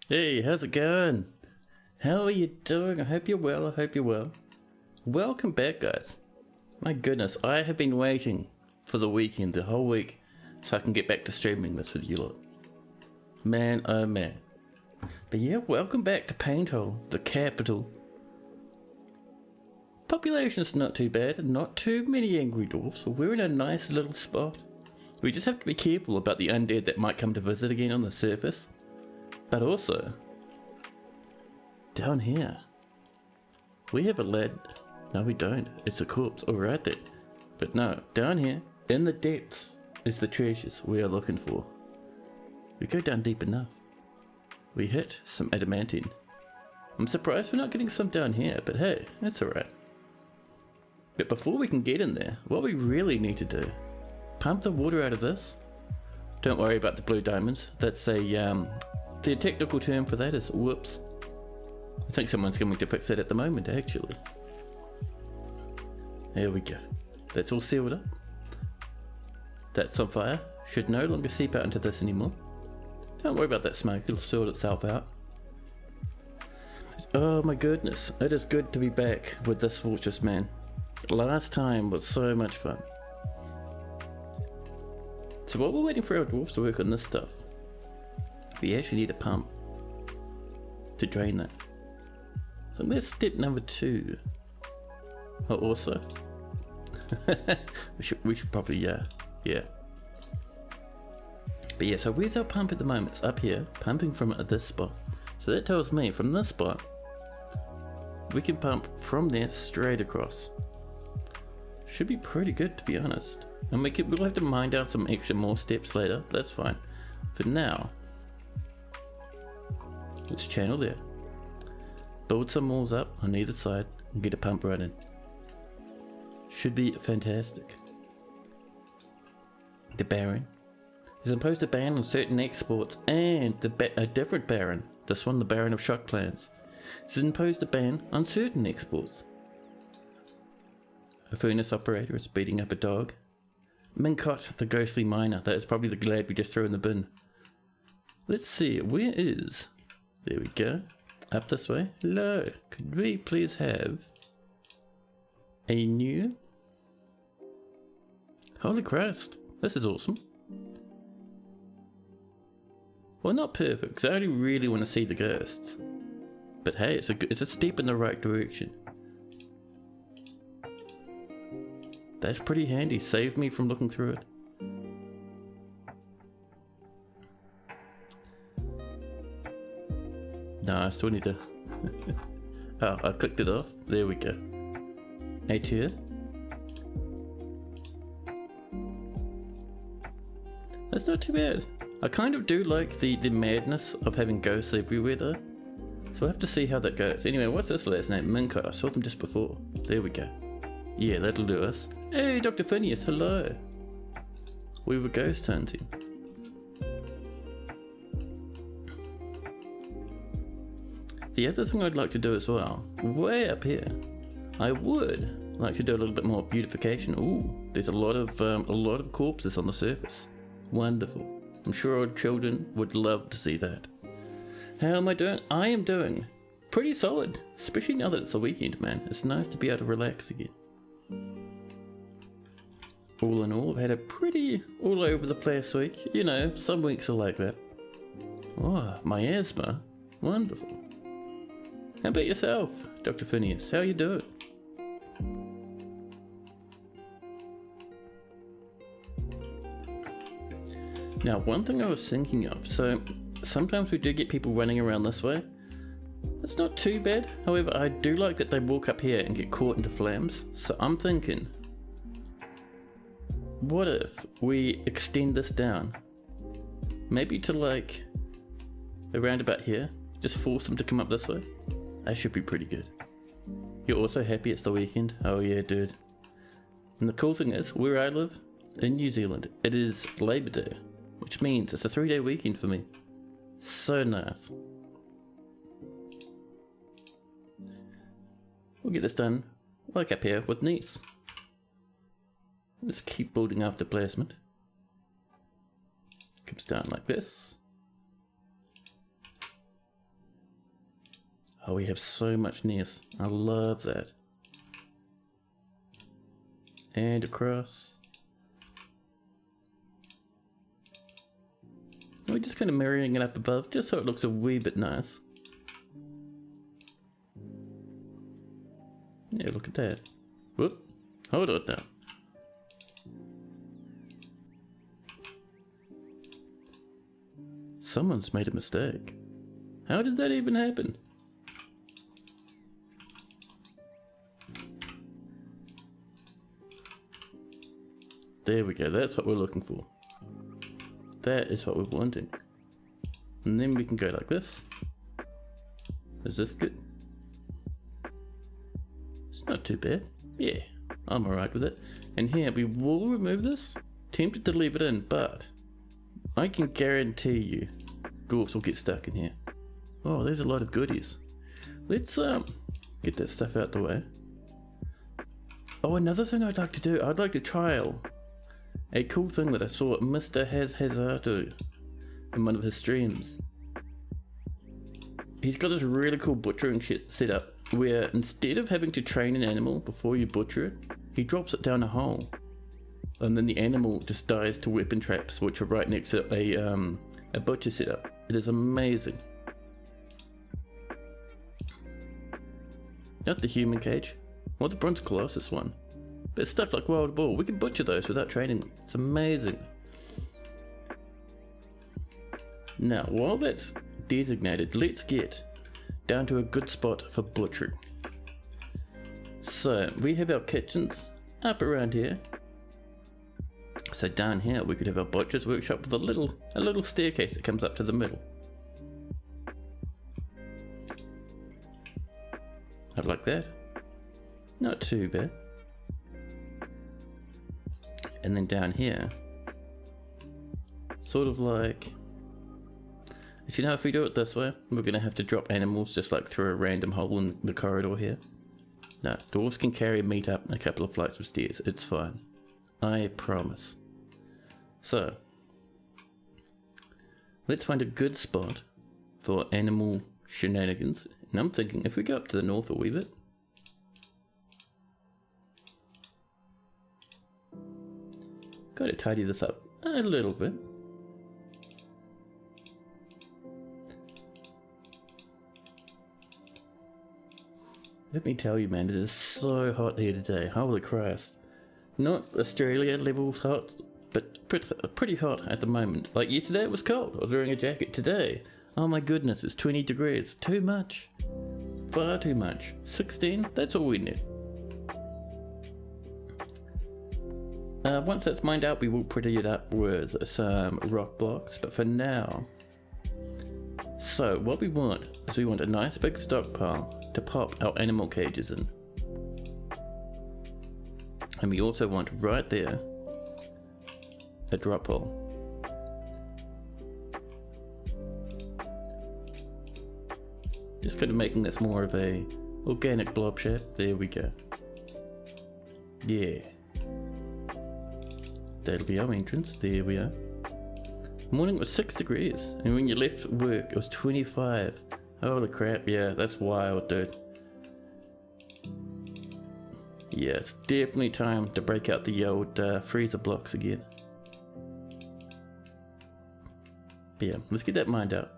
Hey, how's it going? How are you doing? I hope you're well. I hope you're well. Welcome back, guys. My goodness, I have been waiting for the weekend, the whole week, so I can get back to streaming this with you lot. Man, oh man. But yeah, welcome back to Painthole, the capital. Population's not too bad, not too many angry dwarfs. We're in a nice little spot. We just have to be careful about the undead that might come to visit again on the surface. But also, down here, we have a lad. No, we don't. It's a corpse. Alright then. But no, down here, in the depths, is the treasures we are looking for. We go down deep enough. We hit some adamantine. I'm surprised we're not getting some down here, but hey, that's alright. But before we can get in there, what we really need to do, pump the water out of this. Don't worry about the blue diamonds. That's the technical term for that is whoops. I think someone's going to fix that at the moment, actually. There we go. That's all sealed up. That's on fire. Should no longer seep out into this anymore. Don't worry about that smoke, it'll sort itself out. Oh my goodness, it is good to be back with this fortress, man. Last time was so much fun. So while we're waiting for our dwarves to work on this stuff, we actually need a pump to drain that. So that's step number 2. Oh, also, we should probably, yeah. But yeah, so where's our pump at the moment? It's up here, pumping from this spot. So that tells me from this spot, we can pump from there straight across. Should be pretty good, to be honest. And we'll have to mine down some more steps later, that's fine. For now, let's channel there. Build some walls up on either side and get a pump right in. Should be fantastic. The Baron has imposed a ban on certain exports and a different Baron, this one the Baron of Shock Plans, has imposed a ban on certain exports. A furnace operator is beating up a dog. Mincott, the ghostly miner, that is probably the lad we just threw in the bin. Let's see, where is... There we go. Up this way. Hello, could we please have a new... Holy Christ, this is awesome. Well, not perfect, because I only really want to see the ghosts. But hey, it's a step in the right direction. That's pretty handy, saved me from looking through it. No, I still need to... Oh, I clicked it off. There we go. A tier. That's not too bad. I kind of do like the madness of having ghosts everywhere though. So we'll have to see how that goes. Anyway, what's this last name? Mincott. I saw them just before. There we go. Yeah, that'll do us. Hey, Dr. Phineas, hello. We were ghost hunting. The other thing I'd like to do as well, way up here, I would like to do a little bit more beautification. Ooh, there's a lot of corpses on the surface. Wonderful. I'm sure our children would love to see that. How am I doing? I am doing pretty solid, especially now that it's the weekend, man. It's nice to be able to relax again. All in all, I've had a pretty all over the place week. You know, some weeks are like that. Oh, my asthma. Wonderful. How about yourself, Dr. Phineas? How you doing? Now, one thing I was thinking of, so sometimes we do get people running around this way. It's not too bad. However, I do like that they walk up here and get caught into flames. So I'm thinking, what if we extend this down? Maybe to like around about here. Just force them to come up this way. That should be pretty good. You're also happy it's the weekend? Oh yeah, dude. And the cool thing is, where I live, in New Zealand, it is Labor Day, which means it's a 3-day weekend for me. So nice. We'll get this done, like up here with Niece. Let's keep building after placement. Comes down like this. Oh, we have so much nest. I love that. And across. We're just kind of mirroring it up above, just so it looks a wee bit nice. Yeah, look at that. Whoop. Hold on now. Someone's made a mistake. How did that even happen? There we go, that's what we're looking for. That is what we're wanting. And then we can go like this. Is this good? It's not too bad. Yeah, I'm alright with it. And here we will remove this. Tempted to leave it in, but I can guarantee you dwarfs will get stuck in here. Oh, there's a lot of goodies. Let's get that stuff out the way. Oh, another thing I'd like to do, I'd like to trial a cool thing that I saw Mr. Hazard do in one of his streams. He's got this really cool butchering set up where instead of having to train an animal before you butcher it, he drops it down a hole. And then the animal just dies to weapon traps, which are right next to a butcher setup. It is amazing. Not the human cage, or the bronze colossus one. But stuff like wild boar, we can butcher those without training them. It's amazing. Now, while that's designated, let's get down to a good spot for butchering. So, we have our kitchens up around here. So down here we could have our butcher's workshop with a little staircase that comes up to the middle. Up like that. Not too bad. And then down here, sort of like, if you know, if we do it this way, we're going to have to drop animals just like through a random hole in the corridor here. No, dwarves can carry meat up a couple of flights of stairs, it's fine. I promise. So, let's find a good spot for animal shenanigans. And I'm thinking if we go up to the north a wee bit, got to tidy this up a little bit. Let me tell you, man, it is so hot here today. Holy Christ. Not Australia levels hot, but pretty hot at the moment. Like yesterday it was cold. I was wearing a jacket. Today, oh my goodness, it's 20 degrees. Too much. Far too much. 16, that's all we need. Once that's mined out, we will pretty it up with some rock blocks, but for now, so what we want is we want a nice big stockpile to pop our animal cages in. And we also want right there a drop hole. Just kind of making this more of a organic blob shape. There we go. Yeah. That'll be our entrance. There we are. Morning was 6 degrees, and when you left work it was 25. Holy crap, yeah, that's wild, dude. Yeah, it's definitely time to break out the old freezer blocks again. Yeah, let's get that mined out.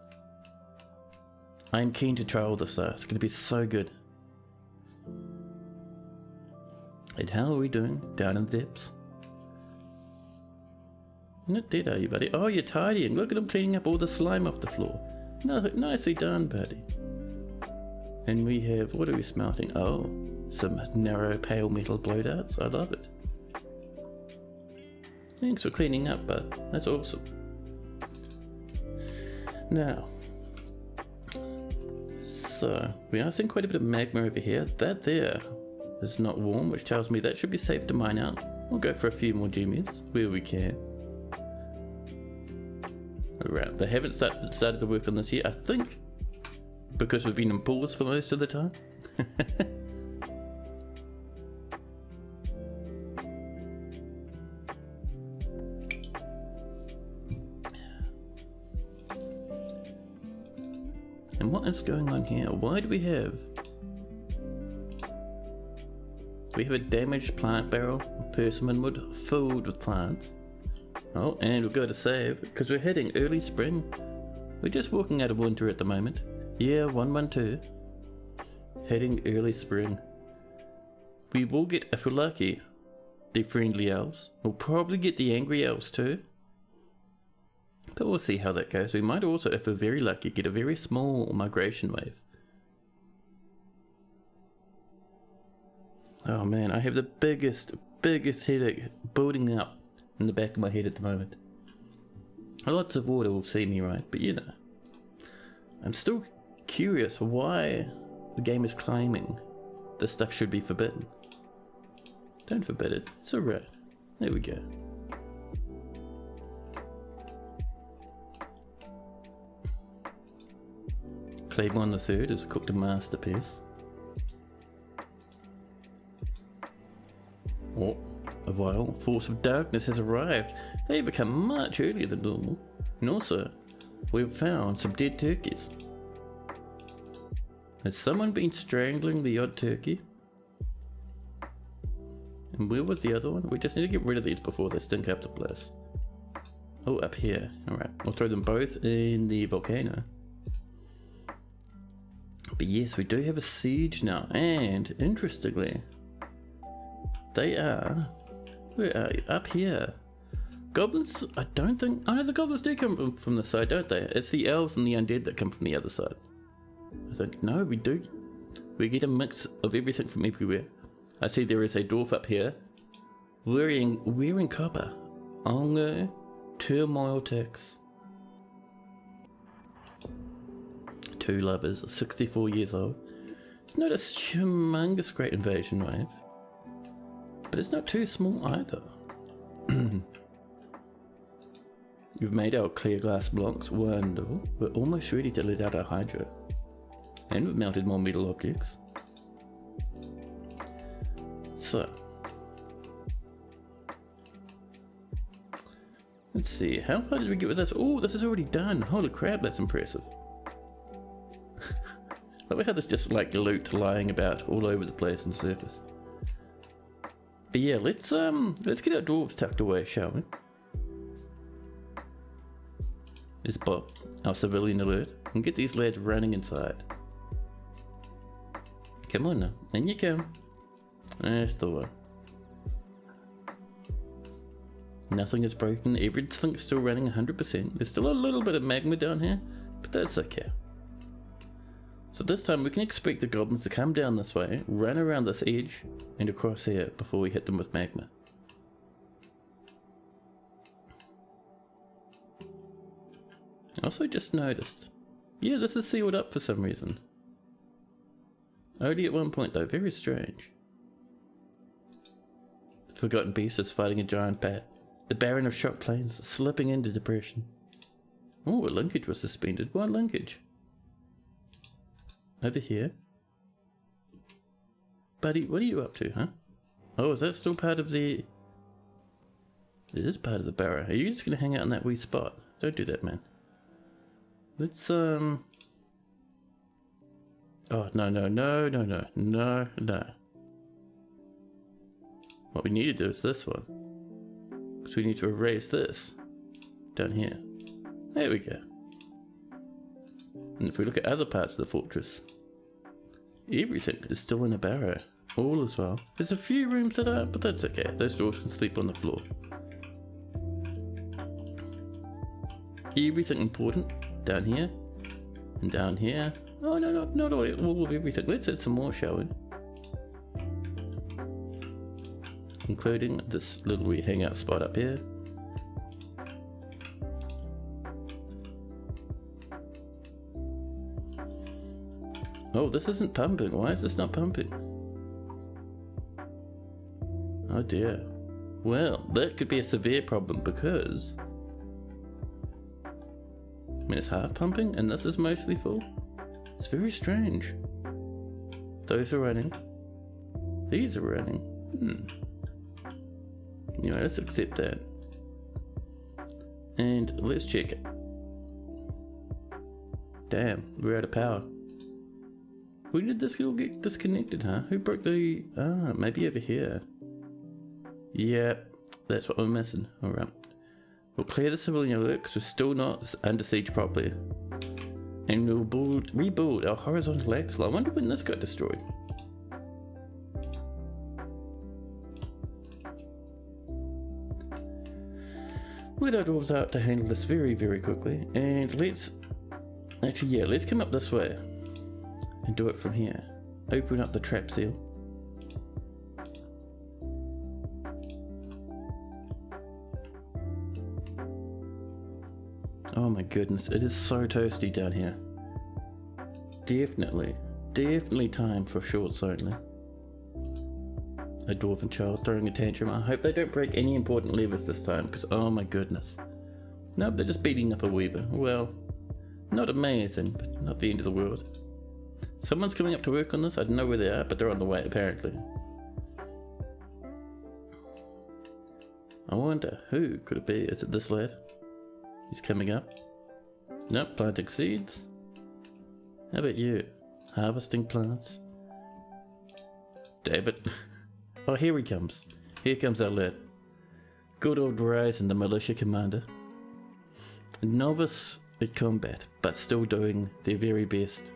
I'm keen to try all this though, it's going to be so good. And how are we doing down in the depths? Not dead, are you, buddy? Oh, you're tidying. Look at him cleaning up all the slime off the floor. No, nicely done, buddy. And we have, what are we smelting? Oh, some narrow pale metal blow darts. I love it. Thanks for cleaning up, bud. That's awesome. Now, so we are seeing quite a bit of magma over here. That there is not warm, which tells me that should be safe to mine out. We'll go for a few more gemmies where we can. Right, they haven't started to work on this yet, I think, because we've been in pause for most of the time. And what is going on here? Why do we have... We have a damaged plant barrel, persimmon wood filled with plants. Oh, and we've got to save, because we're heading early spring. We're just walking out of winter at the moment. Yeah, 112. Heading early spring. We will get, if we're lucky, the friendly elves. We'll probably get the angry elves too. But we'll see how that goes. We might also, if we're very lucky, get a very small migration wave. Oh man, I have the biggest headache building up in the back of my head at the moment. Lots of water will see me, right? But you know, I'm still curious why the game is claiming this stuff should be forbidden. Don't forbid it, it's alright. There we go. Claymon the Third has cooked a masterpiece. Oh, a vial force of darkness has arrived. They become much earlier than normal. And also, we've found some dead turkeys. Has someone been strangling the odd turkey? And where was the other one? We just need to get rid of these before they stink up the place. Oh, up here. Alright, we'll throw them both in the volcano. But yes, we do have a siege now. And, interestingly, they are... Where are you? Up here. Goblins, I don't think... Oh no, the goblins do come from this side, don't they? It's the elves and the undead that come from the other side. I think, no, we do. We get a mix of everything from everywhere. I see there is a dwarf up here wearing copper. Oh no, turmoil tax. 2 lovers, 64 years old. It's not a humongous great invasion wave, but it's not too small either. We've made our clear glass blocks, wonderful. We're almost ready to let out our hydro. And we've mounted more metal objects. So, let's see, how far did we get with this? Oh, this is already done. Holy crap, that's impressive. Look how there's just like loot lying about all over the place on the surface. But yeah, let's get our dwarves tucked away, shall we? There's Bob, our civilian alert, and get these lads running inside. Come on now, in you come. That's the one. Nothing is broken, everything's still running 100%. There's still a little bit of magma down here, but that's okay. So this time we can expect the goblins to come down this way, run around this edge, and across here before we hit them with magma. I also just noticed, yeah, this is sealed up for some reason. Only at one point though, very strange. The Forgotten Beast is fighting a giant bat. The Baron of Shot Plains slipping into depression. Oh, a linkage was suspended. What linkage? Over here. Buddy, what are you up to, huh? Oh, is that still part of the... It is part of the barrow. Are you just gonna hang out in that wee spot? Don't do that, man. Let's, Oh, no. What we need to do is this one. Because we need to erase this. Down here. There we go. And if we look at other parts of the fortress, everything is still in a barrow. All as well. There's a few rooms that are, but that's okay. Those dwarves can sleep on the floor. Everything important down here and down here. Oh no, not all of everything. Let's add some more, shall we? Including this little wee hangout spot up here. Oh, this isn't pumping. Why is this not pumping? Oh dear. Well, that could be a severe problem because... I mean, it's half pumping and this is mostly full. It's very strange. Those are running. These are running. Anyway, let's accept that. And let's check it. damn, we're out of power. When did this all get disconnected, huh? Who broke the... Ah, maybe over here. Yep, that's what we're missing. Alright. We'll clear the civilian alert because we're still not under siege properly. And we'll rebuild our horizontal axle. I wonder when this got destroyed. We'll let our dwarves out to handle this very, very quickly. And let's... Actually, yeah, let's come up this way. And do it from here. Open up the trap seal. Oh my goodness, it is so toasty down here. Definitely time for shorts only. A dwarven child throwing a tantrum. I hope they don't break any important levers this time, because oh my goodness. Nope, they're just beating up a weaver. Well, not amazing, but not the end of the world. Someone's coming up to work on this. I don't know where they are, but they're on the way apparently. I wonder who could it be? Is it this lad? He's coming up. Nope, planting seeds. How about you? Harvesting plants. Damn it. Oh, here he comes. Here comes our lad. Good old Ryzen, the militia commander. A novice at combat, but still doing their very best.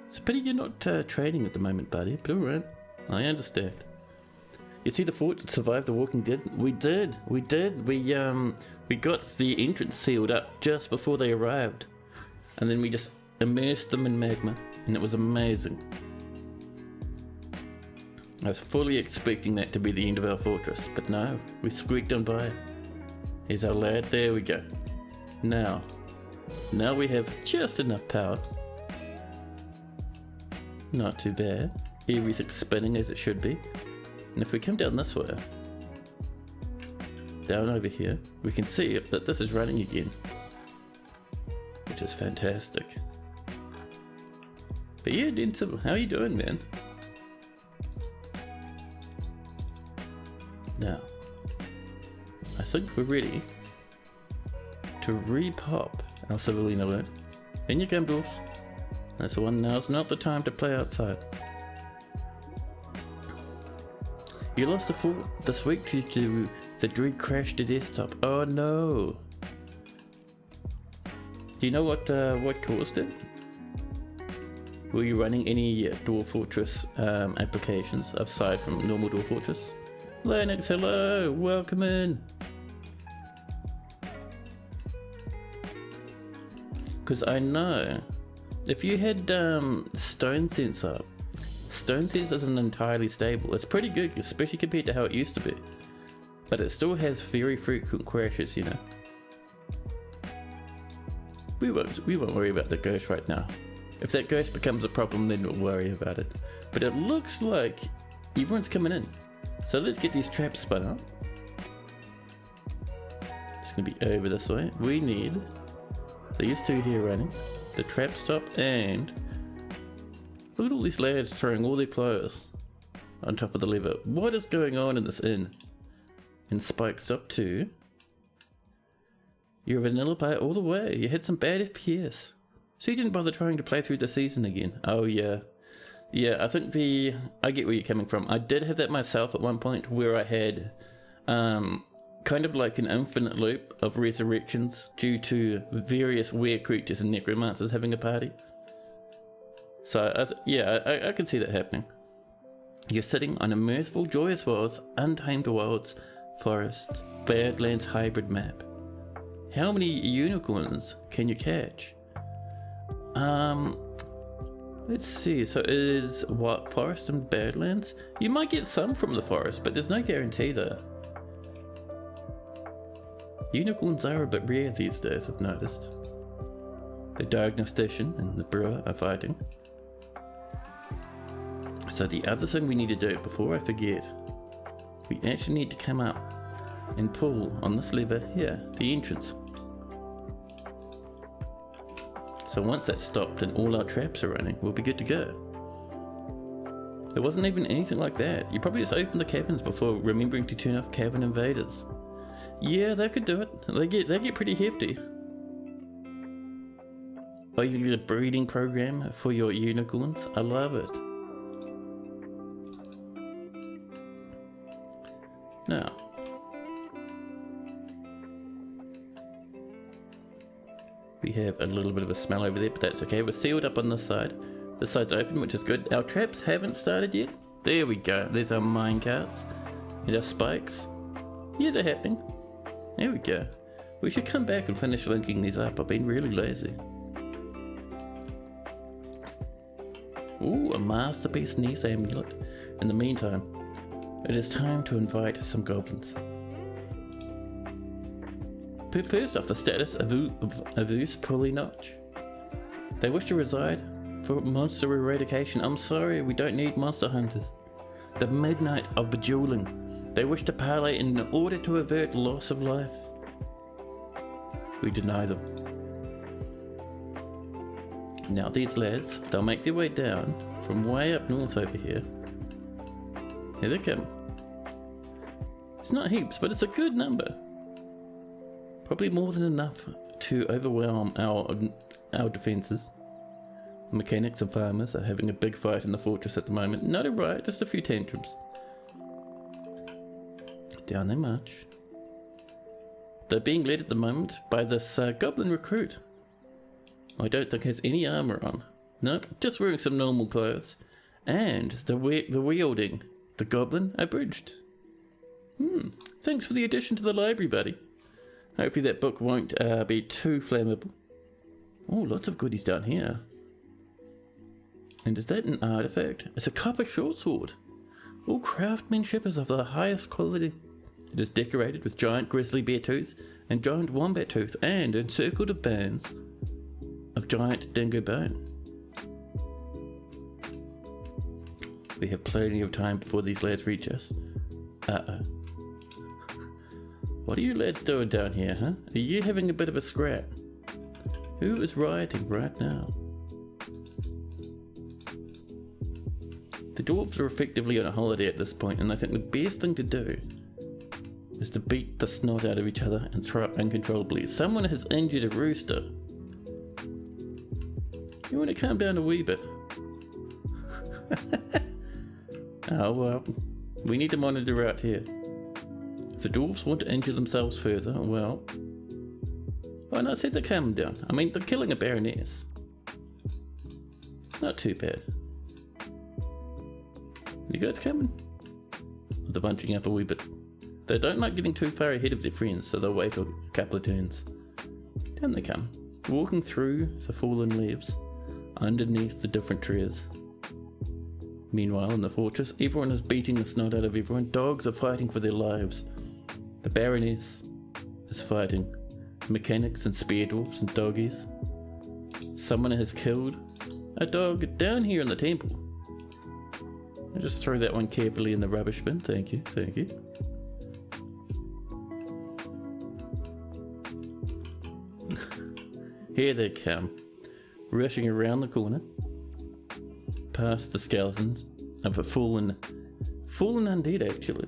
It's a pity you're not training at the moment, buddy, but alright, I understand. You see the fort that survived the Walking Dead? We did. We got the entrance sealed up just before they arrived. And then we just immersed them in magma, and it was amazing. I was fully expecting that to be the end of our fortress, but no, we squeaked on by. Here's our lad, there we go. Now we have just enough power. Not too bad. Everything's spinning as it should be. And if we come down this way, down over here, we can see that this is running again, which is fantastic. But yeah, Denzel, how you doing, man? Now, I think we're ready to re-pop our civilian alert. In you come, dwarfs. That's the one. Now's not the time to play outside. You lost a fort this week due to the Dread crashed the desktop. Oh no! Do you know what caused it? Were you running any Dwarf Fortress applications aside from normal Dwarf Fortress? Lennox, hello! Welcome in! Because I know if you had Stone Sense up, Stone Sense isn't entirely stable. It's pretty good, especially compared to how it used to be. But it still has very frequent crashes, you know. We won't worry about the ghost right now. If that ghost becomes a problem, then we'll worry about it. But it looks like everyone's coming in. So let's get these traps spun up. It's gonna be over this way. We need these two here running, the trap stop, and look at all these lads throwing all their clothes on top of the lever. What is going on in this inn? And Spike stop too. You're a vanilla player all the way. You had some bad FPS. So you didn't bother trying to play through the season again. Oh yeah. Yeah, I think I get where you're coming from. I did have that myself at one point where I had kind of like an infinite loop of resurrections due to various weird creatures and necromancers having a party. So I can see that happening. You're sitting on a mirthful, joyous world's untamed wilds, forest, badlands hybrid map. How many unicorns can you catch? Let's see, so it is what, forest and badlands? You might get some from the forest, but there's no guarantee there. Unicorns are a bit rare these days, I've noticed. The diagnostician and the brewer are fighting. So the other thing we need to do, before I forget, we actually need to come up and pull on this lever here, the entrance. So once that's stopped and all our traps are running, we'll be good to go. There wasn't even anything like that. You probably just opened the caverns before remembering to turn off cavern invaders. Yeah, they could do it. They get pretty hefty. Oh, you get a breeding program for your unicorns? I love it. Now, we have a little bit of a smell over there, but that's okay. We're sealed up on this side. This side's open, which is good. Our traps haven't started yet. There we go. There's our mine carts and our spikes. Yeah, they're happening. There we go. We should come back and finish linking these up. I've been really lazy. Ooh, a masterpiece Nest amulet. In the meantime, it is time to invite some goblins. But first off, the status of Avus Pulley Notch. They wish to reside for monster eradication. I'm sorry, we don't need monster hunters. The Midnight of Bejeweling. They wish to parlay in order to avert loss of life. We deny them. Now these lads, they'll make their way down from way up north over here. Here they come. It's not heaps, but it's a good number. Probably more than enough to overwhelm our defences. Mechanics and farmers are having a big fight in the fortress at the moment. Not a riot, just a few tantrums. Down they march. They're being led at the moment by this goblin recruit. I don't think has any armour on. Nope, just wearing some normal clothes. And the wielding the goblin abridged. Thanks for the addition to the library, buddy. Hopefully that book won't be too flammable. Oh, lots of goodies down here. And is that an artifact? It's a copper short sword. All craftsmanship is of the highest quality. It is decorated with giant grizzly bear tooth and giant wombat tooth and encircled of bands of giant dingo bone. We have plenty of time before these lads reach us. Uh-oh. What are you lads doing down here, huh? Are you having a bit of a scrap? Who is rioting right now? The dwarves are effectively on a holiday at this point, and I think the best thing to do is to beat the snot out of each other and throw up uncontrollably. Someone has injured a rooster. You want to calm down a wee bit? Oh well, we need to monitor out here. If the dwarves want to injure themselves further, well... Oh no, I said they're calming down. I mean, they're killing a baroness. Not too bad. You guys coming? They're bunching up a wee bit. They don't like getting too far ahead of their friends, so they'll wait a couple of turns. Down they come, walking through the fallen leaves, underneath the different trees. Meanwhile, in the fortress, everyone is beating the snot out of everyone. Dogs are fighting for their lives. The Baroness is fighting mechanics and spear dwarfs and doggies. Someone has killed a dog down here in the temple. I'll just throw that one carefully in the rubbish bin. Thank you, thank you. Here they come, rushing around the corner, past the skeletons of a fallen undead actually.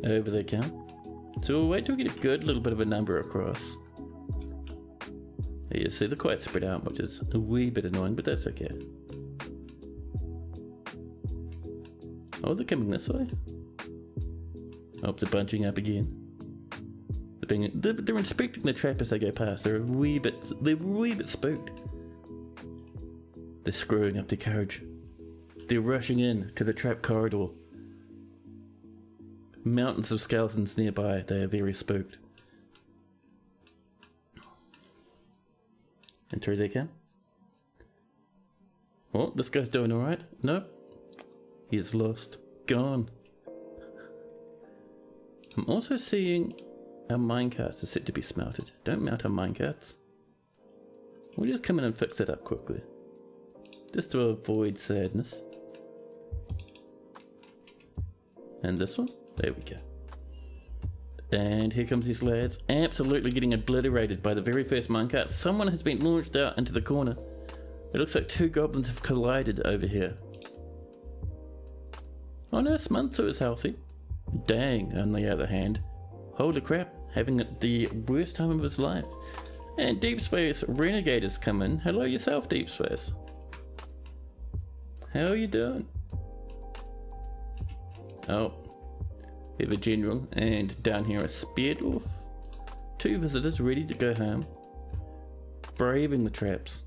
Over they come. So we'll wait till we get a good little bit of a number across. There you see, they're quite spread out, which is a wee bit annoying, but that's okay. Oh, they're coming this way. Oh, they're bunching up again. They're inspecting the trap as they go past. They're a wee bit spooked. They're screwing up their courage. They're rushing in to the trap corridor. Mountains of skeletons nearby. They are very spooked. And through they come. Oh, this guy's doing alright. Nope. He's lost. Gone. I'm also seeing our minecarts are set to be smelted. Don't mount our minecarts. We'll just come in and fix it up quickly. Just to avoid sadness. And this one. There we go. And here comes these lads, absolutely getting obliterated by the very first minecart. Someone has been launched out into the corner. It looks like two goblins have collided over here. Oh no, Smuntsu is healthy. Dang, on the other hand. Holy crap, having the worst time of his life. And Deep Space Renegade has come in. Hello yourself, Deep Space. How are you doing? Oh, we have a general, and down here a spear dwarf. 2 visitors ready to go home. Braving the traps.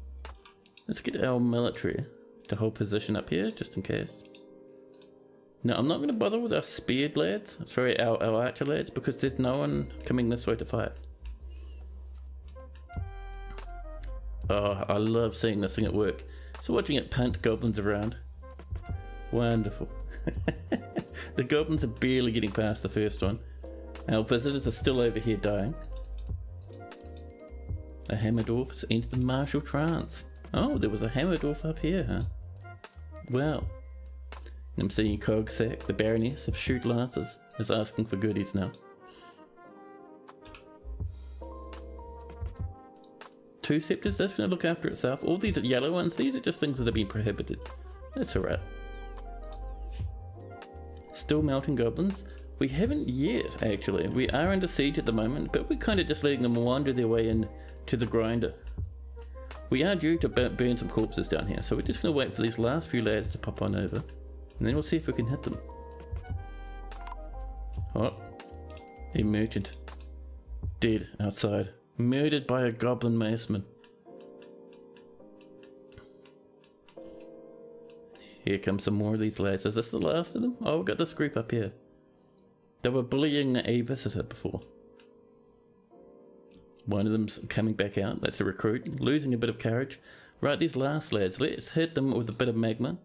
Let's get our military to hold position up here, just in case. No, I'm not going to bother with our speared lads, sorry, our archer lads, because there's no one coming this way to fight. Oh, I love seeing this thing at work. So watching it punt goblins around. Wonderful. The goblins are barely getting past the first one. Our visitors are still over here dying. The hammer dwarfs entered the martial trance. Oh, there was a hammer dwarf up here, huh? Well. I'm seeing Cogsack, the Baroness of Shoot Lances, is asking for goodies now. 2 scepters, that's going to look after itself. All these are yellow ones, these are just things that have been prohibited. That's alright. Still melting goblins. We haven't yet, actually. We are under siege at the moment, but we're kind of just letting them wander their way in to the grinder. We are due to burn some corpses down here, so we're just going to wait for these last few lads to pop on over. And then we'll see if we can hit them. Oh, a merchant. Dead outside. Murdered by a goblin maceman. Here comes some more of these lads. Is this the last of them? Oh, we've got this group up here. They were bullying a visitor before. One of them's coming back out. That's the recruit. Losing a bit of courage. Right, these last lads. Let's hit them with a bit of magma.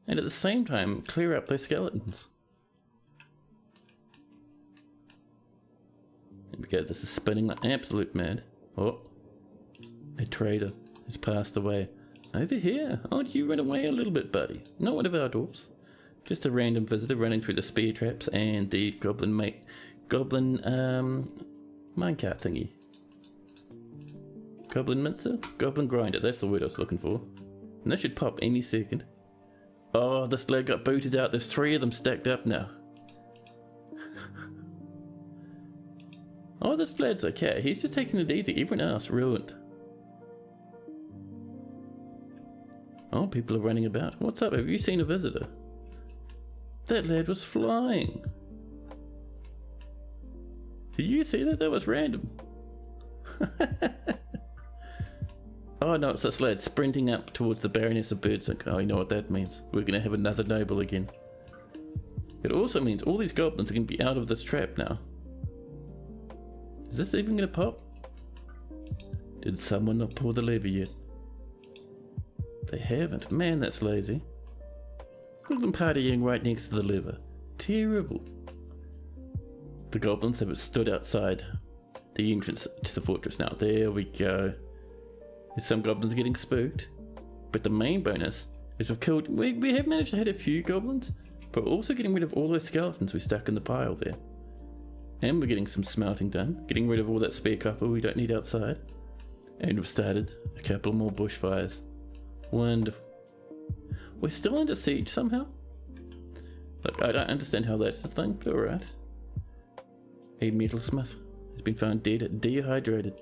And at the same time, clear up those skeletons. There we go, this is spinning like absolute mad. Oh, a trader has passed away. Over here. Oh, you run away a little bit, buddy. Not one of our dwarfs. Just a random visitor running through the spear traps and the goblin minecart thingy. Goblin mincer? Goblin grinder, that's the word I was looking for. And this should pop any second. Oh, this lad got booted out. There's 3 of them stacked up now. Oh, this lad's okay. He's just taking it easy. Everyone else ruined. Oh, people are running about. What's up? Have you seen a visitor? That lad was flying. Did you see that? That was random. Oh no, it's this lad sprinting up towards the Baroness of Birdsink. Oh, you know what that means. We're going to have another noble again. It also means all these goblins are going to be out of this trap now. Is this even going to pop? Did someone not pull the lever yet? They haven't. Man, that's lazy. Look at them partying right next to the lever. Terrible. The goblins have stood outside the entrance to the fortress now. There we go. Some goblins are getting spooked, but the main bonus is we have managed to hit a few goblins, but we're also getting rid of all those skeletons we stuck in the pile there. And we're getting some smelting done, getting rid of all that spare copper we don't need outside. And we've started a couple more bushfires. Wonderful. We're still under siege somehow? Look, I don't understand how that's the thing, but alright. A metalsmith has been found dead, dehydrated.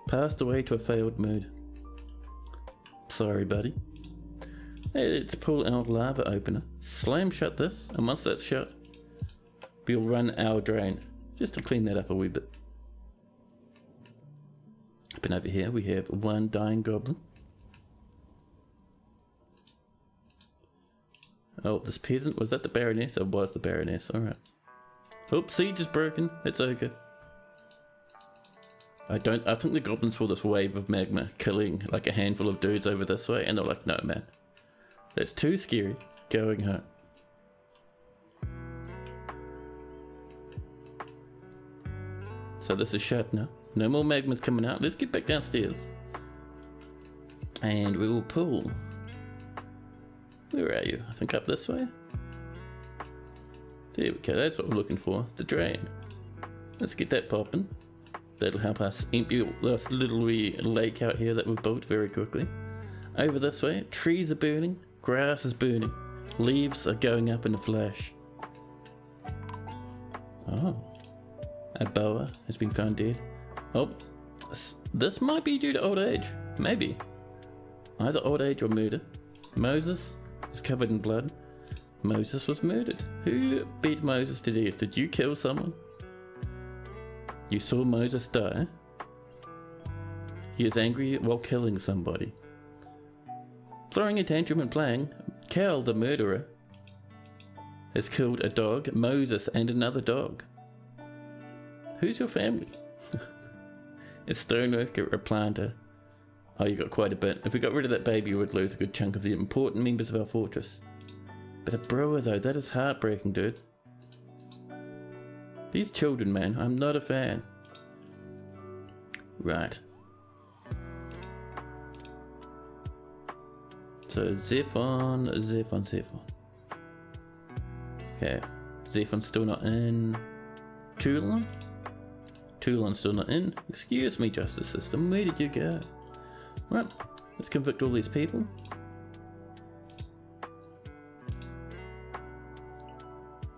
Passed away to a failed mood. Sorry, buddy. Hey, let's pull our lava opener. Slam shut this, and once that's shut, we'll run our drain. Just to clean that up a wee bit. Up and over here we have one dying goblin. Oh, this peasant, was that the Baroness? Or was the Baroness? Alright. Oops, siege is broken. It's okay. I think the goblins saw this wave of magma killing like a handful of dudes over this way, and they're like, no man, that's too scary, going home. So this is shut now. No more magma's coming out. Let's get back downstairs. And we will pull. Where are you? I think up this way? There we go, that's what we're looking for. The drain. Let's get that popping. That'll help us empty this little wee lake out here that we've built very quickly. Over this way, trees are burning, grass is burning, leaves are going up in a flash. Oh, a boa has been found dead. Oh, This might be due to old age. Maybe. Either old age or murder. Moses is covered in blood. Moses was murdered. Who beat Moses to death? Did you kill someone? You saw Moses die. He is angry while killing somebody. Throwing a tantrum and playing. Cal, the murderer, has killed a dog, Moses, and another dog. Who's your family? A stoneworker, a planter. Oh, you got quite a bit. If we got rid of that baby, we would lose a good chunk of the important members of our fortress. But a brewer, though, that is heartbreaking, dude. These children, man, I'm not a fan. Right. So, Zephon. Okay. Zephon's still not in. Toulon? Toulon's still not in. Excuse me, justice system, where did you go? Right, let's convict all these people.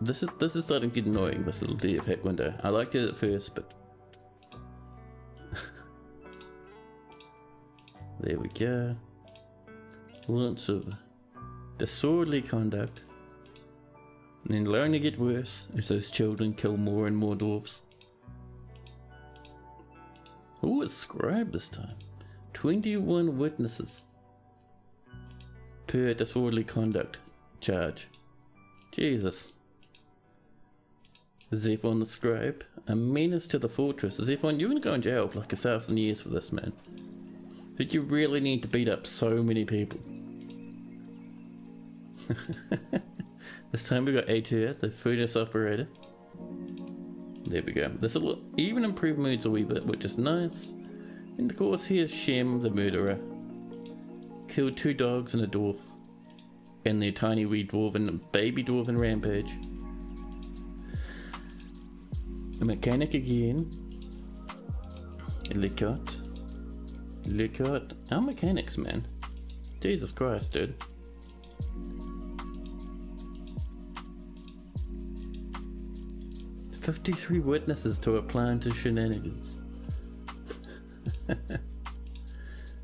This is starting to get annoying, this little DF hack window. I liked it at first, but there we go. Lots of disorderly conduct. And then it'll only get worse as those children kill more and more dwarves. Oh, it's scribe this time. 21 witnesses per disorderly conduct charge. Jesus. Zephon the scribe, a menace to the fortress. Zephon, you're gonna go in jail for like 1,000 years for this, man. Did you really need to beat up so many people? This time we got Atir, the furnace operator. There we go. This will even improve moods a wee bit, which is nice. And of course, here's Shem, the murderer. Killed 2 dogs and a dwarf. And their tiny wee dwarven, baby dwarven rampage. A mechanic again. Licot. Our mechanics, man. Jesus Christ, dude. "53 witnesses to a plan to shenanigans."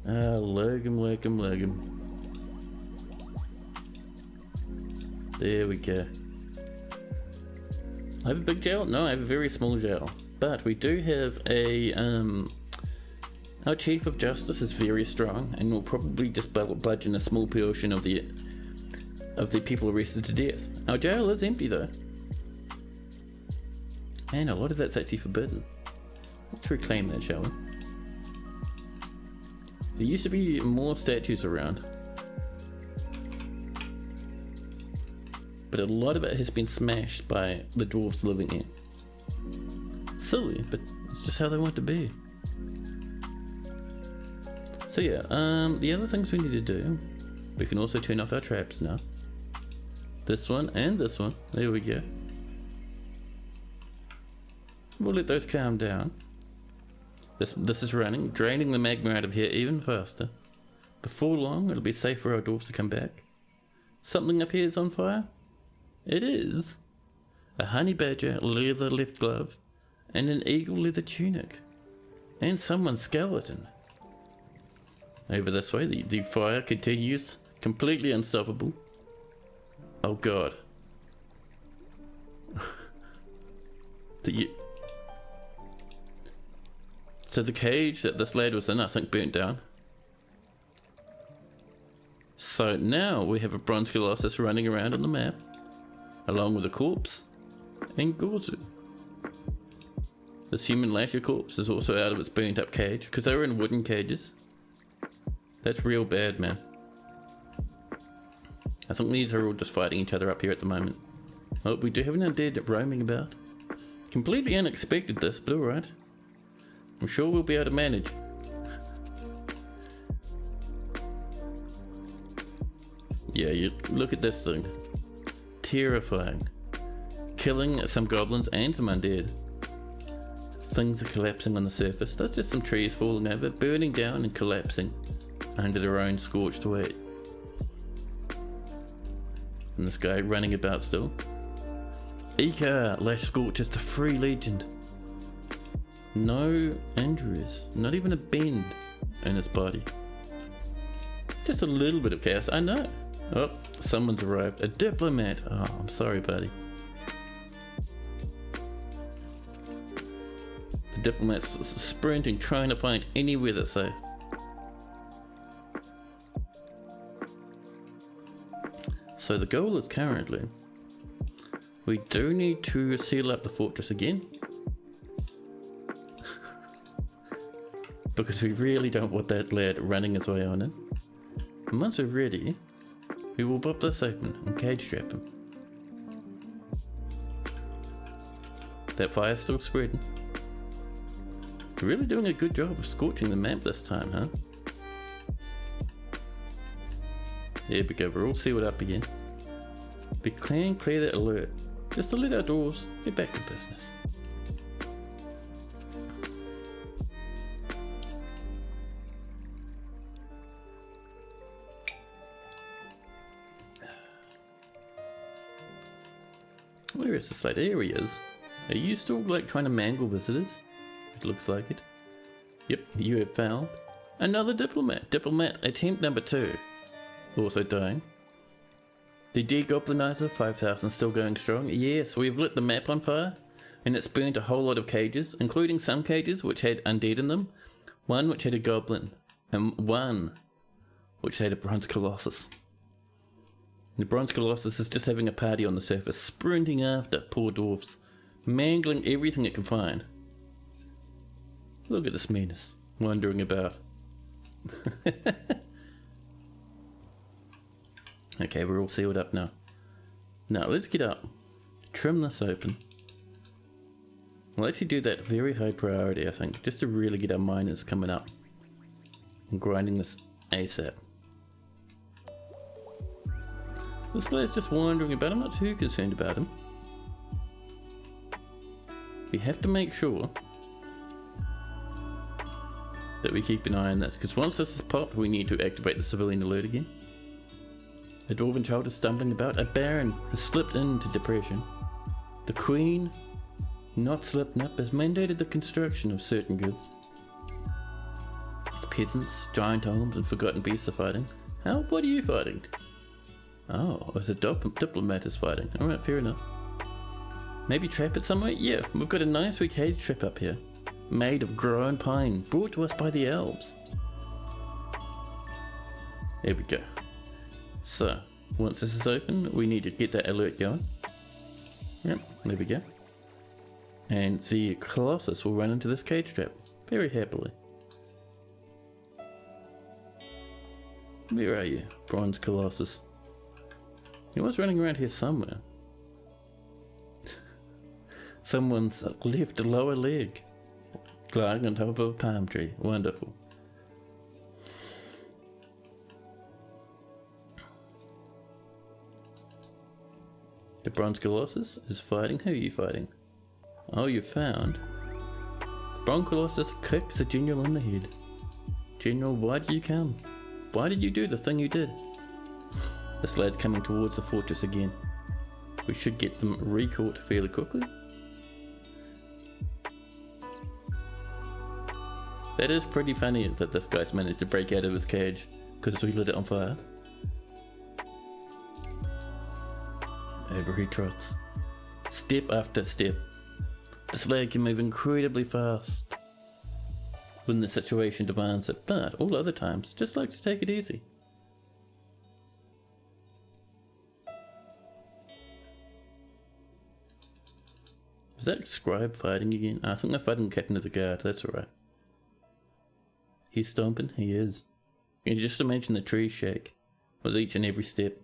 Lurgum. There we go. I have a big jail? No, I have a very small jail. But we do have a, our Chief of Justice is very strong and will probably just bludgeon a small portion of the people arrested to death. Our jail is empty though. And a lot of that's actually forbidden. Let's reclaim that, shall we? There used to be more statues around. But a lot of it has been smashed by the dwarves living here. Silly, but it's just how they want to be. So yeah, the other things we need to do, we can also turn off our traps now. This one and this one, there we go. We'll let those calm down. This is running, draining the magma out of here even faster. Before long, it'll be safe for our dwarves to come back. Something up here is on fire? It is. A honey badger leather left glove, and an eagle leather tunic. And someone's skeleton. Over this way, the fire continues, completely unstoppable. Oh god. So the cage that this lad was in, I think, burnt down. So now we have a bronze colossus running around on the map, along with a corpse and Gorzu. This human lasher corpse is also out of its burnt up cage, because they were in wooden cages. That's real bad, man. I think these are all just fighting each other up here at the moment. Oh, we do have an undead roaming about. Completely unexpected this, but alright. I'm sure we'll be able to manage. Yeah, you look at this thing. Terrifying. Killing some goblins and some undead. Things are collapsing on the surface. That's just some trees falling over, burning down and collapsing under their own scorched weight. And this guy running about still. Ika, Lash Scorch is the free legend. No injuries, not even a bend in his body. Just a little bit of chaos, I know. Oh, someone's arrived. A diplomat. Oh, I'm sorry, buddy. The diplomat's sprinting, trying to find anywhere that's safe. So the goal is currently, we do need to seal up the fortress again. Because we really don't want that lad running his way on in. And once we're ready, we will pop this open and cage trap him. That fire's still spreading. Really doing a good job of scorching the map this time, huh? There we go, we're all sealed up again. Be clear that alert, just to let our dwarves get back to business. Where is this lad? There he is. Are you still like trying to mangle visitors? It looks like it. Yep, you have found another diplomat. Diplomat attempt number 2. Also dying. The degoblinizer 5000 still going strong. Yes, we've lit the map on fire and it's burnt a whole lot of cages, including some cages which had undead in them, one which had a goblin, and one which had a bronze colossus. The bronze colossus is just having a party on the surface, sprinting after poor dwarfs, mangling everything it can find. Look at this meanness, wandering about. Okay, we're all sealed up now. Now let's get up, trim this open. We'll actually do that very high priority, I think, just to really get our miners coming up and grinding this ASAP. This lad's just wandering about. I'm not too concerned about him. We have to make sure that we keep an eye on this, because once this is popped, we need to activate the civilian alert again. A dwarven child is stumbling about. A baron has slipped into depression. The queen, not slipping up, has mandated the construction of certain goods. The peasants, giant homes, and forgotten beasts are fighting. How? What are you fighting? Oh, it's a diplomat is fighting. Alright, fair enough. Maybe trap it somewhere? Yeah, we've got a nice wee cage trap up here. Made of grown pine, brought to us by the elves. There we go. So, once this is open, we need to get that alert going. Yep, there we go. And the colossus will run into this cage trap, very happily. Where are you, bronze colossus? He was running around here somewhere. Someone's left lower leg lying on top of a palm tree. Wonderful. The bronze colossus is fighting. Who are you fighting? Oh, you found. The bronze colossus kicks the general in the head. General, why did you come? Why did you do the thing you did? This lad's coming towards the fortress again. We should get them recaught fairly quickly. That is pretty funny that this guy's managed to break out of his cage because we lit it on fire. Over he trots, step after step. This lad can move incredibly fast when the situation demands it, but all other times just likes to take it easy. Is that scribe fighting again? I think they're fighting the captain of the guard, that's alright. He's stomping, he is. You can just imagine the trees shake with each and every step.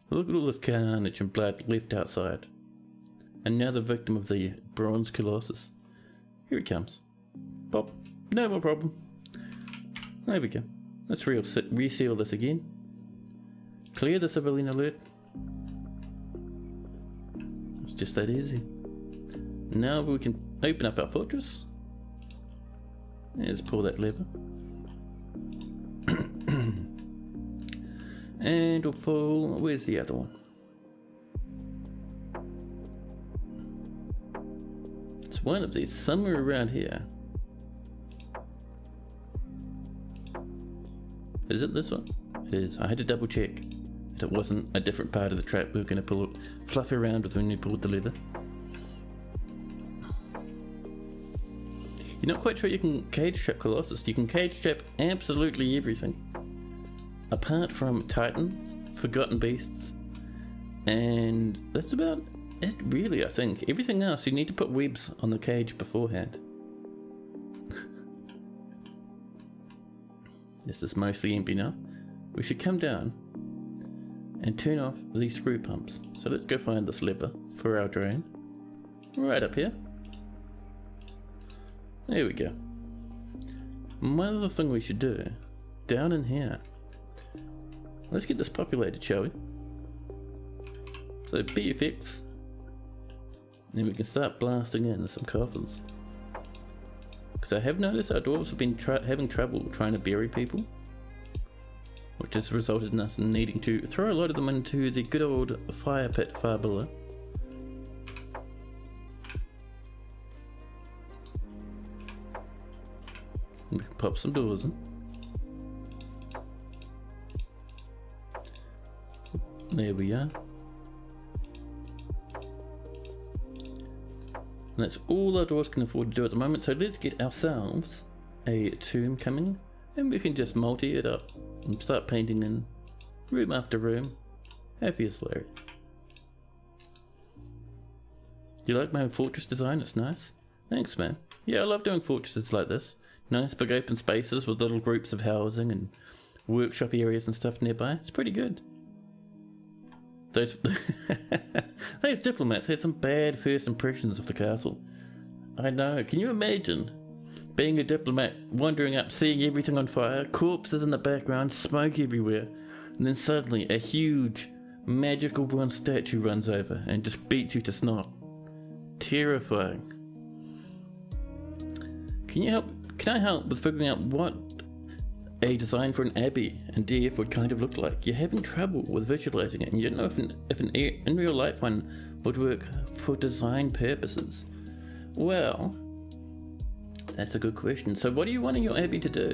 Look at all this carnage and blood left outside. Another victim of the bronze colossus. Here he comes. Pop, no more problem. There we go. Let's reseal this again. Clear the civilian alert. It's just that easy. Now we can open up our fortress. Let's pull that lever. And we'll pull, where's the other one? Let's one of these somewhere around here. Is it this one? It is. I had to double check that it wasn't a different part of the trap we were going to fluff around with when we pulled the lever. You're not quite sure you can cage trap Colossus. You can cage trap absolutely everything. Apart from Titans, Forgotten Beasts, and that's about it really, I think. Everything else, you need to put webs on the cage beforehand. This is mostly empty now. We should come down and turn off these screw pumps. So let's go find this lever for our drain. Right up here. There we go. One other thing we should do, down in here. Let's get this populated, shall we? So BFX. Then we can start blasting in some coffins. Because I have noticed our dwarves have been having trouble trying to bury people, which has resulted in us needing to throw a lot of them into the good old fire pit far below. And we can pop some doors in. There we are. And that's all our dwarves can afford to do at the moment, so let's get ourselves a tomb coming, and we can just multi it up and start painting in room after room. Happy as Larry. You like my fortress design? It's nice. Thanks, man. Yeah, I love doing fortresses like this. Nice big open spaces with little groups of housing and workshop areas and stuff nearby. It's pretty good. Those diplomats had some bad first impressions of the castle. I know. Can you imagine being a diplomat, wandering up, seeing everything on fire, corpses in the background, smoke everywhere, and then suddenly a huge magical bronze statue runs over and just beats you to snot. Terrifying. Can I help with figuring out what a design for an abbey and DF would kind of look like? You're having trouble with visualizing it, and you don't know if an in real life one would work for design purposes. Well, that's a good question. So what are you wanting your abbey to do?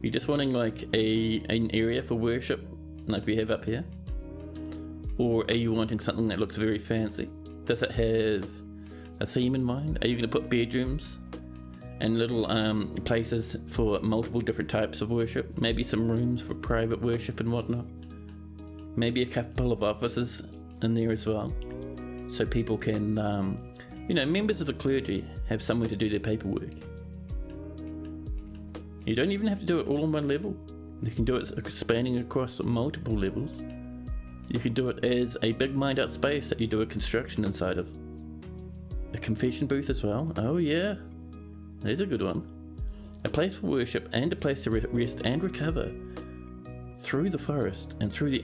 You're just wanting like an area for worship like we have up here? Or are you wanting something that looks very fancy? Does it have a theme in mind? Are you going to put bedrooms and little places for multiple different types of worship? Maybe some rooms for private worship and whatnot. Maybe a couple of offices in there as well, so people can, members of the clergy have somewhere to do their paperwork. You don't even have to do it all on one level. You can do it spanning across multiple levels. You can do it as a big mined out space that you do a construction inside of. A confession booth as well. Oh yeah. There's a good one. A place for worship and a place to rest and recover through the forest and through the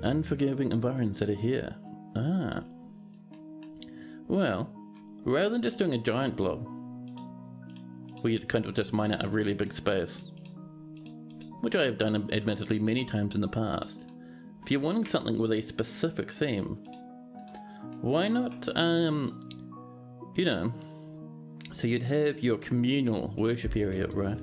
unforgiving environs that are here. Ah. Well, rather than just doing a giant blob, where you kind of just mine out a really big space, which I have done admittedly many times in the past, if you're wanting something with a specific theme, why not, so you'd have your communal worship area, right?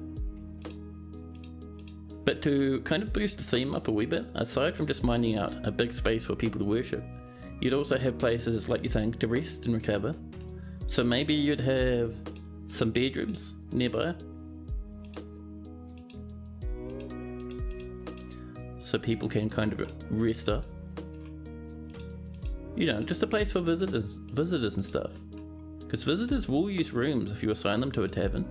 But to kind of boost the theme up a wee bit, aside from just mining out a big space for people to worship, you'd also have places, like you're saying, to rest and recover. So maybe you'd have some bedrooms nearby, so people can kind of rest up. Just a place for visitors and stuff. Because visitors will use rooms if you assign them to a tavern.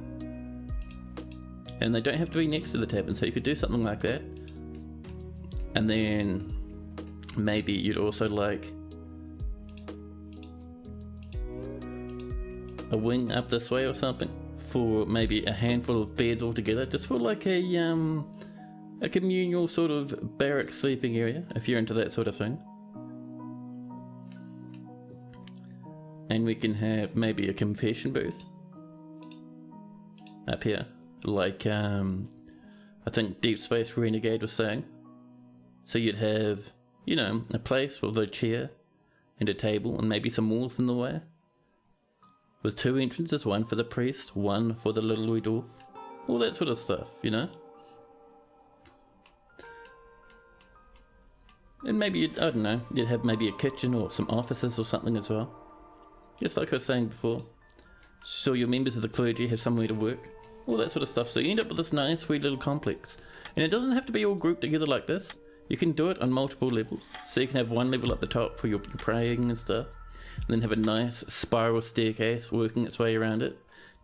And they don't have to be next to the tavern, so you could do something like that. And then maybe you'd also like a wing up this way or something for maybe a handful of beds altogether, just for like a communal sort of barrack sleeping area, if you're into that sort of thing. And we can have maybe a confession booth up here, like I think Deep Space Renegade was saying. So you'd have, a place with a chair and a table and maybe some walls in the way. with 2 entrances, 1 for the priest, 1 for the little wee dwarf. All that sort of stuff, you know? And maybe, I don't know, you'd have maybe a kitchen or some offices or something as well. Just like I was saying before. So your members of the clergy have somewhere to work. All that sort of stuff. So you end up with this nice wee little complex. And it doesn't have to be all grouped together like this. You can do it on multiple levels. So you can have one level at the top for your praying and stuff. And then have a nice spiral staircase working its way around it.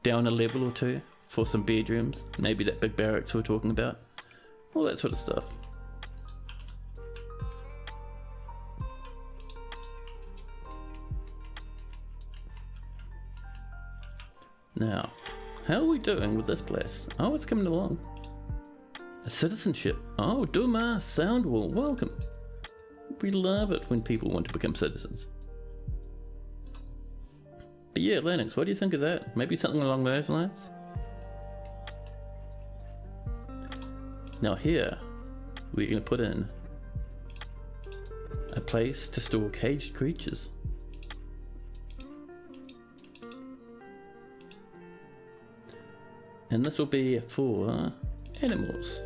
Down a level or 2 for some bedrooms. Maybe that big barracks we're talking about. All that sort of stuff. Now, how are we doing with this place? Oh, it's coming along. A citizenship. Oh, Duma, Soundwall, welcome. We love it when people want to become citizens. But yeah, Lennox, what do you think of that? Maybe something along those lines? Now here, we're going to put in a place to store caged creatures. And this will be for animals.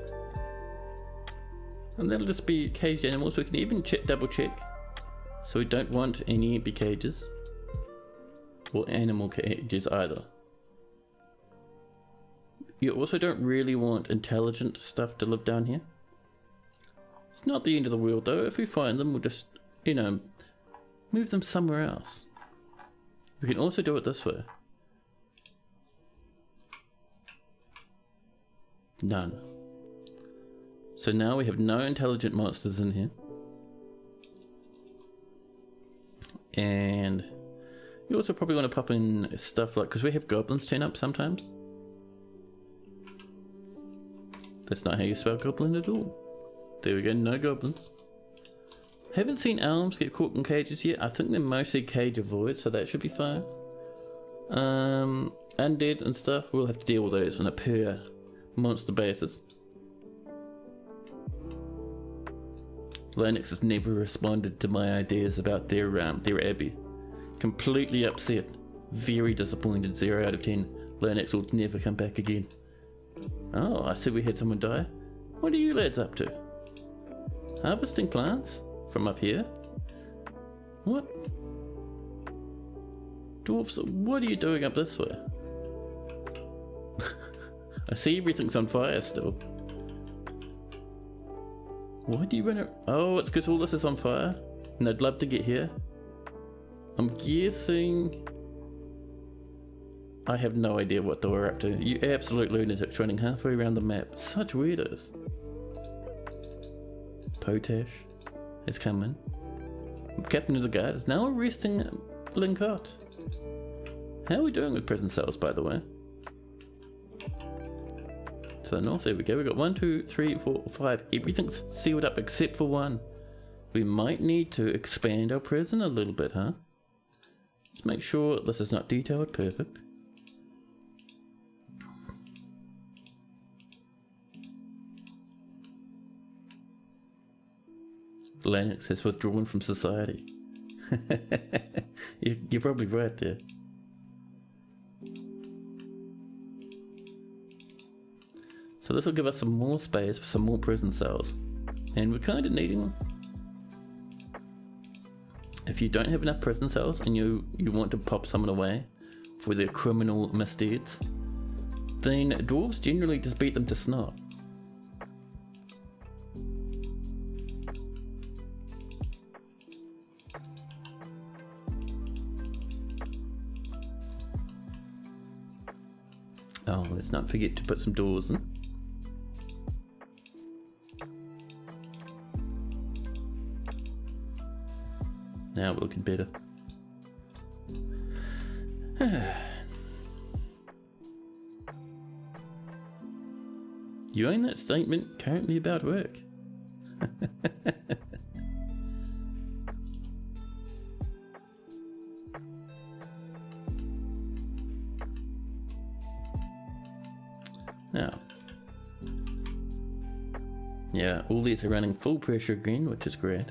And that'll just be caged animals. We can even double check. So we don't want any empty cages. Or animal cages either. You also don't really want intelligent stuff to live down here. It's not the end of the world though. If we find them, we'll just, you know, move them somewhere else. We can also do it this way. None. So now we have no intelligent monsters in here. And you also probably want to pop in stuff like, because we have goblins turn up sometimes. That's not how you spell goblin at all. There we go, no goblins. Haven't seen elms get caught in cages yet. I think they're mostly cage avoid, so that should be fine. Undead and stuff, we'll have to deal with those on a per monster basis. Linux has never responded to my ideas about their abbey. Completely upset. Very disappointed. 0 out of 10. Linux will never come back again. Oh, I see we had someone die. What are you lads up to? Harvesting plants? From up here? What? Dwarfs, what are you doing up this way? I see everything's on fire still. Why do you run it? Oh, it's because all this is on fire? And they'd love to get here? I'm guessing... I have no idea what they were up to. You absolute lunatics running halfway around the map. Such weirdos. Potash has come in. Captain of the guard is now arresting Lincott. How are we doing with prison cells, by the way? To the north, there we go. We've got 1, 2, 3, 4, 5. Everything's sealed up except for 1. We might need to expand our prison a little bit, huh? Let's make sure this is not detailed. Perfect. Lennox has withdrawn from society. You're probably right there. So this will give us some more space for some more prison cells. And we're kind of needing them. If you don't have enough prison cells and you want to pop someone away for their criminal misdeeds, then dwarves generally just beat them to snot. Oh, let's not forget to put some doors in. Now we're looking better. You own that statement currently about work. Now, yeah, all these are running full pressure again, which is great.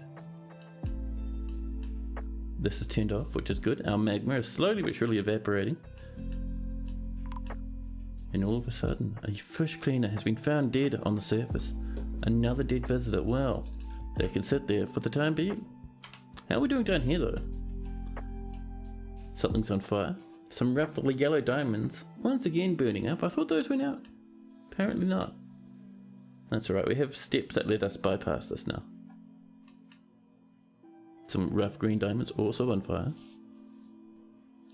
This is turned off, which is good. Our magma is slowly but surely evaporating. And all of a sudden, a fish cleaner has been found dead on the surface. Another dead visitor. Well, they can sit there for the time being. How are we doing down here though? Something's on fire. Some roughly yellow diamonds, once again burning up. I thought those went out. Apparently not. That's alright, we have steps that let us bypass this now. Some rough green diamonds also on fire.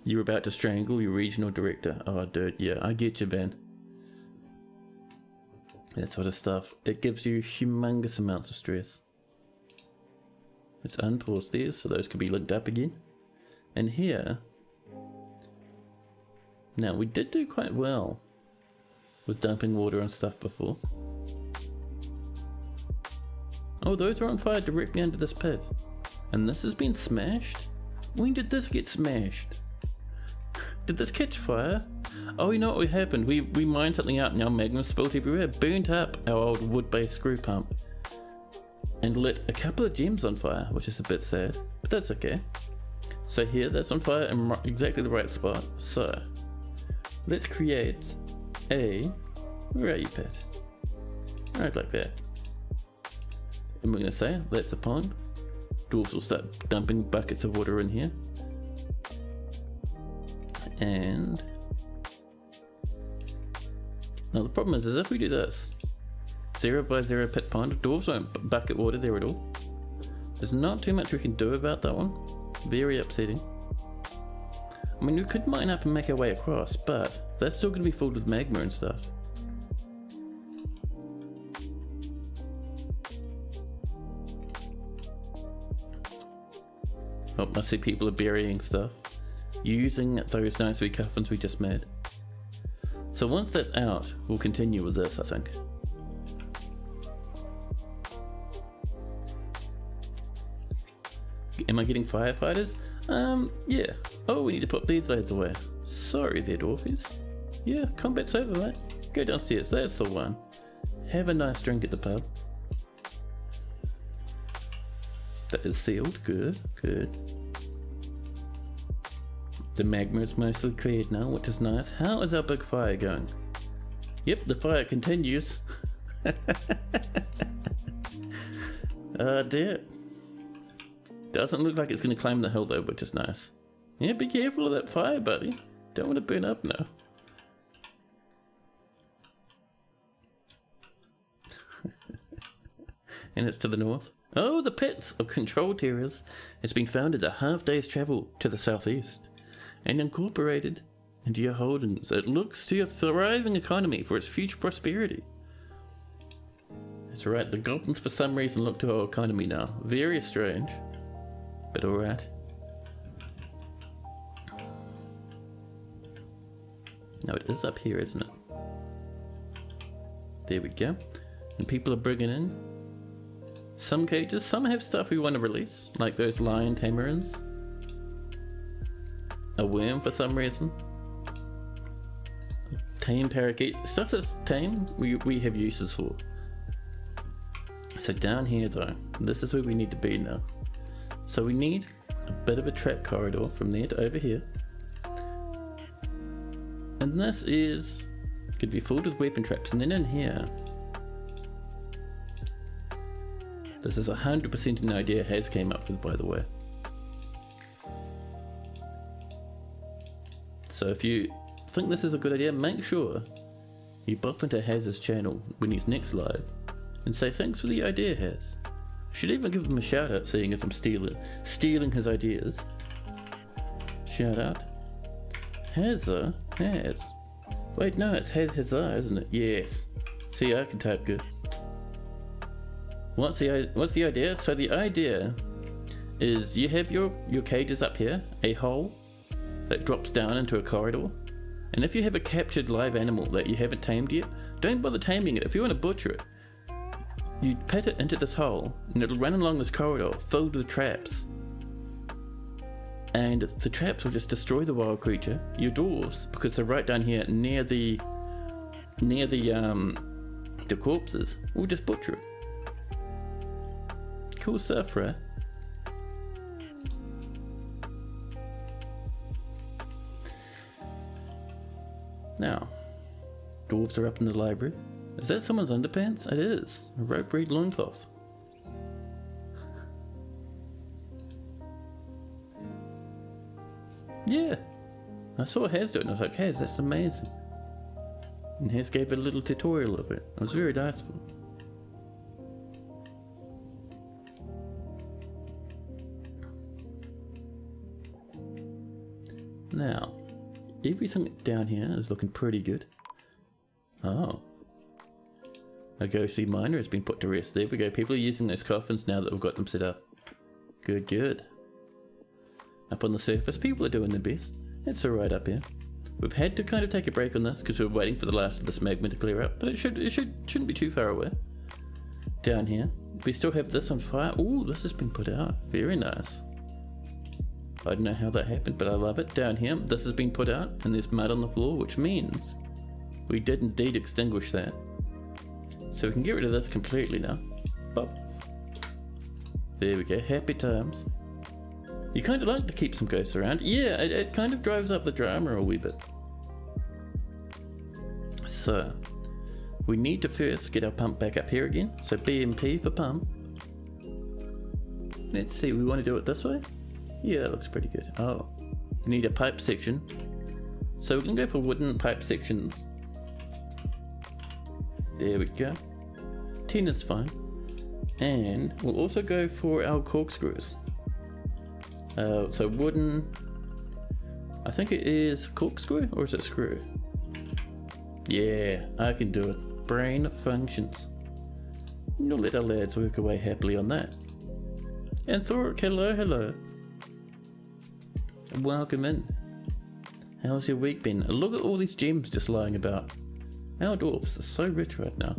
You're about to strangle your regional director. Oh dude, yeah, I get you, man. That sort of stuff. It gives you humongous amounts of stress. Let's unpause these so those can be linked up again. And here... Now, we did do quite well with dumping water on stuff before. Oh, those are on fire directly under this pit. And this has been smashed? When did this get smashed? Did this catch fire? Oh, you know what happened? We mined something out and our magma spilled everywhere. Burnt up our old wood-based screw pump. And lit a couple of gems on fire, which is a bit sad. But that's okay. So here, that's on fire in exactly the right spot. So... let's create a... where are you, Pat? Right like that. And we're going to say, that's a pond. Dwarves will start dumping buckets of water in here. And... now the problem is if we do this, 0 by 0 pit pond, dwarves won't bucket water there at all. There's not too much we can do about that one. Very upsetting. I mean, we could mine up and make our way across, but that's still going to be filled with magma and stuff. Oh, I see people are burying stuff, using those nice wee coffins we just made. So once that's out, we'll continue with this, I think. Am I getting firefighters? Yeah. Oh, we need to put these lads away. Sorry there, dwarfies. Yeah, combat's over, mate. Go downstairs, that's the one. Have a nice drink at the pub. That is sealed, good, good. The magma is mostly cleared now, which is nice. How is our big fire going? Yep, the fire continues. Oh dear. Doesn't look like it's going to climb the hill though, which is nice. Yeah, be careful of that fire, buddy. Don't want to burn up now. And it's to the north. Oh, the pits of controlled areas has been found at a half day's travel to the southeast and incorporated into your holdings. It looks to your thriving economy for its future prosperity. That's right, the goblins for some reason look to our economy now. Very strange, but alright. No, it is up here, isn't it? There we go. And people are bringing in some cages. Some have stuff we want to release, like those lion tamarins. A worm for some reason. Tame parakeet. Stuff that's tame, we have uses for. So down here though, this is where we need to be now. So we need a bit of a trap corridor from there to over here. And this is could be filled with weapon traps. And then in here, this is 100% an idea Has came up with, by the way. So if you think this is a good idea, make sure you bop into Haz's channel when he's next live and say thanks for the idea, Haz. Should even give him a shout out, seeing as I'm stealing his ideas. Shout out. Haz. Wait, no, it's Hazar, isn't it? Yes. See, I can type good. What's the idea? So the idea is you have your cages up here, a hole that drops down into a corridor, and if you have a captured live animal that you haven't tamed yet, don't bother taming it. If you want to butcher it, you put it into this hole and it'll run along this corridor filled with traps, and the traps will just destroy the wild creature. Your dwarves, because they're right down here near the corpses, will just butcher it. Cool stuff, right? Now, dwarves are up in the library. Is that someone's underpants? It is. A rope reed loincloth. Yeah. I saw Haz do it and I was like, Haz, that's amazing. And Haz gave a little tutorial of it. It was very nice of him. Now, everything down here is looking pretty good. Oh. A ghostly miner has been put to rest. There we go. People are using those coffins now that we've got them set up. Good, good. Up on the surface, people are doing their best. It's alright up here. We've had to kind of take a break on this because we're waiting for the last of this magma to clear up, but it shouldn't be too far away. Down here, we still have this on fire. Ooh, this has been put out. Very nice. I don't know how that happened, but I love it. Down here, this has been put out, and there's mud on the floor, which means we did indeed extinguish that. So we can get rid of this completely now. Pop. There we go. Happy times. You kind of like to keep some ghosts around. Yeah, it kind of drives up the drama a wee bit. So, we need to first get our pump back up here again. So BMP for pump. Let's see, we want to do it this way? Yeah, that looks pretty good. Oh, we need a pipe section. So we can go for wooden pipe sections. There we go. 10 is fine. And we'll also go for our corkscrews. So wooden, I think it is corkscrew or is it screw? Yeah, I can do it. Brain functions. We'll let our lads work away happily on that. And Thoric, hello, hello. Welcome in. How's your week been? Look at all these gems just lying about. Our dwarfs are so rich right now.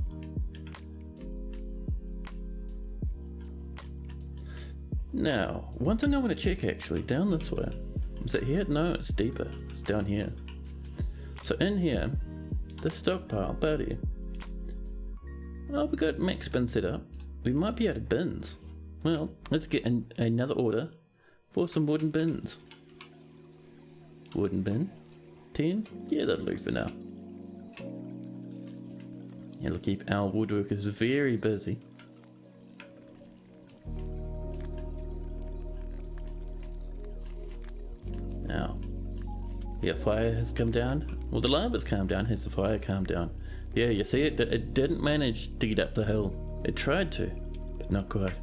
Now, one thing I want to check actually, down this way. Is it here? No, it's deeper. It's down here. So in here, this stockpile, buddy. Oh, we got max bin set up. We might be out of bins. Well, let's get another order for some wooden bins. Wooden bin. 10? Yeah, that'll do for now. It'll keep our woodworkers very busy. Now, yeah, fire has come down. Well, the lava's calmed down. Has the fire calmed down? Yeah, you see, it didn't manage to get up the hill. It tried to, but not quite.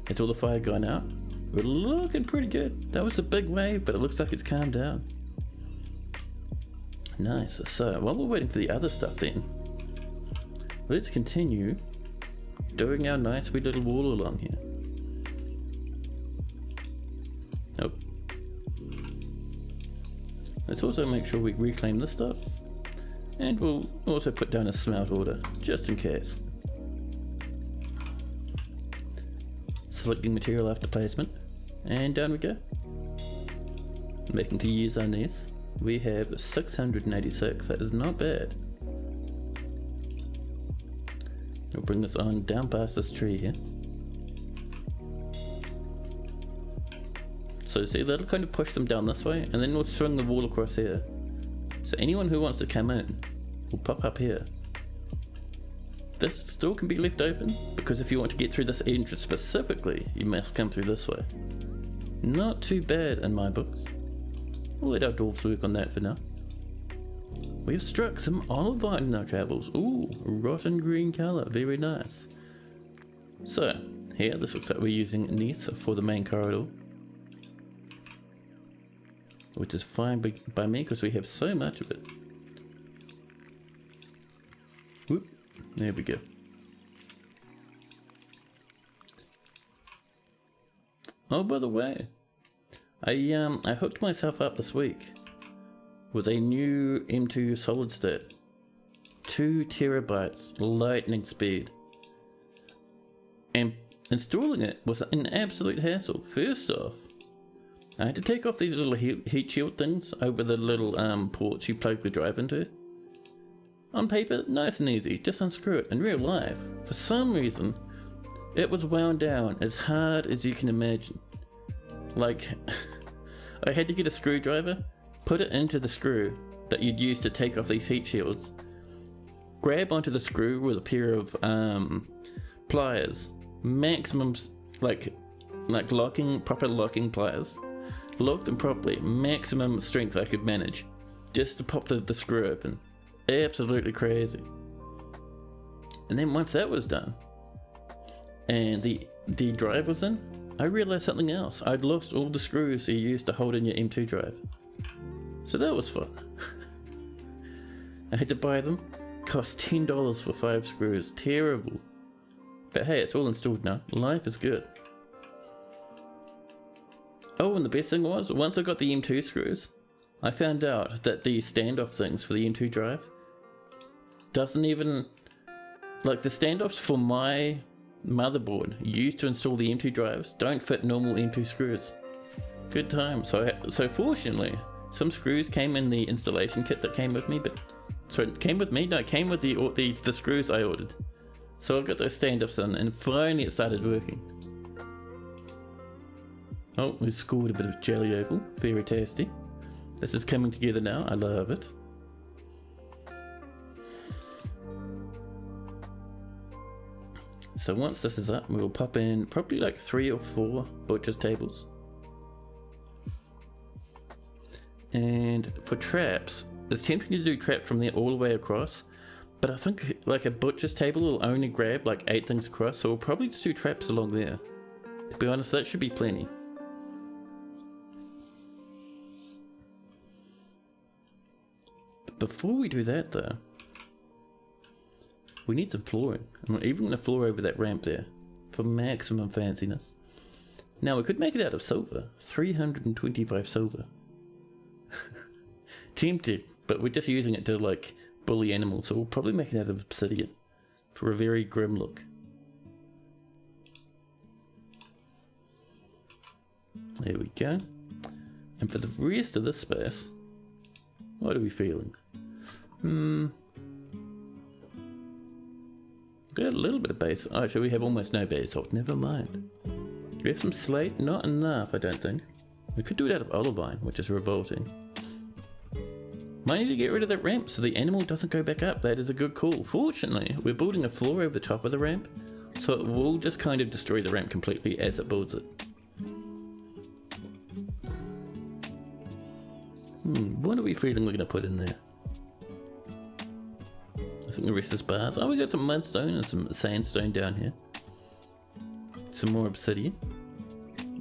Has all the fire gone out? We're looking pretty good. That was a big wave, but it looks like it's calmed down. Nice. So, while we're waiting for the other stuff then, let's continue doing our nice wee little wall along here. Oh. Let's also make sure we reclaim this stuff. And we'll also put down a smelt order, just in case. Selecting material after placement. And down we go. Making to use on these. We have 686, that is not bad. We'll bring this on down past this tree here. So see, that'll kind of push them down this way, and then we'll swing the wall across here. So anyone who wants to come in will pop up here. This still can be left open, because if you want to get through this entrance specifically, you must come through this way. Not too bad in my books. We'll let our dwarves work on that for now. We've struck some olive vine in our travels. Ooh, rotten green colour, very nice. So, here, this looks like we're using Nice for the main corridor. Which is fine by me because we have so much of it. Whoop, there we go. Oh, by the way, I hooked myself up this week with a new M2 solid state. 2 terabytes lightning speed. And installing it was an absolute hassle. First off, I had to take off these little heat shield things over the little ports you plug the drive into. On paper, nice and easy, just unscrew it. In real life, for some reason, it was wound down as hard as you can imagine. Like, I had to get a screwdriver, put it into the screw, that you'd use to take off these heat shields. Grab onto the screw with a pair of pliers, maximum like locking, proper locking pliers. Lock them properly, maximum strength I could manage, just to pop the screw open. Absolutely crazy. And then once that was done, and the drive was in, I realized something else. I'd lost all the screws you used to hold in your M2 drive. So that was fun. I had to buy them. Cost $10 for 5 screws. Terrible. But hey, it's all installed now. Life is good. Oh, and the best thing was, once I got the M2 screws, I found out that the standoff things for the M2 drive doesn't even... Like, the standoffs for my motherboard used to install the M2 drives don't fit normal M2 screws. Good time. So fortunately, some screws came in the installation kit that came with me, but... So it came with me? No, it came with the screws I ordered. So I got those standoffs in, and finally it started working. Oh, we scored a bit of jelly opal. Very tasty. This is coming together now. I love it. So once this is up, we'll pop in probably like 3 or 4 butcher's tables. And for traps, it's tempting to do trap from there all the way across, but I think like a butcher's table will only grab like 8 things across, so we'll probably just do traps along there. To be honest, that should be plenty. But before we do that though, we need some flooring. I'm even going to floor over that ramp there for maximum fanciness. Now we could make it out of silver. 325 silver. Tempted, but we're just using it to like bully animals, so we'll probably make it out of obsidian for a very grim look. There we go. And for the rest of this space, what are we feeling? Got a little bit of base. Oh, so we have almost no basalt. Never mind. Do we have some slate? Not enough, I don't think. We could do it out of olivine, which is revolting. Might need to get rid of that ramp so the animal doesn't go back up. That is a good call. Fortunately, we're building a floor over the top of the ramp, so it will just kind of destroy the ramp completely as it builds it. What are we feeling we're going to put in there? I think the rest is bars. Oh, we got some mudstone and some sandstone down here. Some more obsidian.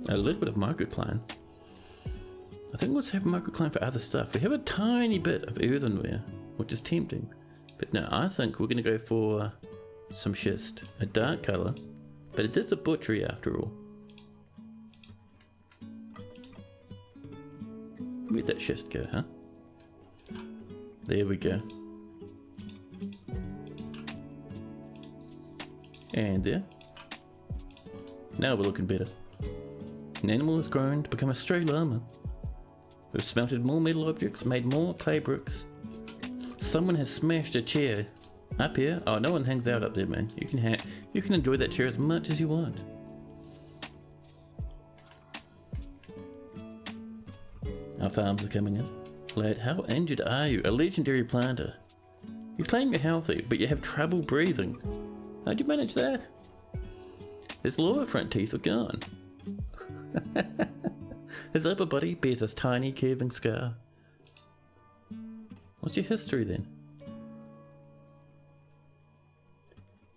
A little bit of microcline. I think we'll have microcline for other stuff. We have a tiny bit of earthenware, which is tempting. But no, I think we're going to go for some schist. A dark colour, but it is a butchery after all. Where'd that schist go, huh? There we go. And there. Now we're looking better. An animal has grown to become a stray llama. We've smelted more metal objects, made more clay bricks. Someone has smashed a chair. Up here? Oh, no one hangs out up there, man. You can enjoy that chair as much as you want. Our farms are coming in. Lad, how injured are you? A legendary planter. You claim you're healthy, but you have trouble breathing. How'd you manage that? His lower front teeth are gone. His upper body bears a tiny curving scar. What's your history then?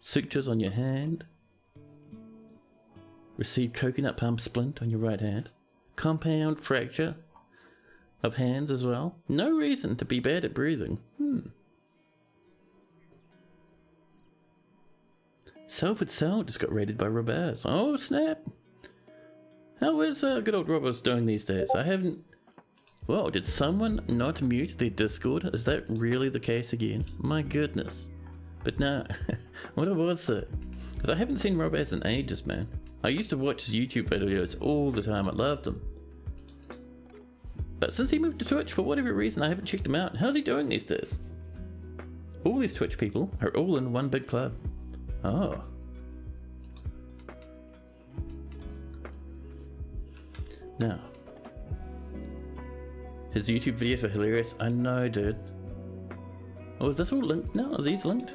Sutures on your hand. Received coconut palm splint on your right hand. Compound fracture of hands as well. No reason to be bad at breathing. Salford Cell just got raided by robbers. Oh snap! How is good old robbers doing these days? I haven't... Whoa, did someone not mute their Discord? Is that really the case again? My goodness. But no, what was it? Because I haven't seen robbers in ages, man. I used to watch his YouTube videos all the time. I loved them. But since he moved to Twitch, for whatever reason, I haven't checked him out. How's he doing these days? All these Twitch people are all in one big club. Oh. Now, His YouTube videos were hilarious. I know, dude. Oh, is this all linked now? Are these linked?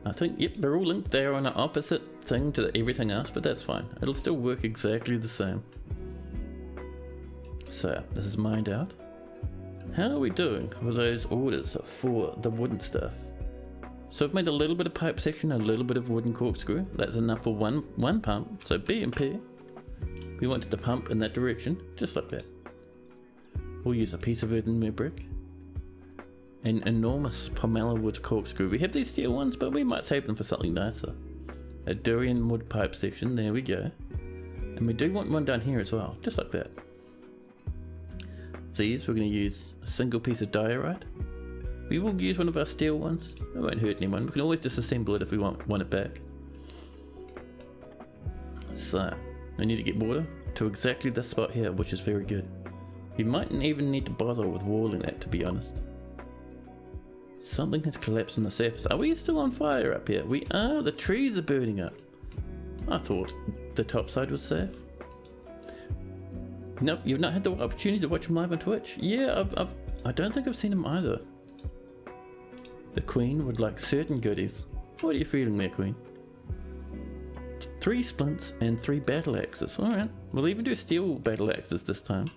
I think, yep, they're all linked. They're on an opposite thing to everything else, but that's fine. It'll still work exactly the same. So, this is mined out. How are we doing with those orders for the wooden stuff? So I've made a little bit of pipe section, a little bit of wooden corkscrew. That's enough for one pump. So B and P. We wanted to pump in that direction, just like that. We'll use a piece of earthenware brick. An enormous pomelo wood corkscrew. We have these steel ones, but we might save them for something nicer. A durian wood pipe section, there we go. And we do want one down here as well, just like that. These, we're going to use a single piece of diorite. We will use one of our steel ones. It won't hurt anyone. We can always disassemble it if we want it back. So, we need to get water to exactly this spot here, which is very good. We mightn't even need to bother with walling that, to be honest. Something has collapsed on the surface. Are we still on fire up here? We are. The trees are burning up. I thought the top side was safe. Nope, you've not had the opportunity to watch him live on Twitch? Yeah, I don't think I've seen him either. The Queen would like certain goodies. What are you feeling there, Queen? 3 splints and 3 battle axes. Alright, we'll even do steel battle axes this time.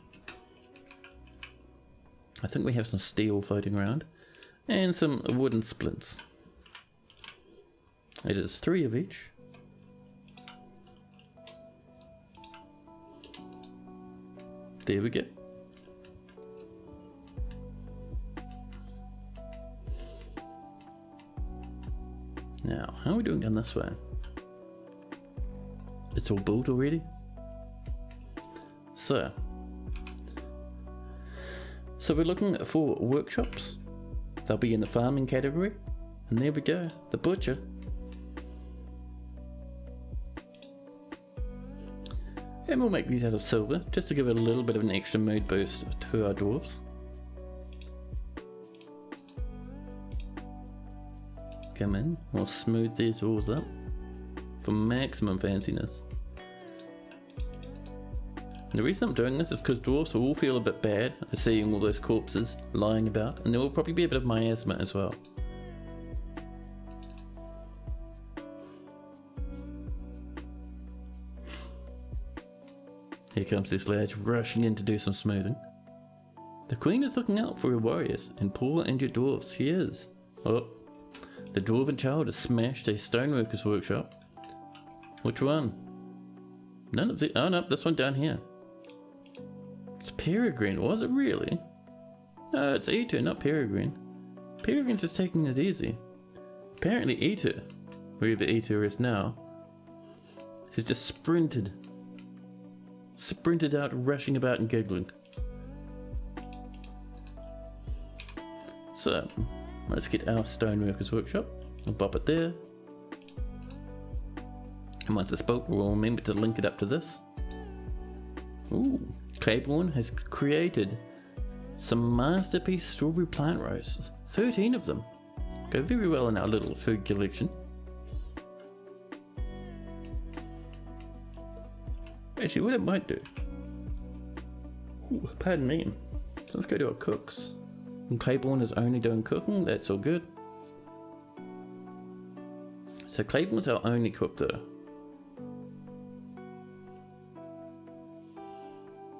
I think we have some steel floating around. And some wooden splints. It is 3 of each. There we go. Now, how are we doing down this way? It's all built already? So we're looking for workshops. They'll be in the farming category. And there we go, the butcher. And we'll make these out of silver, just to give it a little bit of an extra mood boost to our dwarves. Come in, we'll smooth these walls up for maximum fanciness. The reason I'm doing this is because dwarves will all feel a bit bad seeing all those corpses lying about, and there will probably be a bit of miasma as well. Here comes this lad rushing in to do some smoothing. The Queen is looking out for her warriors and poor injured dwarves. She is. Oh, the dwarven child has smashed a stoneworker's workshop. Which one? None of the. Oh no, this one down here. It's Peregrine, was it really? No, it's Eater, not Peregrine. Peregrine's just taking it easy. Apparently Eater, wherever Eater is now, has just sprinted out, rushing about and giggling. So, let's get our stoneworker's workshop. We'll pop it there. And once it's built, we'll remember to link it up to this. Ooh, Claiborne has created some masterpiece strawberry plant roasts. 13 of them. Go very well in our little food collection. Actually, what it might do. Ooh, pardon me. So let's go to our cooks. And Claiborne is only doing cooking, that's all good. So Claiborne's our only cook though.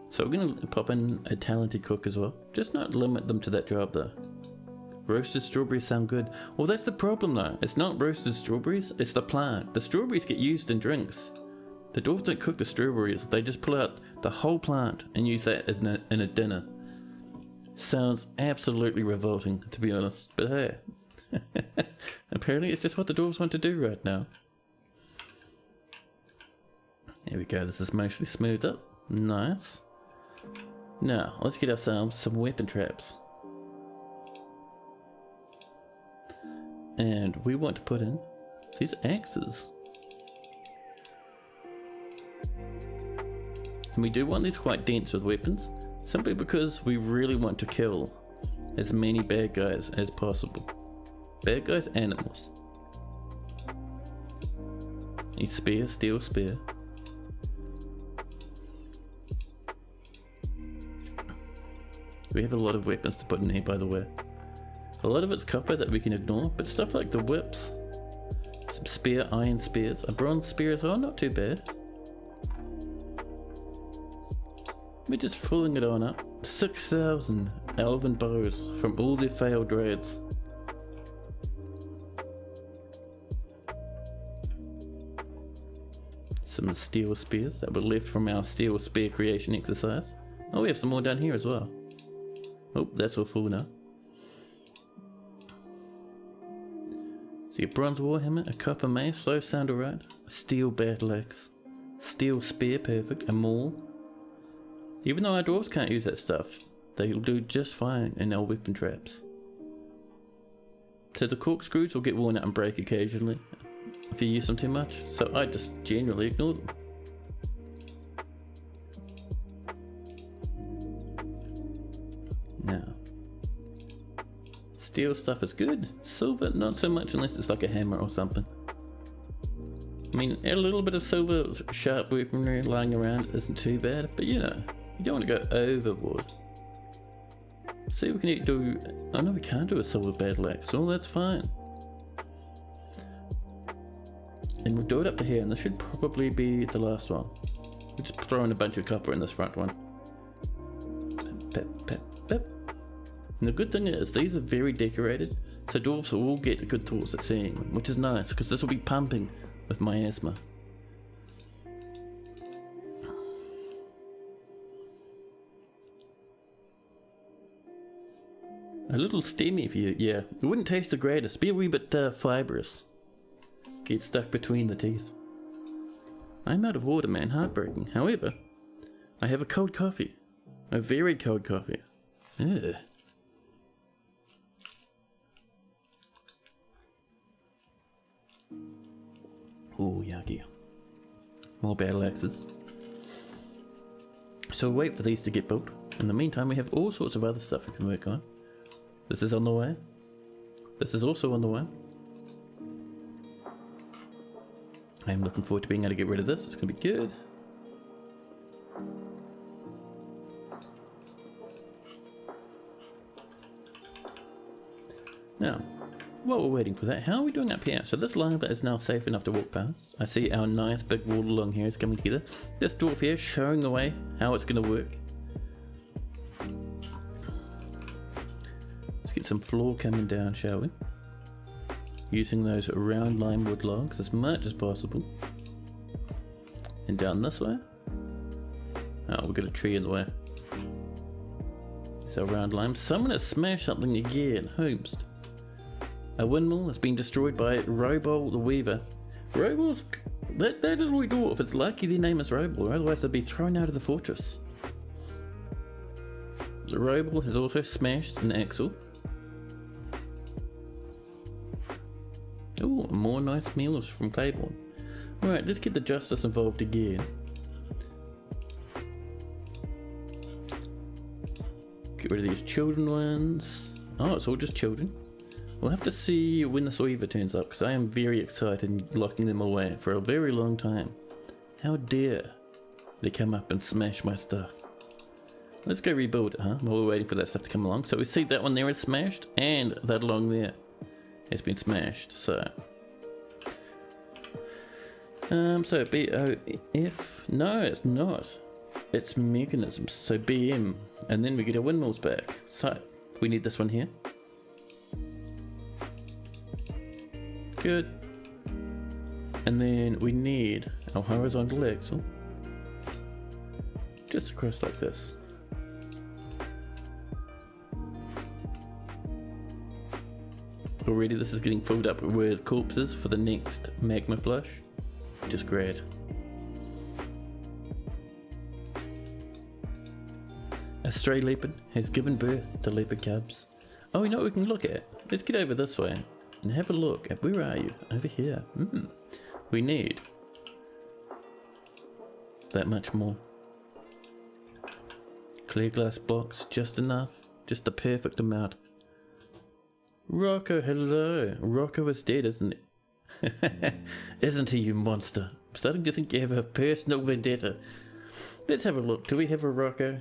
So we're going to pop in a talented cook as well. Just not limit them to that job though. Roasted strawberries sound good. Well, that's the problem though. It's not roasted strawberries, it's the plant. The strawberries get used in drinks. The dwarves don't cook the strawberries, they just pull out the whole plant and use that as in a dinner. Sounds absolutely revolting, to be honest, but hey. Apparently it's just what the dwarves want to do right now. There we go, this is mostly smoothed up. Nice. Now, let's get ourselves some weapon traps. And we want to put in these axes. And we do want these quite dense with weapons, simply because we really want to kill as many bad guys as possible. Bad guys, animals. A spear, steel spear. We have a lot of weapons to put in here, by the way. A lot of it's copper that we can ignore, but stuff like the whips, some iron spears, a bronze spear as well, not too bad. We're just filling it on up. 6,000 elven bows from all their failed raids. Some steel spears that were left from our steel spear creation exercise. Oh, we have some more down here as well. Oh, that's all full now. So your bronze warhammer, a copper mace, those sound alright. A steel battle axe, steel spear, perfect, a maul. Even though our dwarves can't use that stuff, they'll do just fine in our weapon traps. So the corkscrews will get worn out and break occasionally if you use them too much, so I just generally ignore them. Now, steel stuff is good, silver not so much unless it's like a hammer or something. I mean, a little bit of silver sharp weaponry lying around isn't too bad, but you know, you don't want to go overboard. See, we can do... Oh no, we can't do a silver battle axe. Oh, that's fine. And we'll do it up to here, and this should probably be the last one. We'll just throw in a bunch of copper in this front one. Pep, pep, pep. And the good thing is, these are very decorated, so dwarves will all get good thoughts at seeing them, which is nice, because this will be pumping with miasma. A little steamy for you, yeah. It wouldn't taste the greatest. Be a wee bit fibrous. Get stuck between the teeth. I'm out of water, man. Heartbreaking. However, I have a cold coffee. A very cold coffee. Ugh. Oh, yucky. More battle axes. So we'll wait for these to get built. In the meantime, we have all sorts of other stuff we can work on. This is on the way. This is also on the way. I am looking forward to being able to get rid of this. It's going to be good. Now, while we're waiting for that, how are we doing up here? So this lava is now safe enough to walk past. I see our nice big wall along here is coming together. This dwarf here showing the way how it's going to work. Let's get some floor coming down, shall we? Using those round lime wood logs as much as possible. And down this way. Oh, we've got a tree in the way. So round lime. Someone has smashed something again. Whomst. A windmill has been destroyed by Robol the Weaver. Robol's... That little dwarf, it's lucky their name is Robol, otherwise they'd be thrown out of the fortress. The Robol has also smashed an axle. Oh, more nice meals from Claiborne. Alright, let's get the Justice involved again. Get rid of these children ones. Oh, it's all just children. We'll have to see when the Weaver turns up, because I am very excited in locking them away for a very long time. How dare they come up and smash my stuff. Let's go rebuild it, huh? While we're waiting for that stuff to come along. So we see that one there is smashed, and that along there has been smashed, so... so B-O-F... No, it's not. It's mechanisms, so BM, and then we get our windmills back. So, we need this one here. Good. And then we need our horizontal axle. Just across like this. Already this is getting filled up with corpses for the next magma flush. Just great. A stray leopard has given birth to leopard cubs. Oh, you know what we can look at? Let's get over this way and have a look at, where are you? Over here. We need that much more. Clear glass blocks, just enough. Just the perfect amount. Rocco, hello. Rocco is dead, isn't he? Isn't he, you monster? I'm starting to think you have a personal vendetta. Let's have a look. Do we have a Rocco?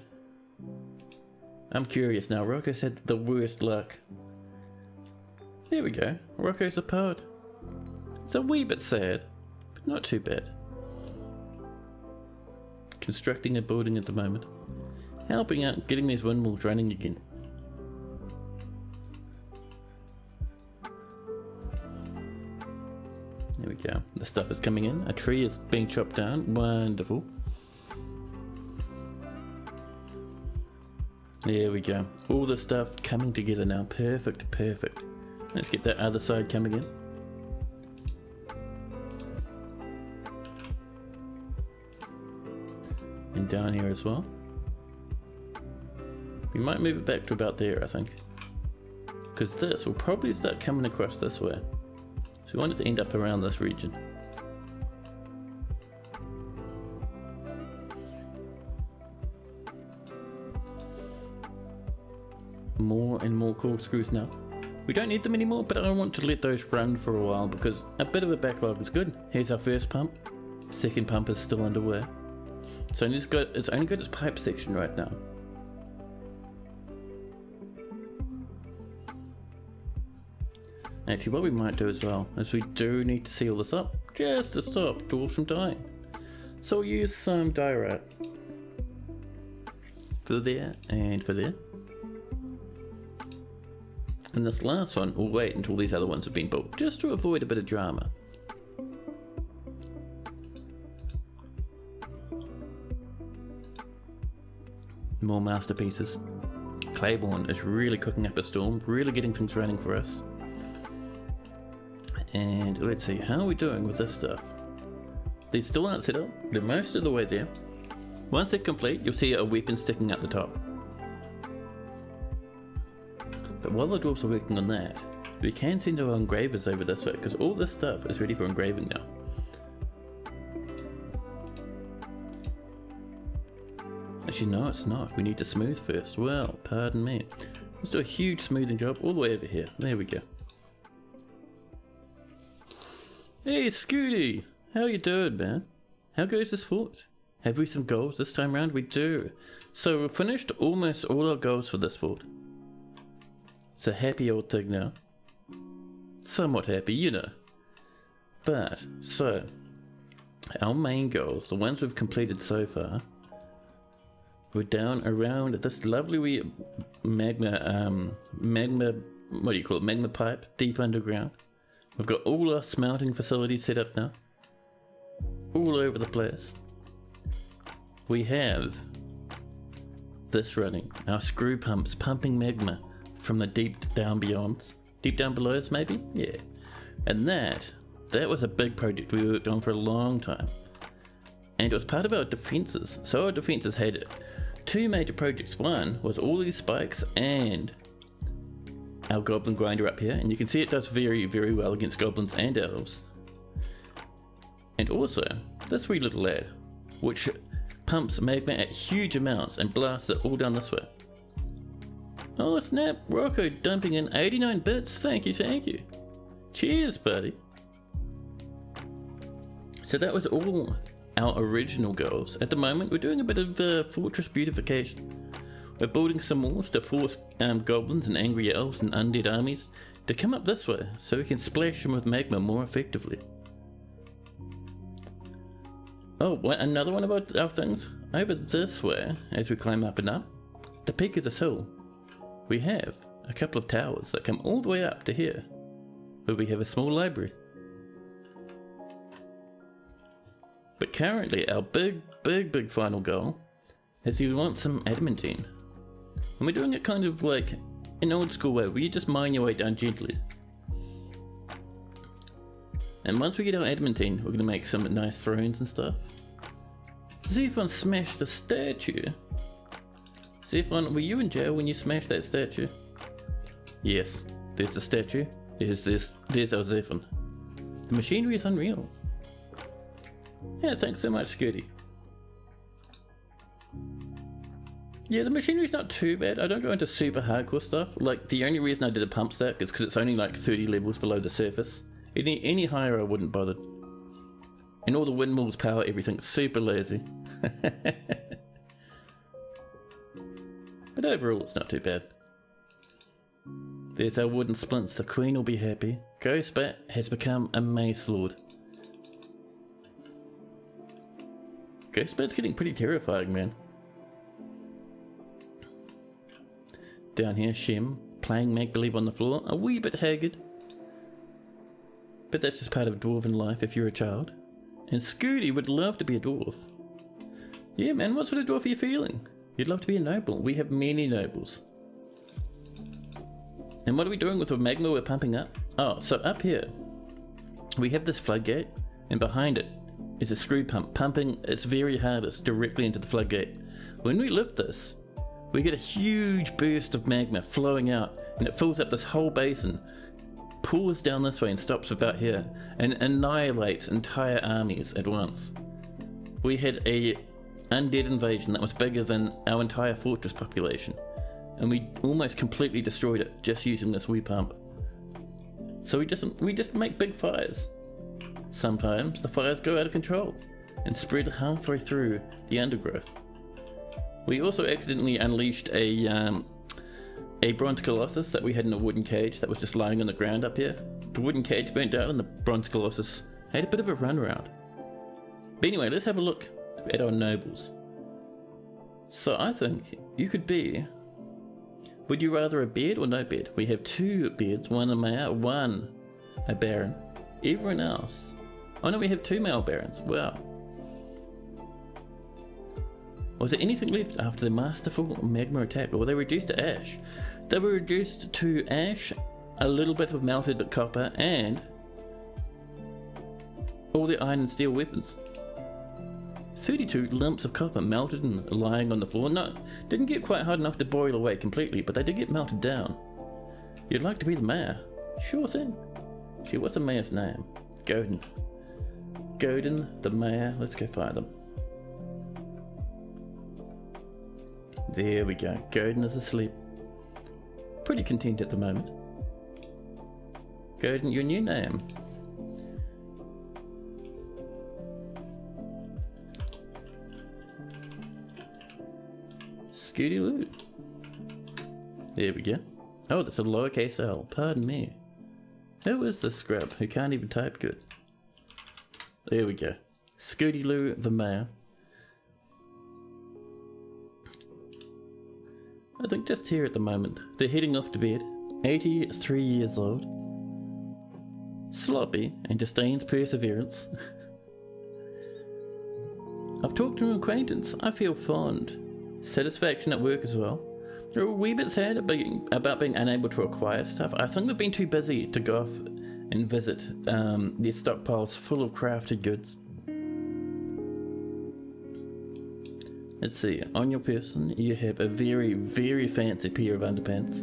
I'm curious now. Rocco's had the worst luck. There we go. Rocco's a poet. It's a wee bit sad, but not too bad. Constructing a building at the moment. Helping out getting these windmills running again. There we go. The stuff is coming in. A tree is being chopped down. Wonderful. There we go. All the stuff coming together now. Perfect, perfect. Let's get that other side coming in. And down here as well. We might move it back to about there, I think. Because this will probably start coming across this way. So we want it to end up around this region. More and more corkscrews now. We don't need them anymore, but I want to let those run for a while because a bit of a backlog is good. Here's our first pump. Second pump is still underway. So it's only got its pipe section right now. Actually, what we might do as well is we do need to seal this up just to stop dwarves from dying. So we'll use some diorite for there and for there. And this last one, we'll wait until these other ones have been built, just to avoid a bit of drama. More masterpieces. Claiborne is really cooking up a storm, really getting things running for us. And let's see, how are we doing with this stuff? These still aren't set up, they're most of the way there. Once they're complete, you'll see a weapon sticking at the top. But while the dwarves are working on that, we can send our engravers over this way, because all this stuff is ready for engraving now. Actually, no, it's not. We need to smooth first. Well, pardon me. Let's do a huge smoothing job all the way over here. There we go. Hey, Scooty! How you doing, man? How goes this fort? Have we some goals this time round? We do. So we've finished almost all our goals for this fort. It's a happy old thing now. Somewhat happy, you know. But, so, our main goals, the ones we've completed so far, we're down around this lovely wee magma, what do you call it, magma pipe, deep underground. We've got all our smelting facilities set up now. All over the place. We have this running. Our screw pumps pumping magma from the deep down beyonds. Deep down belows maybe? Yeah. And that was a big project we worked on for a long time. And it was part of our defences. So our defences had two major projects. One was all these spikes and our goblin grinder up here, and you can see it does very, very well against goblins and elves. And also, this wee little lad, which pumps magma at huge amounts and blasts it all down this way. Oh snap, Rocco dumping in 89 bits, thank you, thank you. Cheers, buddy. So that was all our original goals. At the moment, we're doing a bit of fortress beautification. We're building some walls to force goblins and angry elves and undead armies to come up this way so we can splash them with magma more effectively. Oh, another one about our things. Over this way, as we climb up and up, the peak of this hill, we have a couple of towers that come all the way up to here, where we have a small library. But currently, our big final goal is we want some adamantine. And we're doing it kind of like an old school way, where you just mine your way down gently. And once we get our adamantine, we're going to make some nice thrones and stuff. Zephon smashed the statue. Zephon, were you in jail when you smashed that statue? Yes, there's the statue. There's our Zephon. The machinery is unreal. Yeah, thanks so much, Scooty. Yeah, the machinery's not too bad. I don't go into super hardcore stuff. Like, the only reason I did a pump stack is because it's only like 30 levels below the surface. Any higher I wouldn't bother. And all the windmills power everything. Super lazy. but overall it's not too bad. There's our wooden splints. The Queen will be happy. Ghostbat has become a Mace Lord. Ghostbat's getting pretty terrifying, man. Down here, Shem, playing make-believe on the floor, a wee bit haggard. But that's just part of dwarven life if you're a child. And Scooty would love to be a dwarf. Yeah, man, what sort of dwarf are you feeling? You'd love to be a noble. We have many nobles. And what are we doing with the magma we're pumping up? Oh, so up here, we have this floodgate, and behind it is a screw pump pumping its very hardest directly into the floodgate. When we lift this, we get a huge burst of magma flowing out, and it fills up this whole basin, pours down this way and stops about here, and annihilates entire armies at once. We had a undead invasion that was bigger than our entire fortress population, and we almost completely destroyed it just using this wee pump. So we just make big fires. Sometimes the fires go out of control and spread halfway through the undergrowth. We also accidentally unleashed a bronze colossus that we had in a wooden cage that was just lying on the ground up here. The wooden cage burnt down and the bronze colossus had a bit of a runaround. But anyway, let's have a look at our nobles. So I think you could be... Would you rather a beard or no beard? We have 2 beards, 1 a mayor, 1 a baron. Everyone else... Oh no, we have 2 male barons. Wow. Was there anything left after the masterful magma attack, or were they reduced to ash? They were reduced to ash, a little bit of melted copper, and all the iron and steel weapons. 32 lumps of copper melted and lying on the floor. No, didn't get quite hard enough to boil away completely, but they did get melted down. You'd like to be the mayor? Sure thing. Gee, what's the mayor's name? Godin. Godin, the mayor. Let's go find them. There we go. Godin is asleep. Pretty content at the moment. Godin, your new name. Scooty Loo. There we go. Oh, that's a lowercase l. Pardon me. Who is this scrub who can't even type good? There we go. Scooty Loo, the mayor. I think just here at the moment. They're heading off to bed. 83 years old. Sloppy and disdains perseverance. I've talked to an acquaintance. I feel fond. Satisfaction at work as well. They're a wee bit sad about being unable to acquire stuff. I think they've been too busy to go off and visit their stockpiles full of crafted goods. Let's see, on your person you have a very, very fancy pair of underpants,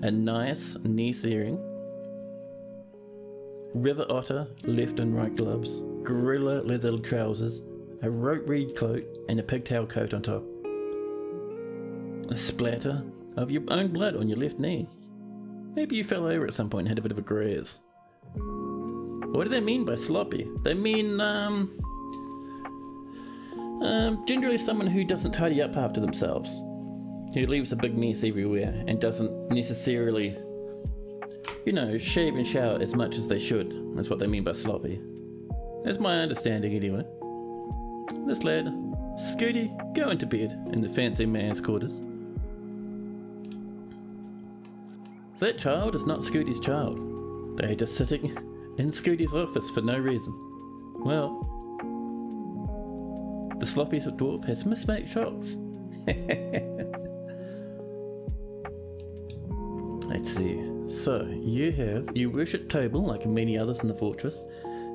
a nice niece earring, river otter left and right gloves, gorilla leather trousers, a rope reed cloak, and a pigtail coat on top. A splatter of your own blood on your left knee. Maybe you fell over at some point and had a bit of a graze. What do they mean by sloppy? They mean, generally someone who doesn't tidy up after themselves. Who leaves a big mess everywhere and doesn't necessarily, you know, shave and shower as much as they should. That's what they mean by sloppy. That's my understanding anyway. This lad, Scooty, go into bed in the fancy man's quarters. That child is not Scooty's child. They are just sitting in Scooty's office for no reason. Well, the sloppy dwarf has mismade shocks. Let's see. So, you worship Tobal like many others in the fortress.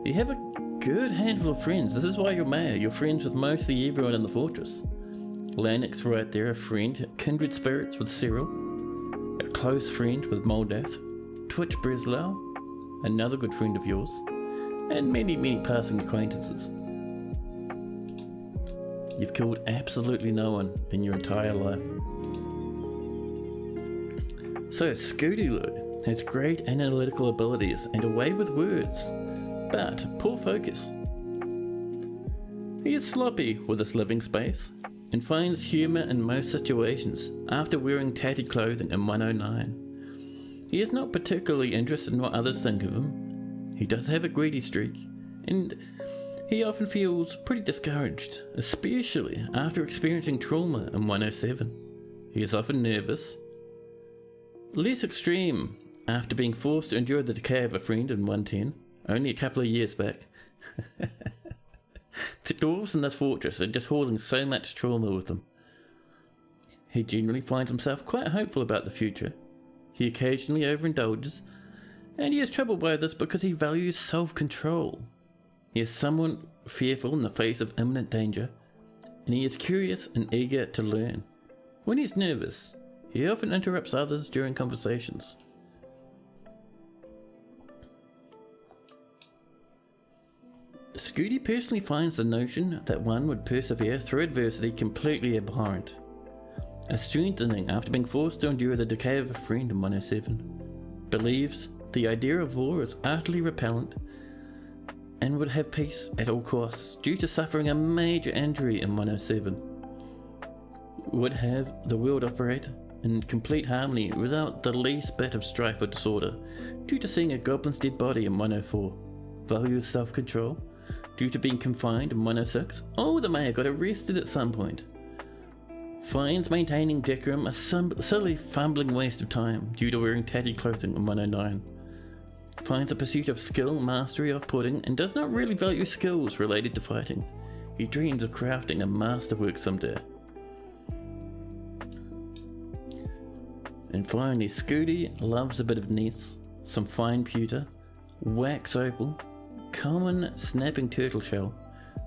You have a good handful of friends. This is why you're mayor. You're friends with mostly everyone in the fortress. Lanix right there, a friend. Kindred spirits with Cyril. A close friend with Moldath. Twitch Breslau, another good friend of yours. And many, many passing acquaintances. You've killed absolutely no one in your entire life. So Scooty Loo has great analytical abilities and a way with words, but poor focus. He is sloppy with his living space, and finds humour in most situations after wearing tatty clothing in 109. He is not particularly interested in what others think of him. He does have a greedy streak, and he often feels pretty discouraged, especially after experiencing trauma in 107. He is often nervous, less extreme after being forced to endure the decay of a friend in 110, only a couple of years back. The dwarves in this fortress are just holding so much trauma with them. He generally finds himself quite hopeful about the future. He occasionally overindulges, and he has trouble by this because he values self-control. He is somewhat fearful in the face of imminent danger, and he is curious and eager to learn. When he's nervous, he often interrupts others during conversations. Scooty personally finds the notion that one would persevere through adversity completely abhorrent. A strengthening after being forced to endure the decay of a friend in 107. Believes the idea of war is utterly repellent and would have peace at all costs due to suffering a major injury in 107. Would have the world operate in complete harmony without the least bit of strife or disorder due to seeing a goblin's dead body in 104. Values self-control due to being confined in 106. Oh, the mayor got arrested at some point. Finds maintaining decorum a silly fumbling waste of time due to wearing tatty clothing in 109. Finds a pursuit of skill mastery off-putting and does not really value skills related to fighting. He dreams of crafting a masterwork someday. And finally, Scooty loves a bit of Ness, some fine pewter, wax opal, common snapping turtle shell,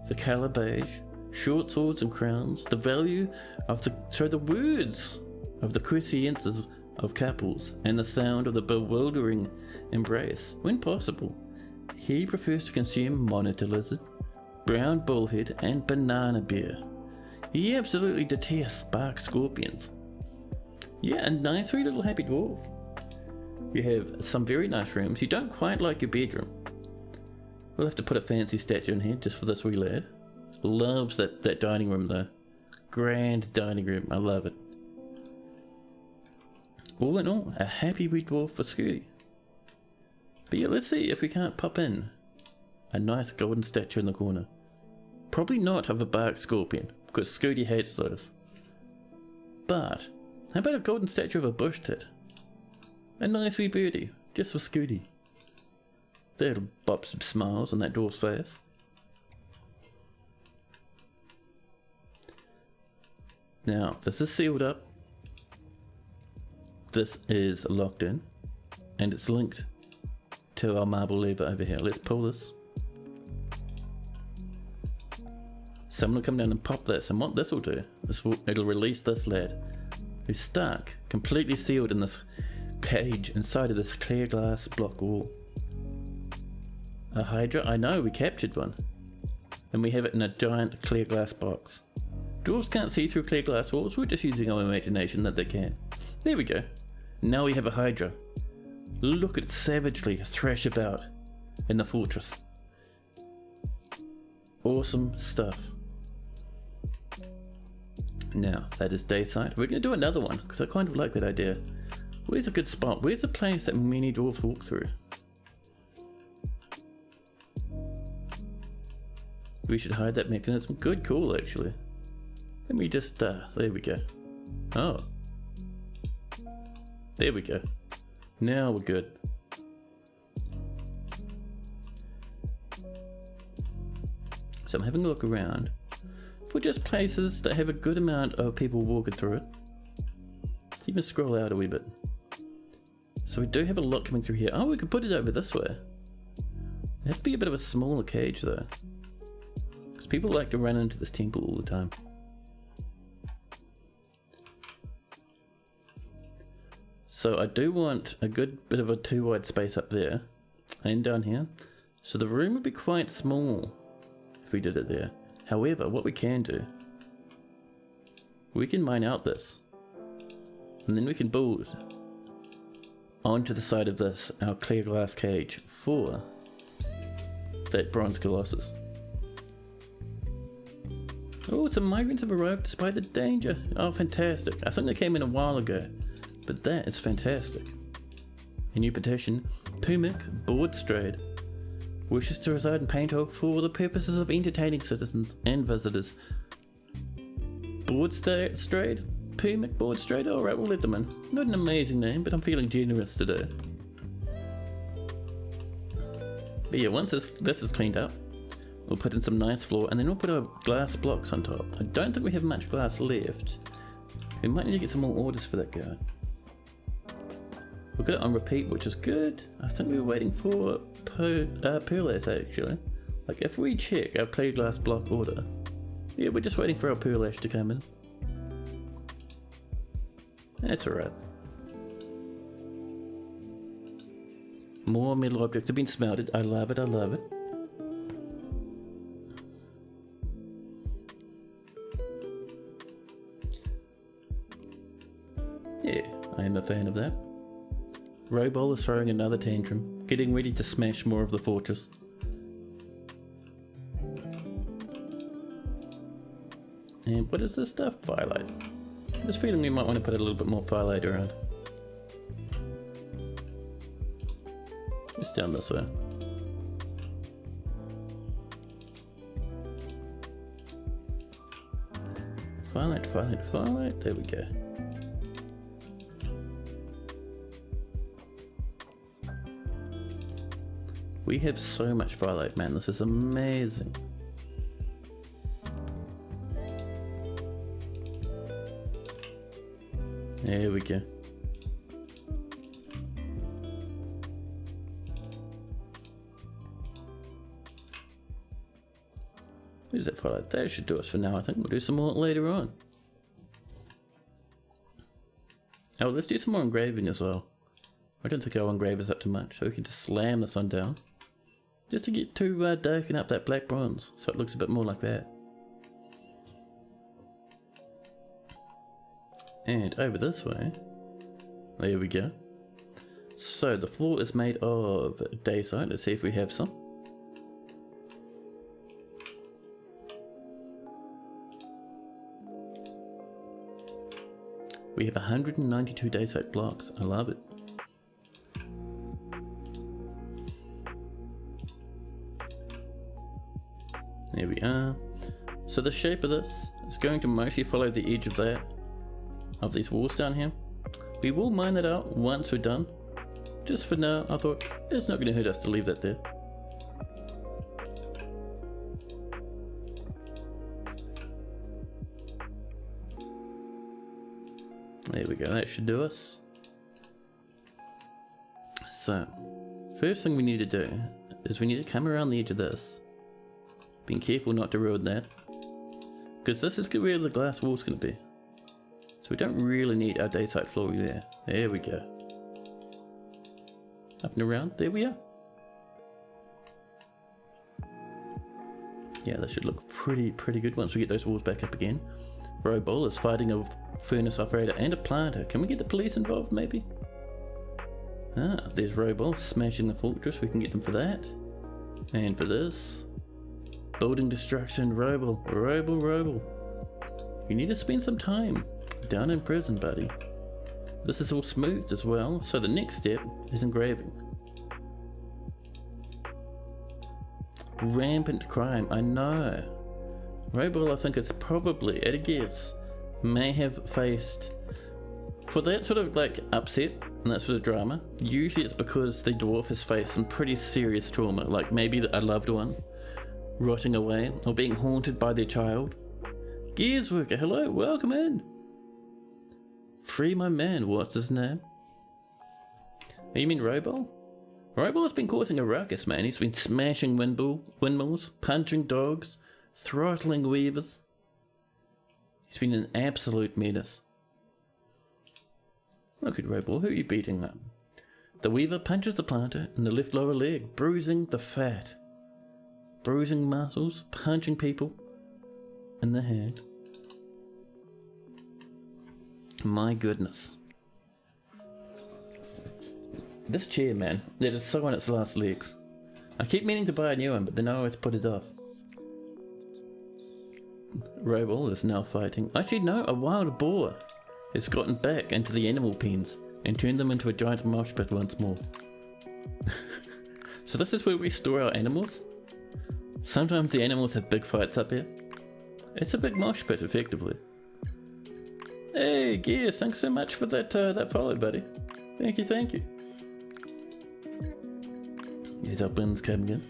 the colour beige, short swords and crowns, the value of the words of the quiescences of couples, and the sound of the bewildering embrace. When possible, he prefers to consume monitor lizard, brown bullhead, and banana bear. He absolutely detests bark scorpions. Yeah, a nice wee little happy dwarf. You have some very nice rooms. You don't quite like your bedroom. We'll have to put a fancy statue in here just for this wee lad. Loves that dining room though. Grand dining room, I love it. All in all, a happy wee dwarf for Scooty. But yeah, let's see if we can't pop in a nice golden statue in the corner. Probably not of a bark scorpion, because Scooty hates those. But how about a golden statue of a bush tit? A nice wee birdie, just for Scooty. That'll pop some smiles on that dwarf's face. Now, this is sealed up. This is locked in. And it's linked to our marble lever over here. Let's pull this. Someone will come down and pop this. And what this will do, it'll release this lad, who's stuck, completely sealed in this cage inside of this clear glass block wall. A hydra? I know, we captured one. And we have it in a giant clear glass box. Dwarves can't see through clear glass walls, we're just using our imagination that they can. There we go. Now we have a hydra. Look at it savagely thrash about in the fortress. Awesome stuff. Now, that is dayside. We're going to do another one, because I kind of like that idea. Where's a good spot? Where's a place that many dwarves walk through? We should hide that mechanism. Good call, actually. Let me just, there we go. Oh. There we go. Now we're good. So I'm having a look around for just places that have a good amount of people walking through it. Let's even scroll out a wee bit. So we do have a lot coming through here. Oh, we could put it over this way. That'd be a bit of a smaller cage though, because people like to run into this temple all the time. So I do want a good bit of a 2 wide space up there and down here. So the room would be quite small if we did it there. However, what we can do, we can mine out this, and then we can build onto the side of this our clear glass cage for that bronze colossus. Oh, some migrants have arrived despite the danger. Oh, fantastic. I think they came in a while ago, but that is fantastic. A new petition. Pumik Boardstrade wishes to reside in Painthole for the purposes of entertaining citizens and visitors. Boardstrade? Pumik Boardstrade? Alright, we'll let them in. Not an amazing name, but I'm feeling generous today. But yeah, once this is cleaned up, we'll put in some nice floor, and then we'll put our glass blocks on top. I don't think we have much glass left. We might need to get some more orders for that guy. We've got it on repeat, which is good. I think we were waiting for perlite actually. Like if we check our clear glass block order, yeah, we're just waiting for our perlash to come in. That's alright. More metal objects have been smelted. I love it, I love it. Yeah, I am a fan of that. Robol is throwing another tantrum, getting ready to smash more of the fortress. And what is this stuff? Firelight. I'm just feeling we might want to put a little bit more firelight around. It's down this way. Firelight, firelight, firelight. There we go. We have so much firelight, man. This is amazing. There we go. Where's that firelight? That should do us for now, I think. We'll do some more later on. Oh, let's do some more engraving as well. I don't think our engraver's up to much, so we can just slam this on down. Just to get to darken up that black bronze, so it looks a bit more like that. And over this way, there we go. So the floor is made of dacite. Let's see if we have some. We have 192 dacite blocks. I love it. There we are. So the shape of this is going to mostly follow the edge of that, of these walls down here. We will mine that out once we're done. Just for now, I thought it's not going to hurt us to leave that there. There we go, that should do us. So, first thing we need to do is we need to come around the edge of this. Being careful not to ruin that, because this is where the glass wall's going to be. So we don't really need our dacite floor there. There we go. Up and around, there we are. Yeah, that should look pretty good once we get those walls back up again. Robol is fighting a furnace operator and a planter. Can we get the police involved maybe? Ah, there's Robol smashing the fortress. We can get them for that. And for this. Building destruction, Robol. You need to spend some time down in prison, buddy. This is all smoothed as well, so the next step is engraving. Rampant crime, I know. Robol, I think, is probably, at a guess, may have faced, for that sort of like upset and that sort of drama, usually it's because the dwarf has faced some pretty serious trauma, like maybe a loved one rotting away or being haunted by their child. Gears worker, hello, welcome in. Free my man, what's his name? Oh, you mean Robol? Robol's been causing a ruckus, man. He's been smashing windmills, punching dogs, throttling weavers. He's been an absolute menace. Look at Robol, who are you beating up? The weaver punches the planter in the left lower leg, bruising the fat. Bruising muscles, punching people in the head. My goodness. This chair, man, it is so on its last legs. I keep meaning to buy a new one, but then I always put it off. Robol is now fighting. Actually, no, a wild boar has gotten back into the animal pens and turned them into a giant mosh pit once more. So this is where we store our animals. Sometimes the animals have big fights up here. It's a big mosh pit, effectively. Hey, Gears, thanks so much for that follow, buddy. Thank you, thank you. Here's our bins coming in.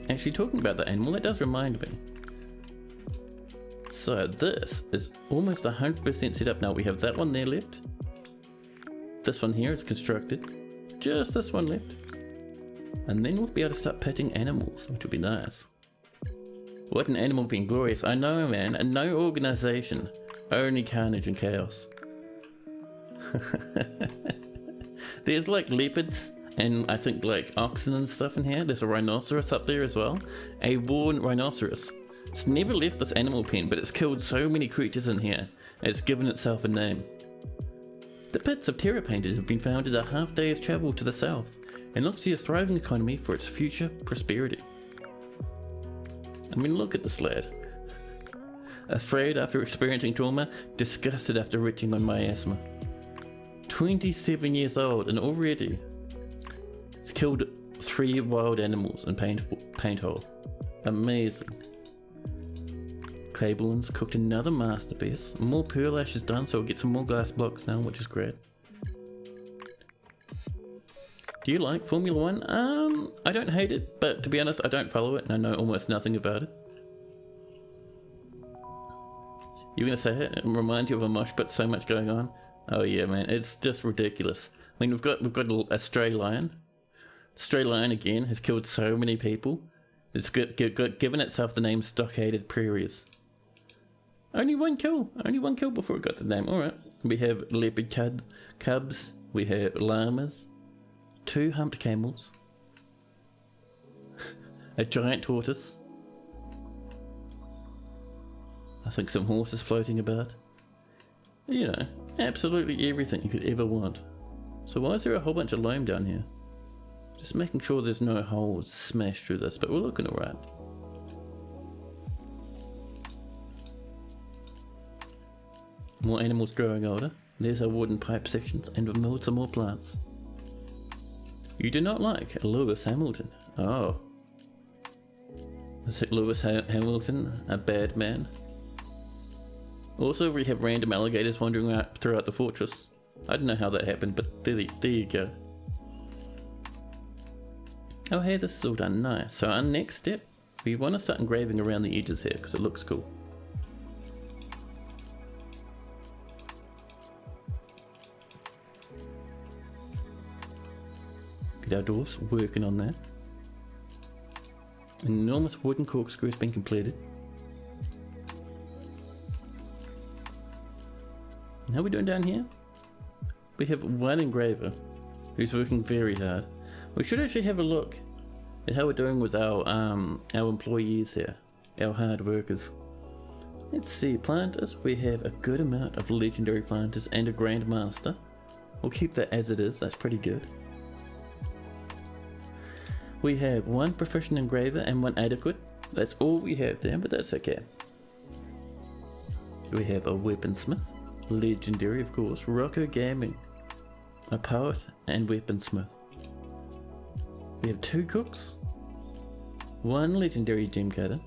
Actually, talking about the animal, that does remind me. So this is almost 100% set up now. We have that one there left. This one here is constructed. Just this one left. And then we'll be able to start petting animals, which will be nice. What an animal being glorious. I know, man. And no organization. Only carnage and chaos. There's like leopards and I think like oxen and stuff in here. There's a rhinoceros up there as well. A worn rhinoceros. It's never left this animal pen, but it's killed so many creatures in here. It's given itself a name. The pits of terror painters have been found at a half day's travel to the south, and looks to be a thriving economy for its future prosperity. I mean, look at this lad. Afraid after experiencing trauma, disgusted after reaching on miasma. 27 years old and already it's killed 3 wild animals in Painthole. Amazing. Claiborne's cooked another masterpiece. More pearl ash is done, so we'll get some more glass blocks now, which is great. Do you like Formula 1? I don't hate it, but to be honest, I don't follow it and I know almost nothing about it. You're gonna say it? It reminds you of a mosh pit, so much going on. Oh yeah, man, it's just ridiculous. I mean, we've got a stray lion. Stray lion again has killed so many people. It's given itself the name Stockaded Prairies. Only one kill before it got the name. Alright. We have leopard cubs, we have llamas, 2 humped camels, a giant tortoise, I think some horses floating about. You know, absolutely everything you could ever want. So why is there a whole bunch of loam down here? Just making sure there's no holes smashed through this, but we're looking alright. More animals growing older. There's our wooden pipe sections, and we've milled some more plants. You do not like Lewis Hamilton. Oh. Is Lewis Hamilton a bad man? Also, we have random alligators wandering out throughout the fortress. I don't know how that happened, but there you go. Oh hey, this is all done nice. So our next step, we want to start engraving around the edges here, because it looks cool. Get our dwarfs working on that. An enormous wooden corkscrew has been completed. How are we doing down here? We have one engraver who's working very hard. We should actually have a look at how we're doing with our employees here, our hard workers. Let's see, planters. We have a good amount of legendary planters and a grandmaster. We'll keep that as it is. That's pretty good. We have 1 proficient engraver and 1 adequate. That's all we have there, but that's okay. We have a weaponsmith, legendary of course, Rocco Gaming, a poet and weaponsmith. We have 2 cooks, 1 legendary gem cutter.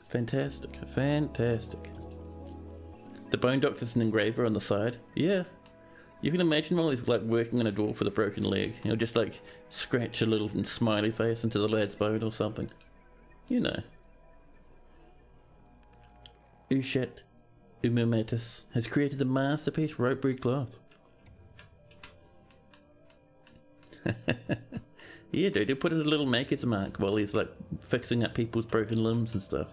Fantastic, fantastic. The bone doctor's an engraver on the side. Yeah, you can imagine while he's like working on a dwarf with a broken leg, he'll just like scratch a little smiley face into the lad's bone or something. You know. Ushet Umametis has created the masterpiece ropery cloth. Yeah, dude, he'll put a little maker's mark while he's like fixing up people's broken limbs and stuff.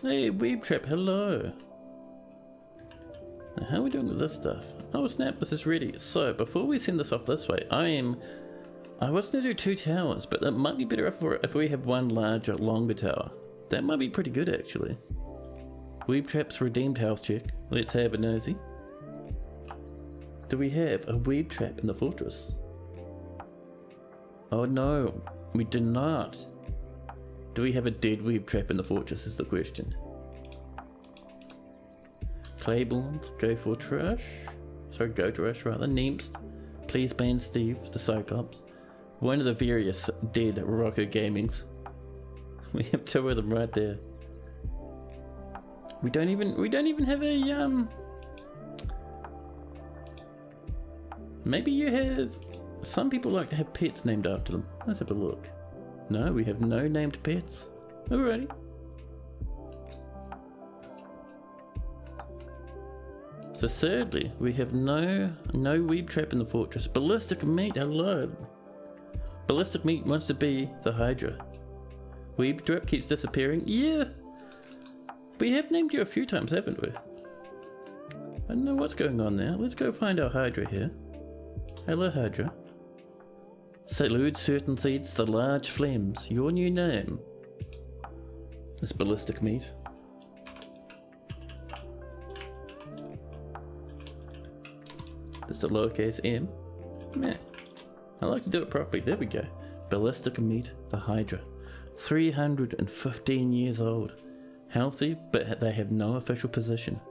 Hey, Weeb Trap, hello. Now, how are we doing with this stuff? Oh snap, this is ready. So, before we send this off this way, I was going to do 2 towers, but that might be better if we have 1 larger, longer tower. That might be pretty good, actually. Weeb Trap's redeemed health check. Let's have a nosy. Do we have a weeb trap in the fortress? Oh no, we do not. Do we have a dead weeb trap in the fortress is the question. Claiborns, go to rush rather, Neemst, please ban Steve, the Cyclops. One of the various dead Rocco Gamings. We have two of them right there. We don't even have a maybe you have. Some people like to have pets named after them. Let's have a look. No, we have no named pets. Alrighty. So thirdly, we have no weeb trap in the fortress. Ballistic meat, hello. Ballistic meat wants to be the Hydra. Weeb trap keeps disappearing. Yeah. We have named you a few times, haven't we? I don't know what's going on there. Let's go find our Hydra here. Hello, Hydra. Salute certain seeds, the large flames. Your new name is ballistic meat. It's the lowercase m. Meh. I like to do it properly. There we go. Ballistic meat, the Hydra. 315 years old. Healthy, but they have no official position.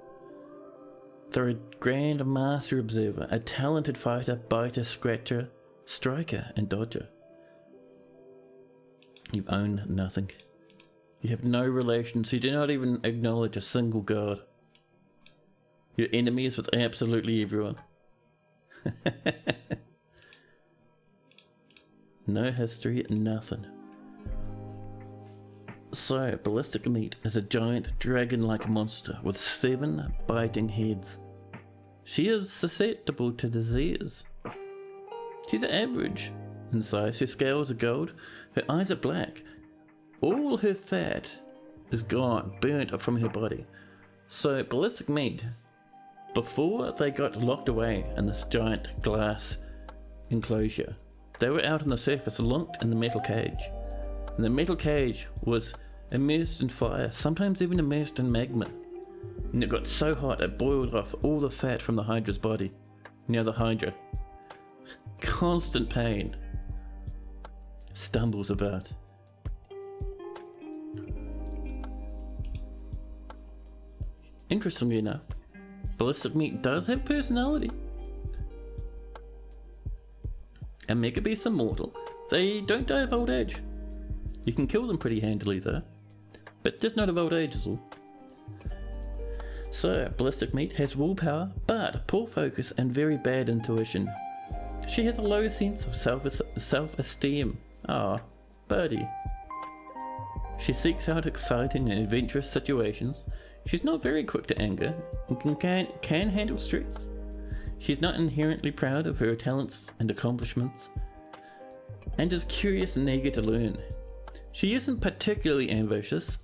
They're a Grand Master Observer, a talented fighter, biter, scratcher, striker, and dodger. You own nothing. You have no relations. You do not even acknowledge a single god. You're enemies with absolutely everyone. No history, nothing. So, ballistic meat is a giant dragon-like monster with 7 biting heads. She is susceptible to disease. She's average in size. Her scales are gold. Her eyes are black. All her fat is gone, burnt from her body. So, ballistic meat, before they got locked away in this giant glass enclosure, they were out on the surface, locked in the metal cage. And the metal cage was immersed in fire, sometimes even immersed in magma. And it got so hot it boiled off all the fat from the Hydra's body. Now the Hydra, constant pain, stumbles about. Interestingly enough, ballistic meat does have personality. And mega beasts are mortal. They don't die of old age. You can kill them pretty handily though, but just not of old age is all. So, ballistic meat has willpower, but poor focus and very bad intuition. She has a low sense of self-esteem. Ah, buddy. She seeks out exciting and adventurous situations. She's not very quick to anger and can handle stress. She's not inherently proud of her talents and accomplishments, and is curious and eager to learn. She isn't particularly ambitious.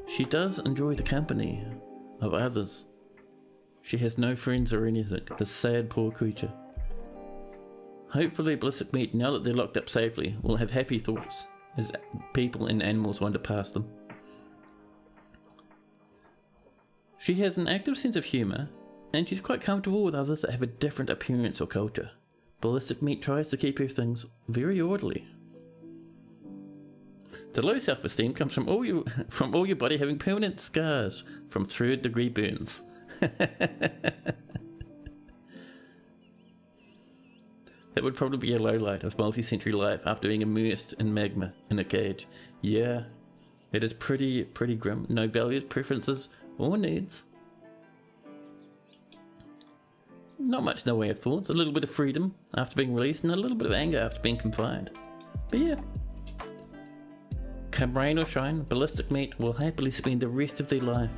She does enjoy the company of others. She has no friends or anything, the sad poor creature. Hopefully ballistic meat, now that they're locked up safely, will have happy thoughts as people and animals wander past them. She has an active sense of humour, and she's quite comfortable with others that have a different appearance or culture. Ballistic meat tries to keep her things very orderly. The low self-esteem comes from all your body having permanent scars from 3rd-degree burns. That would probably be a lowlight of multi-century life after being immersed in magma in a cage. Yeah, it is pretty grim. No values, preferences, or needs. Not much in the way of thoughts. A little bit of freedom after being released, and a little bit of anger after being confined. But yeah. Come rain or shine, ballistic meat will happily spend the rest of their life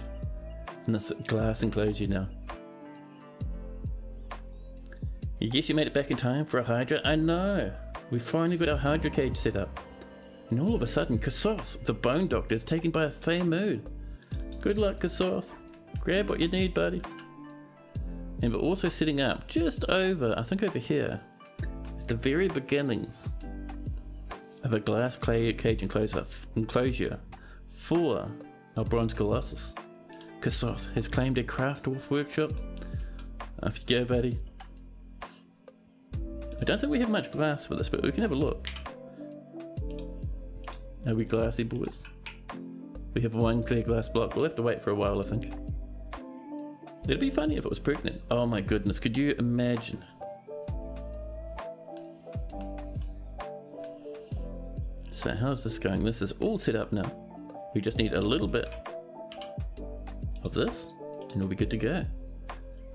in this glass enclosure now. You guess you made it back in time for a Hydra? I know! We finally got our Hydra cage set up. And all of a sudden, Kasoth, the Bone Doctor, is taken by a Fey mood. Good luck, Kasoth. Grab what you need, buddy. And we're also setting up just over, I think over here, at the very beginnings of a glass clay cage enclosure for our Bronze Colossus. Kasoth has claimed a craft wolf workshop. Off you go, buddy. I don't think we have much glass for this, but we can have a look. Are we glassy, boys? We have one clear glass block. We'll have to wait for a while, I think. It'd be funny if it was pregnant. Oh my goodness, could you imagine? So how's this going? This is all set up now. We just need a little bit of this and we'll be good to go.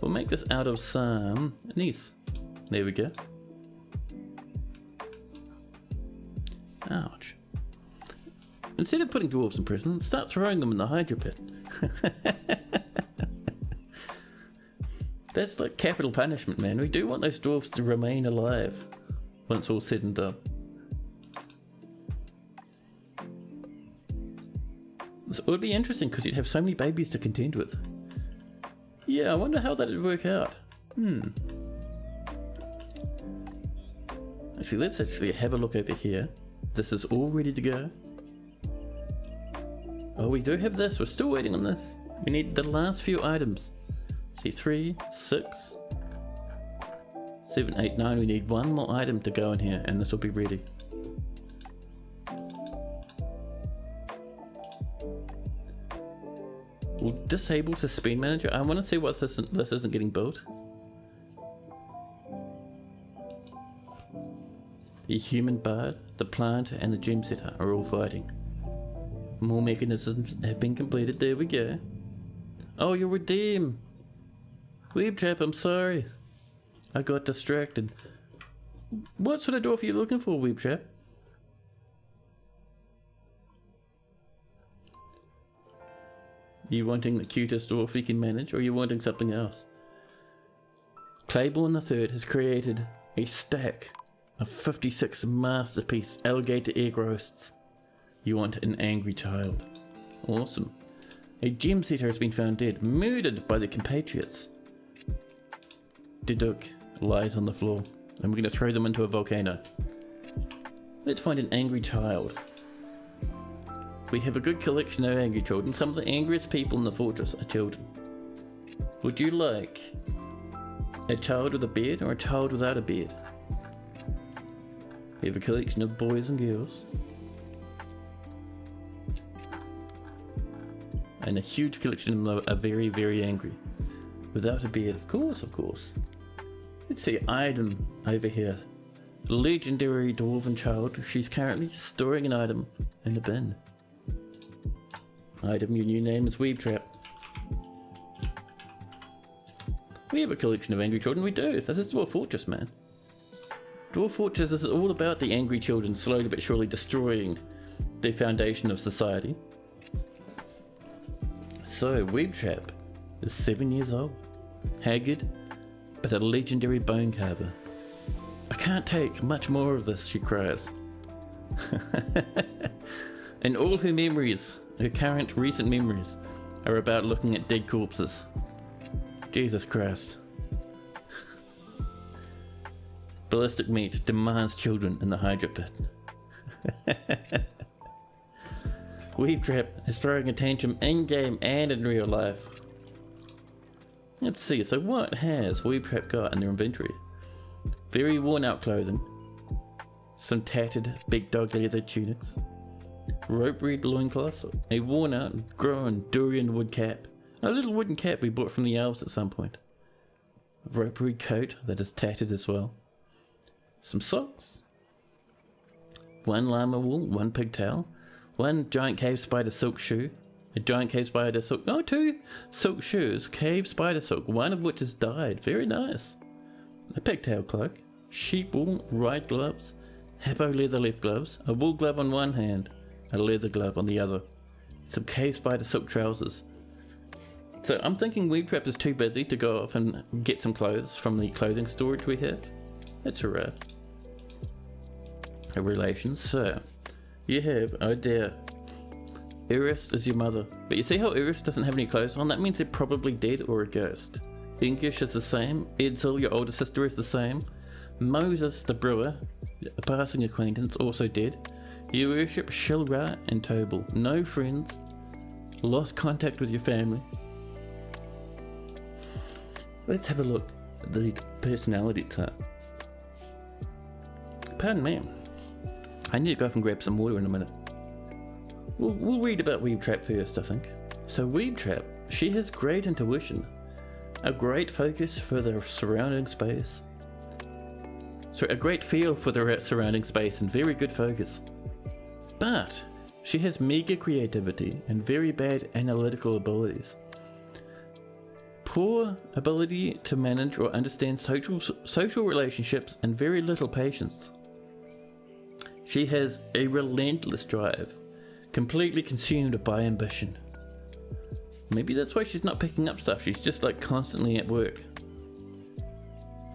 We'll make this out of some anise. There we go. Ouch. Instead of putting dwarves in prison, start throwing them in the hydro pit. That's like capital punishment, man. We do want those dwarves to remain alive once all's said and done. So it would be interesting because you'd have so many babies to contend with. Yeah, I wonder how that would work out. Actually, let's actually have a look over here. This is all ready to go. Oh, we do have this. We're still waiting on this. We need the last few items. See, 3, 6, 7, 8, 9. We need one more item to go in here and this will be ready. We'll disable suspend manager. I want to see what this isn't getting built. The human bard, the plant, and the gem setter are all fighting. More mechanisms have been completed. There we go. Oh, you're redeemed. Weeb Trap, I'm sorry. I got distracted. What sort of dwarf are you looking for, Weeb Trap? You wanting the cutest dwarf we can manage, or are you wanting something else? Claiborne III has created a stack of 56 masterpiece alligator egg roasts. You want an angry child. Awesome. A gem setter has been found dead, murdered by the compatriots. Diduk lies on the floor, and we're going to throw them into a volcano. Let's find an angry child. We have a good collection of angry children. Some of the angriest people in the fortress are children. Would you like a child with a beard or a child without a beard? We have a collection of boys and girls. And a huge collection of them are very, very angry. Without a beard, of course, of course. Let's see, item over here. Legendary dwarven child. She's currently storing an item in the bin. Item, your new name is Weeb Trap. We have a collection of angry children. We do. This is Dwarf Fortress, man. Dwarf Fortress is all about the angry children slowly but surely destroying the foundation of society. So, Weeb Trap is 7 years old, haggard, but a legendary bone carver. I can't take much more of this, she cries. And all her memories, her current recent memories, are about looking at dead corpses. Jesus Christ. Ballistic meat demands children in the hydro pit. Weeb Trap is throwing a tantrum in-game and in real life. Let's see, so what has Weeb Trap got in their inventory? Very worn out clothing. Some tattered big dog leather tunics. Rope reed loincloths. A worn out, grown durian wood cap. A little wooden cap we bought from the elves at some point. A rope reed coat that is tattered as well. Some socks. One llama wool, one pigtail. One giant cave spider silk shoe. A giant cave spider silk... Oh, 2 silk shoes. Cave spider silk. One of which has died. Very nice. A pigtail cloak. Sheep wool right gloves. Hippo leather left gloves. A wool glove on one hand. A leather glove on the other. Some cave spider silk trousers. So I'm thinking Weeb Trap is too busy to go off and get some clothes from the clothing storage we have. That's alright. Relations. So, you have, oh dear, Erist is your mother. But you see how Erist doesn't have any clothes on? That means they're probably dead or a ghost. Engish is the same. Edsel, your older sister, is the same. Moses, the brewer, a passing acquaintance, also dead. You worship Shilra and Tobal. No friends. Lost contact with your family. Let's have a look at the personality type. pardon me. I need to go off and grab some water in a minute. We'll read about Weeb Trap first, I think. So Weeb Trap, she has great intuition, a great focus for the surrounding space. So a great feel for the surrounding space and very good focus. But she has mega creativity and very bad analytical abilities. Poor ability to manage or understand social relationships and very little patience. She has a relentless drive, completely consumed by ambition. Maybe that's why she's not picking up stuff, she's just like constantly at work.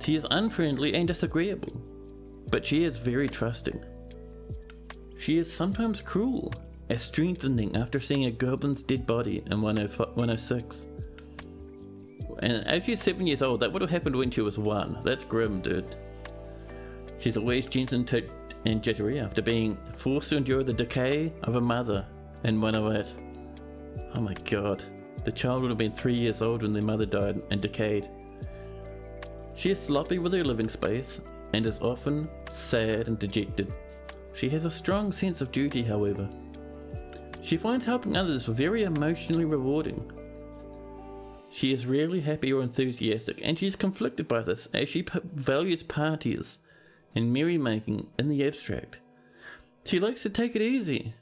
She is unfriendly and disagreeable, but she is very trusting. She is sometimes cruel, as strengthening after seeing a goblin's dead body in 106. And as she's 7 years old, that would have happened when she was 1. That's grim, dude. She's always gentle and jittery after being forced to endure the decay of a mother in 108. Oh my god. The child would have been 3 years old when their mother died and decayed. She is sloppy with her living space and is often sad and dejected. She has a strong sense of duty, however. She finds helping others very emotionally rewarding. She is rarely happy or enthusiastic, and she is conflicted by this as she values parties and merrymaking in the abstract. She likes to take it easy,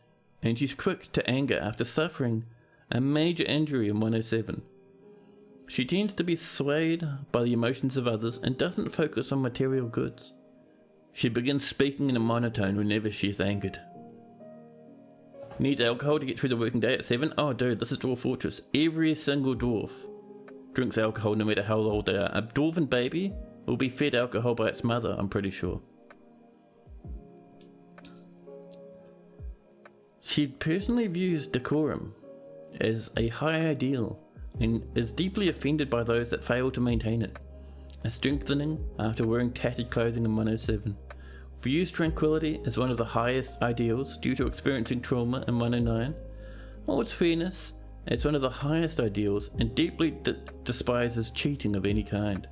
and she's quick to anger after suffering a major injury in 107. She tends to be swayed by the emotions of others and doesn't focus on material goods. She begins speaking in a monotone whenever she is angered. Needs alcohol to get through the working day at 7? Oh dude, this is Dwarf Fortress. Every single dwarf drinks alcohol no matter how old they are. A dwarven baby will be fed alcohol by its mother, I'm pretty sure. She personally views decorum as a high ideal and is deeply offended by those that fail to maintain it. A strengthening after wearing tattered clothing in 107. Views tranquility as one of the highest ideals due to experiencing trauma in 109. Holds fairness as one of the highest ideals and deeply despises cheating of any kind.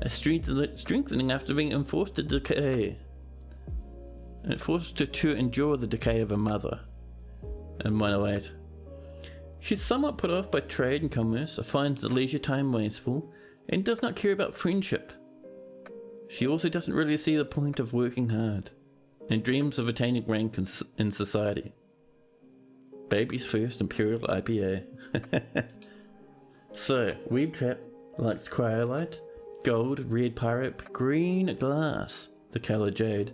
A strengthening after being enforced to decay. Forced to endure the decay of a mother in 108. She's somewhat put off by trade and commerce, finds the leisure time wasteful, and does not care about friendship. She also doesn't really see the point of working hard, and dreams of attaining rank in society. Baby's first Imperial IPA. So, Weeb Trap likes cryolite, gold, red pirate, green glass, the colour jade,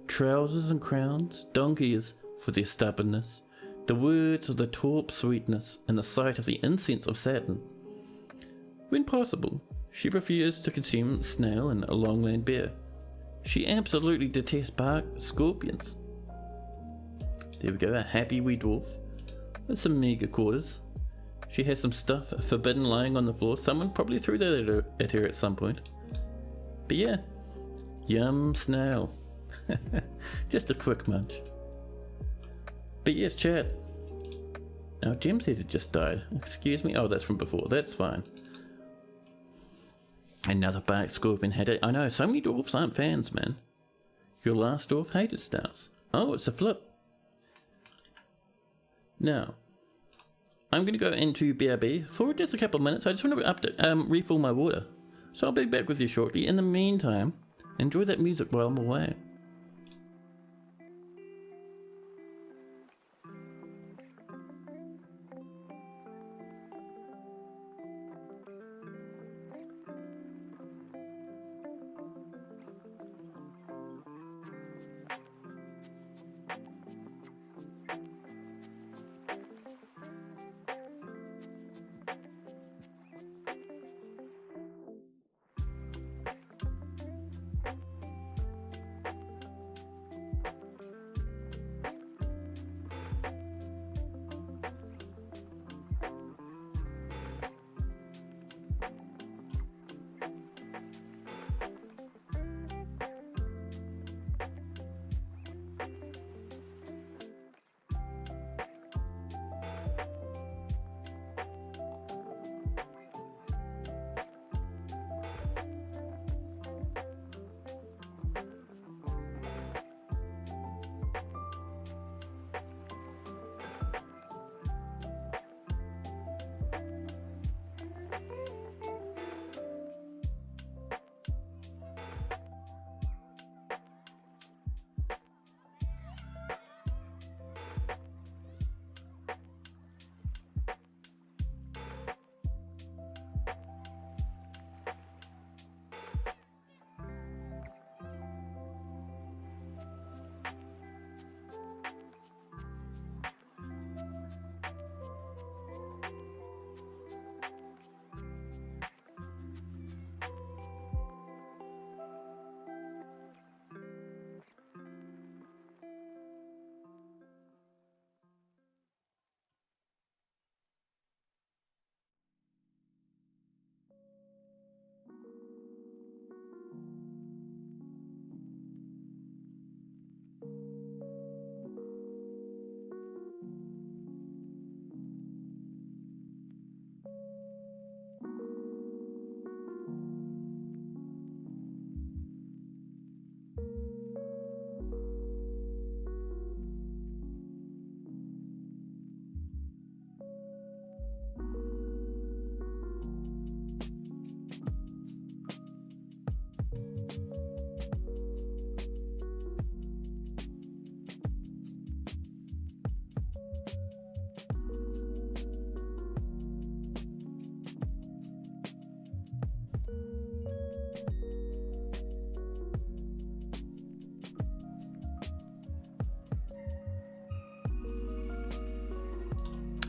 trousers and crowns, donkeys for their stubbornness, the words of the taupe sweetness, and the sight of the incense of Saturn. When possible, she prefers to consume snail and a longland bear. She absolutely detests bark scorpions. There we go, a happy wee dwarf with some meager quarters. She has some stuff forbidden lying on the floor. Someone probably threw that at her at some point. But yeah, yum snail. Just a quick munch. But yes, chat. Our Gem's head had just died. Excuse me. Oh, that's from before. That's fine. Another bark scorpion had it. I know, so many dwarfs aren't fans, man. Your last dwarf hated stars. Oh, it's a flip. Now, I'm going to go into BRB for just a couple of minutes. I just want to refill my water. So I'll be back with you shortly. In the meantime, enjoy that music while I'm away.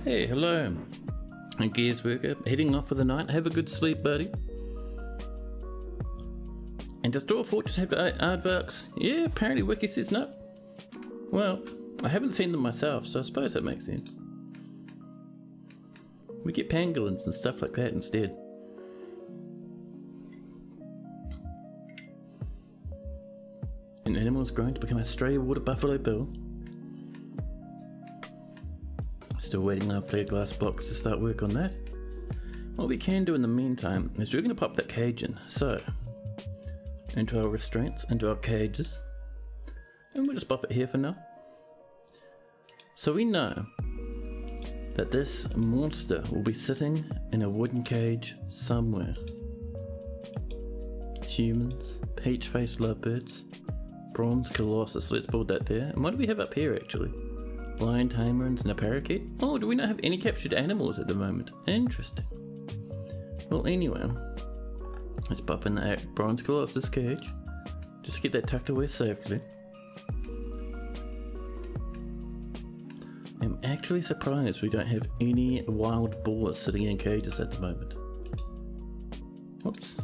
Hey, hello. A gears worker heading off for the night. Have a good sleep, buddy. And does Dwarf Fortress have aardvarks? Yeah, apparently Wiki says no. Well, I haven't seen them myself, so I suppose that makes sense. We get pangolins and stuff like that instead. An animal is growing to become a stray water buffalo bill. Still waiting on our flare glass blocks to start work on that. What we can do in the meantime is we're going to pop that cage in. So, into our restraints, into our cages. And we'll just pop it here for now. So we know that this monster will be sitting in a wooden cage somewhere. Humans, peach-faced lovebirds, bronze colossus, let's build that there. And what do we have up here actually? Lion tamarins and a parakeet? Oh, do we not have any captured animals at the moment? Interesting. Well, anyway, let's pop in that bronze colossus cage. Just get that tucked away safely. I'm actually surprised we don't have any wild boars sitting in cages at the moment. Whoops.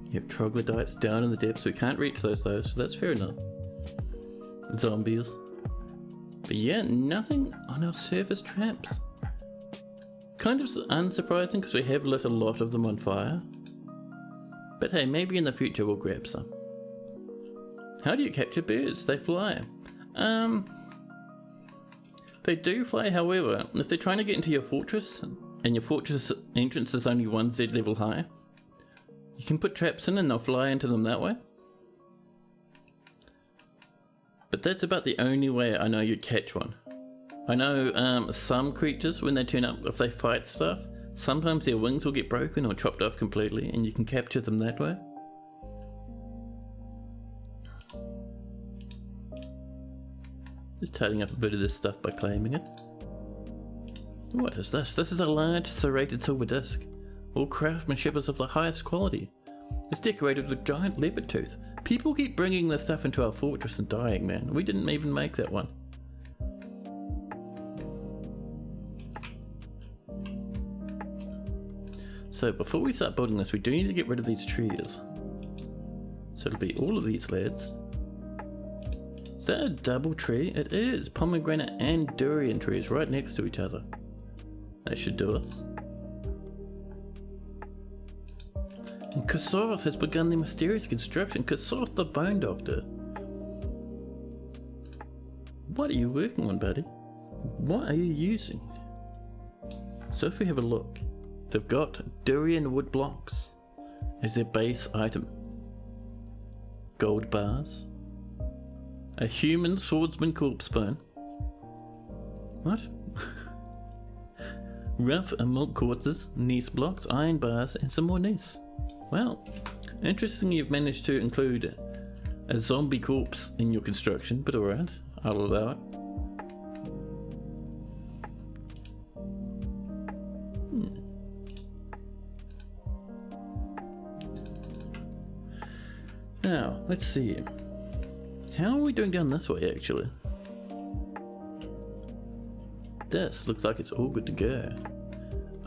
You have troglodytes down in the depths, we can't reach those though, so that's fair enough. Zombies. But yeah, nothing on our surface traps. Kind of unsurprising because we have lit a lot of them on fire. But hey, maybe in the future we'll grab some. How do you capture birds? They fly. They do fly, however, if they're trying to get into your fortress, and your fortress entrance is only 1 Z level high, you can put traps in and they'll fly into them that way. But that's about the only way I know you'd catch one. I know some creatures, when they turn up, if they fight stuff, sometimes their wings will get broken or chopped off completely and you can capture them that way. Just tidying up a bit of this stuff by claiming it. What is this? This is a large serrated silver disc. All craftsmanship is of the highest quality. It's decorated with giant leopard tooth. People keep bringing this stuff into our fortress and dying, man. We didn't even make that one. So before we start building this, we do need to get rid of these trees. So it'll be all of these lads. Is that a double tree? It is. Pomegranate and durian trees right next to each other. That should do us. And Kasoth has begun the mysterious construction. Kasoth the Bone Doctor. What are you working on, buddy? What are you using? So if we have a look, they've got durian wood blocks as their base item. Gold bars. A human swordsman corpse bone. What? Rough milk quartzes, gneiss blocks, iron bars, and some more gneiss. Well, interesting you've managed to include a zombie corpse in your construction, but alright, I'll allow it. Now, let's see. How are we doing down this way, actually? This looks like it's all good to go.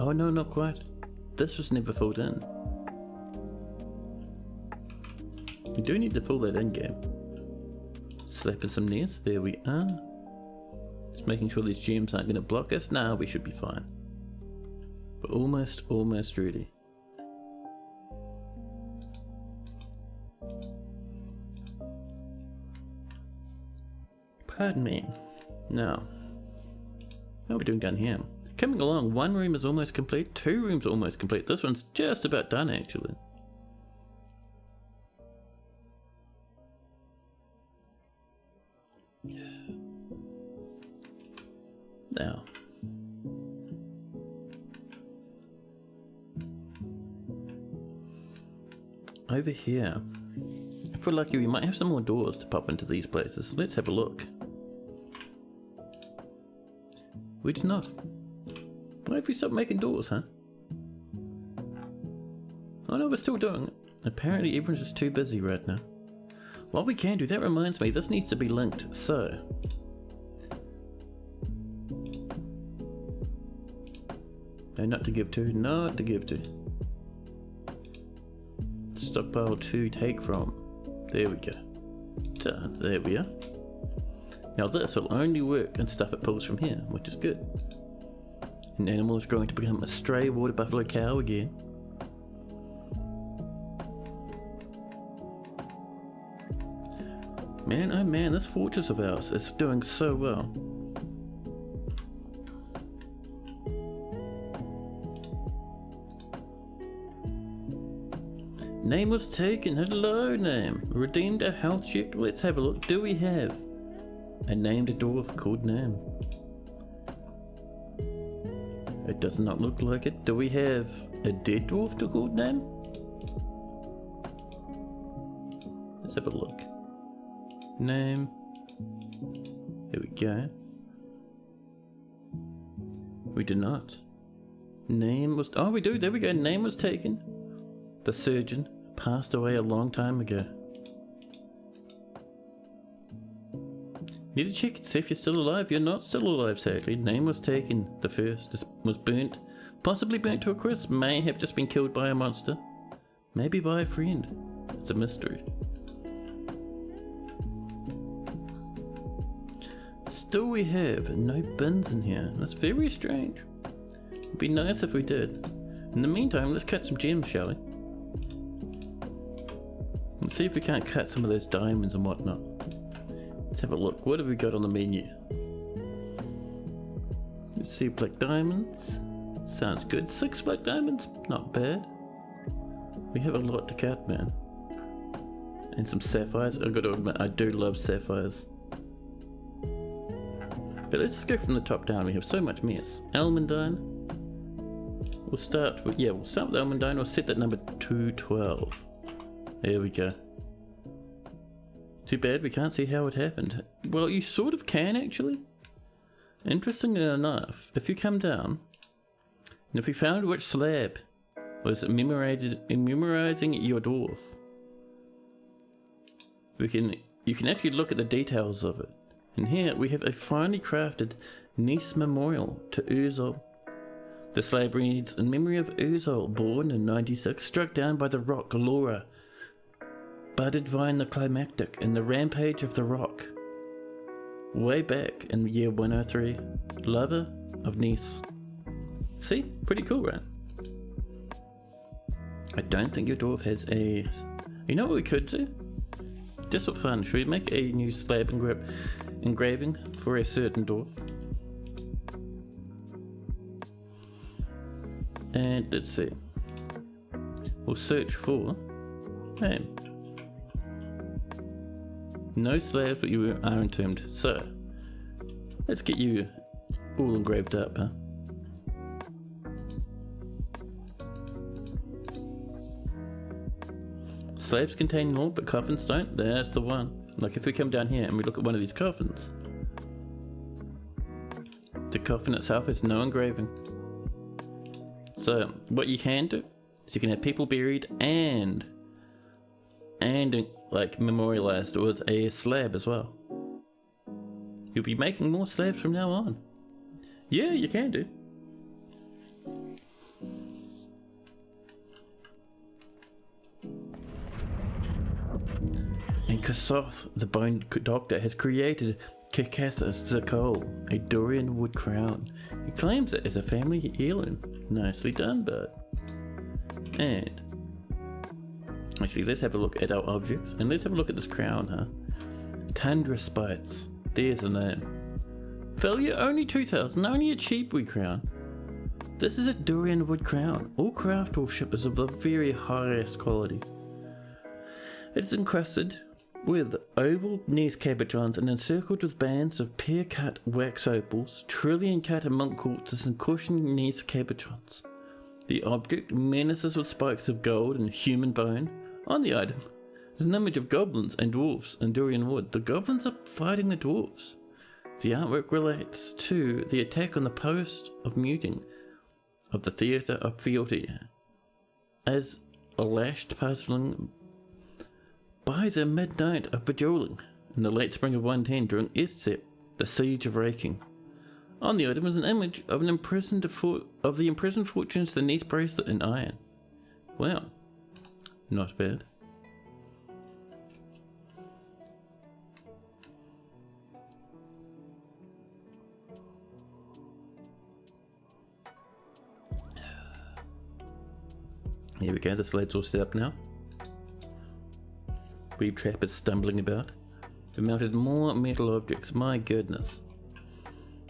Oh no, not quite. This was never filled in. We do need to fill that in, game. Slapping some nests, there we are. Just making sure these gems aren't going to block us. Nah, we should be fine. We're almost ready. Pardon me. Now, how are we doing down here? Coming along, 1 room is almost complete, 2 rooms are almost complete. This one's just about done, actually. Now, over here, if we're lucky, we might have some more doors to pop into these places. Let's have a look. We did not. Why have we stopped making doors, huh? Oh no, we're still doing it. Apparently everyone's just too busy right now. What we can do, that reminds me, this needs to be linked, so... No, not to give to, not to give to. Stockpile to take from. There we go. Done. There we are. Now this will only work and stuff it pulls from here, which is good. An animal is going to become a stray water buffalo cow again. Man, oh man, this fortress of ours is doing so well. Name was taken. Hello, name. Redeemed a health check. Let's have a look. Do we have a named dwarf called Name? It does not look like it. Do we have a dead dwarf called Name? Let's have a look. Name. Here we go. We do not. Name was... Oh, we do. There we go. Name was taken. The surgeon passed away a long time ago. Need to check and see if you're still alive. You're not still alive, sadly. Name was taken. The first was burnt. Possibly burnt to a crisp. May have just been killed by a monster. Maybe by a friend. It's a mystery. Still we have no bins in here. That's very strange. It'd be nice if we did. In the meantime, let's cut some gems, shall we? Let's see if we can't cut some of those diamonds and whatnot. Let's have a look. What have we got on the menu? Let's see, black diamonds. Sounds good. 6 black diamonds. Not bad. We have a lot to cut, man. And some sapphires. I've got to admit, I do love sapphires. But let's just go from the top down. We have so much mess. Almandine. We'll start with, we'll start with Almandine. We'll set that number 212. There we go. Too bad we can't see how it happened. Well, you sort of can actually. Interestingly enough, if you come down, and if we found which slab was memorizing your dwarf, you can actually look at the details of it. And here we have a finely crafted niece memorial to Urzol. The slab reads, in memory of Urzol, born in 96, struck down by the rock Laura, budded vine the climactic in the rampage of the rock. Way back in the year 103, lover of niece. See? Pretty cool, right? I don't think your dwarf has a... You know what we could do? Just for fun, should we make a new slab engraving for a certain dwarf? And let's see. We'll search for... Hey. No slabs, but you are entombed. So, let's get you all engraved up, huh? Slabs contain more, but coffins don't. That's the one. Like if we come down here and we look at one of these coffins, the coffin itself has no engraving. So what you can do is you can have people buried and like memorialized with a slab as well. You'll be making more slabs from now on. Yeah, you can do. And Kasoth, the Bone Doctor, has created Kekathis Zakol, a durian wood crown. He claims it as a family heirloom. Nicely done, bud. And actually, let's have a look at our objects, and let's have a look at this crown, huh? Tundra Spites. There's the name. Value only 2,000, only a cheap wood crown. This is a durian wood crown. All craft worship is of the very highest quality. It's encrusted with oval Nese cabochons and encircled with bands of pear-cut wax opals, trillion-cut monk quartzes, and cushioning Nese cabochons. The object menaces with spikes of gold and human bone. On the item is an image of goblins and dwarves in durian wood. The goblins are fighting the dwarves. The artwork relates to the attack on the post of muting of the theatre of fealty, as a lashed puzzling By the midnight of Bajoling, in the late spring of 110 during Estsep, the siege of Raking. On the item was an image of the imprisoned fortunes the niece bracelet in iron. Well, not bad. Here we go, the sled's all set up now. Weeb trap is stumbling about. We mounted more metal objects, my goodness.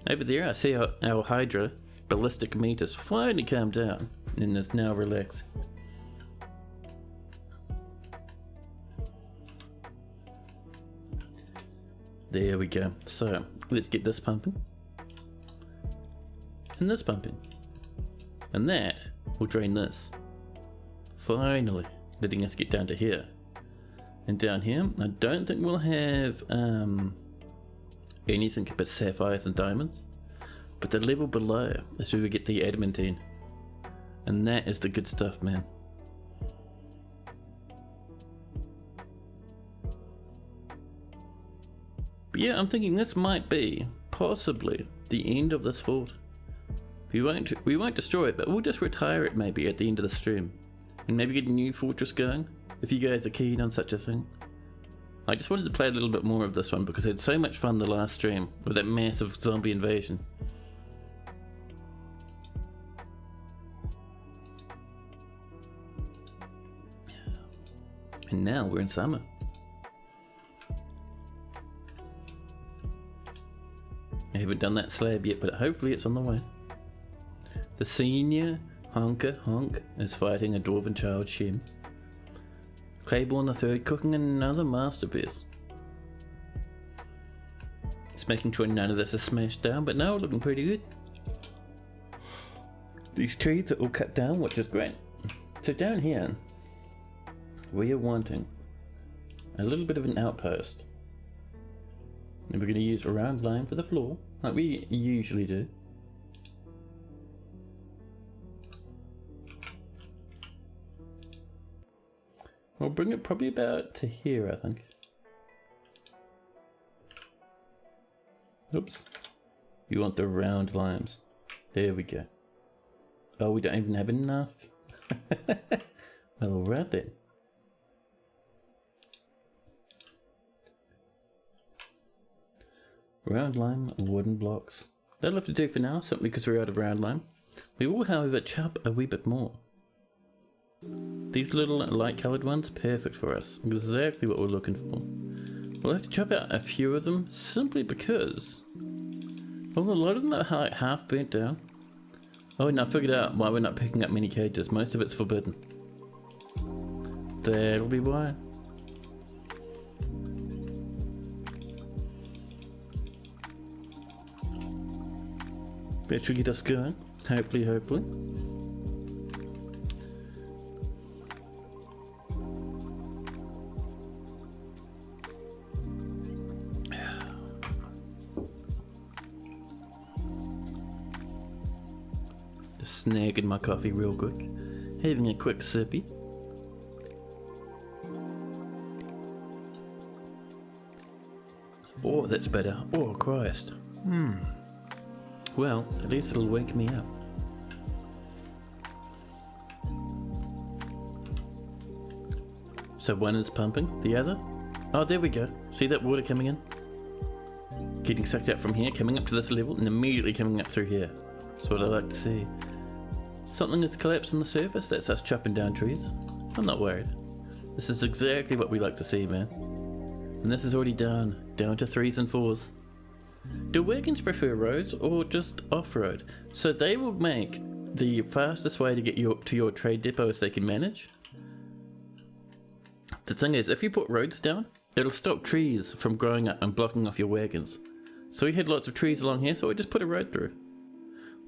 Over there I see our Hydra ballistic meters finally calmed down and is now relaxed. There we go. So let's get this pumping. And this pumping. And that will drain this. Finally letting us get down to here. And down here, I don't think we'll have anything but sapphires and diamonds. But the level below is where we get the adamantine. And that is the good stuff, man. But yeah, I'm thinking this might be, possibly, the end of this fort. We won't destroy it, but we'll just retire it maybe at the end of the stream. And maybe get a new fortress going, if you guys are keen on such a thing. I just wanted to play a little bit more of this one because I had so much fun the last stream with that massive zombie invasion. And now we're in summer. I haven't done that slab yet, but hopefully it's on the way. The senior Honker Honk is fighting a dwarven child Shem. Claiborne III cooking another masterpiece. It's making sure none of this is smashed down, but no, looking pretty good. These trees are all cut down, which is great. So down here, we are wanting a little bit of an outpost. And we're going to use a round line for the floor, like we usually do. We'll bring it probably about to here, I think. Oops. You want the round limes. There we go. Oh, we don't even have enough. Well, alright then. Round lime, wooden blocks. That'll have to do for now, simply because we're out of round lime. We will, however, chop a wee bit more. These little light coloured ones, perfect for us. Exactly what we're looking for. We'll have to chop out a few of them simply because, well, a lot of them are like half burnt down. Oh, and I figured out why we're not picking up many cages. Most of it's forbidden. That'll be why. That should get us going. Hopefully. Just snagging my coffee real quick. Having a quick sippy. Oh, that's better. Oh, Christ. Well, at least it'll wake me up. So one is pumping, the other? Oh, there we go. See that water coming in? Getting sucked out from here, coming up to this level, and immediately coming up through here. That's what I like to see. Something has collapsed on the surface, that's us chopping down trees. I'm not worried. This is exactly what we like to see, man. And this is already down to 3s and 4s. Do wagons prefer roads or just off-road? So they will make the fastest way to get to your trade depot as they can manage. The thing is, if you put roads down, it'll stop trees from growing up and blocking off your wagons. So we had lots of trees along here, so we just put a road through.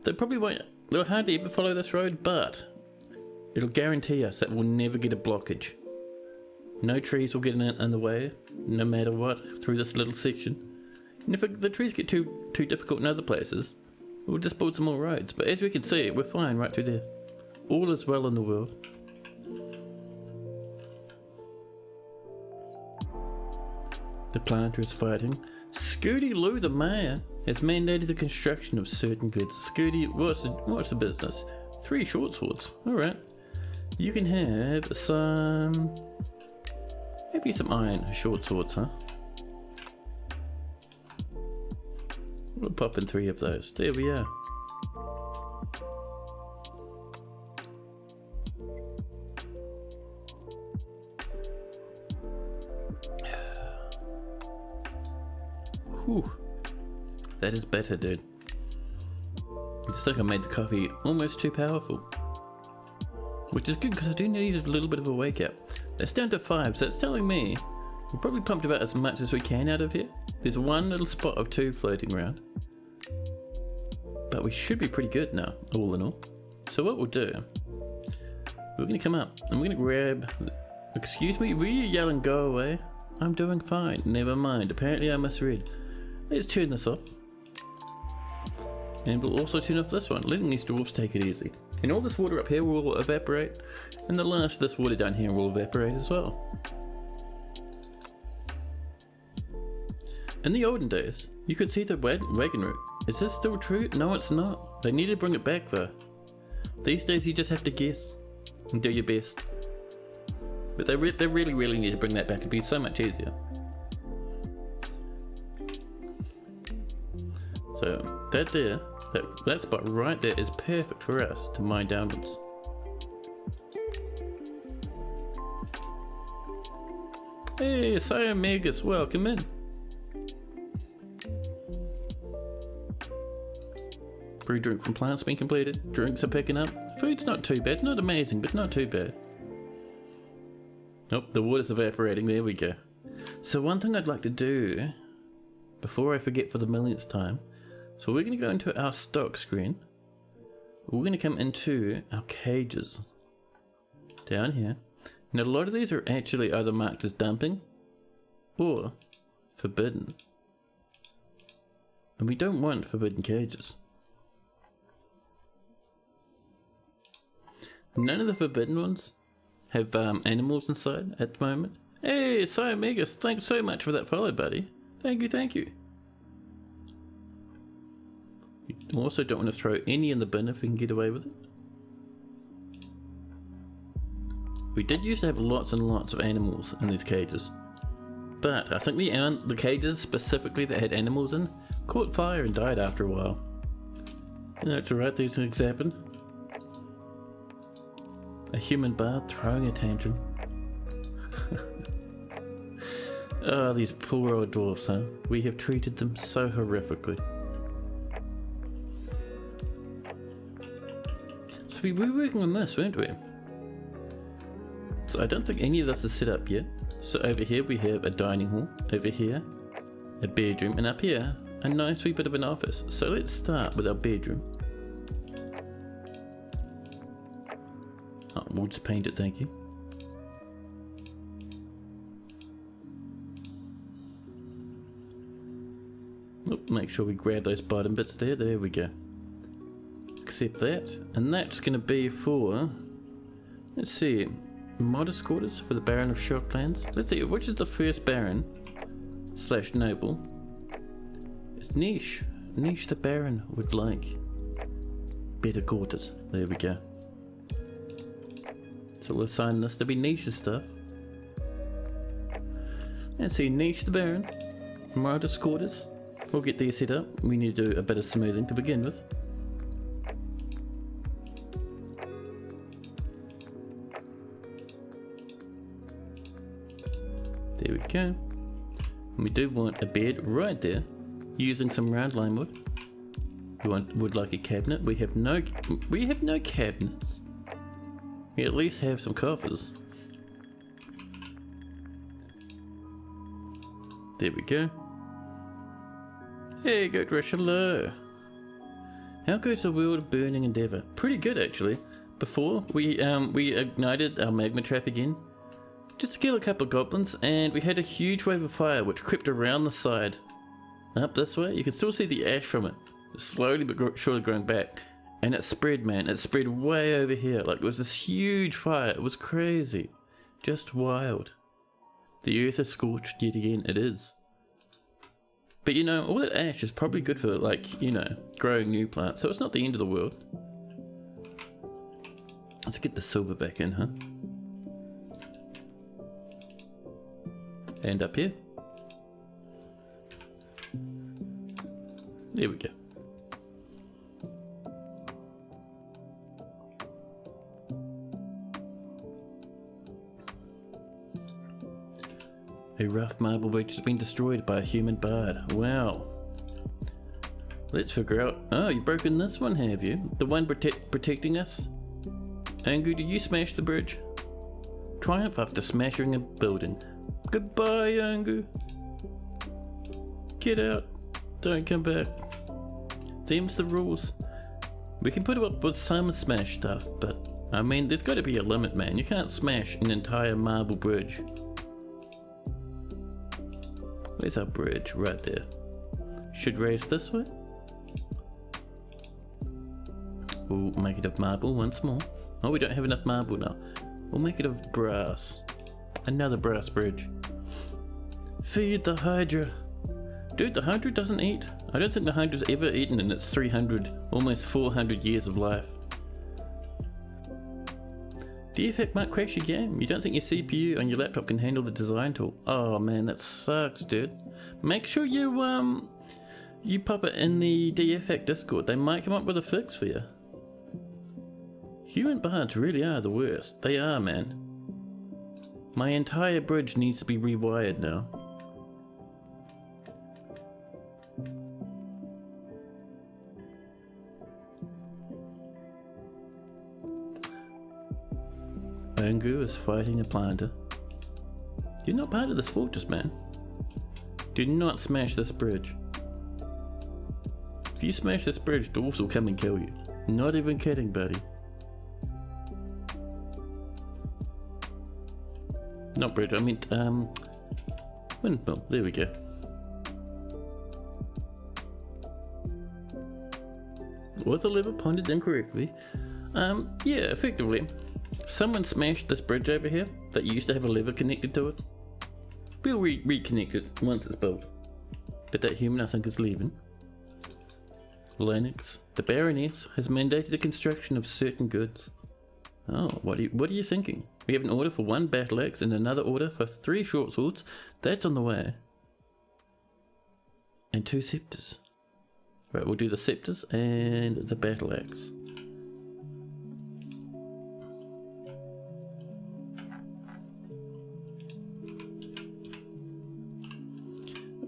They'll hardly ever follow this road, but it'll guarantee us that we'll never get a blockage. No trees will get in the way, no matter what, through this little section. And if the trees get too difficult in other places, we'll just build some more roads. But as we can see, we're fine right through there. All is well in the world. The planter is fighting. Scooty Lou the mayor has mandated the construction of certain goods. Scooty, what's the business? 3 short swords. Alright. You can have some... maybe some iron short swords, huh? We'll pop in 3 of those. There we are. Whew. That is better, dude. I just think I made the coffee almost too powerful. Which is good because I do need a little bit of a wake up. That's down to 5, so that's telling me we've probably pumped about as much as we can out of here. There's one little spot of 2 floating around. But we should be pretty good now, all in all. So what we'll do, we're going to come up and we're going to grab... Excuse me, were you yelling go away? I'm doing fine, never mind, apparently I misread. Let's turn this off. And we'll also turn off this one, letting these dwarves take it easy. And all this water up here will evaporate, and the last of this water down here will evaporate as well. In the olden days, you could see the wagon route. Is this still true? No, it's not. They need to bring it back though. These days you just have to guess and do your best. But they really need to bring that back. It'd be so much easier. So that there, that spot right there is perfect for us to mine downwards. Hey, Megas, welcome in. Brew drink from plants being completed. Drinks are picking up. Food's not too bad. Not amazing, but not too bad. Nope, the water's evaporating. There we go. So one thing I'd like to do, before I forget for the millionth time, so we're going to go into our stock screen. We're going to come into our cages. Down here. Now a lot of these are actually either marked as dumping or forbidden. And we don't want forbidden cages. None of the forbidden ones have animals inside at the moment. Hey, Megas, thanks so much for that follow, buddy. Thank you, thank you. You also don't want to throw any in the bin if we can get away with it. We did used to have lots and lots of animals in these cages. But I think the cages specifically that had animals in caught fire and died after a while. You know, it's alright, these things happen. A human bard throwing a tantrum. Oh, these poor old dwarfs, huh? We have treated them so horrifically. So we were working on this, weren't we? So I don't think any of this is set up yet. So over here we have a dining hall. Over here, a bedroom. And up here, a nice wee bit of an office. So let's start with our bedroom. Oh, we'll just paint it, thank you. Oop, make sure we grab those bottom bits there. There we go. Accept that. And that's going to be for... Let's see. Modest quarters for the Baron of Shocklands. Let's see, which is the first Baron / noble? It's Niche. Niche the Baron would like better quarters. There we go. So we'll assign this to be Niche's stuff. Let's see, Niche the Baron. Modest quarters. We'll get these set up. We need to do a bit of smoothing to begin with. There we go. And we do want a bed right there, using some round lime wood. We would like a cabinet. We have no cabinets. We at least have some coffers. There we go. Hey, Goat Rush, hello. How goes the world of Burning Endeavour? Pretty good, actually. Before, we ignited our magma trap again, just to kill a couple of goblins, and we had a huge wave of fire which crept around the side. Up this way, you can still see the ash from it. It's slowly but surely growing back. And it spread, man. It spread way over here. Like, it was this huge fire. It was crazy. Just wild. The earth is scorched yet again. It is. But you know, all that ash is probably good for, like, you know, growing new plants, so it's not the end of the world. Let's get the silver back in, huh? And up here. There we go. A rough marble bridge has been destroyed by a human bard. Wow. Let's figure out... Oh, you've broken this one, have you? The one protecting us? Angu, did you smash the bridge? Triumph after smashing a building. Goodbye, Angu. Get out. Don't come back. Them's the rules. We can put up with some smash stuff, but... I mean, there's got to be a limit, man. You can't smash an entire marble bridge. Where's our bridge? Right there. Should raise this way. We'll make it of marble once more. Oh, we don't have enough marble now. We'll make it of brass. Another brass bridge. Feed the Hydra. Dude, the Hydra doesn't eat. I don't think the Hydra's ever eaten in its 300, almost 400 years of life. DFX might crash your game. You don't think your CPU on your laptop can handle the design tool. Oh man, that sucks, dude. Make sure you pop it in the DFX Discord. They might come up with a fix for you. Human bards really are the worst. They are, man. My entire bridge needs to be rewired now. Angu is fighting a planter. You're not part of this fortress, man. Do not smash this bridge. If you smash this bridge, dwarves will come and kill you. Not even kidding, buddy. Not bridge, I meant, windmill. There we go. Was the lever pointed incorrectly? Yeah, effectively. Someone smashed this bridge over here that used to have a lever connected to it. We'll reconnect it once it's built. But that human, I think, is leaving. Linux, the Baroness has mandated the construction of certain goods. Oh, what are you thinking? We have an order for 1 battle axe and another order for 3 short swords. That's on the way. And 2 scepters. Right, we'll do the scepters and the battle axe.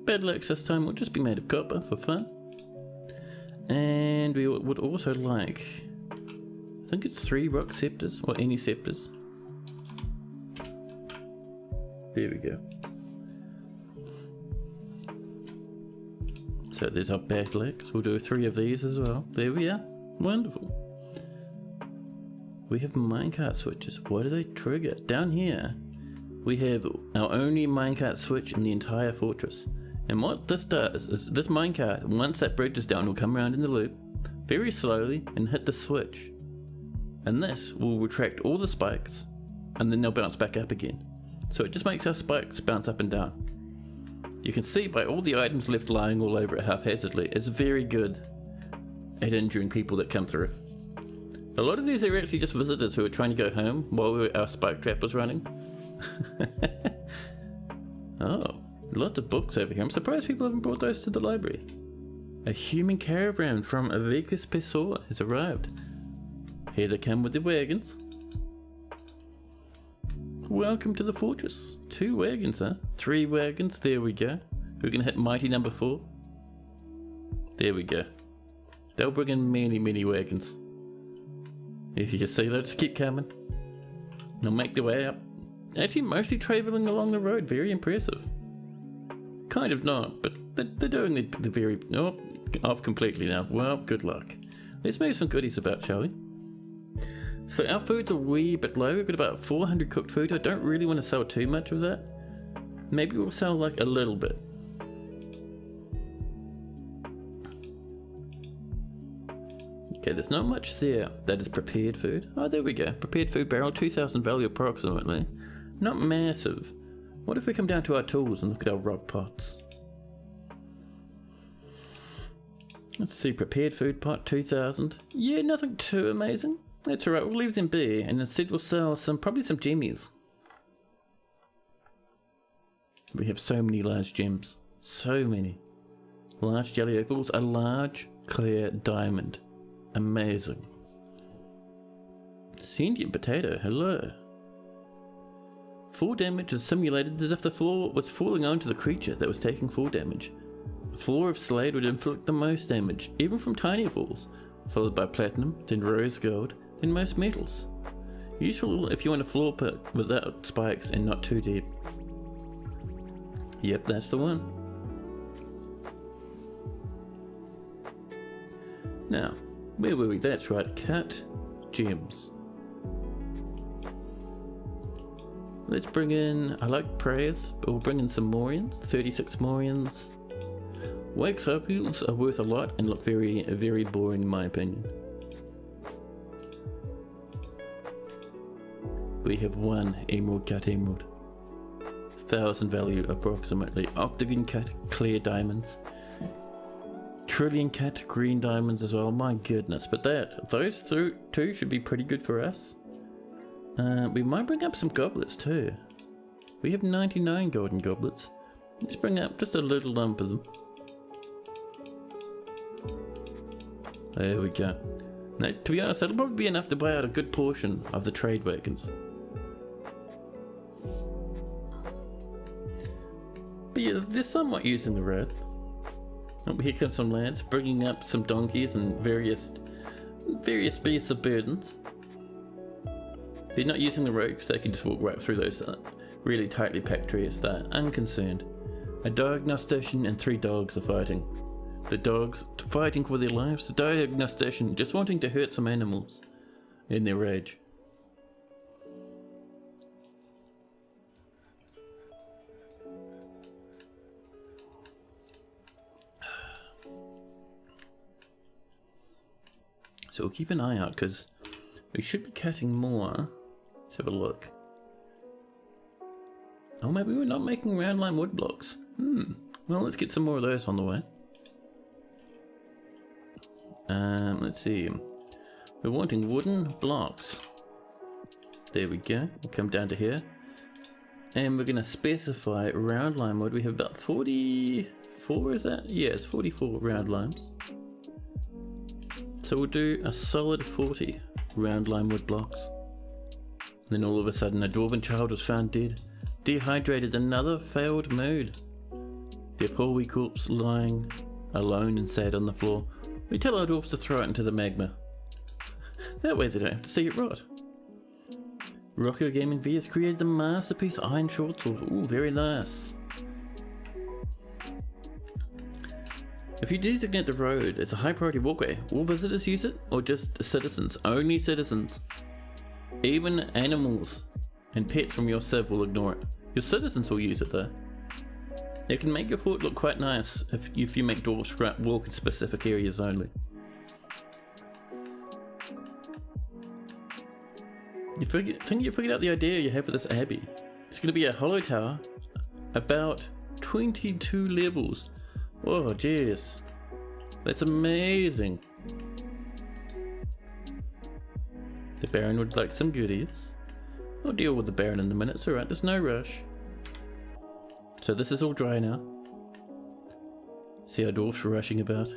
Battle axe this time will just be made of copper for fun. And we would also like, I think it's 3 rock scepters, or any scepters. There we go. So there's our battle axe. We'll do 3 of these as well. There we are. Wonderful. We have minecart switches. What do they trigger? Down here, we have our only minecart switch in the entire fortress. And what this does is this minecart, once that bridge is down, will come around in the loop very slowly and hit the switch. And this will retract all the spikes and then they'll bounce back up again. So it just makes our spikes bounce up and down. You can see by all the items left lying all over it haphazardly, it's very good at injuring people that come through. A lot of these are actually just visitors who are trying to go home while our spike trap was running. Oh. Lots of books over here. I'm surprised people haven't brought those to the library. A human caravan from Avicus Pesor has arrived. Here they come with the wagons. Welcome to the fortress. 2 wagons, huh? 3 wagons. There we go. We're going to hit mighty number 4. There we go. They'll bring in many, many wagons. If you can see, they'll just keep coming. They'll make their way up. Actually, mostly travelling along the road. Very impressive. Kind of not, but they're doing the very... Oh, off completely now. Well, good luck. Let's move some goodies about, shall we? So our food's a wee bit low. We've got about 400 cooked food. I don't really want to sell too much of that. Maybe we'll sell like a little bit. Okay, there's not much there. That is prepared food. Oh, there we go. Prepared food barrel, 2,000 value approximately. Not massive. What if we come down to our tools and look at our rock pots? Let's see, prepared food pot, 2,000. Yeah, nothing too amazing. That's alright, we'll leave them be, and instead we'll sell probably some gemmies. We have so many large gems. So many. Large jelly opals, a large clear diamond. Amazing. Sentient potato, hello. 4 damage is simulated as if the floor was falling onto the creature that was taking 4 damage. A floor of slate would inflict the most damage, even from tiny falls, followed by platinum, then rose gold, then most metals. Useful if you want a floor pit without spikes and not too deep. Yep, that's the one. Now, where were we? That's right, cut gems. Let's bring in, I like prayers, but we'll bring in some Morians, 36 Morians. Wax opals are worth a lot and look very, very boring in my opinion. We have 1 emerald cut emerald. 1,000 value approximately. Octagon cut clear diamonds. Trillion cut green diamonds as well. My goodness, but those two should be pretty good for us. We might bring up some goblets too. We have 99 golden goblets. Let's bring up just a little lump of them. There we go. Now, to be honest, that'll probably be enough to buy out a good portion of the trade wagons. But yeah, they're somewhat using the road. Oh, here comes some lads, bringing up some donkeys and various beasts of burdens. They're not using the road because they can just walk right through those really tightly packed trees. They're unconcerned. A diagnostician and 3 dogs are fighting. The dogs fighting for their lives. The diagnostician just wanting to hurt some animals in their rage. So we'll keep an eye out because we should be cutting more. Let's have a look. Oh, maybe we're not making round line wood blocks. Well, let's get some more of those on the way. Let's see. We're wanting wooden blocks. There we go. We'll come down to here. And we're going to specify round line wood. We have about 44, is that? Yes, 44 round limes. So we'll do a solid 40 round lime wood blocks. Then all of a sudden a dwarven child was found dead. Dehydrated, another failed mood. Their poor wee corpse lying alone and sad on the floor. We tell our dwarves to throw it into the magma. That way they don't have to see it rot. Rocco Gaming V has created the masterpiece Iron Short Sword. Ooh, very nice. If you designate the road as a high priority walkway, will visitors use it or just citizens? Only citizens. Even animals and pets from your civ will ignore it. Your citizens will use it though. It can make your fort look quite nice if you make dwarves walk in specific areas only. You figured out the idea you have for this abbey. It's going to be a hollow tower, about 22 levels. Whoa, jeez. That's amazing. The Baron would like some goodies. I'll deal with the Baron in a minute, it's alright, there's no rush. So this is all dry now. See how dwarfs are rushing about.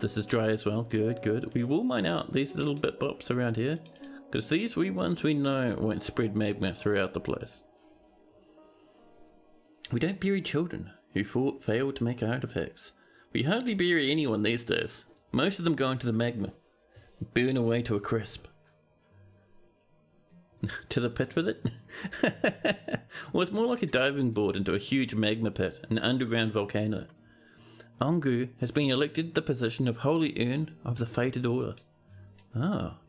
This is dry as well, good, good. We will mine out these little bit bops around here, because these wee ones we know won't spread magma throughout the place. We don't bury children who failed to make artifacts. We hardly bury anyone these days. Most of them go into the magma, burn away to a crisp. To the pit with it? Well, it's more like a diving board into a huge magma pit, an underground volcano. Ongu has been elected the position of Holy Urn of the Fated Order. Ah.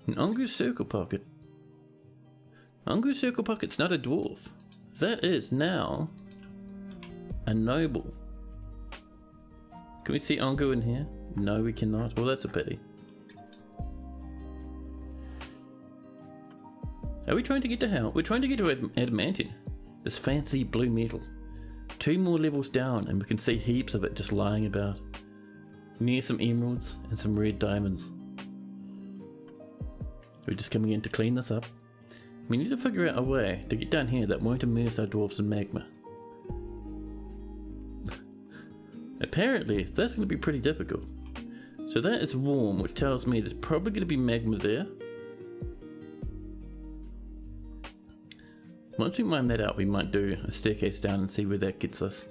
An Ongu Circle Pocket. Ongu Circle Pocket's not a dwarf. That is now a noble. Can we see Ongu in here? No, we cannot. Well, that's a pity. Are we trying to get to hell? We're trying to get to adamantine. This fancy blue metal. 2 more levels down and we can see heaps of it just lying about. Near some emeralds and some red diamonds. We're just coming in to clean this up. We need to figure out a way to get down here that won't immerse our dwarves in magma. Apparently, that's going to be pretty difficult. So that is warm, which tells me there's probably going to be magma there. Once we mine that out, we might do a staircase down and see where that gets us.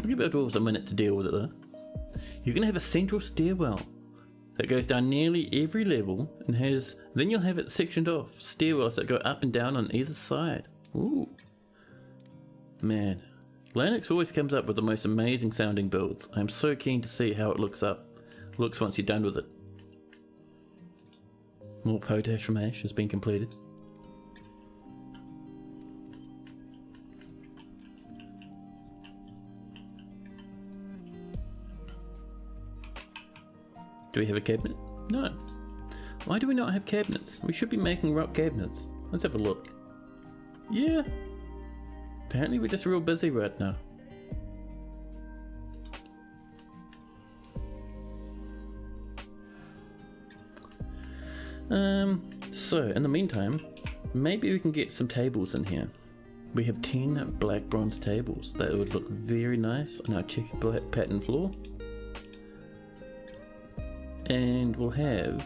We'll give our dwarves a minute to deal with it though. You're going to have a central stairwell that goes down nearly every level and then you'll have it sectioned off. Stairwells that go up and down on either side. Ooh. Man. Linux always comes up with the most amazing sounding builds. I'm so keen to see how it looks once you're done with it. More potash from ash has been completed. Do we have a cabinet? No. Why do we not have cabinets? We should be making rock cabinets. Let's have a look. Yeah. Apparently we're just real busy right now. So in the meantime, maybe we can get some tables in here. We have 10 black bronze tables. That would look very nice on our checkered black pattern floor. And we'll have,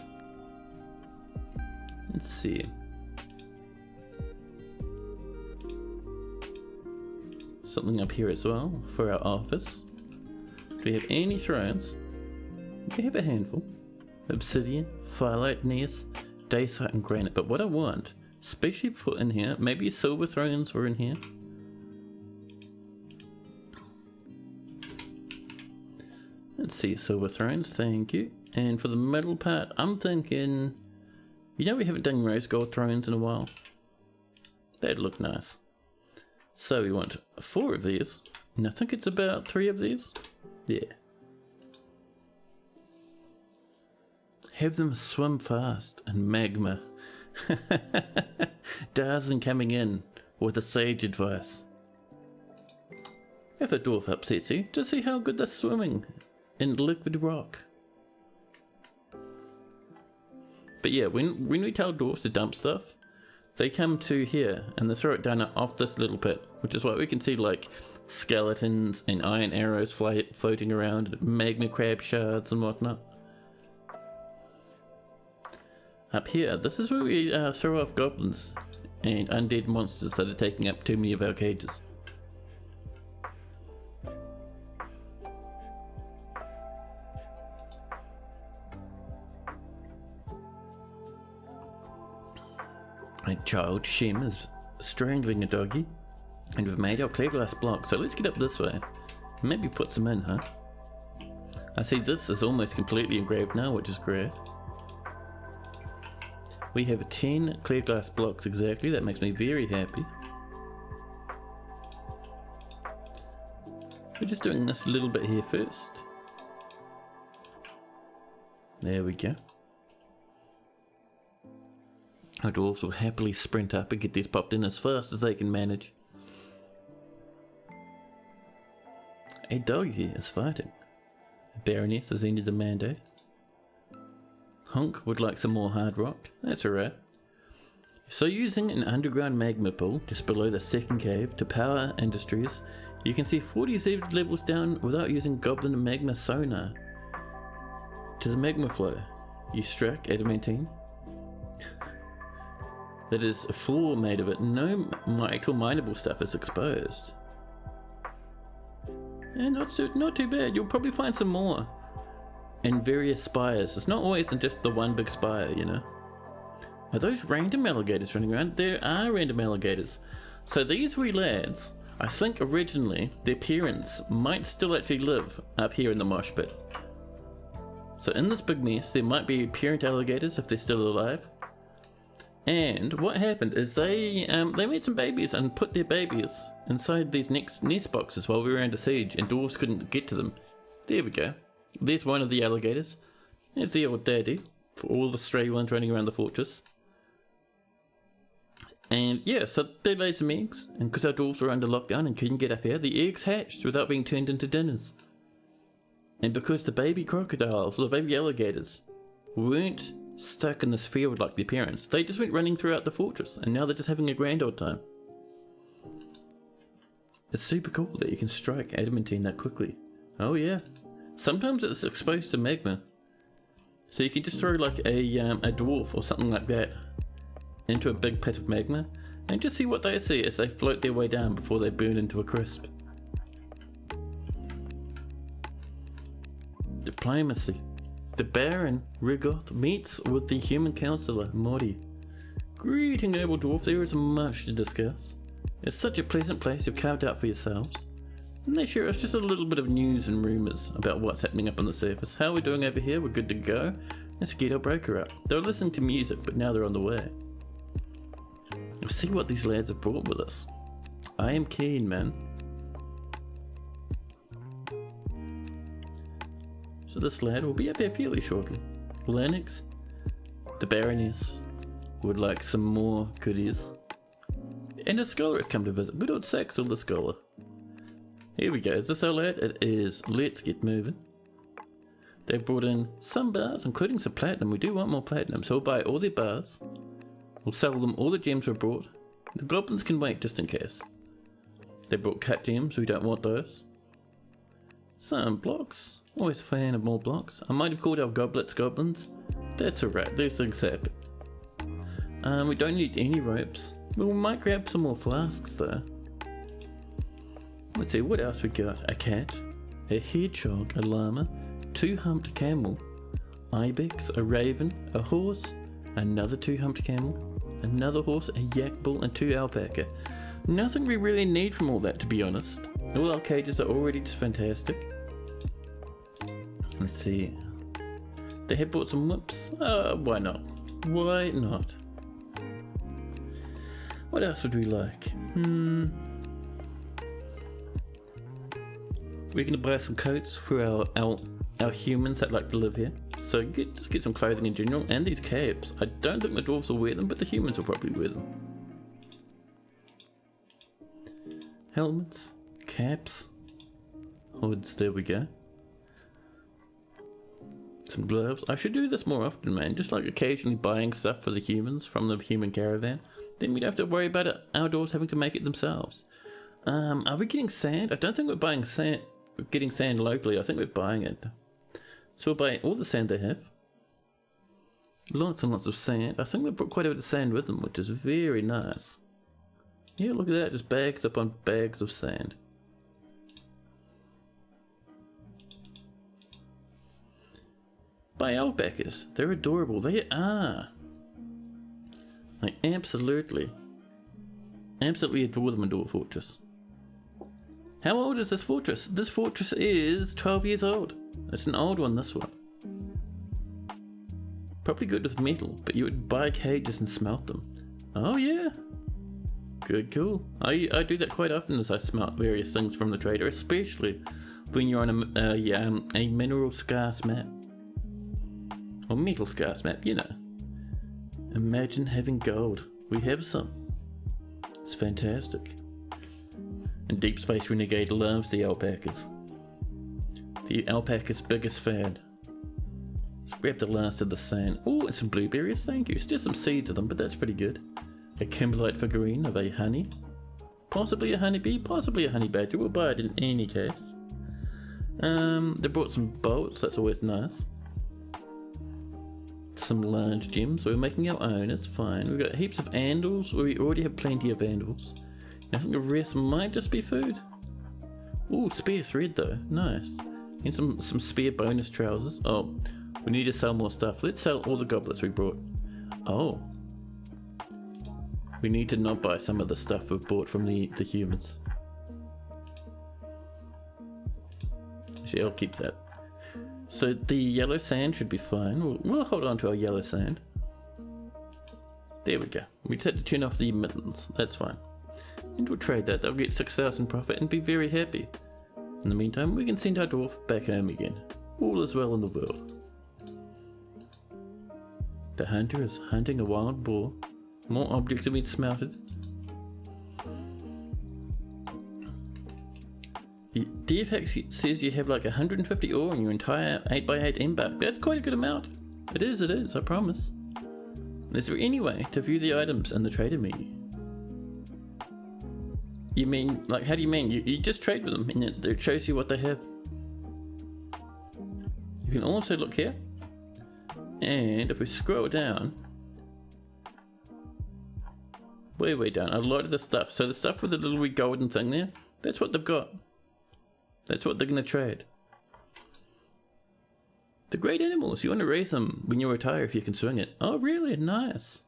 let's see, something up here as well for our office. Do we have any thrones? We have a handful. Obsidian, firelight, Neas, dacite and granite. But what I want, especially for in here, maybe silver thrones were in here. Let's see, silver thrones, thank you. And for the middle part, I'm thinking, we haven't done rose gold thrones in a while. That'd look nice. So we want 4 of these, and I think it's about 3 of these. Yeah. Have them swim fast in magma. Darzan coming in with the sage advice. If a dwarf upsets you, just see how good they're swimming in liquid rock. But yeah, when we tell dwarves to dump stuff, they come to here and they throw it down off this little pit, which is why we can see like skeletons and iron arrows floating around, magma crab shards and whatnot. Up here, this is where we throw off goblins and undead monsters that are taking up too many of our cages. A child, Shem, is strangling a doggy, and we've made our clear glass block, so let's get up this way. Maybe put some in, huh? I see this is almost completely engraved now, which is great. We have 10 clear glass blocks exactly, that makes me very happy. We're just doing this little bit here first. There we go. Our dwarves will happily sprint up and get these popped in as fast as they can manage. A dog here is fighting. A baroness has ended the mandate. Honk would like some more hard rock. That's alright. So using an underground magma pool just below the second cave to power industries, you can see 47 levels down without using goblin magma sonar. To the magma flow, you struck adamantine. That is a floor made of it. No actual mineable stuff is exposed. And not too bad. You'll probably find some more in various spires. It's not always in just the one big spire, you know. Are those random alligators running around? There are random alligators. So these wee lads, I think originally their parents might still actually live up here in the mosh pit. So in this big mess, there might be parent alligators if they're still alive. And what happened is they made some babies and put their babies inside these nest boxes while we were under siege, and dwarves couldn't get to them. There we go. There's one of the alligators. There's the old daddy for all the stray ones running around the fortress. And yeah, so they laid some eggs, and because our dwarves were under lockdown and couldn't get up here, the eggs hatched without being turned into dinners. And because the baby crocodiles, or the baby alligators, weren't stuck in this field like their parents, they just went running throughout the fortress, and now they're just having a grand old time. It's super cool that you can strike adamantine that quickly. Oh yeah. Sometimes it's exposed to magma. So you can just throw like a dwarf or something like that into a big pit of magma and just see what they see as they float their way down before they burn into a crisp. Diplomacy. The Baron Rigoth meets with the human councillor Mori. Greeting, noble dwarf, there is much to discuss. It's such a pleasant place you've carved out for yourselves. And they share us just a little bit of news and rumours about what's happening up on the surface. How are we doing over here? We're good to go. Let's get our broker up. They were listening to music, but now they're on the way. Let's see what these lads have brought with us. I am keen, man. So this lad will be up here fairly shortly. Lennox, the Baroness, would like some more goodies. And a scholar has come to visit. Good old Saxel the scholar. Here we go. Is this our lad? It is. Let's get moving. They've brought in some bars, including some platinum. We do want more platinum, so we'll buy all their bars. We'll sell them all the gems we brought. The goblins can wait just in case. They brought cut gems. We don't want those. Some blocks. Always a fan of more blocks. I might have called our goblets goblins. That's alright. These things happen. We don't need any ropes. We might grab some more flasks though. Let's see, what else we got? A cat, a hedgehog, a llama, 2-humped camel, ibex, a raven, a horse, another 2-humped camel, another horse, a yak bull, and 2 alpaca. Nothing we really need from all that, to be honest. All our cages are already just fantastic. Let's see. They have bought some whips. Why not? Why not? What else would we like? We're going to buy some coats for our humans that like to live here. So just get some clothing in general, and these caps. I don't think the dwarves will wear them, but the humans will probably wear them. Helmets, caps, hoods, there we go. Some gloves. I should do this more often, man. Just like occasionally buying stuff for the humans from the human caravan. Then we don't have to worry about our dwarves having to make it themselves. Are we getting sand? I don't think we're buying sand. We're getting sand locally. I think we're buying it. So we'll buy all the sand they have. Lots and lots of sand. I think they brought quite a bit of sand with them, which is very nice. Yeah, look at that. Just bags upon bags of sand. Buy alpacas. They're adorable. They are. I absolutely adore them in Dwarf Fortress. How old is this fortress? This fortress is 12 years old. It's an old one, this one. Probably good with metal, but you would buy cages and smelt them. Oh yeah. Good, cool. I do that quite often as I smelt various things from the trader, especially when you're on a mineral scarce map. Or metal scarce map, you know. Imagine having gold. We have some. It's fantastic. And Deep Space Renegade loves the alpacas. The alpaca's biggest fan. Let's grab the last of the sand. Oh, and some blueberries, thank you. It's just some seeds of them, but that's pretty good. A kimberlite figurine of a honey. Possibly a honeybee, possibly a honey badger. We'll buy it in any case. They brought some bolts, that's always nice. Some large gems. We're making our own, it's fine. We've got heaps of andals. We already have plenty of andals. I think the rest might just be food. Ooh, spear thread though. Nice. And some spear bonus trousers. Oh, we need to sell more stuff. Let's sell all the goblets we brought. Oh. We need to not buy some of the stuff we've bought from the humans. See, I'll keep that. So the yellow sand should be fine. We'll hold on to our yellow sand. There we go. We just had to turn off the mittens. That's fine. And we'll trade that. They'll get 6,000 profit and be very happy. In the meantime, we can send our dwarf back home again. All is well in the world. The hunter is hunting a wild boar. More objects have been smelted. DFX says you have like 150 ore in your entire 8x8 embark. That's quite a good amount. It is, I promise. Is there any way to view the items in the trader menu? You mean, like, how do you mean? You just trade with them and it shows you what they have. You can also look here, and if we scroll down, way down, a lot of the stuff. So the stuff with the little wee golden thing there, that's what they've got. That's what they're going to trade. The great animals, you want to raise them when you retire if you can swing it. Oh really? Nice.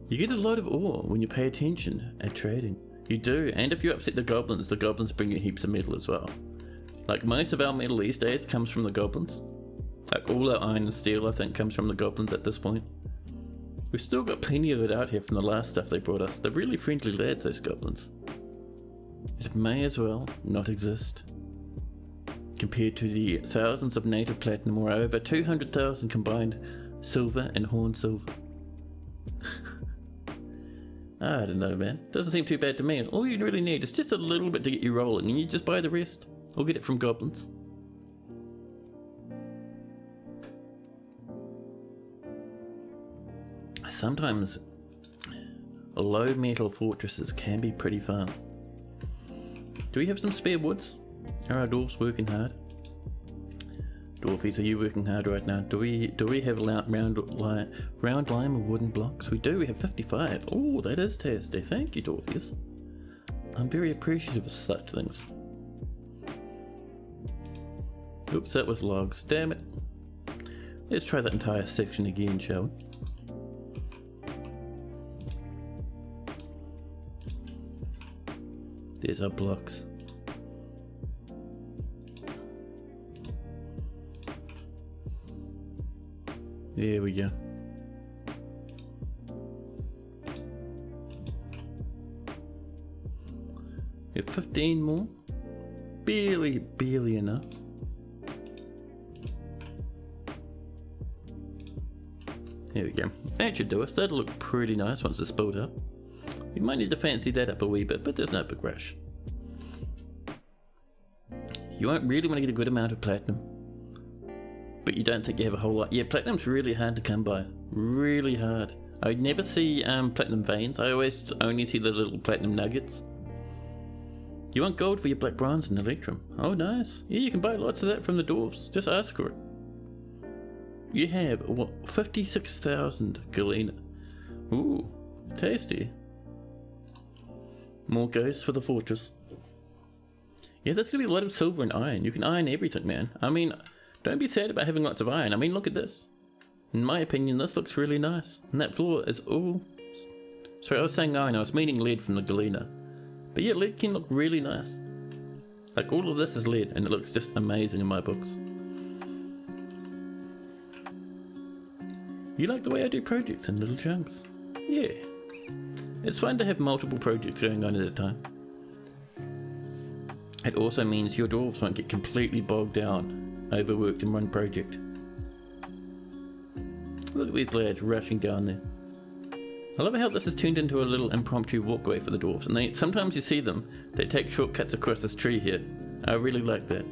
You get a lot of ore when you pay attention at trading. You do, and if you upset the goblins bring you heaps of metal as well. Like most of our metal these days comes from the goblins. Like all our iron and steel I think comes from the goblins at this point. We've still got plenty of it out here from the last stuff they brought us. They're really friendly lads, those goblins. It may as well not exist. Compared to the thousands of native platinum or over 200,000 combined silver and horn silver. I don't know, man. Doesn't seem too bad to me. All you really need is just a little bit to get you rolling and you just buy the rest. Or get it from goblins. Sometimes low metal fortresses can be pretty fun. Do we have some spare woods? Are our dwarves working hard? Dwarfies, are you working hard right now? Do we have round lime or wooden blocks? We do, we have 55. Oh, that is tasty. Thank you, dwarfies. I'm very appreciative of such things. Oops, that was logs. Damn it. Let's try that entire section again, shall we? There's our blocks. There we go. We have 15 more. Barely enough. There we go. That should do us. That'll look pretty nice once it's built up. We might need to fancy that up a wee bit, but there's no big rush. You won't really want to get a good amount of platinum, but you don't think you have a whole lot. Yeah, platinum's really hard to come by. Really hard. I never see platinum veins. I always only see the little platinum nuggets. You want gold for your black bronze and electrum. Oh, nice. Yeah, you can buy lots of that from the dwarves. Just ask for it. You have, what, 56,000 galena. Ooh, tasty. More ghosts for the fortress. Yeah, there's gonna be a lot of silver and iron. You can iron everything, man. I mean, don't be sad about having lots of iron. I mean, look at this. In my opinion, this looks really nice. And that floor is all... Sorry, I was saying iron, I was meaning lead from the galena. But yeah, lead can look really nice. Like, all of this is lead, and it looks just amazing in my books. You like the way I do projects in little chunks? Yeah. It's fun to have multiple projects going on at a time. It also means your dwarves won't get completely bogged down, overworked in one project. Look at these lads rushing down there. I love how this has turned into a little impromptu walkway for the dwarves, and sometimes you see them, they take shortcuts across this tree here. I really like that.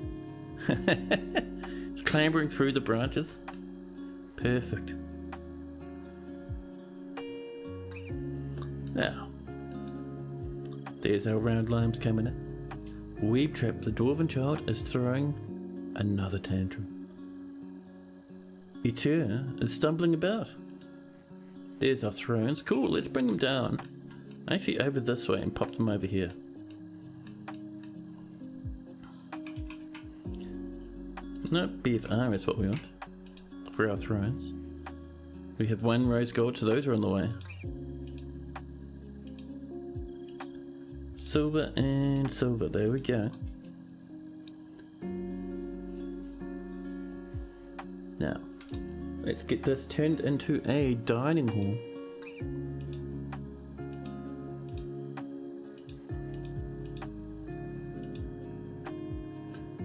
It's clambering through the branches. Perfect. Now, there's our round limes coming in. Weeb Trap, the dwarven child, is throwing another tantrum. Etur is stumbling about. There's our thrones. Cool, let's bring them down. Actually, over this way and pop them over here. No, BFR is what we want for our thrones. We have 1 rose gold, so those are on the way. Silver and silver, there we go. Now, let's get this turned into a dining hall.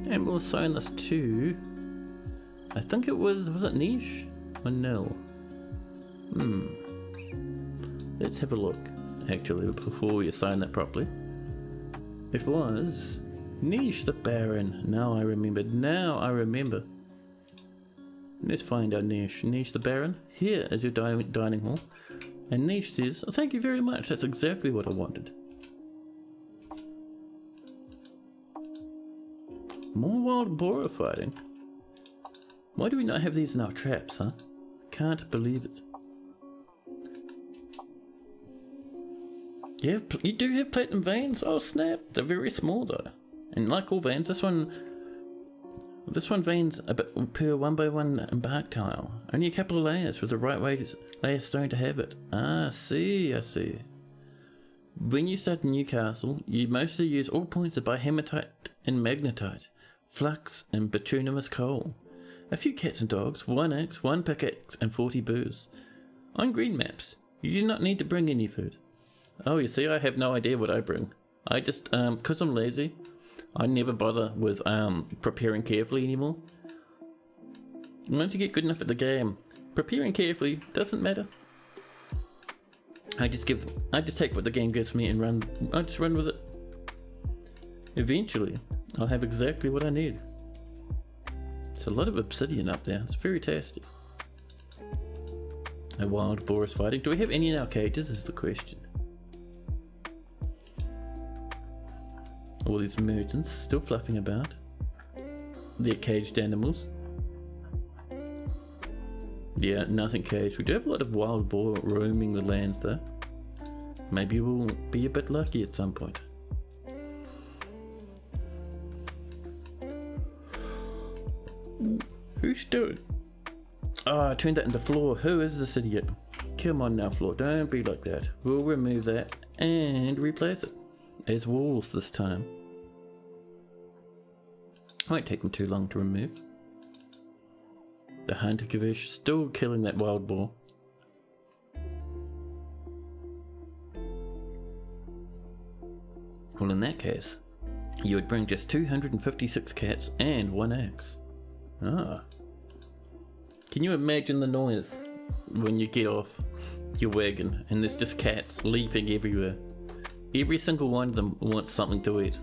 And we'll assign this to, I think it was it niche or no? Let's have a look, actually, before we assign that properly. It was Niche the Baron. Now I remember. Let's find our Niche. Niche the Baron. Here is your dining hall. And Niche says, oh, thank you very much. That's exactly what I wanted. More wild boar fighting. Why do we not have these in our traps, huh? Can't believe it. You do have platinum veins? Oh snap, they're very small though. And like all veins, this one veins per 1 by 1 bark tile. Only a couple of layers with the right way to layer stone to have it. Ah, I see. When you start a new castle, you mostly use all points to buy hematite and magnetite, flux and bituminous coal. A few cats and dogs, 1 axe, 1 pickaxe and 40 booze. On green maps, you do not need to bring any food. Oh, you see, I have no idea what I bring. I just, cause I'm lazy, I never bother with, preparing carefully anymore. Once you get good enough at the game, preparing carefully doesn't matter. I just take what the game gives me and I just run with it. Eventually, I'll have exactly what I need. It's a lot of obsidian up there, it's very tasty. A wild boar is fighting. Do we have any in our cages is the question. All these merchants still fluffing about. They're caged animals. Yeah, nothing caged. We do have a lot of wild boar roaming the lands though. Maybe we'll be a bit lucky at some point. Who's doing? Oh, I turned that into floor. Who is this idiot? Come on now, floor. Don't be like that. We'll remove that and replace it. As walls this time. Won't take them too long to remove. The hunter Kavish still killing that wild boar. Well, in that case, you would bring just 256 cats and 1 axe. Ah. Can you imagine the noise when you get off your wagon and there's just cats leaping everywhere? Every single one of them wants something to eat.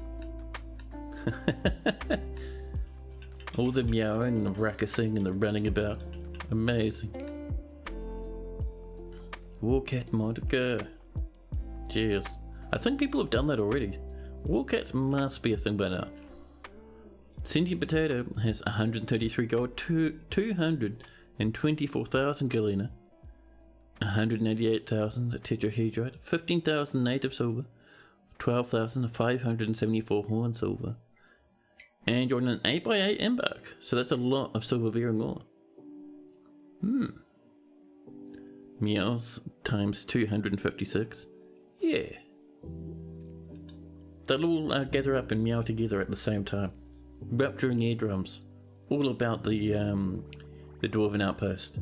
All the meowing and the ruckusing and the running about. Amazing. Warcat mod, go. Cheers. I think people have done that already. Warcats must be a thing by now. Sentient Potato has 133 gold, 224,000 galena, 188,000 tetrahedrite, 15,000 native silver, 12,574 horn silver, and you're on an 8x8 embark, so that's a lot of silver bearing ore. Meows times 256. Yeah. They'll all gather up and meow together at the same time. Rupturing eardrums. All about the Dwarven Outpost.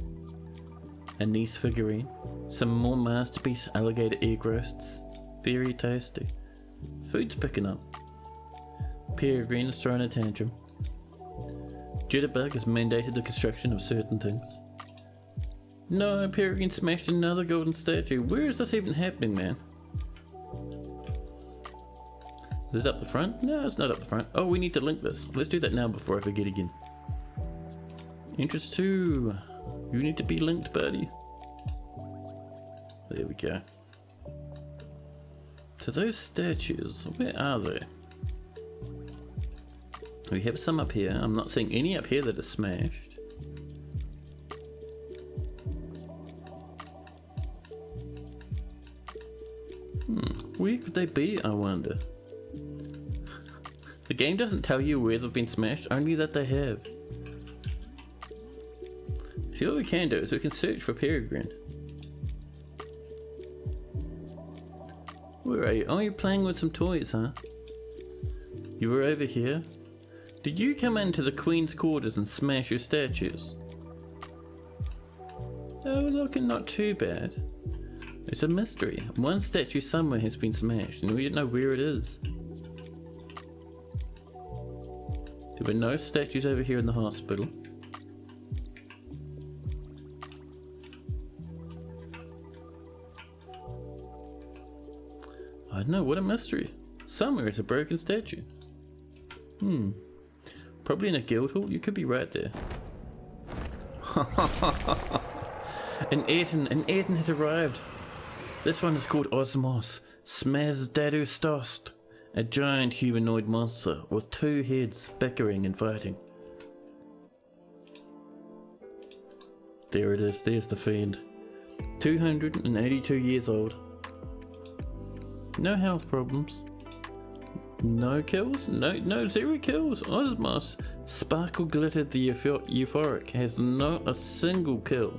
A nice figurine. Some more masterpiece alligator egg roasts. Very tasty. Food's picking up. Peregrine is throwing a tantrum. Jitterbug has mandated the construction of certain things. No, Peregrine smashed another golden statue. Where is this even happening, man? Is it up the front? No, it's not up the front. Oh, we need to link this. Let's do that now before I forget again. Entrance 2. You need to be linked, buddy. There we go. So those statues, where are they? We have some up here. I'm not seeing any up here that are smashed. Where could they be, I wonder? The game doesn't tell you where they've been smashed, only that they have. See, what we can do is we can search for Peregrine. Where are you? Oh, you're playing with some toys, huh? You were over here? Did you come into the Queen's quarters and smash your statues? Oh, looking not too bad. It's a mystery. One statue somewhere has been smashed and we don't know where it is. There were no statues over here in the hospital. I don't know, what a mystery. Somewhere is a broken statue. Probably in a guild hall. You could be right there. An Ayrton has arrived. This one is called Osmos Smazdadustost, a giant humanoid monster with 2 heads bickering and fighting. There it is, there's the fiend. 282 years old. No health problems. No kills? No 0 kills. Osmos Sparkle Glittered the Euphoric has not a single kill.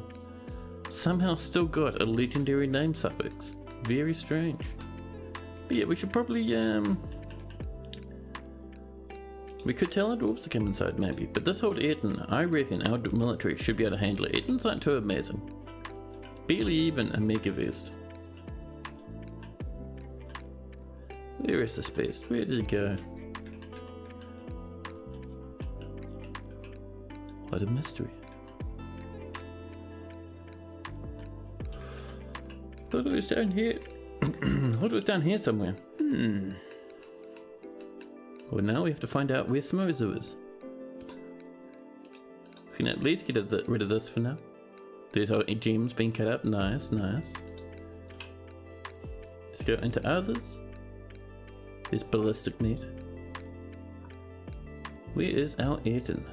Somehow still got a legendary name suffix. Very strange. But yeah, we should probably we could tell our dwarves to come inside maybe, but this old Ayrton, I reckon our military should be able to handle it. Ayrton's not too amazing. Barely even a mega vest. Where is this beast? Where did it go? What a mystery. Thought it was down here. Thought it was down here somewhere. Well, now we have to find out where Smozu is. We can at least get rid of this for now. There's our gems being cut up. Nice, nice. Let's go into others. There's ballistic meat. Where is our Ayrton?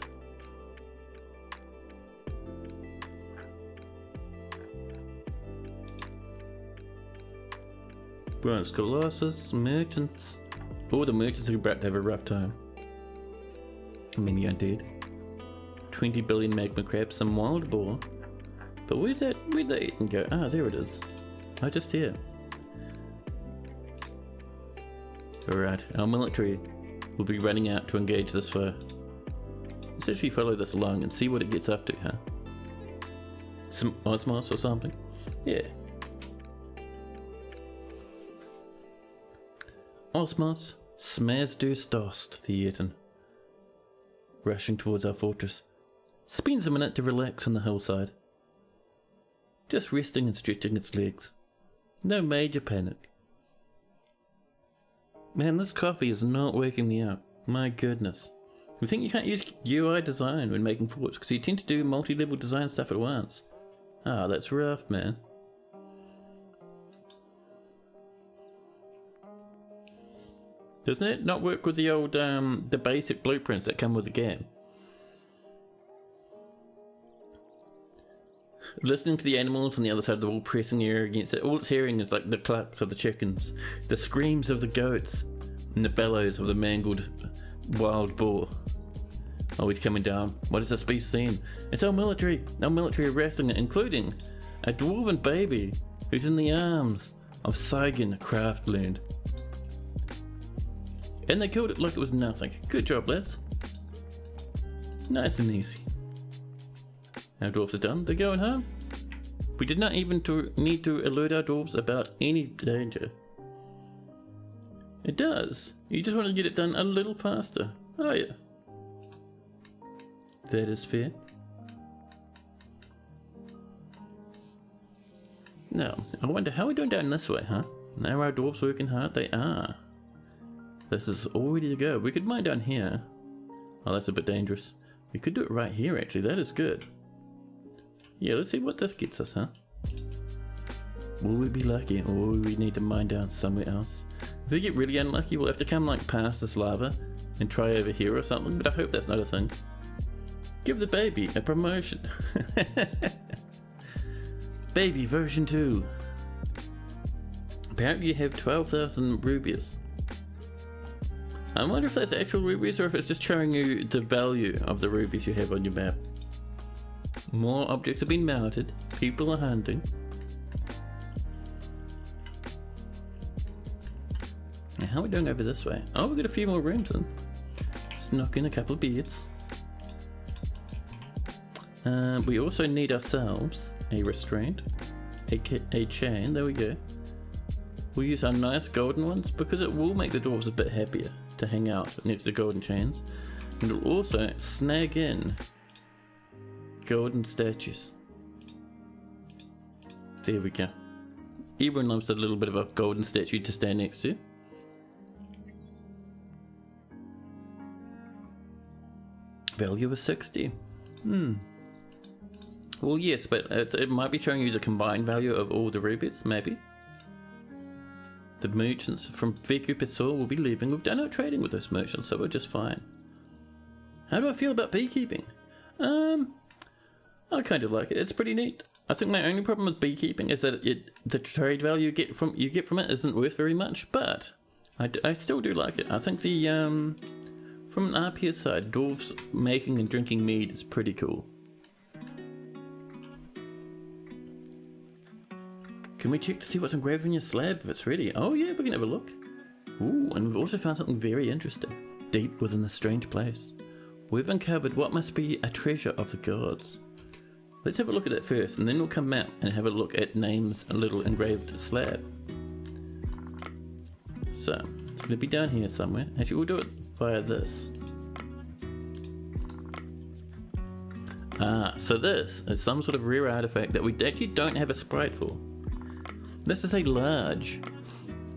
Branch Colossus, merchants. Oh, the merchants are about to have a rough time. Many undead. 20 billion magma crabs, some wild boar. But where'd the Ayrton go? Ah, there it is. Oh, just here. Alright, our military will be running out to engage this foe. Let's actually follow this along and see what it gets up to, huh? Some Osmos or something? Yeah. Osmos Smazdadustost, the Ayrton, rushing towards our fortress, spends a minute to relax on the hillside, just resting and stretching its legs. No major panic. Man, this coffee is not waking me up. My goodness. You think you can't use UI design when making forts because you tend to do multi-level design stuff at once. Ah, that's rough, man. Doesn't it not work with the old, the basic blueprints that come with the game? Listening to the animals on the other side of the wall pressing air against it, all it's hearing is like the clucks of the chickens, the screams of the goats, and the bellows of the mangled wild boar. Oh, he's coming down. What is this beast seeing? It's our military! Our military arresting it, including a dwarven baby who's in the arms of Saigon Craftland. And they killed it like it was nothing. Good job, lads. Nice and easy. Our dwarves are done. They're going home. We did not even need to alert our dwarves about any danger. It does. You just want to get it done a little faster. Oh yeah. That is fair. Now, I wonder how we're doing down this way, huh? Now our dwarves working hard? They are. This is all ready to go. We could mine down here. Oh, that's a bit dangerous. We could do it right here, actually. That is good. Yeah, let's see what this gets us, huh? Will we be lucky, or will we need to mine down somewhere else? If we get really unlucky, we'll have to come, like, past this lava and try over here or something, but I hope that's not a thing. Give the baby a promotion. Baby version 2. Apparently you have 12,000 rubies. I wonder if that's actual rubies or if it's just showing you the value of the rubies you have on your map. More objects have been mounted. People are hunting. Now, how are we doing over this way? Oh, we've got a few more rooms in. Just knock in a couple of beads. We also need ourselves a restraint, a chain. There we go. We'll use our nice golden ones because it will make the dwarves a bit happier to hang out next to golden chains, and it'll also snag in golden statues. There we go. Everyone loves a little bit of a golden statue to stand next to. Value of 60. Well, yes, but it might be showing you the combined value of all the rubies, maybe. The merchants from Veku Pesor will be leaving. We've done our trading with those merchants, so we're just fine. How do I feel about beekeeping? I kind of like it. It's pretty neat. I think my only problem with beekeeping is that the trade value you get from it isn't worth very much, but I still do like it. I think the from an RPS side, dwarves making and drinking mead is pretty cool. Can we check to see what's engraved in your slab if it's ready? Oh yeah, we can have a look. Ooh, and we've also found something very interesting. Deep within this strange place, we've uncovered what must be a treasure of the gods. Let's have a look at that first, and then we'll come out and have a look at Name's little engraved slab. So, it's going to be down here somewhere. Actually, we'll do it via this. So this is some sort of rare artifact that we actually don't have a sprite for. This is a large,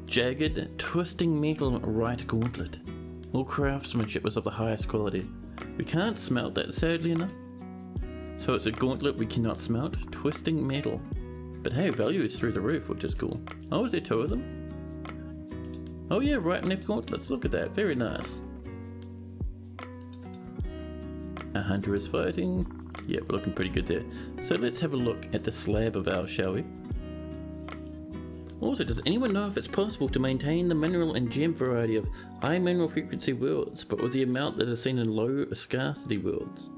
jagged, twisting metal right gauntlet. All craftsmanship was of the highest quality. We can't smelt that, sadly enough. So it's a gauntlet we cannot smelt, twisting metal. But hey, value is through the roof, which is cool. Oh, is there two of them? Oh yeah, right and left gauntlets, look at that, very nice. A hunter is fighting. Yeah, we're looking pretty good there. So let's have a look at the slab of ours, shall we? Also, does anyone know if it's possible to maintain the mineral and gem variety of high mineral frequency worlds, but with the amount that is seen in low scarcity worlds?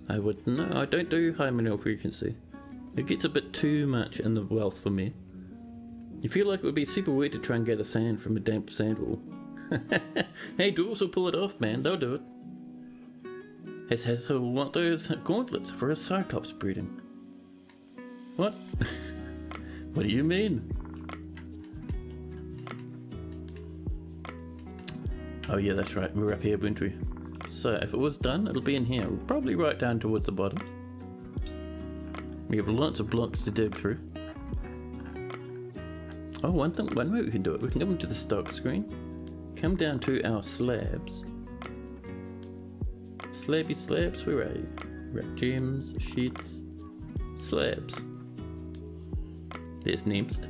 I wouldn't know. I don't do high mineral frequency. It gets a bit too much in the wealth for me. You feel like it would be super weird to try and gather sand from a damp sand wall. Hey, dwarves will pull it off, man. They'll do it. Has want those gauntlets for a cyclops breeding. What? What do you mean? Oh yeah, that's right. We're up here, weren't we? So if it was done, it'll be in here. Probably right down towards the bottom. We have lots of blocks to dig through. Oh, one way we can do it. We can come into the stock screen. Come down to our slabs. Slabby slabs, where are you? Wrap gems, sheets, slabs. There's Neemst.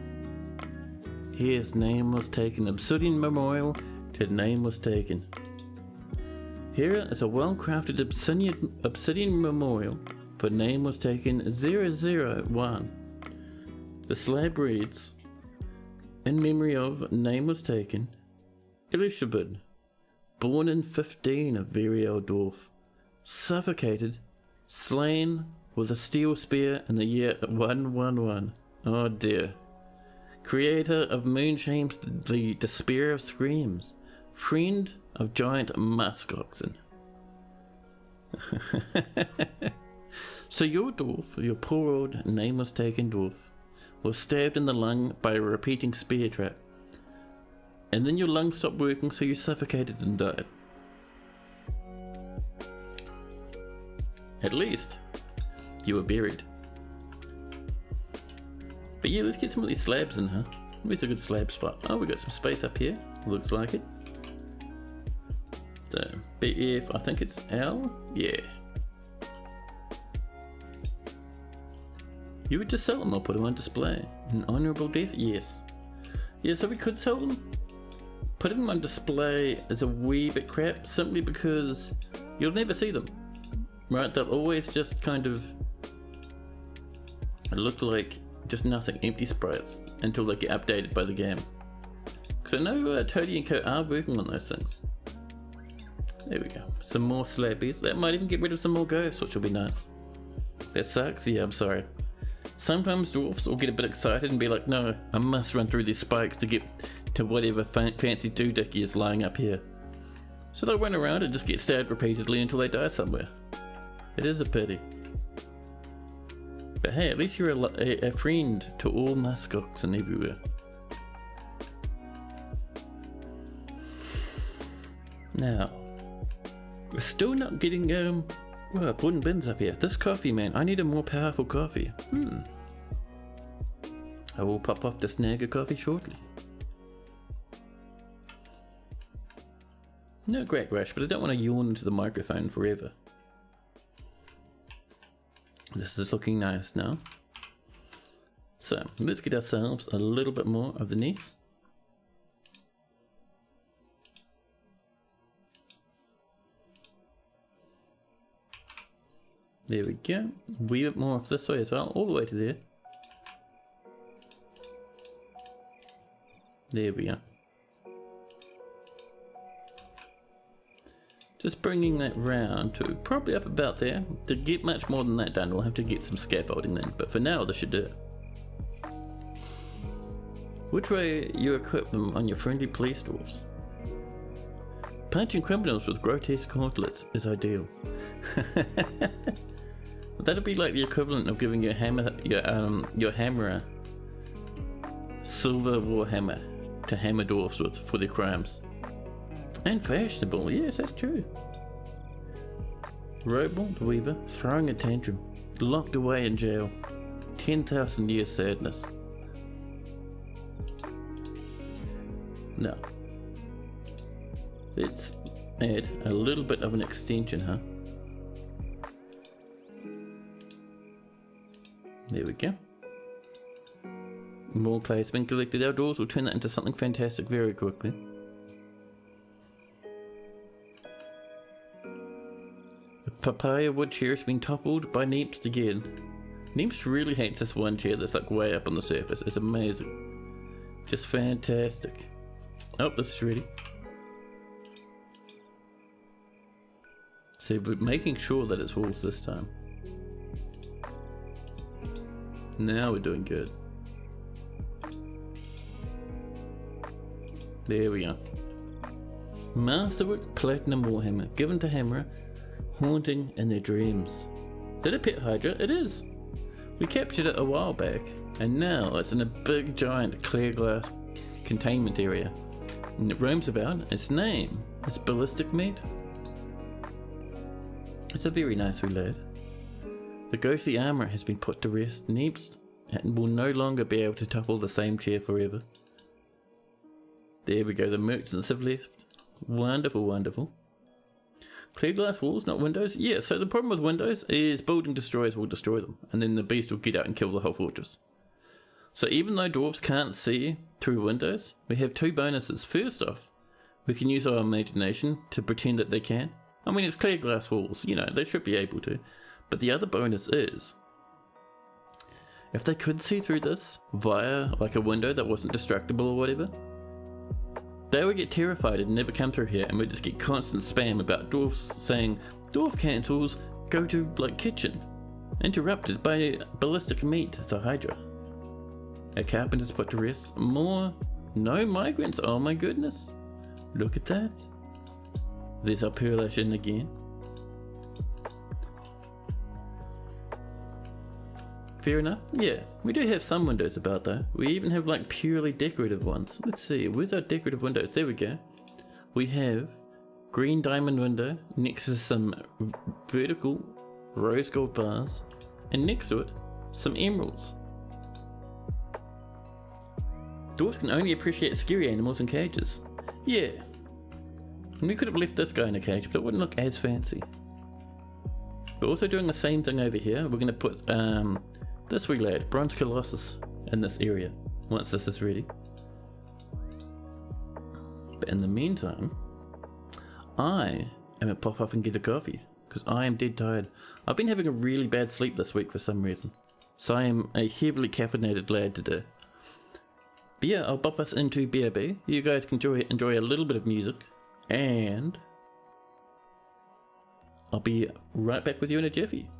Here's name was taken. Obsidian memorial to name was taken. Here is a well-crafted obsidian memorial for name was taken 001. The slab reads, in memory of name was taken, Elisabeth, born in 15, a very old dwarf, suffocated, slain with a steel spear in the year 111. Oh dear. Creator of Moonshames, the despair of screams, friend of giant musk oxen. So your dwarf, your poor old name was taken dwarf, was stabbed in the lung by a repeating spear trap. And then your lungs stopped working, so you suffocated and died. At least, you were buried. But yeah, let's get some of these slabs in, huh? Where's a good slab spot? Oh, we got some space up here. Looks like it. So, BF, I think it's L? Yeah. You would just sell them or put them on display. An honourable death? Yes. Yeah, so we could sell them. Putting them on display is a wee bit crap, simply because you'll never see them. Right, they'll always just kind of look like just nothing, empty sprites, until they get updated by the game. Because I know Toadie & Co are working on those things. There we go. Some more slabbies. That might even get rid of some more ghosts, which will be nice. That sucks? Yeah, I'm sorry. Sometimes dwarfs will get a bit excited and be like, no, I must run through these spikes to get to whatever fancy doohickey is lying up here. So they'll run around and just get stabbed repeatedly until they die somewhere. It is a pity. But hey, at least you're a friend to all muskox and everywhere. Now, we're still not getting wooden bins up here. This coffee, man, I need a more powerful coffee. I will pop off to snag a coffee shortly. No great rush, but I don't want to yawn into the microphone forever. This is looking nice now. So let's get ourselves a little bit more of the gneiss. There we go. Wee bit more off this way as well, all the way to there. There we are. Just bringing that round to probably up about there. To get much more than that done, we'll have to get some scaffolding then, but for now this should do it. Which way you equip them on your friendly police dwarves? Punching criminals with grotesque gauntlets is ideal. That'd be like the equivalent of giving your hammer, your hammerer, silver warhammer to hammer dwarfs with for their crimes. And fashionable, yes, that's true. Roble the Weaver throwing a tantrum, locked away in jail. 10,000 years sadness. Now, let's add a little bit of an extension, huh? There we go. More clay has been collected outdoors. We'll turn that into something fantastic very quickly. The papaya wood chair has been toppled by Neeps again. Neeps really hates this one chair that's like way up on the surface. It's amazing. Just fantastic. Oh, this is ready. So we're making sure that it's walls this time. Now we're doing good. There we are. Masterwork Platinum Warhammer, given to Hammerer, haunting in their dreams. Is that a pet Hydra? It is. We captured it a while back, and now it's in a big giant clear glass containment area. And it roams about. Its name is Ballistic Meat. It's a very nice wee lad. The ghostly armour has been put to rest. Neeps and will no longer be able to topple the same chair forever. There we go, the merchants have left. Wonderful, wonderful. Clear glass walls, not windows? Yeah, so the problem with windows is building destroyers will destroy them, and then the beast will get out and kill the whole fortress. So even though dwarves can't see through windows, we have two bonuses. First off, we can use our imagination to pretend that they can. I mean, it's clear glass walls, you know, they should be able to. But the other bonus is, if they could see through this via like a window that wasn't destructible or whatever, they would get terrified and never come through here, and we'd just get constant spam about dwarves saying, dwarf cancels, go to like kitchen. Interrupted by Ballistic Meat, the Hydra. A carpenter's put to rest. More, no migrants, oh my goodness. Look at that. There's our perlation again. Fair enough. Yeah, we do have some windows about though. We even have like purely decorative ones. Let's see, where's our decorative windows? There we go. We have green diamond window next to some vertical rose gold bars, and next to it, some emeralds. Dwarves can only appreciate scary animals in cages. Yeah. And we could have left this guy in a cage, but it wouldn't look as fancy. We're also doing the same thing over here. We're going to put this wee lad, Bronze Colossus, in this area once this is ready. But in the meantime, I am going to pop up and get a coffee because I am dead tired. I've been having a really bad sleep this week for some reason, so I am a heavily caffeinated lad today. But yeah, I'll pop us into BRB. You guys can enjoy a little bit of music, and I'll be right back with you in a jiffy.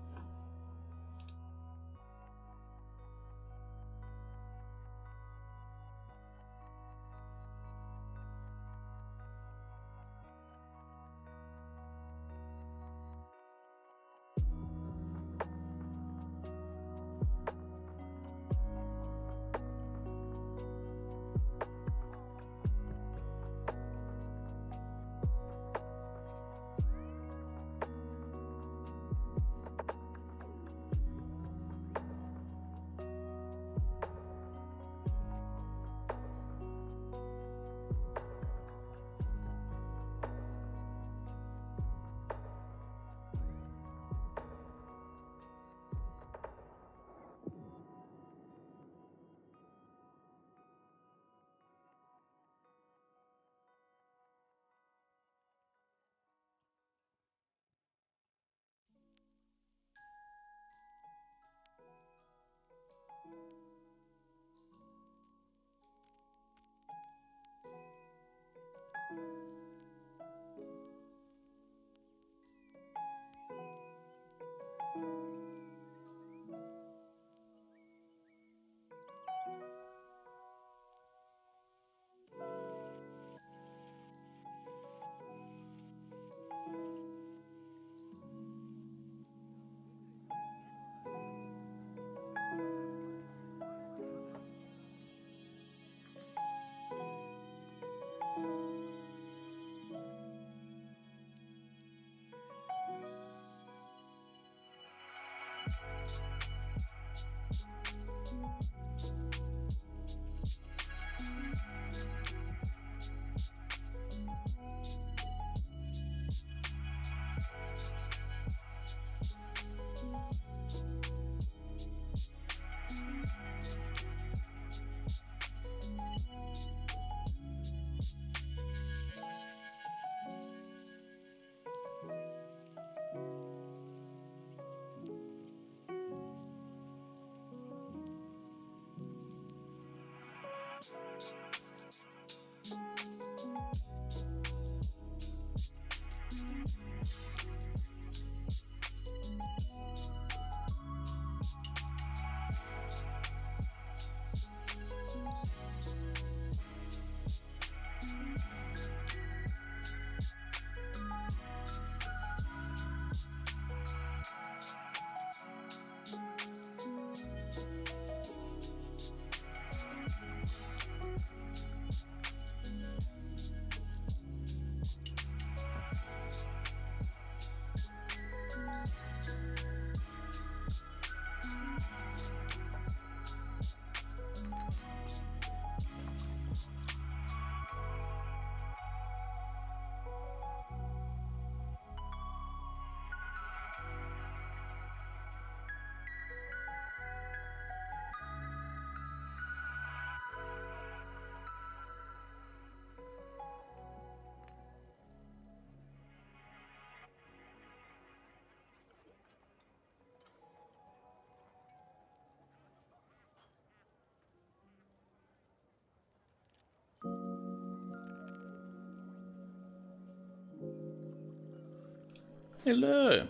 Hello.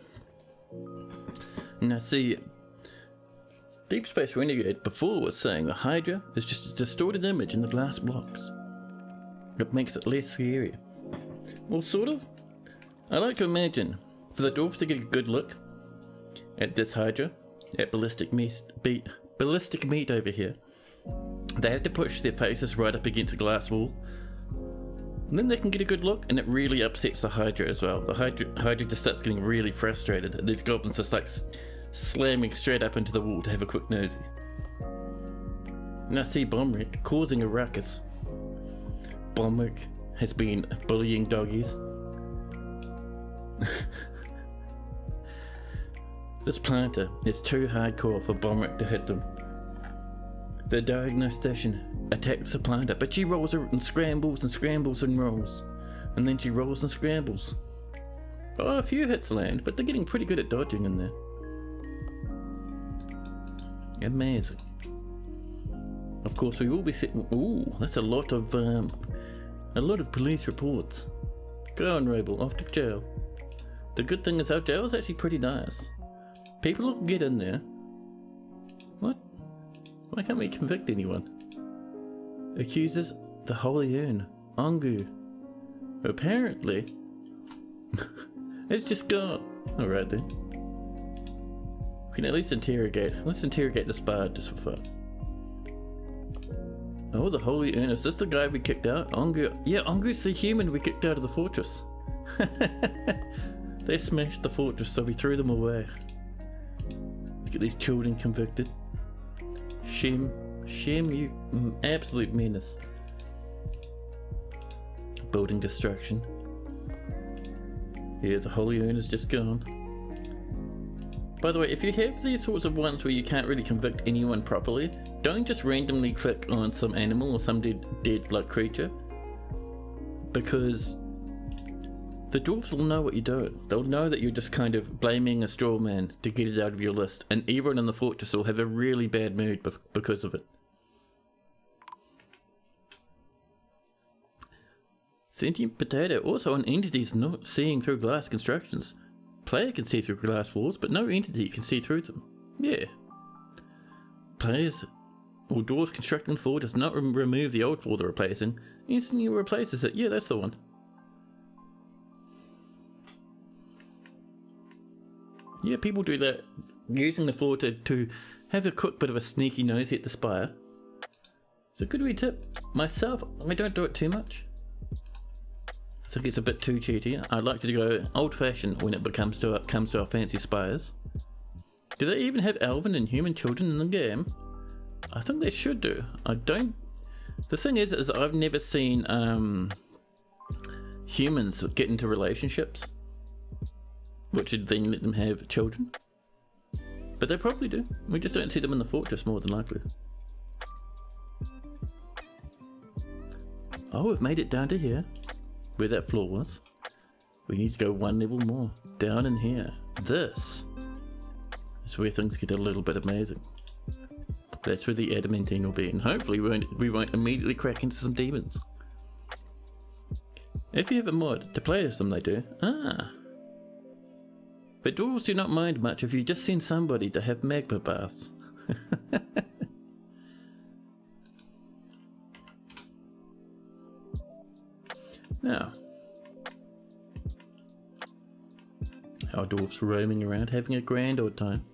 Now see, Deep Space Renegade before was saying the Hydra is just a distorted image in the glass blocks. It makes it less scary. Well, sort of. I like to imagine, for the dwarves to get a good look at this Hydra, at Ballistic Meat over here, they have to push their faces right up against a glass wall. And then they can get a good look, and it really upsets the Hydra as well. The Hydra just starts getting really frustrated, and these goblins just like slamming straight up into the wall to have a quick nosy. Now see Bomrick causing a ruckus. Bomrick has been bullying doggies. This planter is too hardcore for Bomrick to hit them. The diagnostician attacks the planter, but she rolls and scrambles and scrambles and rolls. And then she rolls and scrambles. Oh, a few hits land, but they're getting pretty good at dodging in there. Amazing. Of course, we will be sitting. Ooh, that's a lot of police reports. Go on, Rabel, off to jail. The good thing is our jail is actually pretty nice. People will get in there. What? Why can't we convict anyone? Accuses the Holy Urn, Angu. Apparently, it's just gone. Alright then. We can at least interrogate. Let's interrogate this bard just for fun. Oh, the Holy Urn. Is this the guy we kicked out? Angu. Yeah, Angu's the human we kicked out of the fortress. They smashed the fortress, so we threw them away. Let's get these children convicted. Shem, you absolute menace. Building destruction. Yeah, the Holy Urn is just gone. By the way, if you have these sorts of ones where you can't really convict anyone properly, don't just randomly click on some animal or some dead like creature, because the dwarves will know what you're doing. They'll know that you're just kind of blaming a straw man to get it out of your list, and everyone in the fortress will have a really bad mood because of it. Sentient potato, also an entity's not seeing through glass constructions. Player can see through glass walls, but no entity can see through them. Yeah. Players or dwarves constructing the floor does not remove the old floor they're replacing, instantly replaces it. Yeah, that's the one. Yeah, people do that, using the floor to have a quick bit of a sneaky nosy at the spire. It's a good wee tip. Myself, I don't do it too much. I think it's a bit too cheaty. I like to go old-fashioned when it comes to our fancy spires. Do they even have elven and human children in the game? I think they should do. I don't. The thing is I've never seen humans get into relationships, which would then let them have children. But they probably do. We just don't see them in the fortress more than likely. Oh, we've made it down to here, where that floor was. We need to go one level more, down in here. This is where things get a little bit amazing. That's where the adamantine will be, and hopefully we won't immediately crack into some demons. If you have a mod to play as them, they do. Ah. But dwarves do not mind much if you just send somebody to have magma baths. Now, our dwarves roaming around having a grand old time.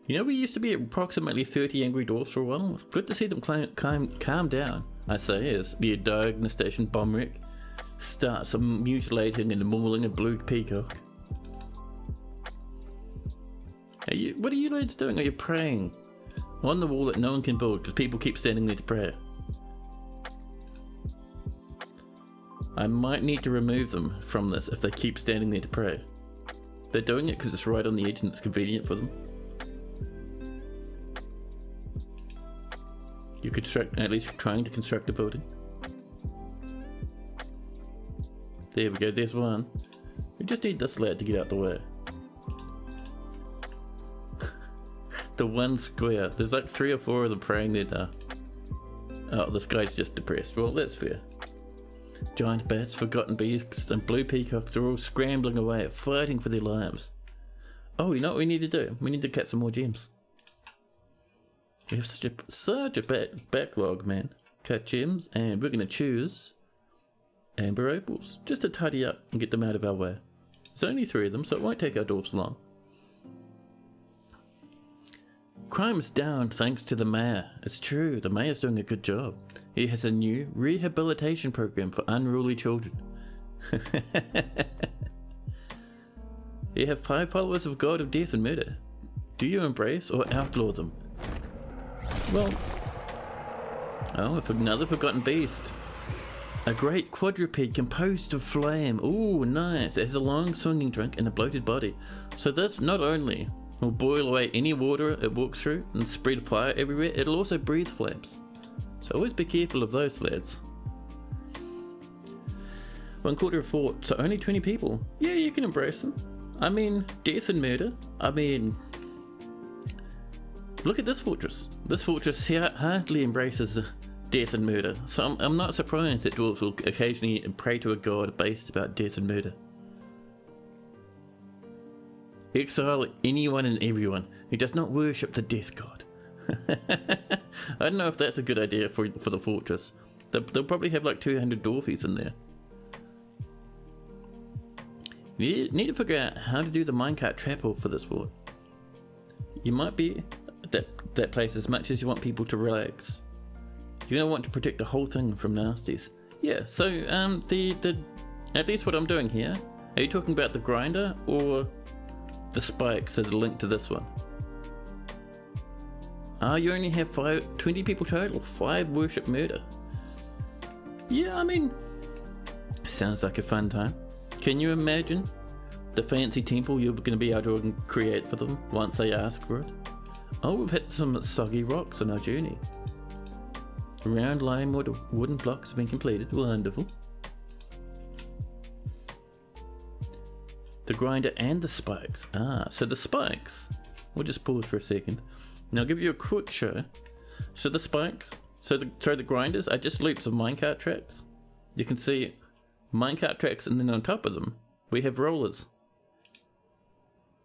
You know, we used to be at approximately 30 angry dwarves for a while. It's good to see them calm down, I say, as the Diagonal Station bomb wreck starts mutilating and mauling a blue peacock. What are you lads doing? Are you praying on the wall that no one can build because people keep standing there to pray? I might need to remove them from this if they keep standing there to pray. They're doing it because it's right on the edge and it's convenient for them. You could at least trying to construct a building. There we go, there's one. We just need this lad to get out the way. The one square. There's like 3 or 4 of them praying there now. Oh, this guy's just depressed. Well, that's fair. Giant bats, forgotten beasts, and blue peacocks are all scrambling away, fighting for their lives. Oh, you know what we need to do? We need to catch some more gems. We have such a backlog, man. Cut gems, and we're going to choose amber opals, just to tidy up and get them out of our way. There's only 3 of them, so it won't take our dwarfs long. Crime's down thanks to the mayor. It's true, the mayor's doing a good job. He has a new rehabilitation program for unruly children. You have 5 followers of God of death and murder. Do you embrace or outlaw them? Well, oh, another forgotten beast. A great quadruped composed of flame. Ooh, nice. It has a long swinging trunk and a bloated body. So this not only will boil away any water it walks through and spread fire everywhere, it'll also breathe flames. So always be careful of those lads. 1/4 of fort, so only 20 people. Yeah, you can embrace them. I mean, death and murder. I mean, look at this fortress. This fortress hardly embraces death and murder. So I'm not surprised that dwarves will occasionally pray to a god based about death and murder. Exile anyone and everyone who does not worship the death god. I don't know if that's a good idea for the fortress. They'll probably have like 200 dwarfies in there. You need to figure out how to do the minecart trap hole for this fort. You might be at that place as much as you want people to relax. You're going to want to protect the whole thing from nasties. Yeah, so at least what I'm doing here, are you talking about the grinder or the spikes that are linked to this one? You only have 20 people total, 5 worship murder. Yeah, I mean, sounds like a fun time. Can you imagine the fancy temple you're going to be able to create for them once they ask for it? Oh, we've hit some soggy rocks on our journey. Round line wooden blocks have been completed. Wonderful. The grinder and the spikes. So the spikes. We'll just pause for a second. Now I'll give you a quick show. So the spikes, the grinders are just loops of minecart tracks. You can see minecart tracks, and then on top of them we have rollers.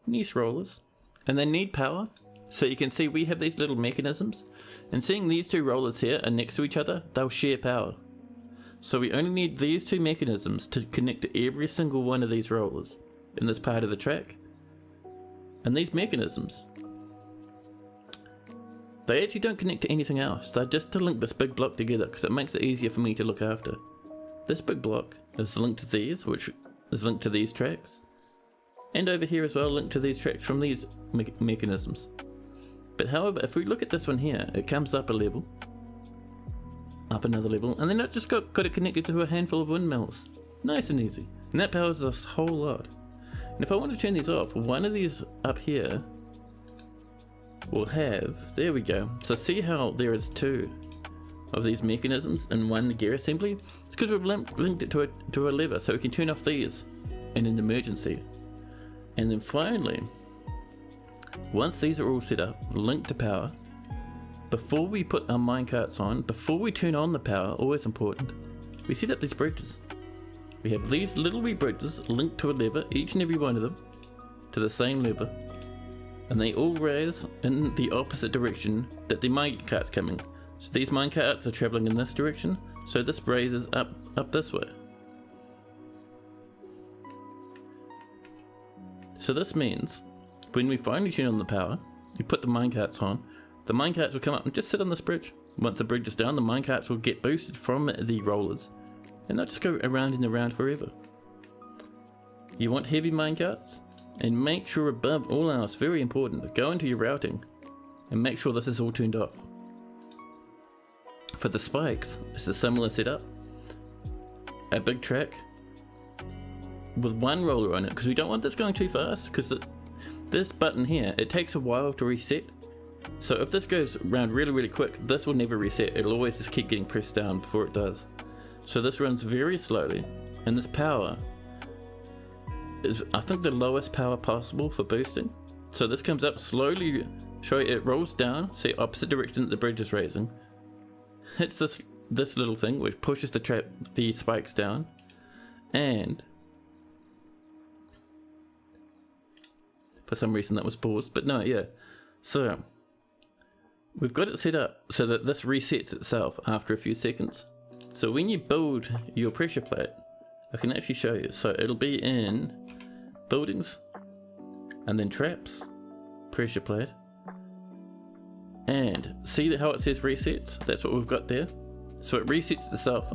Nice rollers. And they need power. So you can see we have these little mechanisms. And seeing these 2 rollers here are next to each other, they'll share power. So we only need these 2 mechanisms to connect to every single one of these rollers in this part of the track. And these mechanisms, they actually don't connect to anything else. They're just to link this big block together because it makes it easier for me to look after. This big block is linked to these, which is linked to these tracks. And over here as well, linked to these tracks from these mechanisms. But however, if we look at this one here, it comes up a level, up another level, and then it just got it connected to a handful of windmills. Nice and easy. And that powers us a whole lot. And if I want to turn these off, one of these up here will have, there we go. So see how there is 2. of these mechanisms in one gear assembly? It's because we've linked it to a lever, so we can turn off these in an emergency. And then finally, once these are all set up, linked to power, before we put our minecarts on, before we turn on the power, always important, we set up these bridges. We have these little wee bridges linked to a lever, each and every one of them, to the same lever, and they all raise in the opposite direction that the minecart's coming. So these minecarts are travelling in this direction, so this raises up this way. So this means when we finally turn on the power, you put the minecarts on, the minecarts will come up and just sit on this bridge. Once the bridge is down, the minecarts will get boosted from the rollers, and they'll just go around and around forever. You want heavy minecarts? And make sure above all else, very important, go into your routing and make sure this is all turned off. For the spikes, it's a similar setup. A big track with one roller on it, because we don't want this going too fast, because this button here, it takes a while to reset. So if this goes around really quick, this will never reset. It'll always just keep getting pressed down before it does. So this runs very slowly, and this power is, I think, the lowest power possible for boosting. So this comes up slowly, it rolls down, see opposite direction that the bridge is raising, hits this little thing which pushes the spikes down, and for some reason that was paused, but no, yeah. So we've got it set up so that this resets itself after a few seconds. So when you build your pressure plate, I can actually show you. So it'll be in buildings, and then traps, pressure plate, and see how it says resets? That's what we've got there. So it resets itself,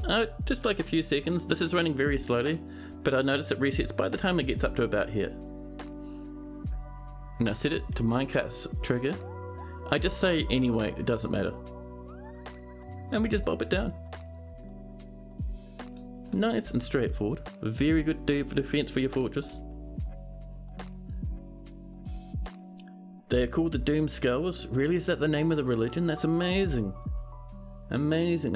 just like a few seconds. This is running very slowly, but I notice it resets by the time it gets up to about here. Now set it to minecart's trigger. I just say anyway, it doesn't matter. And we just bob it down. Nice and straightforward. Very good defense for your fortress. They are called the Doom Skulls. Really, is that the name of the religion? That's amazing. Amazing.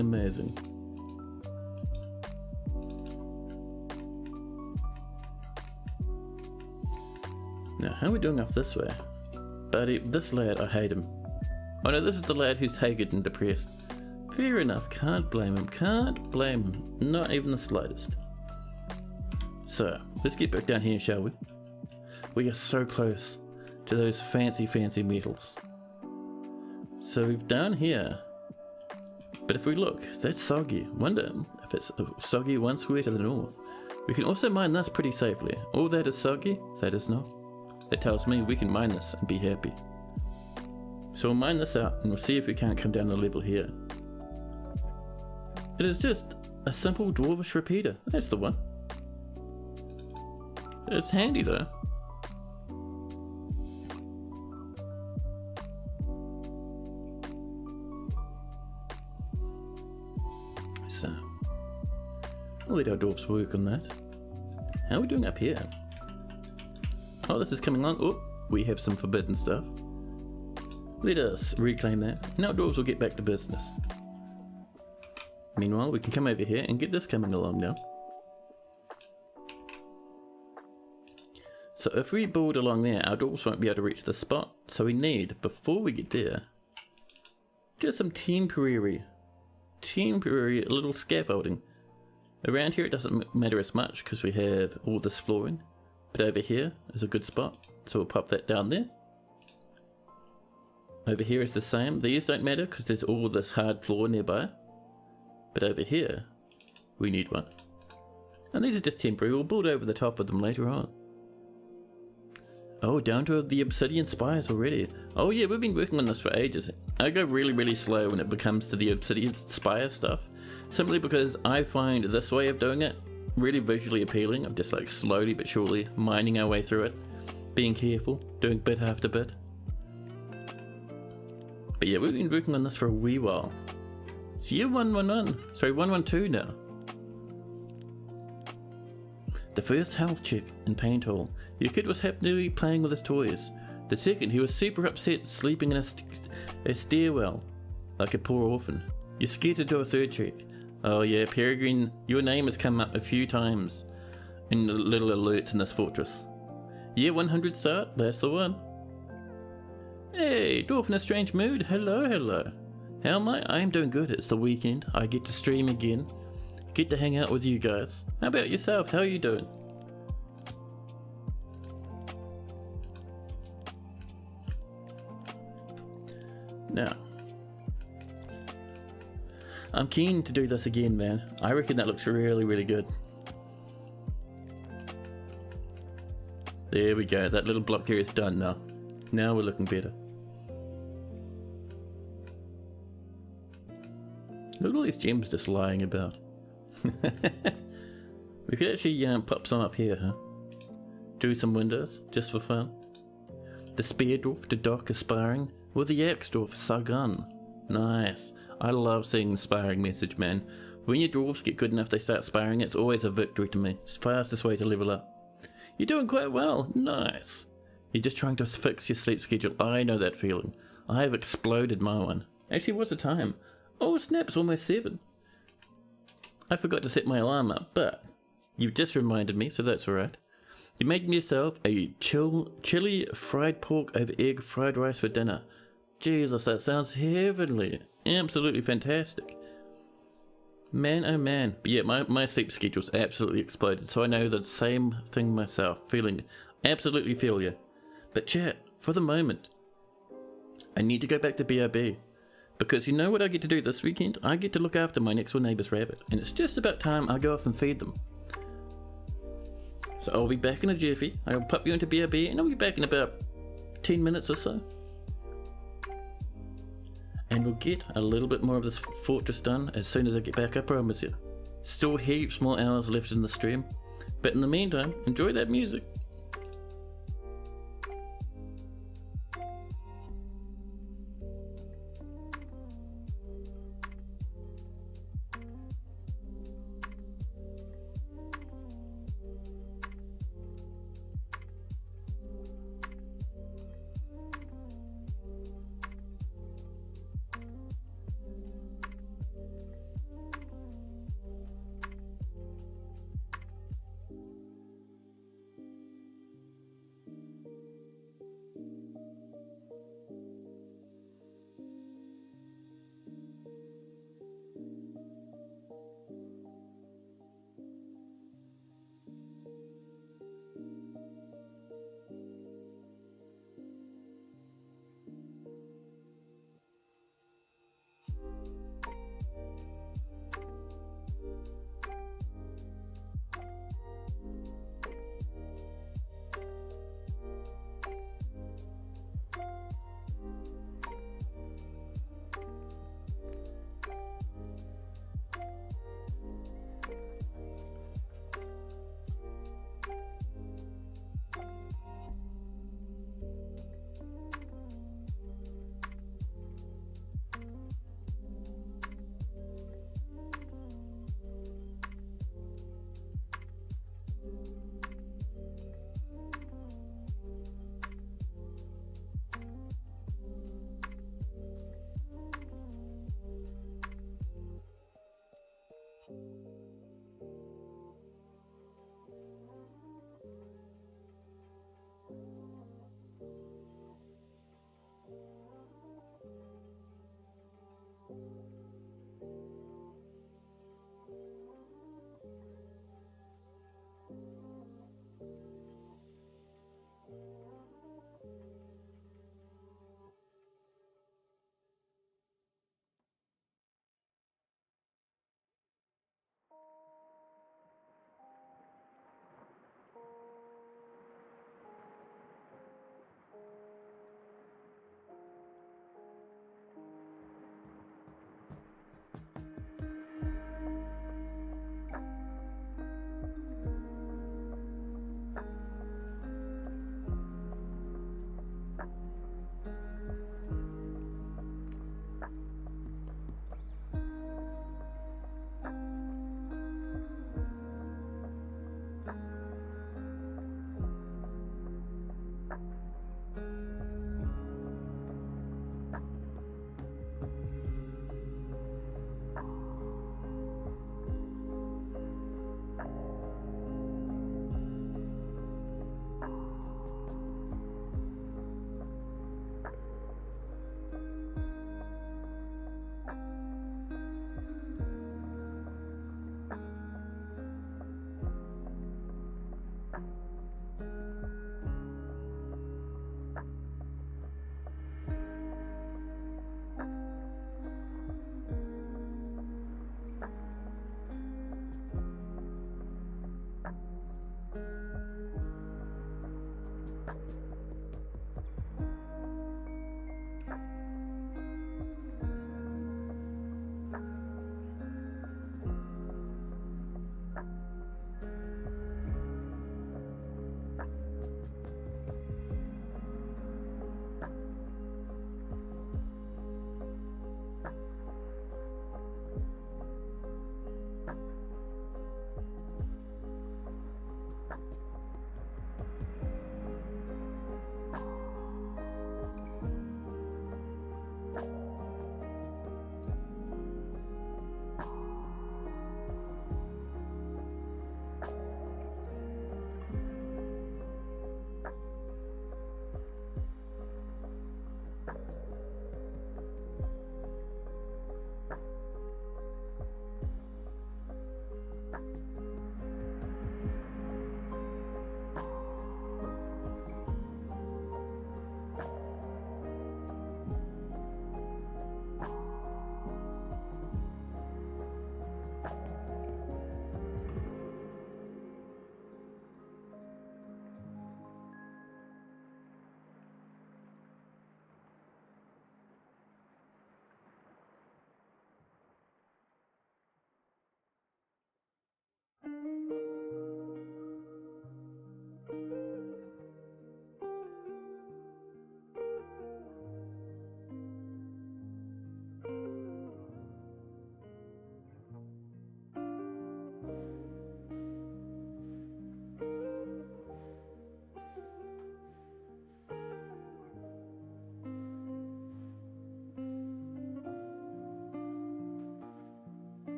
Now, how are we doing off this way? Buddy, this lad, I hate him. Oh no, this is the lad who's haggard and depressed. Fair enough, can't blame him, not even the slightest. So, let's get back down here, shall we? We are so close to those fancy metals. So we've down here, but if we look, that's soggy. Wonder if it's soggy 1 square to the north. We can also mine this pretty safely. All that is soggy, that is not. That tells me we can mine this and be happy. So we'll mine this out and we'll see if we can't come down the level here. It is just a simple dwarvish repeater. That's the one. It's handy though. So, we'll let our dwarfs work on that. How are we doing up here? Oh, this is coming along. Oh, we have some forbidden stuff. Let us reclaim that, and our dwarves will get back to business. Meanwhile, we can come over here and get this coming along now. So if we build along there, our dwarves won't be able to reach this spot. So we need, before we get there, just some temporary little scaffolding. Around here it doesn't matter as much because we have all this flooring. But over here is a good spot, so we'll pop that down there. Over here is the same. These don't matter because there's all this hard floor nearby. But over here, we need one. And these are just temporary. We'll build over the top of them later on. Oh, down to the obsidian spires already. Oh yeah, we've been working on this for ages. I go really slow when it comes to the obsidian spire stuff. Simply because I find this way of doing it really visually appealing. I'm just like slowly but surely mining our way through it. Being careful, doing bit after bit. But yeah, we've been working on this for a wee while. It's year 112 now. The first health check in Painthole, your kid was happily playing with his toys. The second, he was super upset sleeping in a stairwell like a poor orphan. You're scared to do a third check. Oh yeah, Peregrine, your name has come up a few times in the little alerts in this fortress. Yeah, 100 start, that's the one. Hey, dwarf in a strange mood. Hello, hello. How am I? I am doing good. It's the weekend. I get to stream again. Get to hang out with you guys. How about yourself? How are you doing? Now, I'm keen to do this again, man. I reckon that looks really, really good. There we go. That little block here is done now. Now we're looking better. Look at all these gems just lying about. We could actually pop some up here, huh? Do some windows, just for fun. The spear dwarf to dock aspiring, with the axe dwarf Sagan. Nice. I love seeing the sparring message, man. When your dwarves get good enough they start sparring, it's always a victory to me. It's the fastest way to level up. You're doing quite well. Nice. You're just trying to fix your sleep schedule. I know that feeling. I have exploded my one. Actually, what's the time? Oh snap, it's almost 7. I forgot to set my alarm up, but you've just reminded me, so that's alright. You made yourself a chili fried pork over egg fried rice for dinner. Jesus, that sounds heavenly. Absolutely fantastic. Man, oh man. But yeah, my sleep schedule's absolutely exploded, so I know the same thing myself. Absolutely feel you. But chat, for the moment, I need to go back to BRB. Because you know what I get to do this weekend? I get to look after my next door neighbour's rabbit. And it's just about time I go off and feed them. So I'll be back in a jiffy. I'll pop you into BRB and I'll be back in about 10 minutes or so. And we'll get a little bit more of this fortress done as soon as I get back, I promise you. Still heaps more hours left in the stream. But in the meantime, enjoy that music.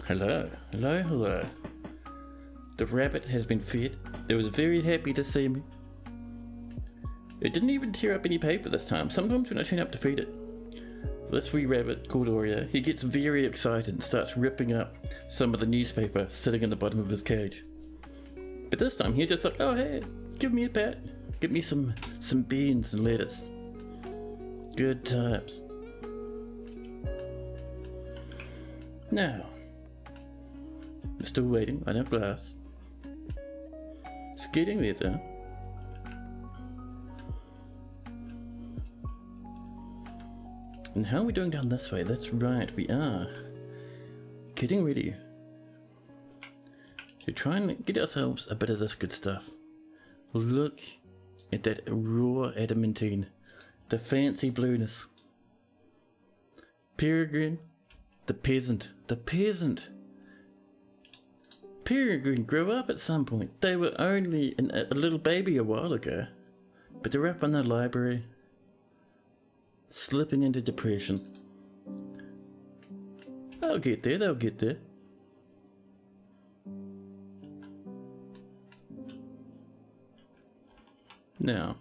Hello, hello, hello. The rabbit has been fed. It was very happy to see me. It didn't even tear up any paper this time. Sometimes when I turn up to feed it, this wee rabbit called Oreo, he gets very excited and starts ripping up some of the newspaper sitting in the bottom of his cage. But this time he's just like, oh hey, give me a pat. Give me some beans and lettuce. Good times. Now, I'm still waiting. I have glass. It's getting there though. And how are we doing down this way? That's right, we are getting ready to try and get ourselves a bit of this good stuff. Look at that raw adamantine, the fancy blueness. Peregrine, the peasant. Peregrine grew up at some point. They were only a little baby a while ago, but they're up in the library, slipping into depression. They'll get there. Now,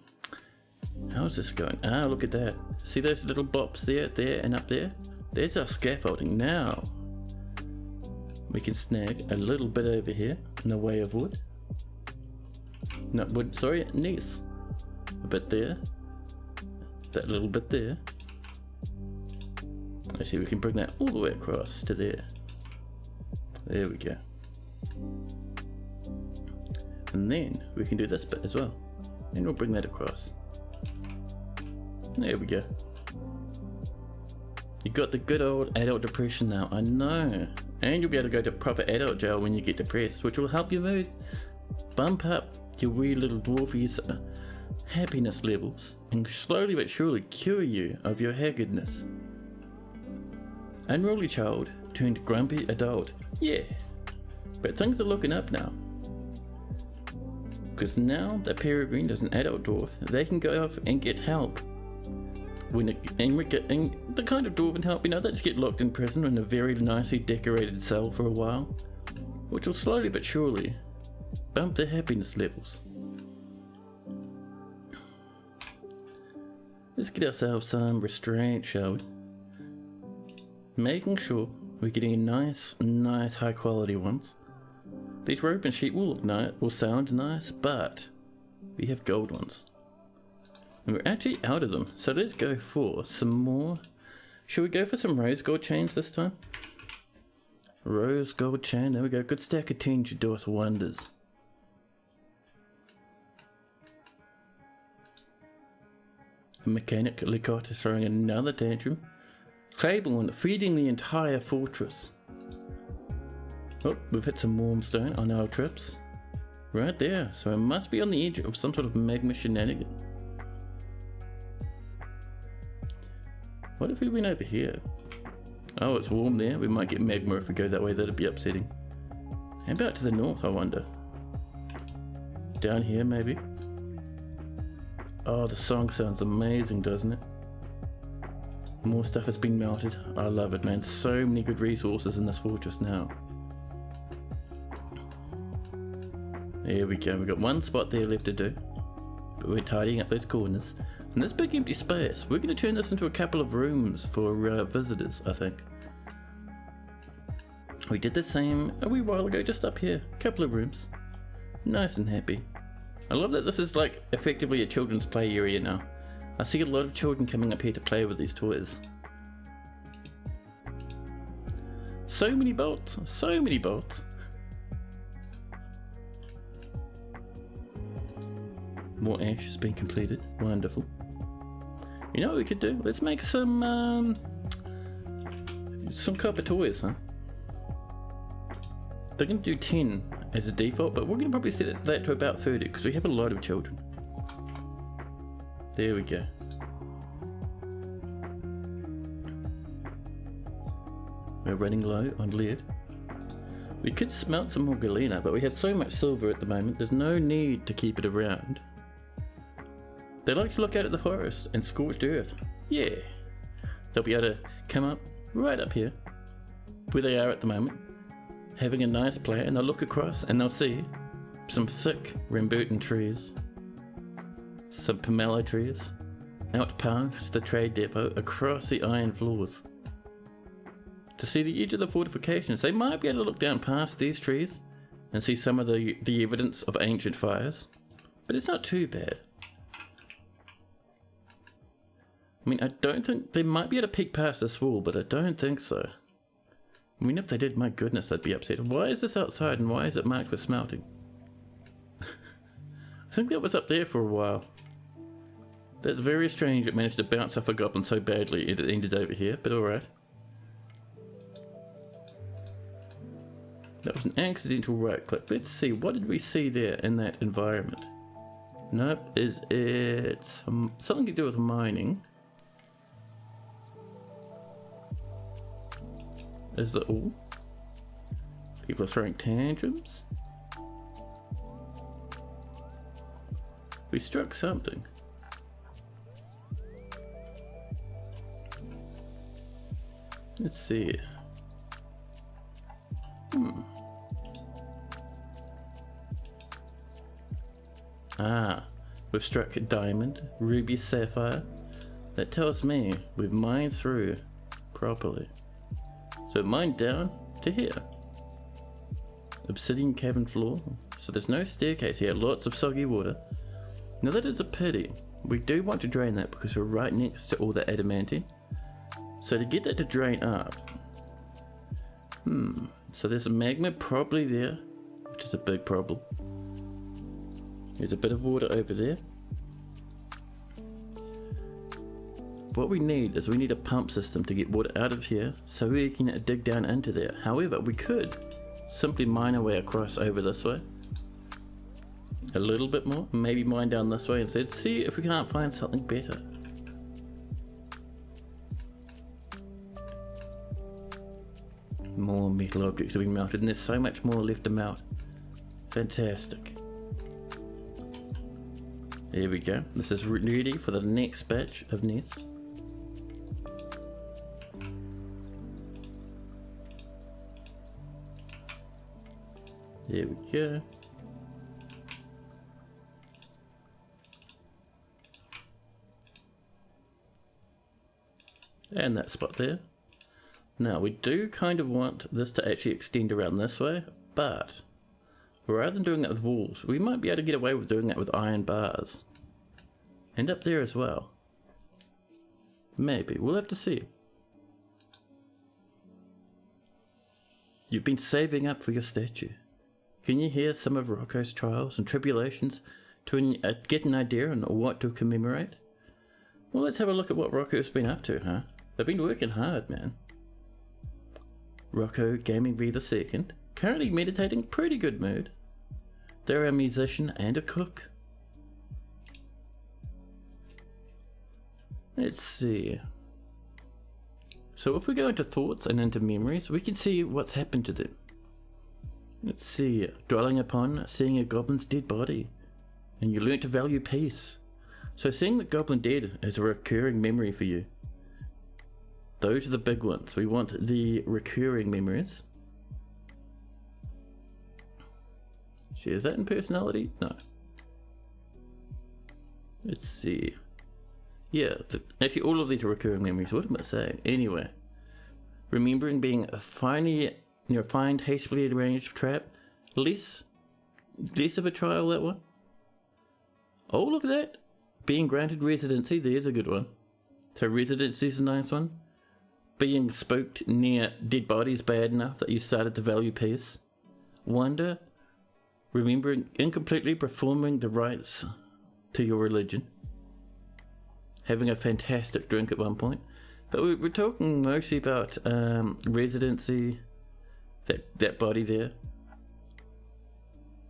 how's this going? Ah, look at that. See those little bops there, and up there? There's our scaffolding. Now, we can snag a little bit over here in the way of wood. Not wood, sorry, nice. A bit there. That little bit there. Let's see, we can bring that all the way across to there. There we go. And then we can do this bit as well. And we'll bring that across. There we go. You got the good old adult depression now, I know. And you'll be able to go to proper adult jail when you get depressed, which will help your mood. Bump up your wee little dwarfies' happiness levels and slowly but surely cure you of your haggardness. Unruly child turned grumpy adult. Yeah, but things are looking up now. Because now that Peregrine is an adult dwarf, they can go off and get help. And the kind of dwarven help, they just get locked in prison in a very nicely decorated cell for a while, which will slowly but surely bump their happiness levels. Let's get ourselves some restraint, shall we? Making sure we're getting nice high quality ones. These rope and sheet will look nice, will sound nice, but we have gold ones. And we're actually out of them, so let's go for some more. Should we go for some rose gold chains this time? Rose gold chain, there we go. Good stack of 10 should do us wonders. A mechanic Licot is throwing another tantrum. Claiborne feeding the entire fortress. Oh, we've hit some warm stone on our trips. Right there, so it must be on the edge of some sort of magma shenanigan. What if we went over here? Oh, it's warm there. We might get magma if we go that way. That'd be upsetting. How about to the north, I wonder? Down here, maybe? Oh, the song sounds amazing, doesn't it? More stuff has been melted. I love it, man. So many good resources in this fortress now. There we go. We've got one spot there left to do. But we're tidying up those corners. And this big empty space, we're going to turn this into a couple of rooms for visitors, I think. We did the same a wee while ago, just up here. A couple of rooms. Nice and happy. I love that this is like effectively a children's play area now. I see a lot of children coming up here to play with these toys. So many bolts, so many bolts. More ash has been completed, wonderful. You know what we could do? Let's make some copper toys, huh? They're going to do 10 as a default, but we're going to probably set that to about 30 because we have a lot of children. There we go. We're running low on lead. We could smelt some more galena, but we have so much silver at the moment, there's no need to keep it around. They like to look out at the forest and scorched earth. Yeah. They'll be able to come up right up here, where they are at the moment, having a nice play, and they'll look across and they'll see some thick rambutan trees, some pomelo trees, out past the trade depot across the iron floors. To see the edge of the fortifications, they might be able to look down past these trees and see some of the evidence of ancient fires, but it's not too bad. I mean, I don't think they might be able to peek past this wall, but I don't think so. I mean, if they did, my goodness, they'd be upset. Why is this outside and why is it marked for smelting? I think that was up there for a while. That's very strange it managed to bounce off a goblin so badly it ended over here, but alright. That was an accidental right click. Let's see, what did we see there in that environment? Nope, is it something to do with mining? Is that all? People are throwing tantrums? We struck something. Let's see. Ah, we've struck a diamond, ruby, sapphire. That tells me we've mined through properly. So mined down to here. Obsidian cavern floor. So there's no staircase here, lots of soggy water. Now that is a pity. We do want to drain that because we're right next to all the adamantine. So to get that to drain up. So there's a magma probably there, which is a big problem. There's a bit of water over there. What we need is we need a pump system to get water out of here so we can dig down into there. However, we could simply mine our way across over this way. A little bit more, maybe mine down this way instead. See if we can't find something better. More metal objects have been melted and there's so much more left to melt. Fantastic. There we go. This is ready for the next batch of nests. There we go. And that spot there. Now we do kind of want this to actually extend around this way, but rather than doing that with walls, we might be able to get away with doing that with iron bars. And up there as well. Maybe, we'll have to see. You've been saving up for your statue. Can you hear some of Rocco's trials and tribulations to get an idea on what to commemorate? Well, let's have a look at what Rocco's been up to, huh? They've been working hard, man. Rocco Gaming V II, currently meditating, pretty good mood. They're a musician and a cook. Let's see. So if we go into thoughts and into memories, we can see what's happened to them. Let's see, dwelling upon seeing a goblin's dead body, and you learnt to value peace. So seeing the goblin dead is a recurring memory for you. Those are the big ones. We want the recurring memories. See, is that in personality? No. Let's see. Yeah, actually all of these are recurring memories. What am I saying? Anyway. Remembering being find hastily arranged trap. Less of a trial, that one. Oh, look at that. Being granted residency, there's a good one. So residency is a nice one. Being spooked near dead bodies bad enough that you started to value peace. Wonder. Remembering incompletely performing the rites to your religion. Having a fantastic drink at one point. But we're talking mostly about residency, that body there.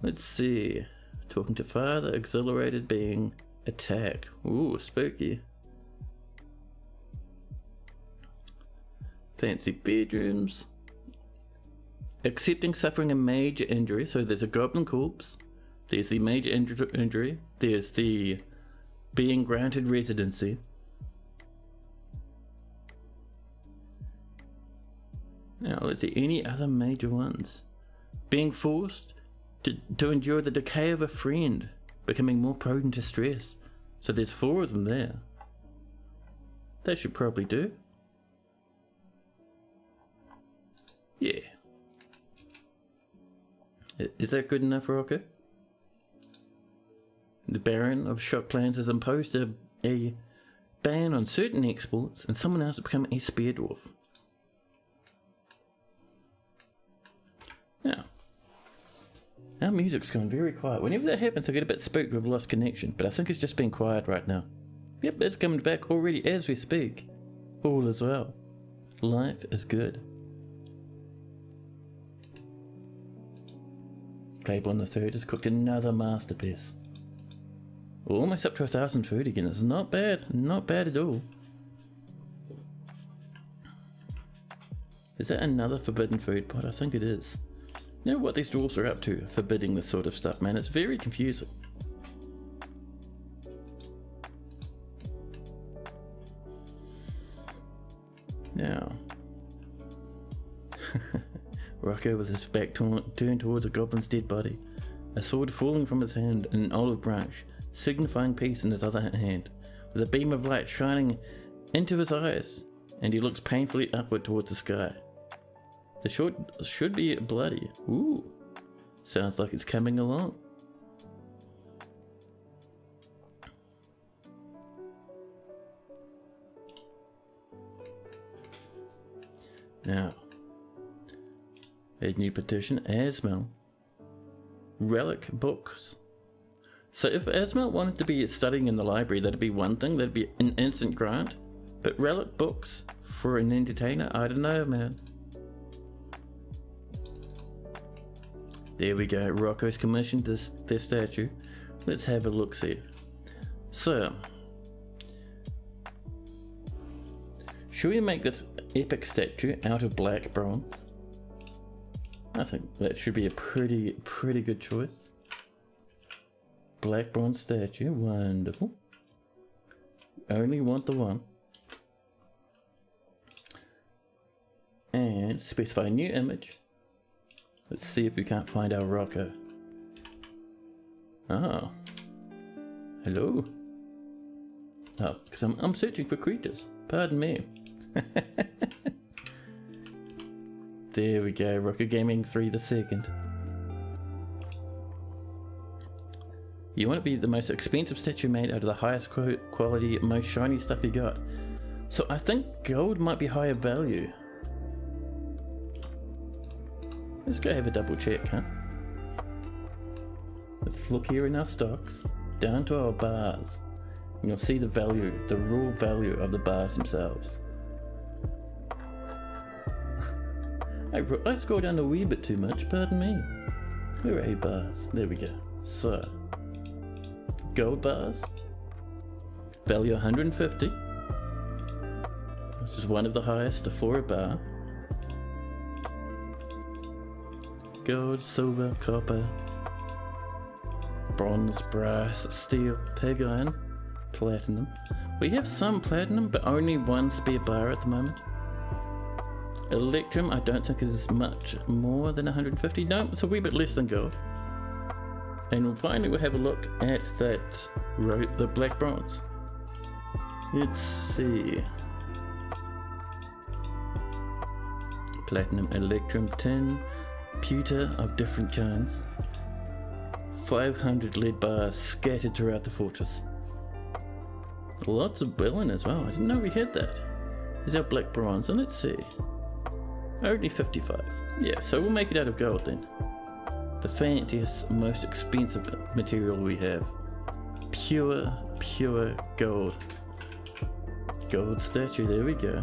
Let's see. Talking to father, exhilarated, being attacked. Ooh, spooky. Fancy bedrooms. Accepting suffering a major injury. So there's a goblin corpse. There's the major injury. There's the being granted residency. Now, let's see, any other major ones? Being forced to endure the decay of a friend, becoming more prone to stress. So there's 4 of them there. That should probably do. Yeah. Is that good enough, Rocco? The Baron of Shocklands has imposed a ban on certain exports, and someone else has become a spear dwarf. Now, our music's gone very quiet. Whenever that happens, I get a bit spooked we've lost connection, but I think it's just been quiet right now. Yep, it's coming back already as we speak. All is well. Life is good. Claiborne the Third has cooked another masterpiece. Almost up to 1,000 food again. It's not bad. Not bad at all. Is that another forbidden food pot? I think it is. You know what these dwarves are up to, forbidding this sort of stuff, man. It's very confusing. Now. Rocco with his back turned towards a goblin's dead body. A sword falling from his hand and an olive branch, signifying peace in his other hand, with a beam of light shining into his eyes, and he looks painfully upward towards the sky. The sword should be bloody. Ooh, sounds like it's coming along. Now, a new petition, Asmel. Relic books. So if Asmel wanted to be studying in the library, that'd be one thing, that'd be an instant grant. But relic books for an entertainer, I don't know, man. There we go, Rocco's commissioned this statue. Let's have a look see. So, should we make this epic statue out of black bronze? I think that should be a pretty good choice. Black bronze statue, wonderful. Only want the one. And specify new image. Let's see if we can't find our Rocco. Oh. Hello. Oh, because I'm searching for creatures. Pardon me. There we go, Rocco Gaming 3 the second. You want to be the most expensive statue made out of the highest quality, most shiny stuff you got. So I think gold might be higher value. Let's go have a double check, huh? Let's look here in our stocks, down to our bars, and you'll see the value, the raw value of the bars themselves. I scrolled down a wee bit too much, pardon me. Where are bars? There we go. So, gold bars, value 150. which is one of the highest for a bar. Gold, silver, copper, bronze, brass, steel, pig iron, platinum. We have some platinum, but only one spare bar at the moment. Electrum, I don't think is much more than 150. No, it's a wee bit less than gold. And finally we'll have a look at that the black bronze. Let's see. Platinum, electrum, tin, pewter of different kinds. 500 lead bars scattered throughout the fortress. Lots of billion as well. I didn't know we had that. Here's our black bronze, and let's see. Only 55. Yeah, so we'll make it out of gold then. The fanciest, most expensive material we have. Pure gold. Gold statue, there we go.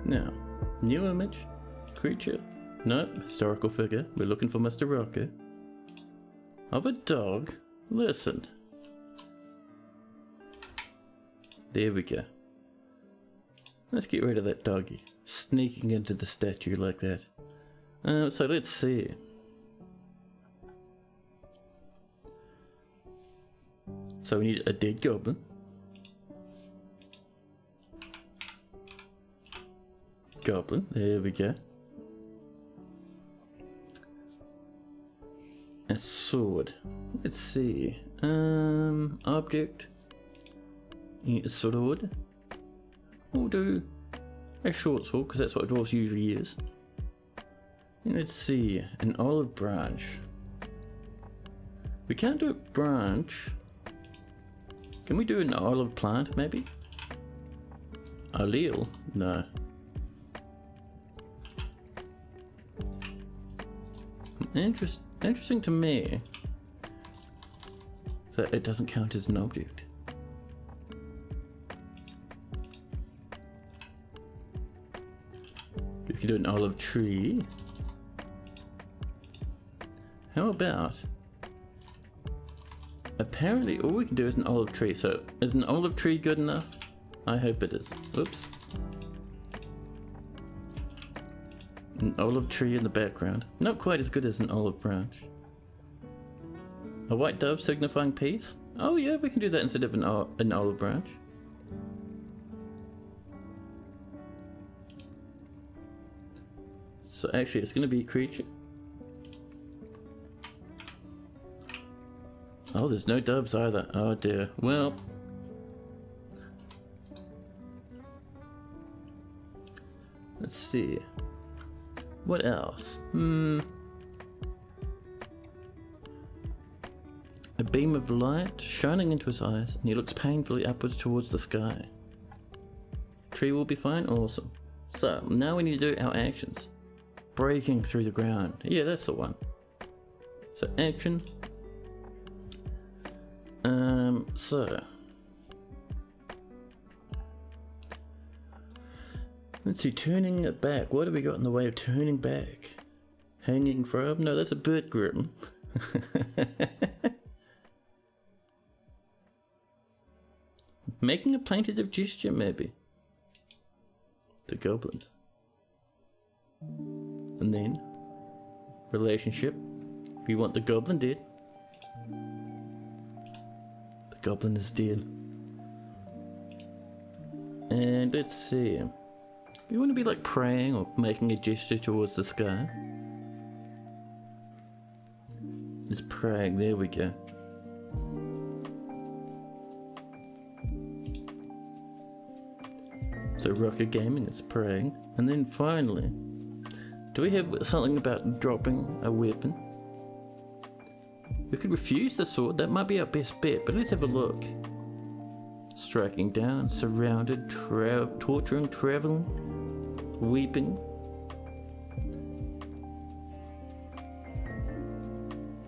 Now, new image, creature, nope, historical figure, we're looking for Mr. Rocker. Of a dog, listen. There we go. Let's get rid of that doggy, sneaking into the statue like that. So let's see. So we need a dead goblin. Goblin, there we go. A sword. Let's see. Object. A sword. We'll do a short sword because that's what dwarves usually use. And let's see. An olive branch. We can't do a branch. Can we do an olive plant maybe? Allele? No. Interesting to me that it doesn't count as an object. We could do an olive tree. How about... Apparently all we can do is an olive tree, so is an olive tree good enough? I hope it is. Oops. An olive tree in the background. Not quite as good as an olive branch. A white dove signifying peace? Oh yeah, we can do that instead of an olive branch. So actually it's going to be a creature. Oh, there's no doves either. Oh dear. Well. Let's see. What else? A beam of light shining into his eyes, and he looks painfully upwards towards the sky. Tree will be fine? Awesome. So, now we need to do our actions. Breaking through the ground. Yeah, that's the one. So, action. So. Let's see, turning it back. What have we got in the way of turning back? Hanging from? No, that's a bird grim. Making a plaintive gesture, maybe. The goblin. And then, relationship. We want the goblin dead. The goblin is dead. And let's see. You want to be like praying or making a gesture towards the sky. It's praying, there we go. So Rocker Gaming is praying. And then finally, do we have something about dropping a weapon? We could refuse the sword, that might be our best bet, but let's have a look. Striking down, surrounded, torturing, traveling, weeping.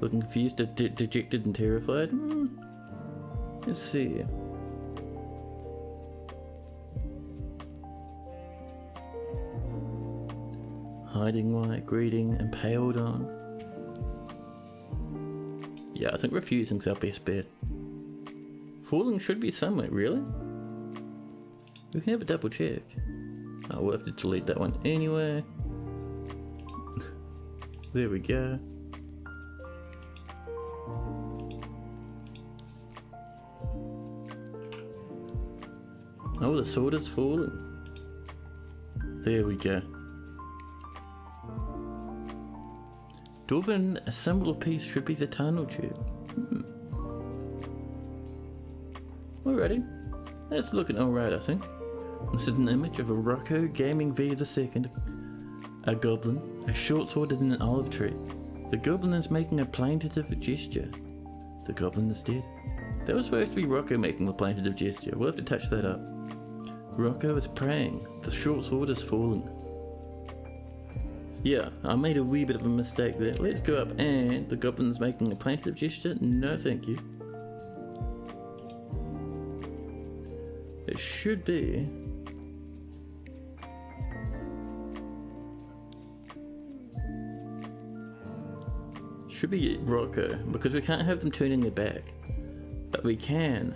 Looking confused, dejected and terrified. Let's see. Hiding white, greeting, impaled on. Yeah, I think refusing's our best bet. falling should be somewhere, really? We can have a double check. Oh, we'll have to delete that one anyway. There we go. Oh, the sword is falling. There we go. Dwarven assemble piece should be the tunnel tube. Alrighty. That's looking alright, I think. This is an image of a Rocco Gaming V II, a goblin, a short sword and an olive tree. The goblin is making a plaintive gesture. The goblin is dead. That was supposed to be Rocco making the plaintive gesture. We'll have to touch that up. Rocco is praying. The short sword is falling. Yeah, I made a wee bit of a mistake there. Let's go up and the goblin is making a plaintive gesture. No thank you. It should be... should be Rocco, because we can't have them turning their back. But we can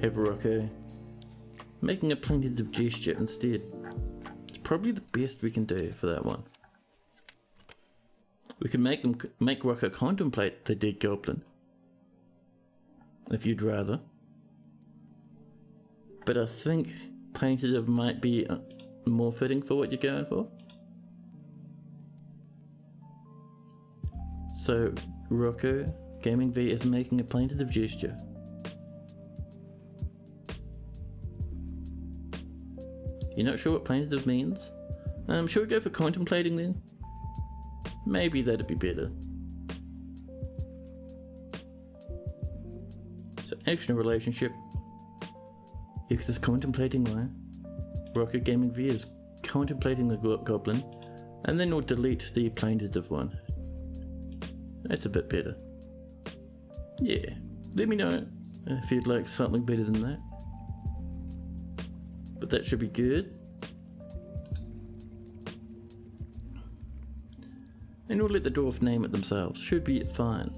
have Rocco making a plaintive gesture instead. It's probably the best we can do for that one. We can make Rocco contemplate the dead goblin, if you'd rather. But I think plaintive might be more fitting for what you're going for. So Rocco Gaming V is making a plaintive gesture. You're not sure what plaintive means? Should we go for contemplating then? Maybe that'd be better. So action relationship. X is contemplating Y. Rocco Gaming V is contemplating the goblin, and then we'll delete the plaintive one. That's a bit better. Yeah, let me know if you'd like something better than that. But that should be good. And we'll let the dwarf name it themselves. Should be fine.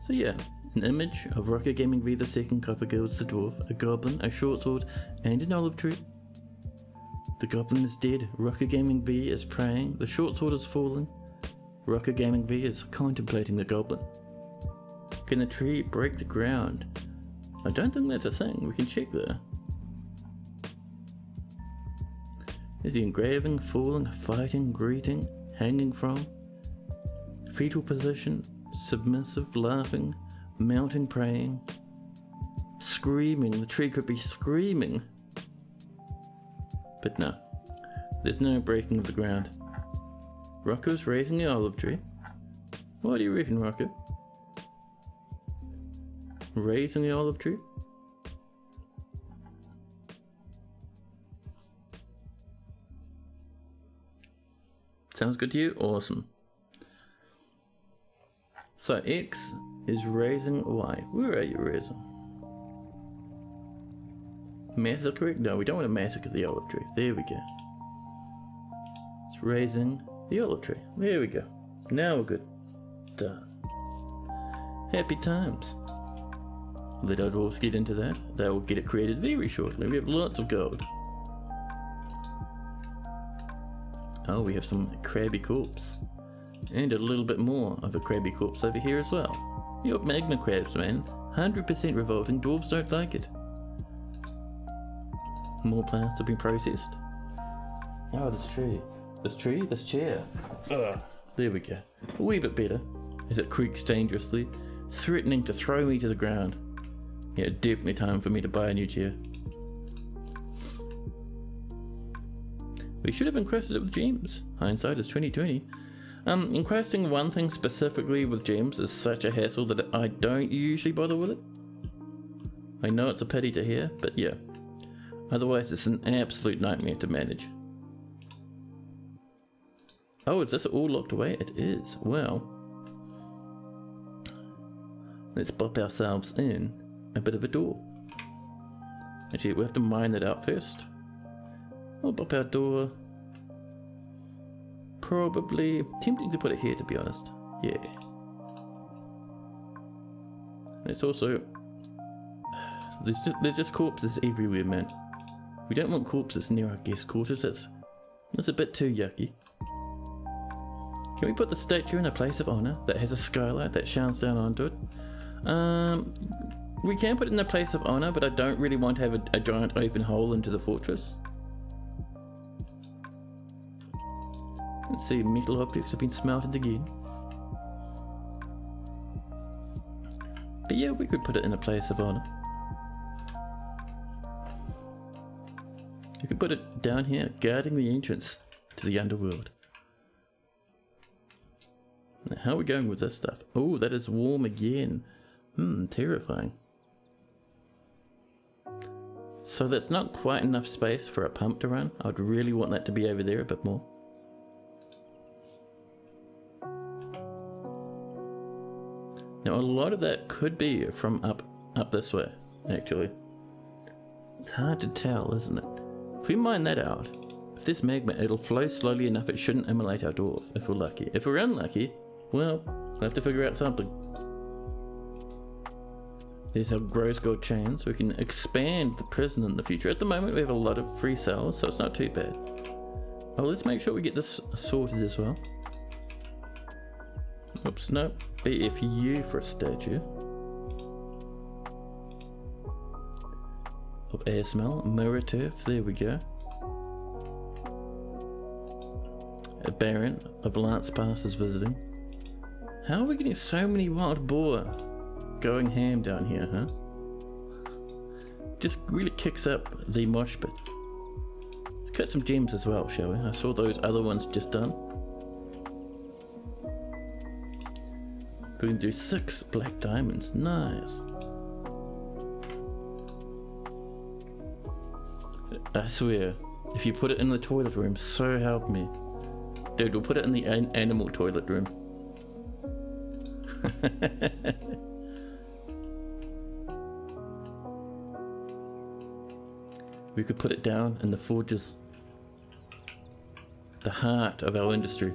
So yeah, an image of Rocco Gaming V II cover girls the dwarf, a goblin, a short sword, and an olive tree. The goblin is dead. Rocco Gaming V is praying. The short sword is falling. Rocco Gaming V is contemplating the goblin. Can the tree break the ground? I don't think that's a thing. We can check there. Is the engraving, falling, fighting, greeting, hanging from? Fetal position, submissive, laughing, mounting, praying, screaming. The tree could be screaming. But no, there's no breaking of the ground. Rocco's raising the olive tree. What do you reckon, Rocco? Raising the olive tree? Sounds good to you? Awesome. So X is raising Y. Where are you raising? Massacre? No, we don't want to massacre the olive tree. There we go. It's raising the olive tree. There we go. Now we're good. Done. Happy times. Let our dwarves get into that. They will get it created very shortly. We have lots of gold. Oh, we have some crabby corpse. And a little bit more of a crabby corpse over here as well. Your magma crabs, man. 100% revolting. Dwarves don't like it. More plants have been processed. Oh, this tree. This tree? This chair. Ugh. There we go. A wee bit better. As it creaks dangerously, threatening to throw me to the ground. Yeah, definitely time for me to buy a new chair. We should have encrusted it with gems. Hindsight is 2020. Encrusting one thing specifically with gems is such a hassle that I don't usually bother with it. I know it's a pity to hear, but yeah. Otherwise it's an absolute nightmare to manage. Oh, is this all locked away? It is. Well, let's pop ourselves in a bit of a door. Actually, we have to mine that out first. We'll pop our door. Probably tempting to put it here, to be honest. Yeah. It's also... There's just corpses everywhere, man. We don't want corpses near our guest quarters. That's a bit too yucky. Can we put the statue in a place of honor that has a skylight that shines down onto it? We can put it in a place of honor, but I don't really want to have a giant open hole into the fortress. Let's see, metal objects have been smelted again. But yeah, we could put it in a place of honor. You could put it down here, guarding the entrance to the underworld. Now, how are we going with this stuff? Oh, that is warm again. Terrifying. So that's not quite enough space for a pump to run. I'd really want that to be over there a bit more. Now a lot of that could be from up this way, actually. It's hard to tell, isn't it? If we mine that out, if there's magma, it'll flow slowly enough it shouldn't immolate our dwarf, if we're lucky. If we're unlucky, well, we'll have to figure out something. There's our gross gold chains. We can expand the prison in the future. At the moment we have a lot of free cells, so it's not too bad. Oh, let's make sure we get this sorted as well. Oops, no. BFU for a statue. Of air smell. Mirror turf, there we go. A baron of Lance Pass is visiting. How are we getting so many wild boar going ham down here, huh? Just really kicks up the mosh pit. Let's cut some gems as well, shall we? I saw those other ones just done. We can do 6 black diamonds. Nice. I swear, if you put it in the toilet room, so help me. Dude, we'll put it in the animal toilet room. We could put it down in the forges. The heart of our industry.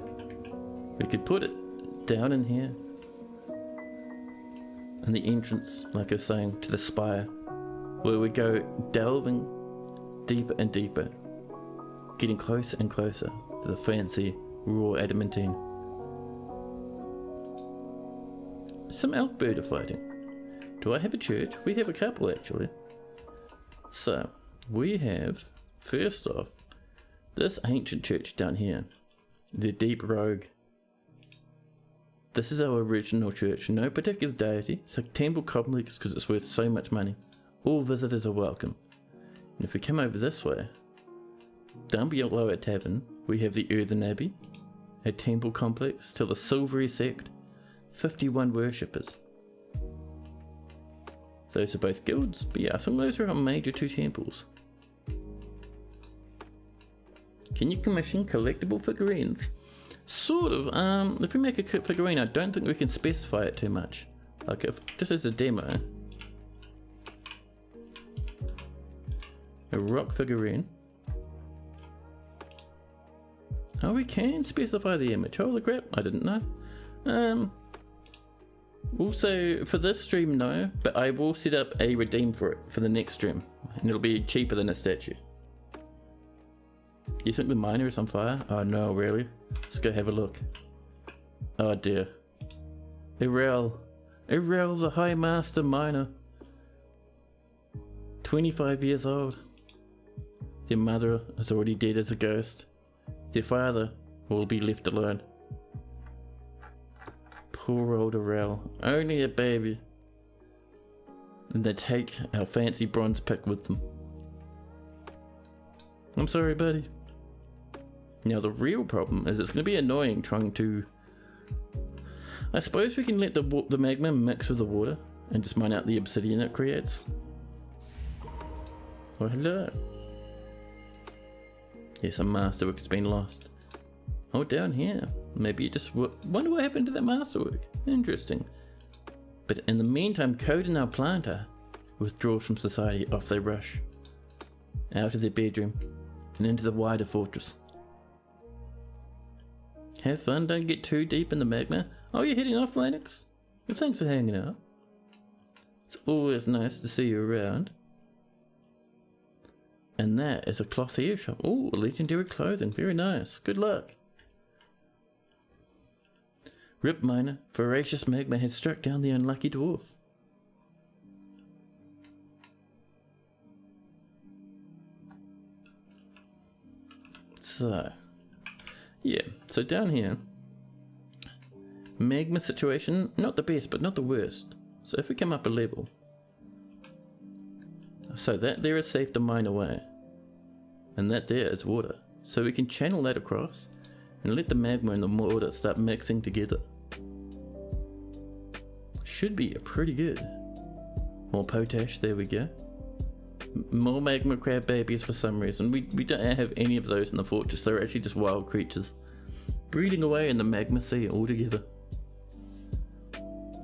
We could put it down in here. And the entrance, like I was saying, to the spire, where we go delving deeper and deeper, getting closer and closer to the fancy raw adamantine. Some elk bird are fighting. Do I have a church? We have a couple actually. So we have, first off, this ancient church down here, the Deep Rogue. This is our original church, no particular deity. It's a temple complex because it's worth so much money. All visitors are welcome. And if we come over this way, down below our tavern, we have the Earthen Abbey, a temple complex to the Silvery Sect, 51 worshippers. Those are both guilds, but yeah, I think those are our major 2 temples. Can you commission collectible figurines? Sort of. If we make a figurine, I don't think we can specify it too much. Like if this is a demo, a rock figurine. Oh, we can specify the image. Holy crap, I didn't know. Also, for this stream, no, but I will set up a redeem for it for the next stream, and it'll be cheaper than a statue. You think the miner is on fire? Oh no, really? Let's go have a look. Oh dear. Irel, the High Master Miner. 25 years old. Their mother is already dead as a ghost. Their father will be left alone. Poor old Irel, only a baby. And they take our fancy bronze pick with them. I'm sorry, buddy. Now the real problem is it's going to be annoying trying to... I suppose we can let the magma mix with the water and just mine out the obsidian it creates. Oh, hello. Yes, a masterwork has been lost. Oh, down here. Maybe you just wonder what happened to that masterwork. Interesting. But in the meantime, Code and our planter withdraws from society. Off they rush. Out of their bedroom and into the wider fortress. Have fun, don't get too deep in the magma. Oh, you're heading off, Lennox? Well, thanks for hanging out. It's always nice to see you around. And that is a cloth hair shop. Oh, legendary clothing. Very nice. Good luck. Rip miner, voracious magma has struck down the unlucky dwarf. So, yeah, so down here, magma situation, not the best, but not the worst. So if we come up a level, so that there is safe to mine away, and that there is water. So we can channel that across, and let the magma and the water start mixing together. Should be pretty good. More potash, there we go. More magma crab babies for some reason. We don't have any of those in the fortress. They're actually just wild creatures breeding away in the magma sea altogether.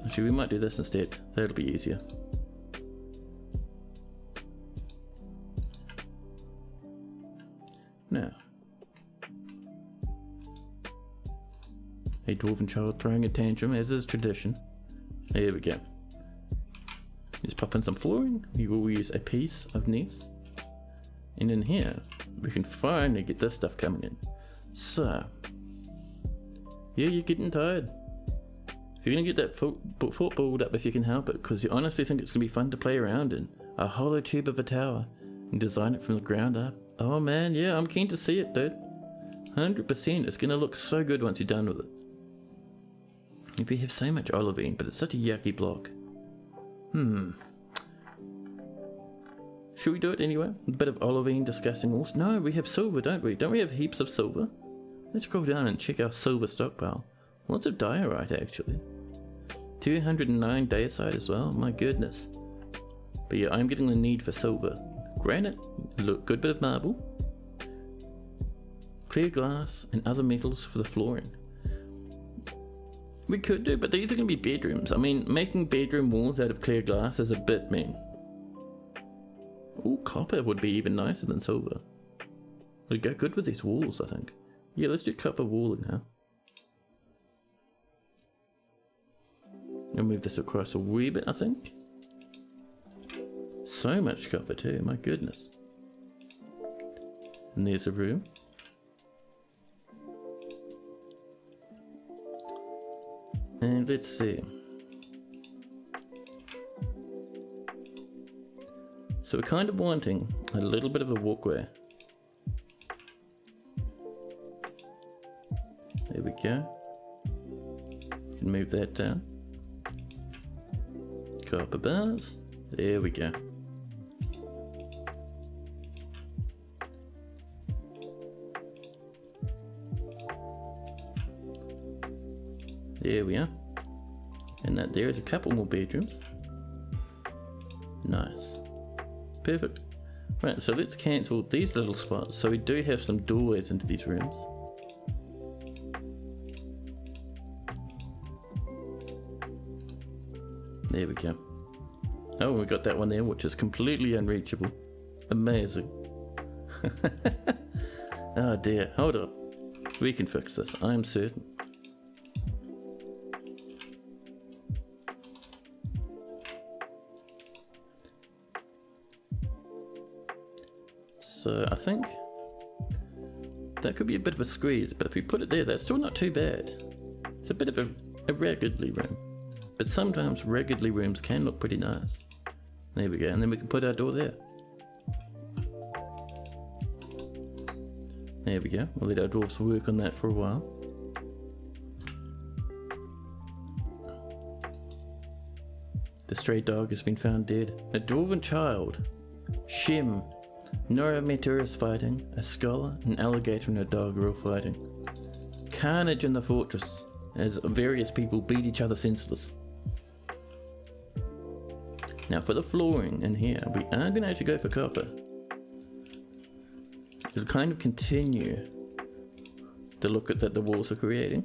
Actually, we might do this instead. That'll be easier. Now, a dwarven child throwing a tantrum, as is tradition. There we go. Just pop in some flooring. We will use a piece of Nest. And in here, we can finally get this stuff coming in. So, yeah, you're getting tired. If you're going to get that fort build up if you can help it, because you honestly think it's going to be fun to play around in. A hollow tube of a tower and design it from the ground up. Oh man, yeah, I'm keen to see it, dude. 100%. It's going to look so good once you're done with it. If you have so much olivine, but it's such a yucky block. Should we do it anyway? A bit of olivine discussing also. No, we have silver, don't we? Don't we have heaps of silver? Let's scroll down and check our silver stockpile. Lots of diorite, actually. 209 dacite as well, my goodness. But yeah, I'm getting the need for silver. Granite, look, good bit of marble. Clear glass and other metals for the flooring. We could do, but these are going to be bedrooms. I mean, making bedroom walls out of clear glass is a bit mean. Ooh, copper would be even nicer than silver. It'd go good with these walls, I think. Yeah, let's do copper walling now. I'll move this across a wee bit, I think. So much copper too, my goodness. And there's a room. And let's see. So we're kind of wanting a little bit of a walkway. There we go. Can move that down. Copper bars. There we go. There we are. And that there is a couple more bedrooms. Nice. Perfect. Right, so let's cancel these little spots so we do have some doorways into these rooms. There we go. Oh, we got that one there, which is completely unreachable. Amazing. Oh dear, hold on. We can fix this, I'm certain. So I think that could be a bit of a squeeze, but if we put it there, that's still not too bad. It's a bit of a raggedly room, but sometimes raggedly rooms can look pretty nice. There we go, and then we can put our door there. There we go, we'll let our dwarves work on that for a while. The stray dog has been found dead. A dwarven child. Shem. Neurometer is fighting. A scholar, an alligator and a dog are all fighting. Carnage in the fortress as various people beat each other senseless. Now for the flooring in here, we are going to actually go for copper. It'll kind of continue the look that the walls are creating.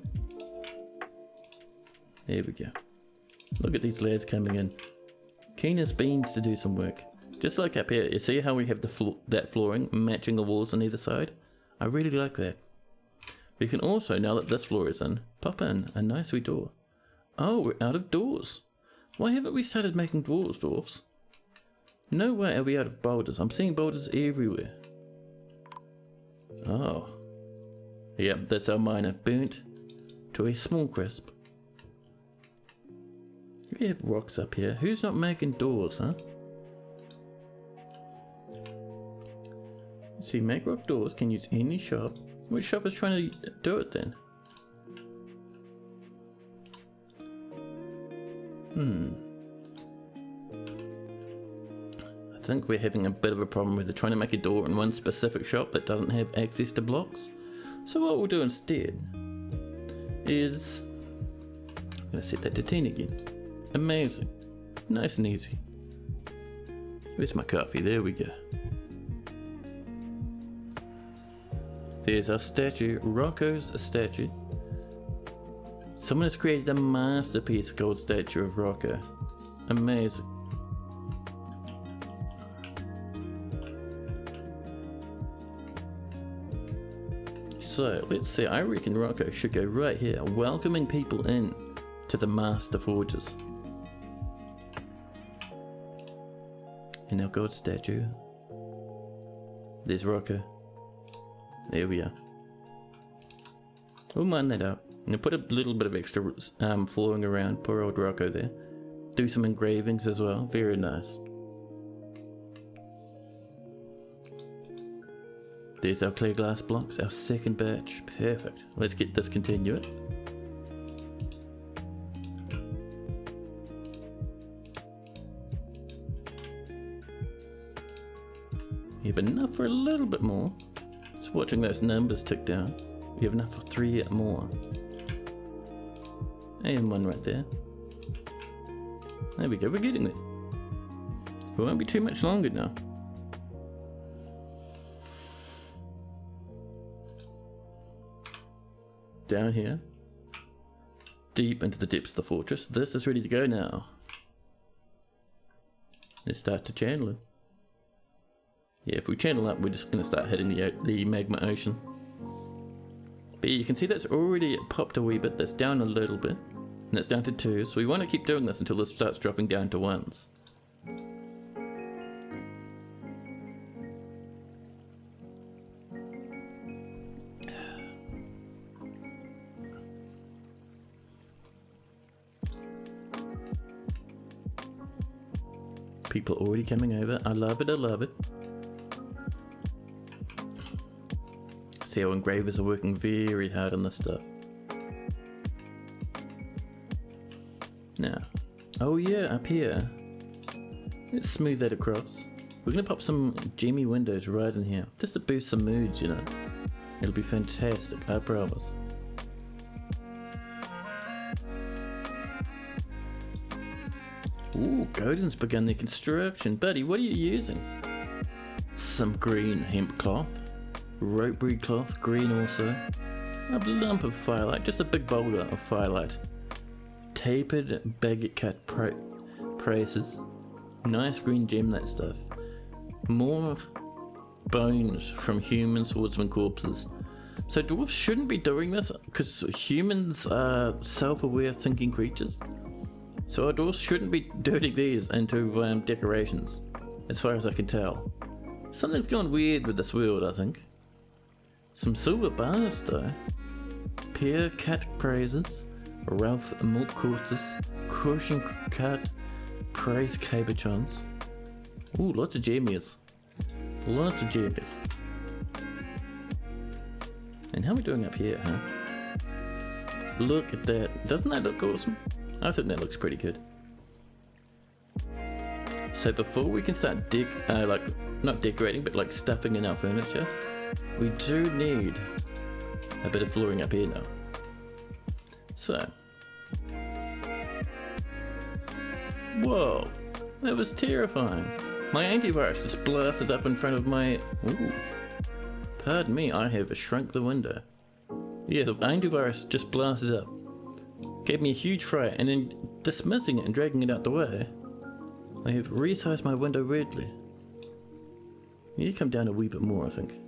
There we go. Look at these layers coming in. Keen as beans to do some work. Just like up here, you see how we have that flooring matching the walls on either side? I really like that. We can also, now that this floor is in, pop in a nice wee door. Oh, we're out of doors. Why haven't we started making dwarves, dwarfs? No way are we out of boulders. I'm seeing boulders everywhere. Oh. Yeah, that's our miner. Burnt to a small crisp. We have rocks up here. Who's not making doors, huh? Let's see, make rock doors can use any shop. Which shop is trying to do it then? I think we're having a bit of a problem with trying to make a door in one specific shop that doesn't have access to blocks. So what we'll do instead is, I'm going to set that to 10 again. Amazing. Nice and easy. Where's my coffee? There we go. There's our statue. Rocco's a statue. Someone has created a masterpiece gold statue of Rocco. Amazing. So, let's see, I reckon Rocco should go right here, welcoming people in to the Master Forges. And our gold statue. There's Rocco. There we are. We'll mine that up. And put a little bit of extra flooring around poor old Rocco there. Do some engravings as well. Very nice. There's our clear glass blocks, our second batch. Perfect. Let's get this continued. We have enough for a little bit more. Just watching those numbers tick down. We have enough for 3 more. And one right there. There we go, we're getting there. It won't be too much longer now. Down here. Deep into the depths of the fortress. This is ready to go now. Let's start to channel it. Yeah, if we channel up, we're just going to start hitting the magma ocean. But yeah, you can see that's already popped a wee bit. That's down a little bit. And that's down to 2. So we want to keep doing this until this starts dropping down to 1s. People already coming over. I love it, I love it. See how engravers are working very hard on this stuff. Now, oh yeah, up here. Let's smooth that across. We're gonna pop some gemmy windows right in here. Just to boost some moods, you know. It'll be fantastic, I promise. Ooh, Godin's begun their construction. Buddy, what are you using? Some green hemp cloth. Ropeberry cloth, green also. A lump of firelight, just a big boulder of firelight. Tapered baguette cut braces. Nice green gem, that stuff. More bones from human swordsman corpses. So dwarves shouldn't be doing this because humans are self-aware thinking creatures. So our dwarves shouldn't be turning these into decorations, as far as I can tell. Something's gone weird with this world, I think. Some silver bars though. Pear cat praises. Ralph milk quarters. Crushing cat praise cabochons. Ooh, lots of jammies. Lots of jammies. And how are we doing up here, huh? Look at that. Doesn't that look awesome? I think that looks pretty good. So before we can start not decorating, but like stuffing in our furniture, we do need a bit of flooring up here now. So, whoa, that was terrifying. My antivirus just blasted up in front of my, ooh, pardon me, I have shrunk the window. Yeah, the antivirus just blasted up. Gave me a huge fright, and in dismissing it and dragging it out the way, I have resized my window weirdly. You come down a wee bit more, I think.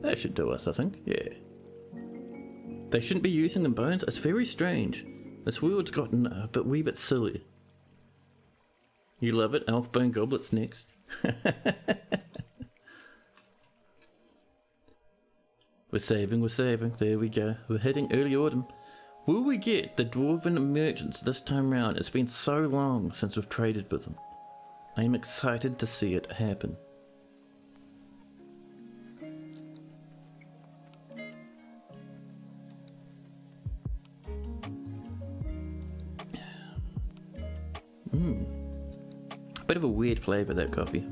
That should do us, I think, yeah. They shouldn't be using them bones, it's very strange. This world's gotten a wee bit silly. You love it? Elf bone goblets next. We're saving. There we go. We're hitting early autumn. Will we get the dwarven merchants this time round? It's been so long since we've traded with them. I am excited to see it happen. Bit of a weird flavour, that coffee.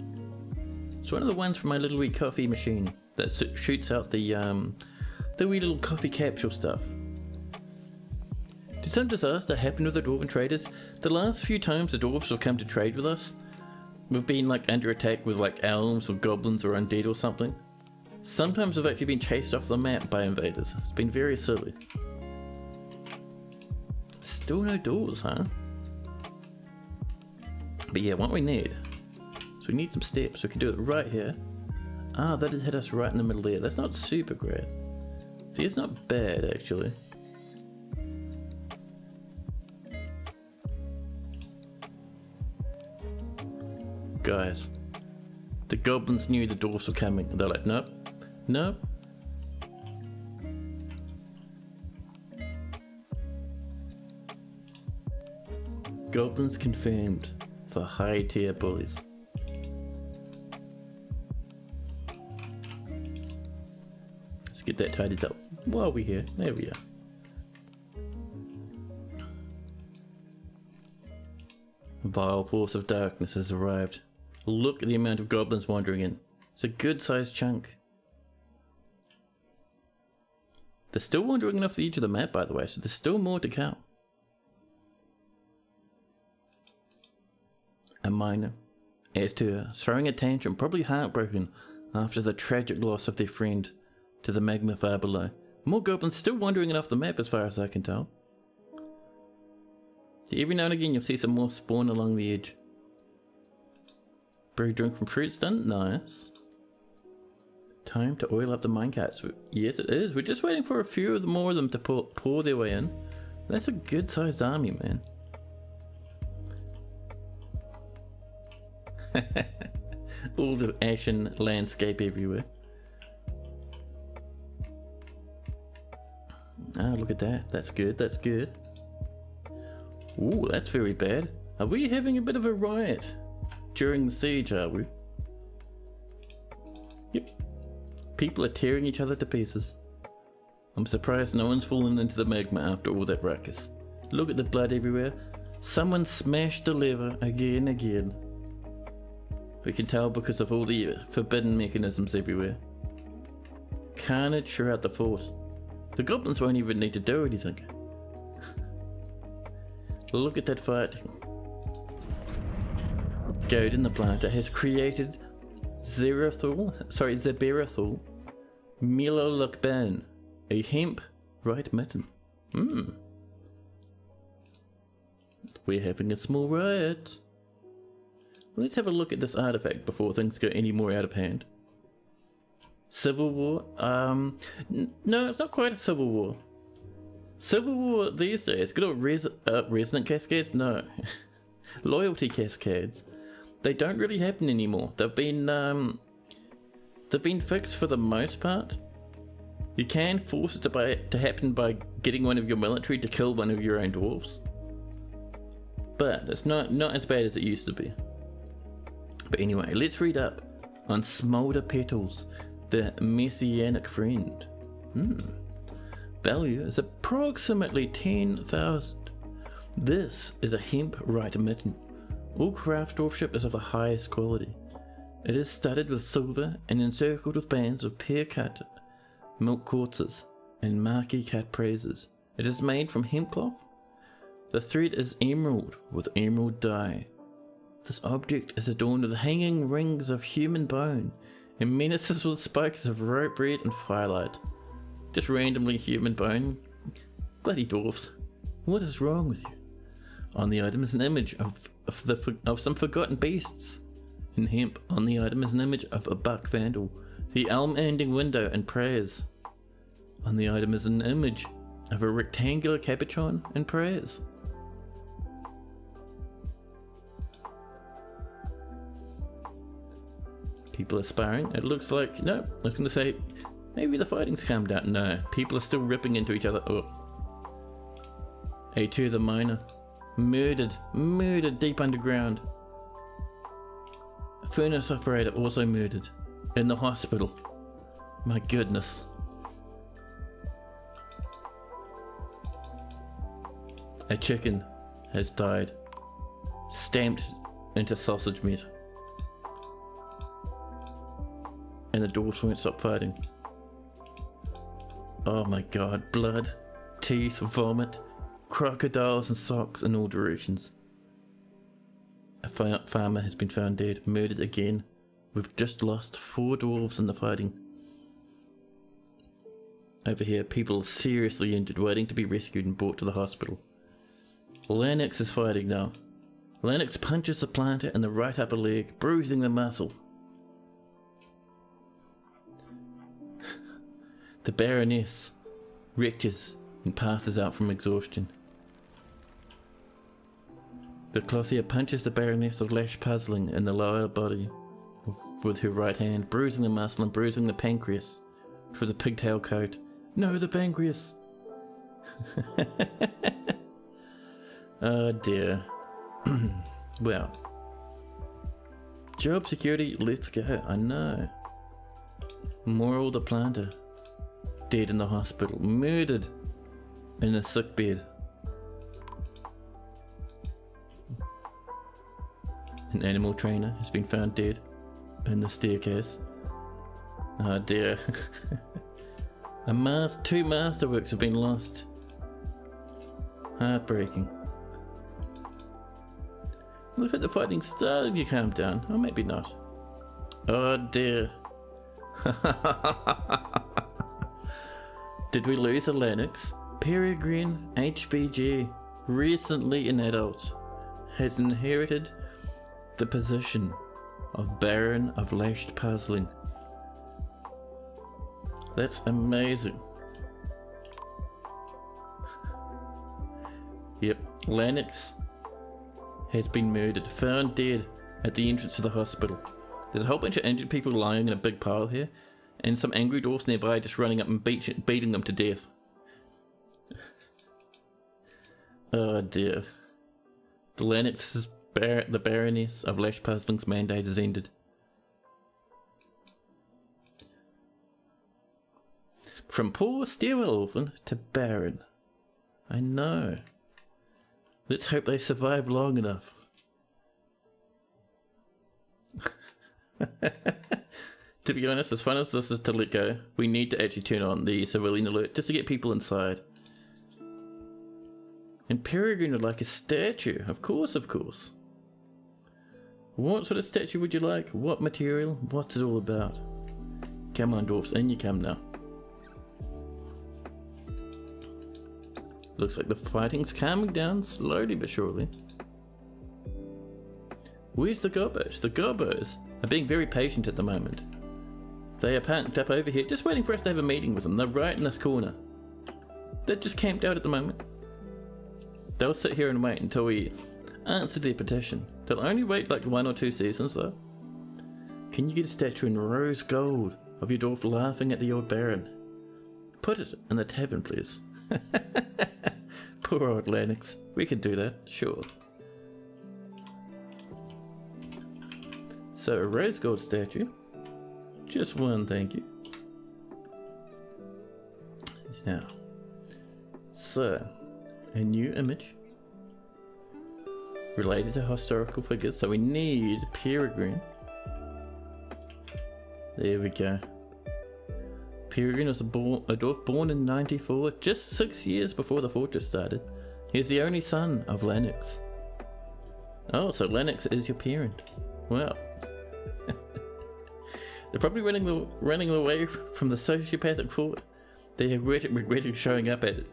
It's one of the ones from my little wee coffee machine that shoots out the wee little coffee capsule stuff. Did some disaster happen with the dwarven traders? The last few times the dwarves have come to trade with us, we've been like under attack with like elves or goblins or undead or something. Sometimes we've actually been chased off the map by invaders. It's been very silly. Still no doors, huh? But yeah, what we need, so we need some steps. We can do it right here. Ah, that did hit us right in the middle there. That's not super great. See, it's not bad actually. Guys, the goblins knew the dwarfs were coming. They're like, nope, nope. Goblins confirmed for high tier bullies. Let's get that tidied up while we're here. There we are. A vile force of darkness has arrived. Look at the amount of goblins wandering in. It's a good sized chunk. They're still wandering off the edge of the map, by the way, so there's still more to come. A miner, as to her, throwing a tantrum, probably heartbroken after the tragic loss of their friend to the magma far below. More goblins still wandering off the map as far as I can tell. See, every now and again you'll see some more spawn along the edge. Brew drink from fruit stand, nice. Time to oil up the minecarts. Yes it is, we're just waiting for a few more of them to pour their way in. That's a good sized army, man. All the ashen landscape everywhere. Ah, look at that. That's good, that's good. Ooh, that's very bad. Are we having a bit of a riot during the siege, are we? Yep. People are tearing each other to pieces. I'm surprised no one's fallen into the magma after all that ruckus. Look at the blood everywhere. Someone smashed the lever again. We can tell because of all the forbidden mechanisms everywhere. Carnage throughout the fort. The goblins won't even need to do anything. Look at that fight. Godin the planter has created Zeberathul Milolukban, a hemp right mitten. We're having a small riot. Let's have a look at this artifact before things go any more out of hand. Civil War? No, it's not quite a civil war. Civil War these days, good old resonant cascades? No. Loyalty cascades. They don't really happen anymore. They've been fixed for the most part. You can force it to happen by getting one of your military to kill one of your own dwarves. But it's not as bad as it used to be. But anyway, let's read up on Smolder Petals, the Messianic friend. Value is approximately 10,000. This is a hemp right mitten. All craft dwarfship is of the highest quality. It is studded with silver and encircled with bands of pear-cut milk quartzes and marquee-cut praises. It is made from hemp cloth. The thread is emerald with emerald dye. This object is adorned with hanging rings of human bone and menaces with spikes of rope red and firelight. Just randomly human bone. Bloody dwarfs. What is wrong with you? On the item is an image of some forgotten beasts. In hemp, on the item is an image of a buck vandal, the elm ending window and prayers. On the item is an image of a rectangular capuchon and prayers. People are sparring. It looks like, no, I was going to say, maybe the fighting's calmed down. No, people are still ripping into each other. Oh. A2 the miner. Murdered deep underground. A furnace operator also murdered. In the hospital. My goodness. A chicken has died. Stamped into sausage meat. And the dwarfs won't stop fighting. Oh my god, blood, teeth, vomit, crocodiles and socks in all directions. A farmer has been found dead, murdered again. We've just lost 4 dwarves in the fighting. Over here, people are seriously injured, waiting to be rescued and brought to the hospital. Lennox is fighting now. Lennox punches the planter in the right upper leg, bruising the muscle. The Baroness retches and passes out from exhaustion. The Clothier punches the Baroness of Lash Puzzling in the lower body with her right hand, bruising the muscle and bruising the pancreas for the pigtail coat. No, the pancreas! Oh dear. Well. Job security, let's go. I know. Moral the planter. Dead in the hospital. Murdered in a sick bed. An animal trainer has been found dead in the staircase. Oh dear. 2 masterworks have been lost. Heartbreaking. Looks like the fighting's starting to calm down. Or maybe not. Oh dear. Did we lose a Lennox? Peregrine HBG, recently an adult, has inherited the position of Baron of Lashed Puzzling. That's amazing. Yep, Lennox has been murdered, found dead at the entrance to the hospital. There's a whole bunch of injured people lying in a big pile here, and some angry dwarfs nearby just running up and beating them to death. Oh dear. The Baroness of Lash Puzzling's mandate is ended. From poor stairwell orphan to Baron. I know. Let's hope they survive long enough. To be honest, as fun as this is to let go, we need to actually turn on the civilian alert just to get people inside. And Peregrine would like a statue. Of course, of course. What sort of statue would you like? What material? What's it all about? Come on, dwarfs, in you come now. Looks like the fighting's calming down slowly but surely. Where's the gobos? The gobos are being very patient at the moment. They are parked up over here, just waiting for us to have a meeting with them. They're right in this corner. They're just camped out at the moment. They'll sit here and wait until we answer their petition. They'll only wait like 1 or 2 seasons though. Can you get a statue in rose gold of your dwarf laughing at the old Baron? Put it in the tavern, please. Poor old Lennox. We can do that, sure. So a rose gold statue. Just 1, thank you. Now, so a new image related to historical figures. So we need Peregrine. There we go. Peregrine was a dwarf born in 94, just 6 years before the fortress started. He's the only son of Lennox. Oh, so Lennox is your parent. Well, they're probably running away from the sociopathic fort. They have regretted showing up at it.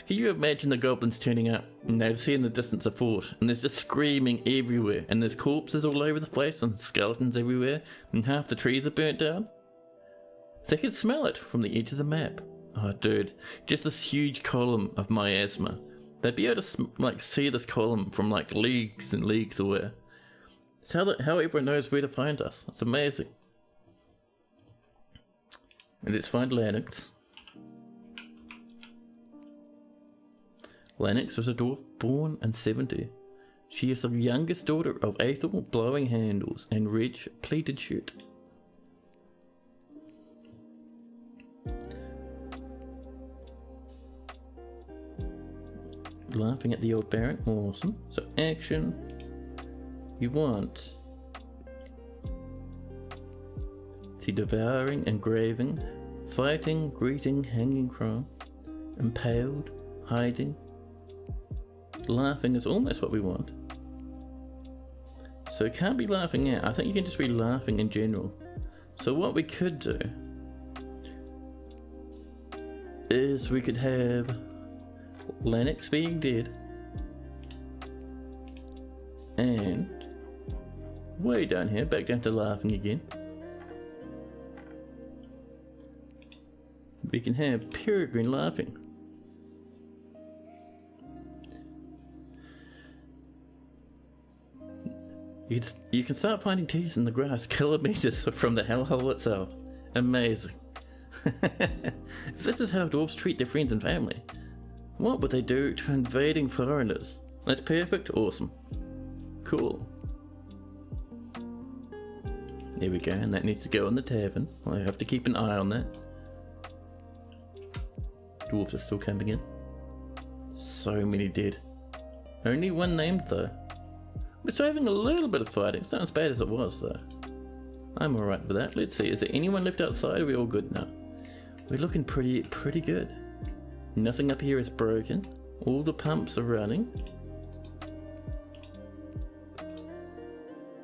Can you imagine the goblins turning up and they see in the distance a fort and there's just screaming everywhere and there's corpses all over the place and skeletons everywhere and half the trees are burnt down? They can smell it from the edge of the map. Oh, dude, just this huge column of miasma. They'd be able to like see this column from like leagues and leagues away. It's how everyone knows where to find us. It's amazing. And let's find Lennox. Lennox was a dwarf born in 70. She is the youngest daughter of Ethel Blowing Handles and Reg Pleated Shirt. Laughing at the old Baron, awesome. So action, you want see devouring, engraving, fighting, greeting, hanging from, impaled, hiding. Laughing is almost what we want. So it can't be laughing out. I think you can just be laughing in general. So what we could do is we could have Lennox being dead, and way down here, back down to laughing again, we can have Peregrine laughing. You can start finding teeth in the grass kilometers from the hellhole itself. Amazing. If this is how dwarves treat their friends and family, what would they do to invading foreigners? That's perfect, awesome. Cool. There we go, and that needs to go in the tavern. I have to keep an eye on that. Dwarves are still coming in. So many dead. Only one named though. We're still having a little bit of fighting. It's not as bad as it was though. I'm alright with that. Let's see, is there anyone left outside? Are we all good now? We're looking pretty good. Nothing up here is broken. All the pumps are running.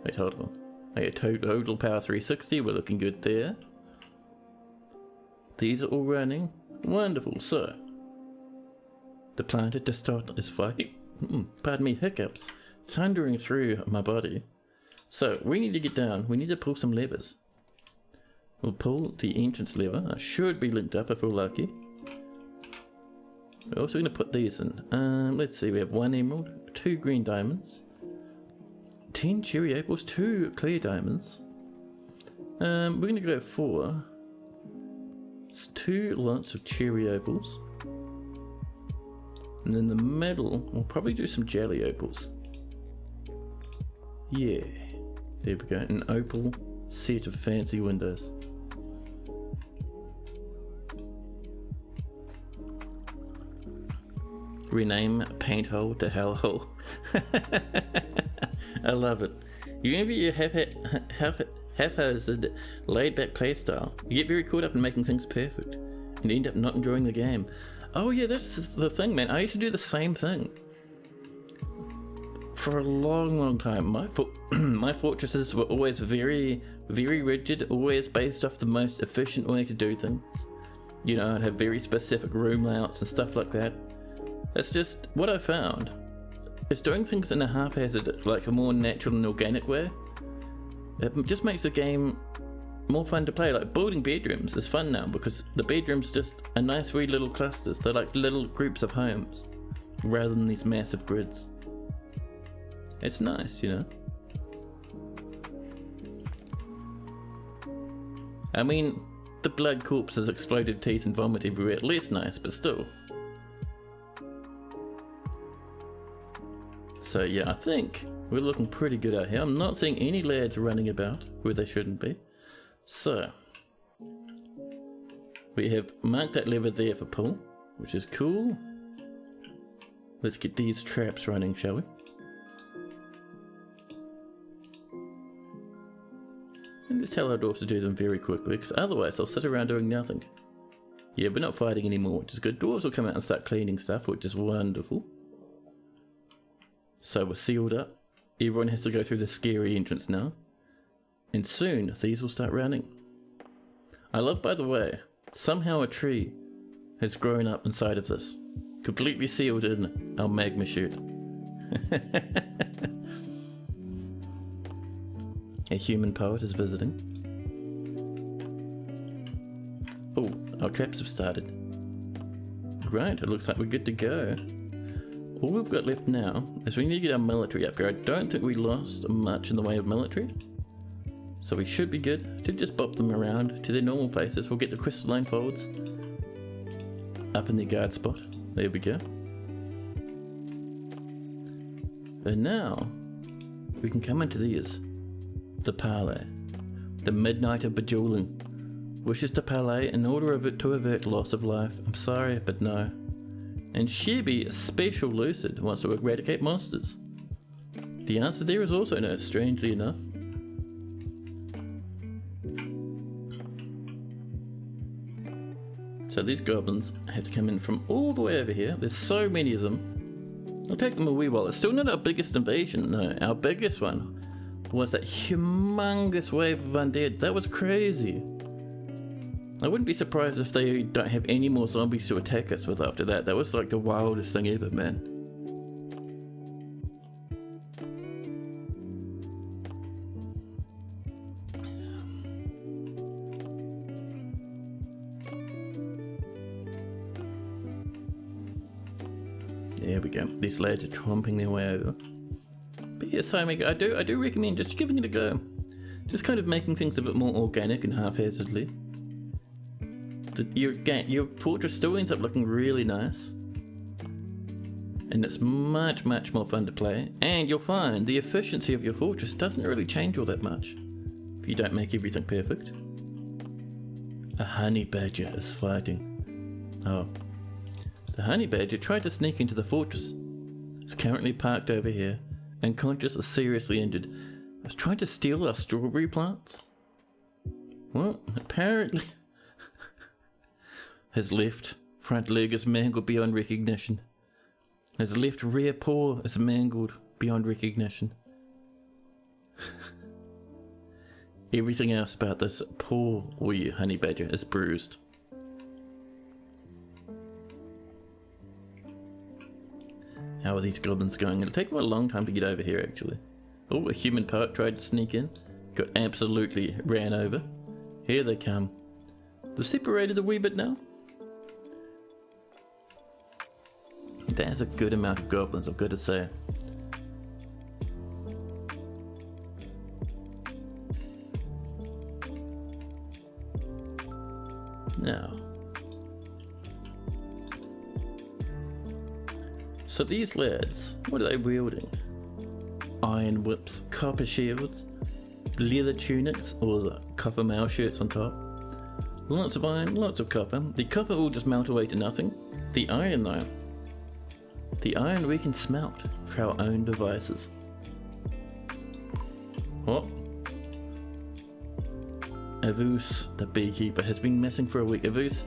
Wait, hold on. Okay, total power 360. We're looking good there. These are all running. Wonderful. So, the planter to start this fight. Pardon me, hiccups. Thundering through my body. So, we need to get down. We need to pull some levers. We'll pull the entrance lever. I should be linked up if we're lucky. We're also going to put these in. Let's see, we have 1 emerald, 2 green diamonds, 10 cherry opals, 2 clear diamonds. We're going to go for 2 lots of cherry opals. And in the middle, we'll probably do some jelly opals. Yeah, there we go, an opal set of fancy windows. Rename Painthole to Hellhole. I love it. You envy your haphazard, laid-back playstyle. You get very caught up in making things perfect, and end up not enjoying the game. Oh yeah, that's the thing, man. I used to do the same thing for a long time. My fortresses were always very rigid, always based off the most efficient way to do things. You know, I'd have very specific room layouts and stuff like that. That's just what I found. It's doing things in a haphazard, like a more natural and organic way. It just makes the game more fun to play. Like building bedrooms is fun now because the bedrooms just are nice wee little clusters. They're like little groups of homes rather than these massive grids. It's nice, you know. I mean, the blood corpses, exploded teeth and vomit everywhere, less nice, but still. So yeah, I think we're looking pretty good out here. I'm not seeing any lads running about where they shouldn't be. So, we have marked that lever there for pull, which is cool. Let's get these traps running, shall we? And let's tell our dwarves to do them very quickly, because otherwise they'll sit around doing nothing. Yeah, we're not fighting anymore, which is good. Dwarves will come out and start cleaning stuff, which is wonderful. So we're sealed up. Everyone has to go through the scary entrance now. And soon, these will start running. I love, by the way, somehow a tree has grown up inside of this. Completely sealed in our magma chute. A human poet is visiting. Our traps have started. Right, it looks like we're good to go. All we've got left now is we need to get our military up here. I don't think we lost much in the way of military. So we should be good to just bop them around to their normal places. We'll get the crystalline folds up in the guard spot. There we go. And now we can come into these. The parley. The midnight of bejeweling. Wishes to parley in order of it to avert loss of life. I'm sorry, but no. And Shibby, special lucid, wants to eradicate monsters. The answer there is also no, strangely enough. So these goblins have to come in from all the way over here. There's so many of them. It'll take them a wee while. It's still not our biggest invasion, no. Our biggest one was that humongous wave of undead. That was crazy. I wouldn't be surprised if they don't have any more zombies to attack us with after that. That was like the wildest thing ever, man. There we go. These lads are tromping their way over. But yeah, so I do recommend just giving it a go. Just kind of making things a bit more organic and haphazardly. Your fortress still ends up looking really nice. And it's much more fun to play. And you'll find the efficiency of your fortress doesn't really change all that much if you don't make everything perfect. A honey badger is fighting. Oh. The honey badger tried to sneak into the fortress. It's currently parked over here, unconscious or seriously injured. It was trying to steal our strawberry plants. Well, apparently his left front leg is mangled beyond recognition. His left rear paw is mangled beyond recognition. Everything else about this poor wee honey badger is bruised. How are these goblins going? It'll take them a long time to get over here, actually. Oh, a human poet tried to sneak in. Got absolutely ran over. Here they come. They've separated a wee bit now. That's a good amount of goblins, I've got to say. Now. So these lads, what are they wielding? Iron whips, copper shields, leather tunics, or the copper mail shirts on top. Lots of iron, lots of copper. The copper will just melt away to nothing. The iron though. The iron we can smelt for our own devices. What? Avus, the beekeeper, has been missing for a week. Avus,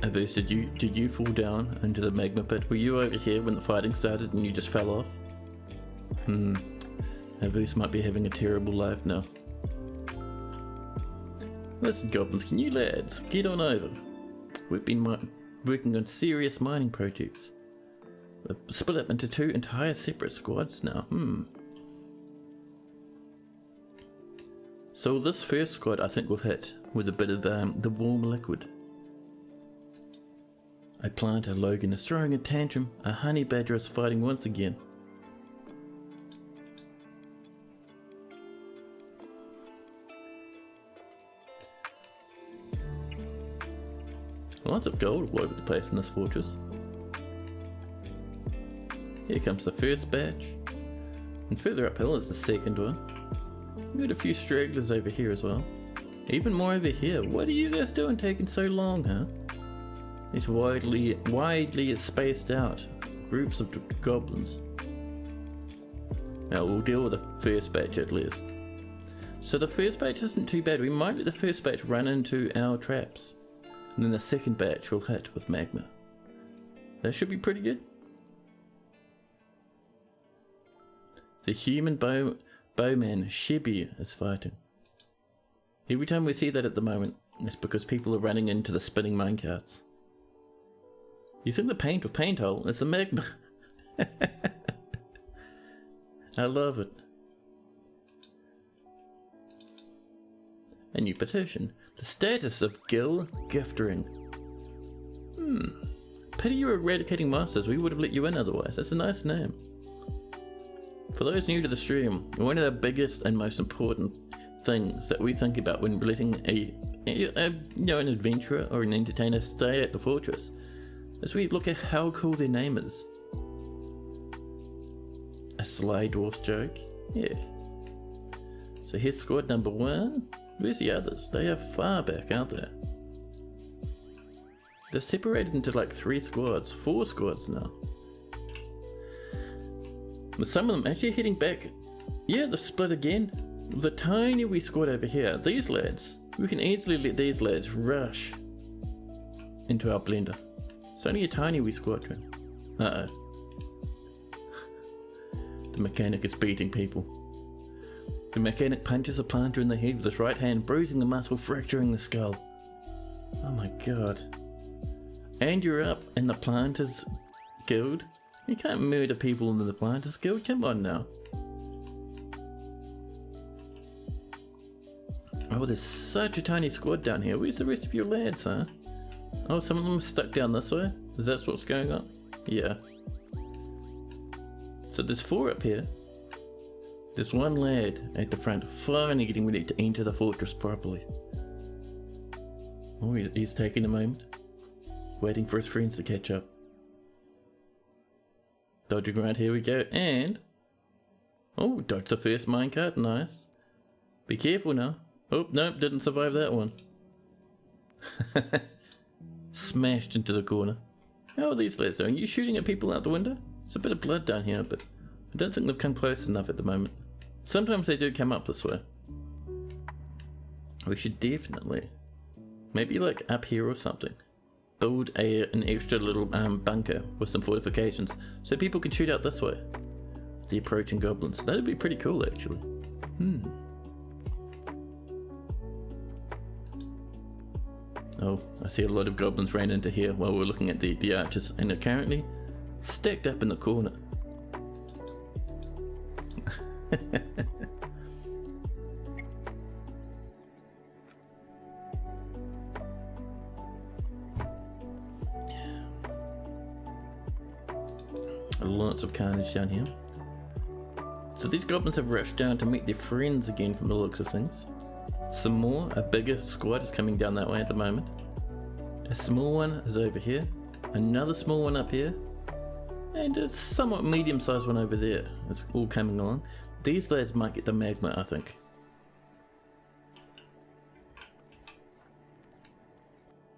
did you fall down into the magma pit? Were you over here when the fighting started and you just fell off? Avus might be having a terrible life now. Listen, goblins, can you lads get on over? We've been working on serious mining projects. We've split up into two entire separate squads now. So this first squad I think will hit with a bit of the warm liquid. A planter Logan is throwing a tantrum. A honey badger is fighting once again. Lots of gold all over the place in this fortress. Here comes the first batch. And further uphill is the second one. We've got a few stragglers over here as well. Even more over here. What are you guys doing taking so long, huh? These widely spaced out groups of goblins. Now we'll deal with the first batch at least. So the first batch isn't too bad. We might let the first batch run into our traps. And then the second batch will hit with magma. That should be pretty good. The human bowman Shibby is fighting. Every time we see that at the moment, it's because people are running into the spinning minecarts. You think the paint of Painthole is the magma? I love it. A new petition. The status of Gil Giftering. Pity you're eradicating monsters. We would have let you in otherwise. That's a nice name. For those new to the stream, one of the biggest and most important things that we think about when letting an adventurer or an entertainer stay at the fortress is we look at how cool their name is. A sly dwarf's joke? Yeah. So here's squad number 1. Where's the others? They are far back, aren't they? They're separated into like 3 squads, 4 squads now. But some of them actually heading back. Yeah, they've split again. The tiny wee squad over here, these lads, we can easily let these lads rush into our blender. It's only a tiny wee squadron. Uh-oh. The mechanic is beating people. The mechanic punches a planter in the head with his right hand, bruising the muscle, fracturing the skull. Oh my god. And you're up in the planters guild? You can't murder people in the planters guild, come on now. Oh, there's such a tiny squad down here. Where's the rest of your lads, huh? Oh, some of them are stuck down this way? Is that what's going on? Yeah. So there's 4 up here. There's 1 lad at the front, finally getting ready to enter the fortress properly. Oh, he's taking a moment, waiting for his friends to catch up. Dodging around, here we go, and... oh, dodged the first minecart, nice. Be careful now. Oh, nope, didn't survive that one. Smashed into the corner. How are these lads doing? You shooting at people out the window? There's a bit of blood down here, but I don't think they've come close enough at the moment. Sometimes they do come up this way. We should definitely, maybe like up here or something, build an extra little bunker with some fortifications so people can shoot out this way. The approaching goblins. That'd be pretty cool actually. Oh, I see a lot of goblins ran into here while we're looking at the archers, and they're currently stacked up in the corner. Lots of carnage down here. So these goblins have rushed down to meet their friends again from the looks of things. Some more, a bigger squad is coming down that way at the moment. A small one is over here, another small one up here, and a somewhat medium-sized one over there. It's all coming along. These lads might get the magma, I think.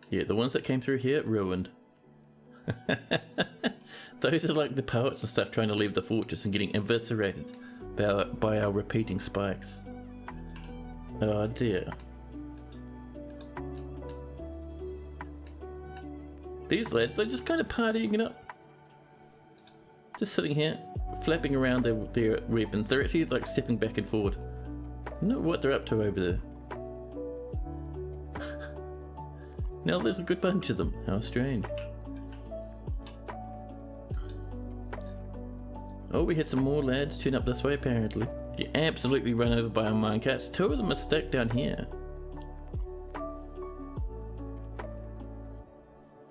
Yeah, the ones that came through here, ruined. Those are like the poets and stuff trying to leave the fortress and getting eviscerated by our repeating spikes. Oh dear. These lads, they're just kind of partying it up. Just sitting here, flapping around their weapons. They're actually like stepping back and forward. I don't know what they're up to over there. Now there's a good bunch of them. How strange. Oh, we had some more lads turn up this way apparently. Get absolutely run over by our minecarts. 2 of them are stacked down here.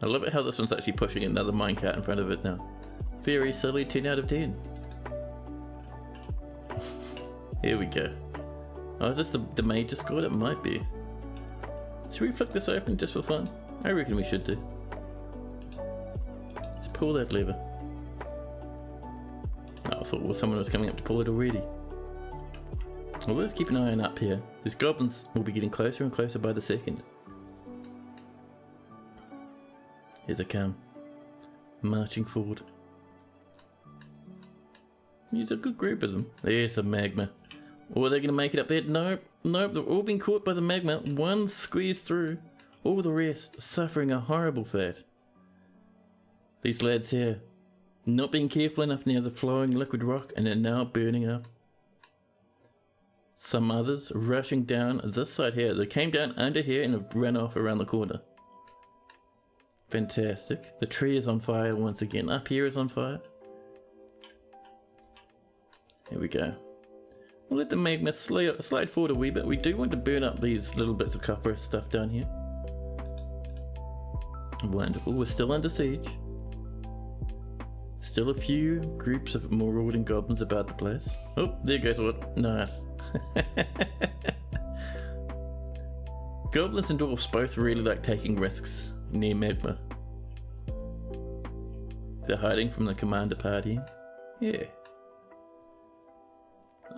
I love it how this one's actually pushing another minecart in front of it now. Very silly, 10 out of 10. Here we go. Oh, is this the major squad? It might be. Should we flick this open just for fun? I reckon we should do. Let's pull that lever. Oh, I thought someone was coming up to pull it already. Well, let's keep an eye on up here. These goblins will be getting closer and closer by the second. Here they come. Marching forward. There's a good group of them. There's the magma. Or are they going to make it up there? Nope. Nope, they're all being caught by the magma. One squeezed through. All the rest suffering a horrible fate. These lads here, not being careful enough near the flowing liquid rock, and are now burning up. Some others rushing down this side here. They came down under here and have run off around the corner. Fantastic. The tree is on fire once again. Up here is on fire. Here we go. We'll let the magma slide forward a wee bit. We do want to burn up these little bits of copper stuff down here. Wonderful, we're still under siege. Still a few groups of marauding goblins about the place. Oh, there goes one. Nice. Goblins and dwarfs both really like taking risks near magma. They're hiding from the commander party. Yeah.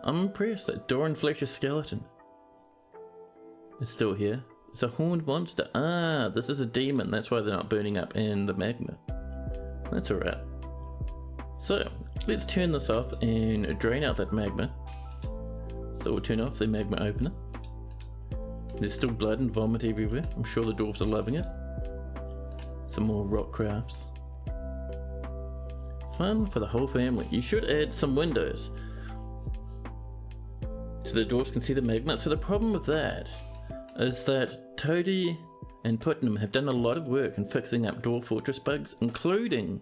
I'm impressed that Doran Flesh's skeleton is still here. It's a horned monster. Ah, this is a demon. That's why they're not burning up in the magma. That's alright. So, let's turn this off and drain out that magma. So we'll turn off the magma opener. There's still blood and vomit everywhere. I'm sure the dwarves are loving it. Some more rock crafts. Fun for the whole family. You should add some windows so the dwarves can see the magma. So the problem with that is that Toadie and Putnam have done a lot of work in fixing up dwarf fortress bugs, including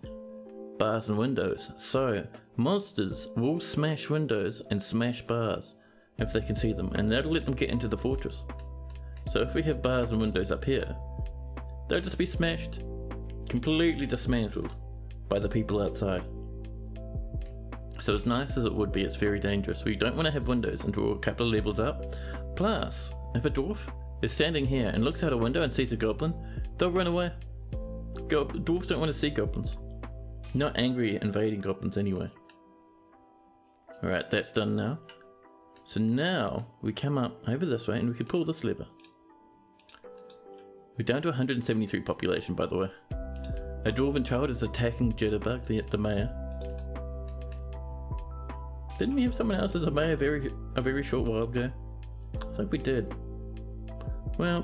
bars and windows. So monsters will smash windows and smash bars if they can see them, and that'll let them get into the fortress. So if we have bars and windows up here, they'll just be smashed, completely dismantled by the people outside. So as nice as it would be, it's very dangerous. We don't want to have windows until we're a couple of levels up. Plus, if a dwarf is standing here and looks out a window and sees a goblin, they'll run away. Dwarves don't want to see goblins. Not angry invading goblins anyway. Alright, that's done now. So now we come up over this way and we can pull this lever. We're down to 173 population, by the way. A dwarven child is attacking Jitterbug, the mayor. Didn't we have someone else as a mayor a very short while ago? I think we did. Well,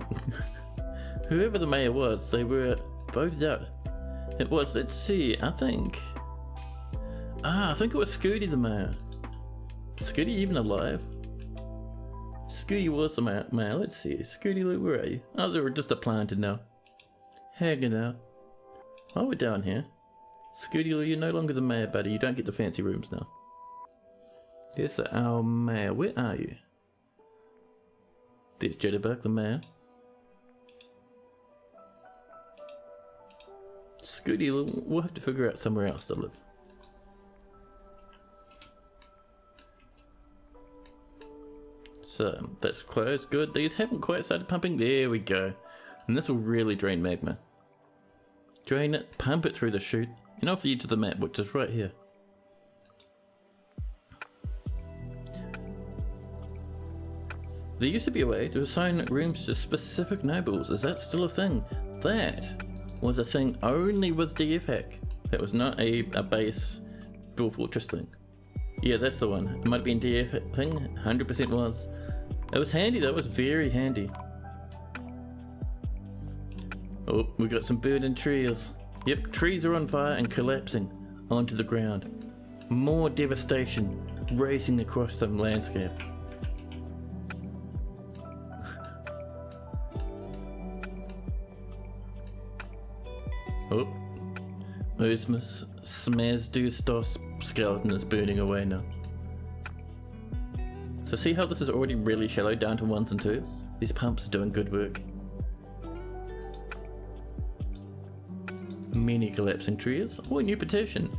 whoever the mayor was, they were voted out. It was, let's see, I think it was Scooty the mayor. Is Scooty even alive? Scooty was the mayor, let's see. Scooty, where are you? Oh, they were just a planted now. Hanging out. Oh, we're down here. Scooty, you're no longer the mayor, buddy. You don't get the fancy rooms now. Here's our mayor. Where are you? There's Jitterbug, the mayor. Scooty, we'll have to figure out somewhere else to live. So, that's closed. Good. These haven't quite started pumping. There we go. And this will really drain magma. Drain it, pump it through the chute, and off the edge of the map, which is right here. There used to be a way to assign rooms to specific nobles. Is that still a thing? That was a thing only with DF Hack. That was not a base Dwarf Fortress thing. Yeah, that's the one. It might have been DF thing. 100% was. It was handy though. It was very handy. Oh, we got some burning trees. Yep, trees are on fire and collapsing onto the ground. More devastation racing across the landscape. Oh, Osmus Smazdustos skeleton is burning away now. So see how this is already really shallow down to 1s and 2s? These pumps are doing good work. Many collapsing trees. Oh, a new petition.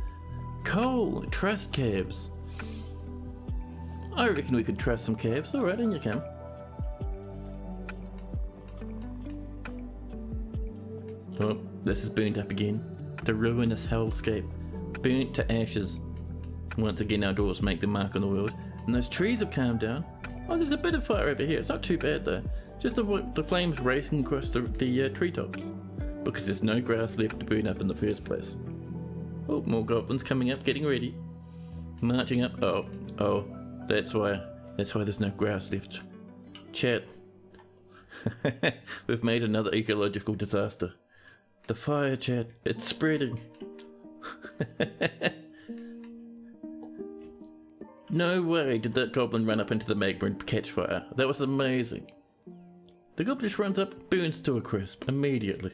Coal, trust cabs. I reckon we could trust some cabs. Alright, in you come. Oh, this is burnt up again. The ruinous hellscape. Burnt to ashes. Once again our dwarves make the mark on the world. And those trees have calmed down. Oh, there's a bit of fire over here. It's not too bad though. Just the flames racing across the treetops. Because there's no grass left to burn up in the first place. Oh, more goblins coming up, getting ready. Marching up. Oh, that's why there's no grass left. Chat. We've made another ecological disaster. The fire, chat, it's spreading. No way did that goblin run up into the magma and catch fire. That was amazing. The goblin just runs up, burns to a crisp immediately.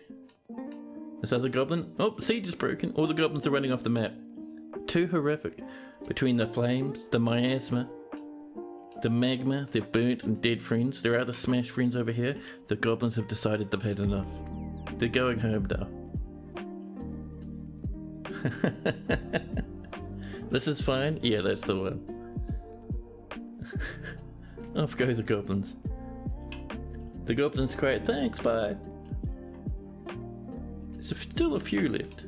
This other goblin, oh, siege is broken. All the goblins are running off the map. Too horrific. Between the flames, the miasma, the magma, their burnt and dead friends, their other smashed friends over here, the goblins have decided they've had enough. They're going home now. This is fine? Yeah, that's the one. Off go the goblins. The goblins cry, thanks, bye. There's still a few left.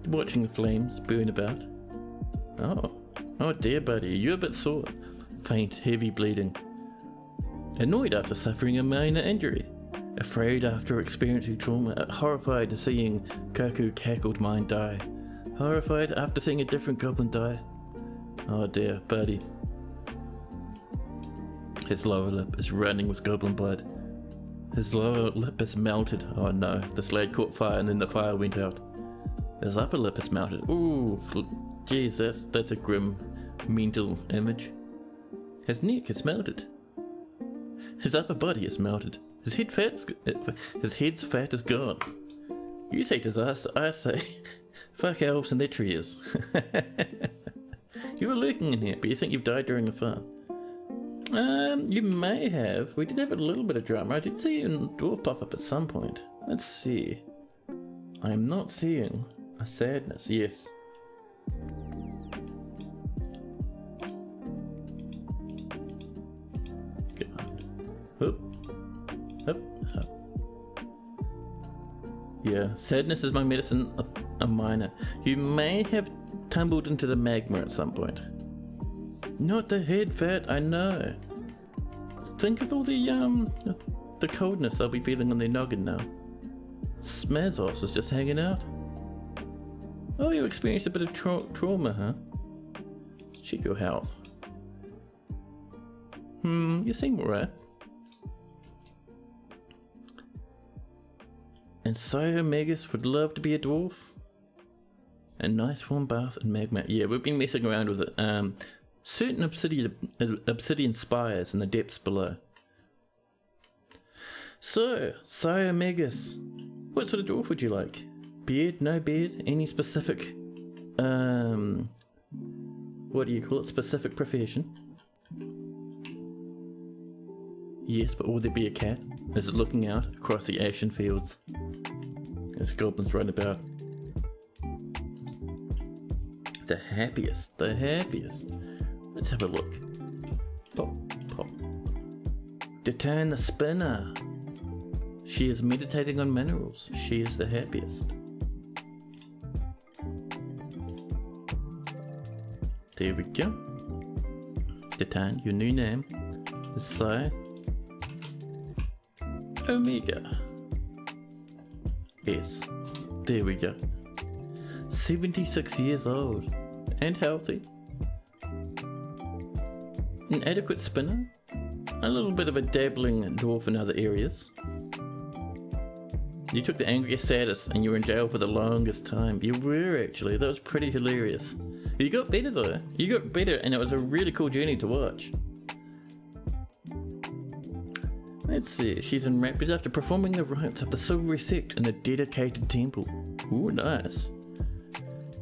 Watching the flames burn about. Oh dear buddy, you're a bit sore. Faint, heavy bleeding. Annoyed after suffering a minor injury. Afraid after experiencing trauma. Horrified to seeing Kaku cackled mine die. Horrified after seeing a different goblin die. Oh dear buddy. His lower lip is running with goblin blood. His lower lip is melted. Oh no, this lad caught fire and then the fire went out. His upper lip is melted. Ooh, jeez, that's a grim mental image. His neck is melted. His upper body is melted. His head's fat is gone. You say disaster, I say fuck elves and their trees. You were lurking in here, but you think you've died during the fire. You may have. We did have a little bit of drama. I did see a dwarf pop up at some point. Let's see. I am not seeing a sadness. Yes. Come on. Up. Yeah, sadness is my medicine, a minor. You may have tumbled into the magma at some point. Not the head fat, I know. Think of all the coldness they'll be feeling on their noggin now. Smazos is just hanging out. Oh, you experienced a bit of trauma, huh? Check your health. You seem alright. And Megas would love to be a dwarf. A nice warm bath and magma. Yeah, we've been messing around with it. Certain obsidian spires in the depths below. So, Megas, what sort of dwarf would you like? Beard, no beard, any specific, what do you call it, specific profession? Yes, but will there be a cat? Is it looking out across the ashen fields? There's goblins running about. The happiest. Let's have a look. Pop. Detain the spinner. She is meditating on minerals. She is the happiest. There we go. Detain, your new name is Sai Omega. Yes, there we go. 76 years old and healthy. An adequate spinner. A little bit of a dabbling dwarf in other areas. You took the angriest, saddest, and you were in jail for the longest time. You were actually. That was pretty hilarious. You got better though. You got better, and it was a really cool journey to watch. Let's see. She's enraptured after performing the rites of the silvery sect in a dedicated temple. Ooh, nice.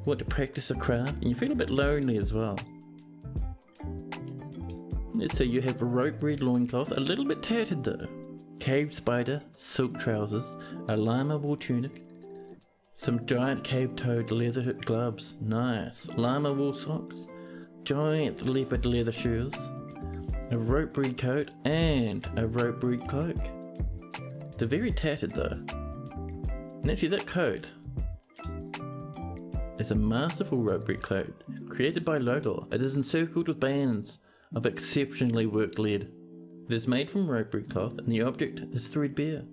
Want to practice a craft, and you feel a bit lonely as well. Let's say you have a rope red loincloth, a little bit tattered though. Cave spider, silk trousers, a llama wool tunic, some giant cave toad leather gloves, nice, llama wool socks, giant leopard leather shoes, a rope red coat, and a rope red cloak. They're very tattered though. And actually that coat is a masterful rope red coat created by Lodor. It is encircled with bands of exceptionally worked lead. It is made from rope red cloth and the object is threadbare.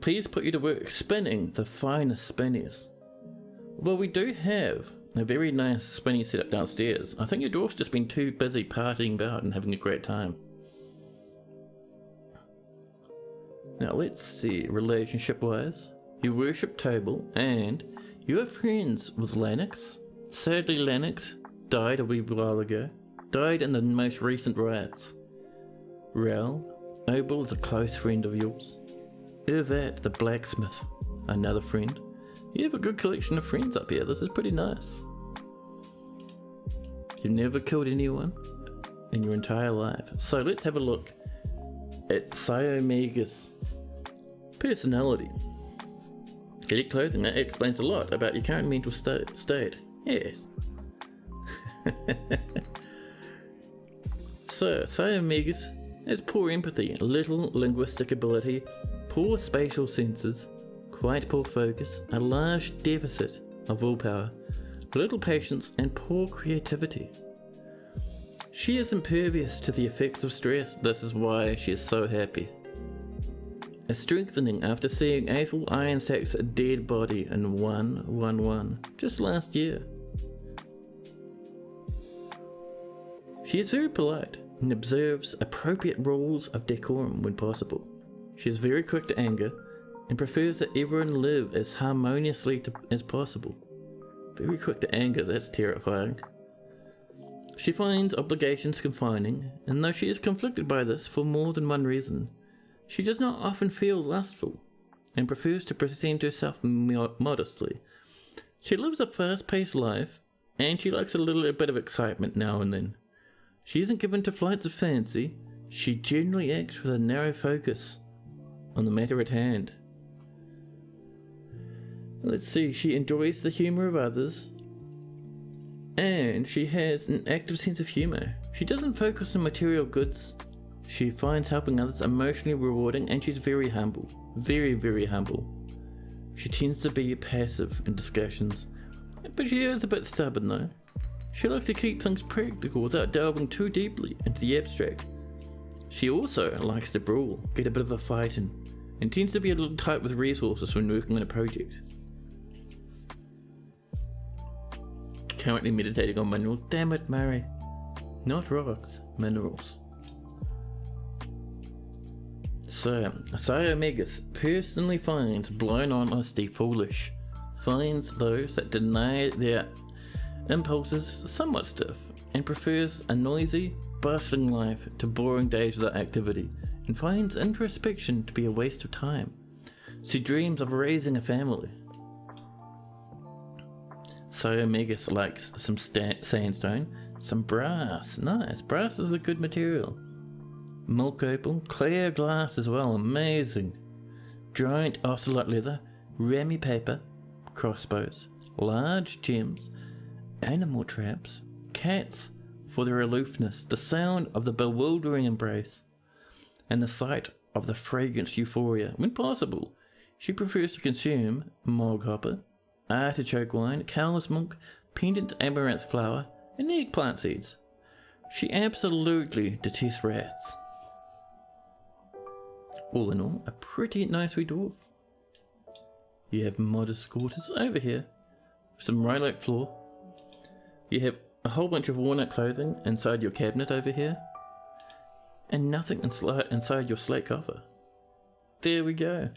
Please put you to work spinning the finest spinnies. Well, we do have a very nice spinny setup downstairs. I think your dwarf's just been too busy partying about and having a great time. Now let's see, relationship wise. You worship Tobel and you are friends with Lennox. Sadly, Lennox died a wee while ago. Died in the most recent riots. Rel, Obel is a close friend of yours. Irvat, the blacksmith, another friend. You have a good collection of friends up here. This is pretty nice. You've never killed anyone in your entire life. So let's have a look at Psyomega's Personality. Elite clothing, that explains a lot about your current mental state. Yes. So, Megas has poor empathy, little linguistic ability, poor spatial senses, quite poor focus, a large deficit of willpower, little patience, and poor creativity. She is impervious to the effects of stress. This is why she is so happy. A strengthening after seeing Ethel Ironsack's dead body in 111 just last year. She is very polite and observes appropriate rules of decorum when possible. She is very quick to anger and prefers that everyone live as harmoniously as possible. Very quick to anger, that's terrifying. She finds obligations confining, and though she is conflicted by this for more than one reason, she does not often feel lustful and prefers to present herself modestly. She lives a fast-paced life, and she likes a little bit of excitement now and then. She isn't given to flights of fancy. She generally acts with a narrow focus on the matter at hand. Let's see, she enjoys the humour of others, and she has an active sense of humour. She doesn't focus on material goods. She finds helping others emotionally rewarding, and she's very humble. Very, very humble. She tends to be passive in discussions, but she is a bit stubborn though. She likes to keep things practical without delving too deeply into the abstract. She also likes to brawl, get a bit of a fight in, and tends to be a little tight with resources when working on a project. Currently meditating on minerals. Damn it, Murray. Not rocks, minerals. So, Megas personally finds blown honesty foolish. Finds those that deny their impulses somewhat stiff, and prefers a noisy, bustling life to boring days without activity, and finds introspection to be a waste of time. She dreams of raising a family. Megas likes some sandstone, some brass. Nice, brass is a good material. Milk opal, clear glass as well, amazing. Giant ocelot leather, rammy paper, crossbows, large gems, animal traps, cats for their aloofness, the sound of the bewildering embrace, and the sight of the fragrance euphoria. When possible, she prefers to consume mog hopper, artichoke wine, cow's milk, pendant amaranth flower, and eggplant seeds. She absolutely detests rats. All in all, a pretty nice wee dwarf. You have modest quarters over here, some rhyolite floor. You have a whole bunch of walnut clothing inside your cabinet over here, and nothing inside your slate coffer. There we go.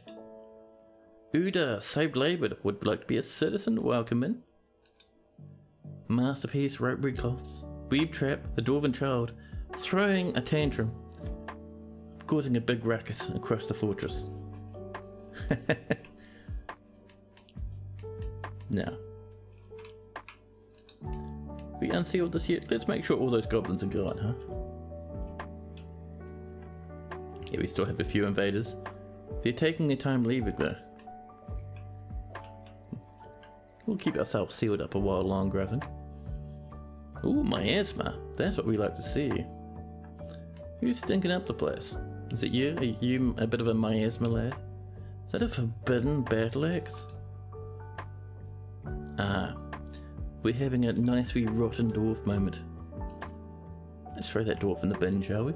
Uda, saved laboured, would like to be a citizen, welcome in. Masterpiece, ropery cloths, weeb trap, a dwarven child, throwing a tantrum, causing a big ruckus across the fortress. Now, we unsealed this yet? Let's make sure all those goblins are gone, huh? Yeah, we still have a few invaders. They're taking their time leaving though. We'll keep ourselves sealed up a while longer, I think. Ooh, miasma. That's what we like to see. Who's stinking up the place? Is it you? Are you a bit of a miasma lad? Is that a forbidden battle axe? Ah, we're having a nice wee rotten dwarf moment. Let's throw that dwarf in the bin, shall we?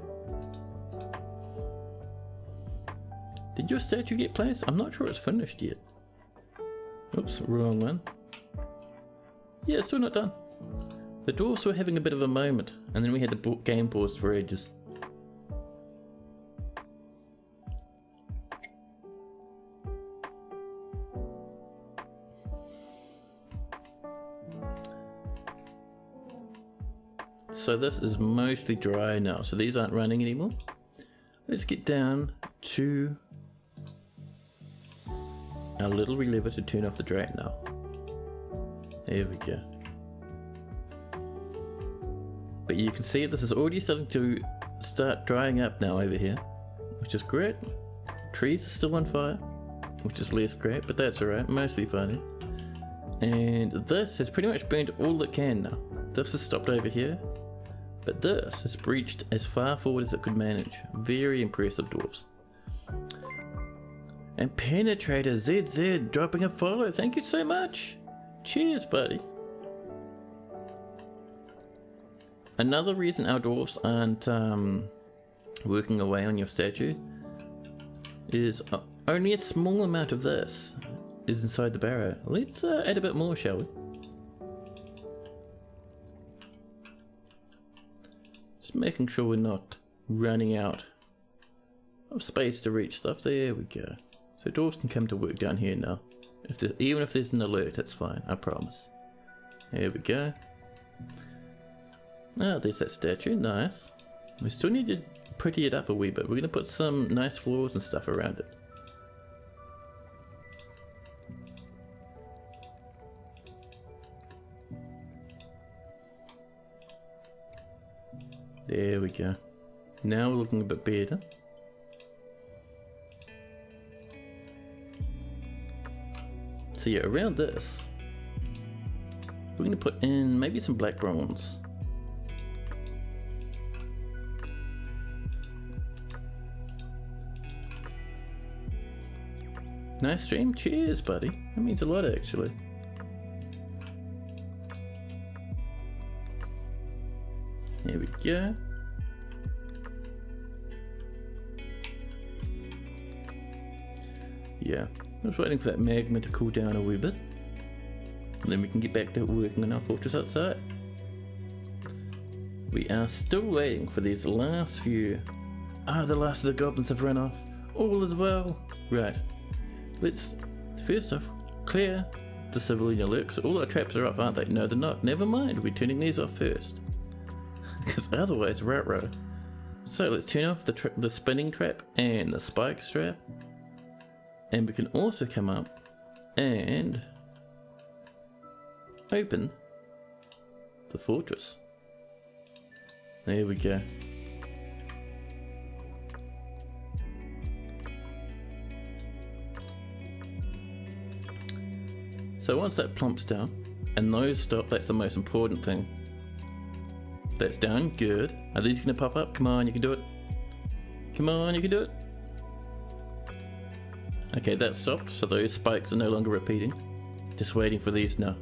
Did your statue get placed? I'm not sure it's finished yet. Oops, wrong one. Yeah, still not done. The dwarfs were having a bit of a moment, and then we had the game paused for ages. So this is mostly dry now, so these aren't running anymore. Let's get down to our little lever to turn off the drain now. There we go. But you can see this is already starting to start drying up now over here, which is great. Trees are still on fire. which is less great, but that's alright, mostly funny. And this has pretty much burned all it can now. This has stopped over here, but this has breached as far forward as it could manage. Very impressive, dwarves. And Penetrator ZZ dropping a follow, thank you so much. Cheers, buddy. Another reason our dwarves aren't working away on your statue is only a small amount of this is inside the barrow. Let's add a bit more, shall we? Just making sure we're not running out of space to reach stuff. There we go. So dwarves can come to work down here now. Even if there's an alert, that's fine, I promise. There we go. Oh, there's that statue, nice. We still need to pretty it up a wee bit. We're going to put some nice floors and stuff around it. There we go. Now we're looking a bit better. So yeah, around this, we're going to put in maybe some black bronze. Nice stream, cheers buddy, that means a lot actually. There we go. Yeah, I was waiting for that magma to cool down a wee bit, and then we can get back to working on our fortress outside. We are still waiting for these last few. The last of the goblins have run off. All is well. Right. Let's first off clear the civilian alert, because all our traps are off, aren't they? No, they're not. Never mind, we're turning these off first. Because otherwise, right. So let's turn off the spinning trap and the spike strap. And we can also come up and open the fortress. There we go. So once that plumps down, and those stop, that's the most important thing. That's down, good. Are these gonna pop up? Come on, you can do it. Come on, you can do it. Okay, that stopped, so those spikes are no longer repeating. Just waiting for these now.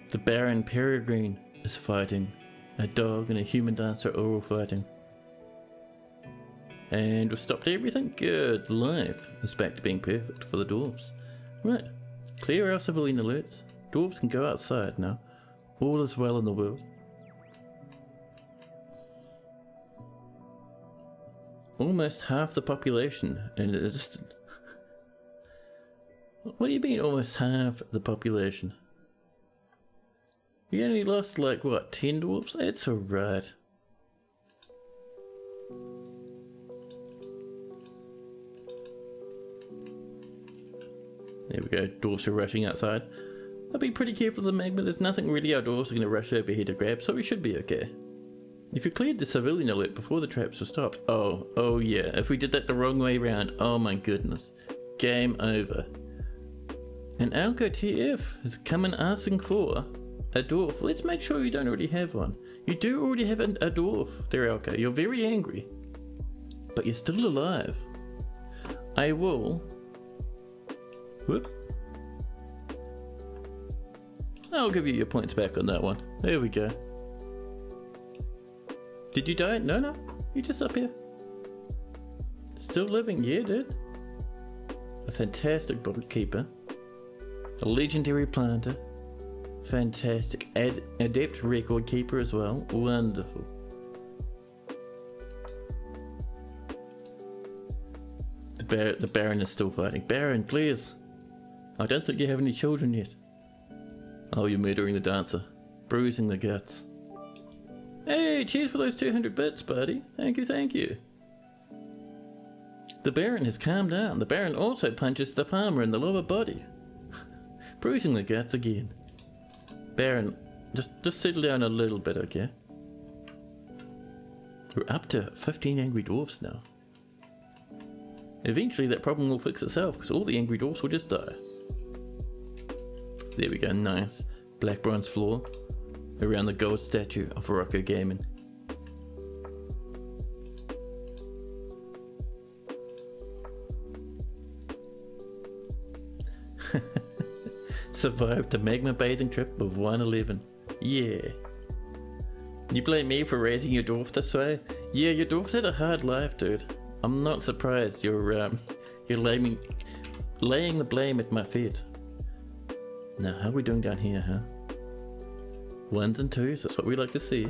The Baron Peregrine is fighting. A dog and a human dancer are all fighting. And we've stopped everything? Good. Life is back to being perfect for the dwarves. Right. Clear our civilian alerts. Dwarves can go outside now. All is well in the world. Almost half the population in a distant. What do you mean almost half the population? You only lost like what, 10 dwarves? It's alright. There we go, dwarves are rushing outside. I'll be pretty careful of the magma, there's nothing really our dwarves are going to rush over here to grab, so we should be okay. If you cleared the civilian alert before the traps were stopped, oh yeah, if we did that the wrong way around, oh my goodness. Game over. And Alco TF is coming asking for a dwarf. Let's make sure you don't already have one. You do already have a dwarf there, Alco. You're very angry, but you're still alive. I will... Whoop. I'll give you your points back on that one. There we go. Did you die? No. You're just up here. Still living, yeah, dude. A fantastic bookkeeper. A legendary planter. Fantastic. Adept record keeper as well. Wonderful. The Baron is still fighting. Baron, please. I don't think you have any children yet. Oh, you're murdering the dancer. Bruising the guts. Hey, cheers for those 200 bits, buddy. Thank you. The Baron has calmed down. The Baron also punches the farmer in the lower body. Bruising the guts again. Baron, just settle down a little bit, okay? We're up to 15 angry dwarfs now. Eventually that problem will fix itself because all the angry dwarfs will just die. There we go, nice. Black bronze floor around the gold statue of Rocco Gaming. Survived the magma bathing trip of 111. Yeah. You blame me for raising your dwarf this way? Yeah, your dwarf's had a hard life, dude. I'm not surprised you're laying the blame at my feet. Now, how are we doing down here, huh? 1s and 2s, that's what we like to see.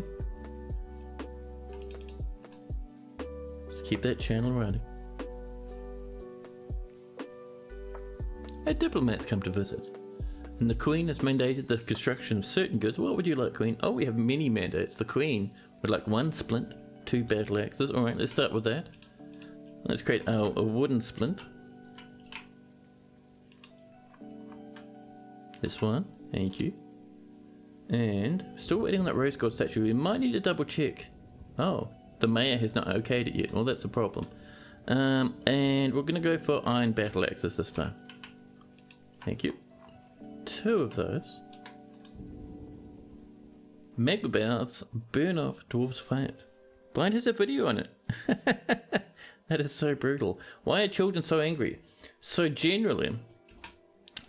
Let's keep that channel running. A diplomat's come to visit, and the Queen has mandated the construction of certain goods. What would you like, Queen? Oh, we have many mandates. The Queen would like 1 splint, 2 battle axes. Alright, let's start with that. Let's create a wooden splint. This one, thank you. And still waiting on that rose gold statue. We might need to double check. Oh, the mayor has not okayed it yet. Well, that's the problem. And we're going to go for iron battle axes this time. Thank you. 2 of those. Magma baths burn off dwarves' fat. Blind has a video on it. That is so brutal. Why are children so angry? So generally,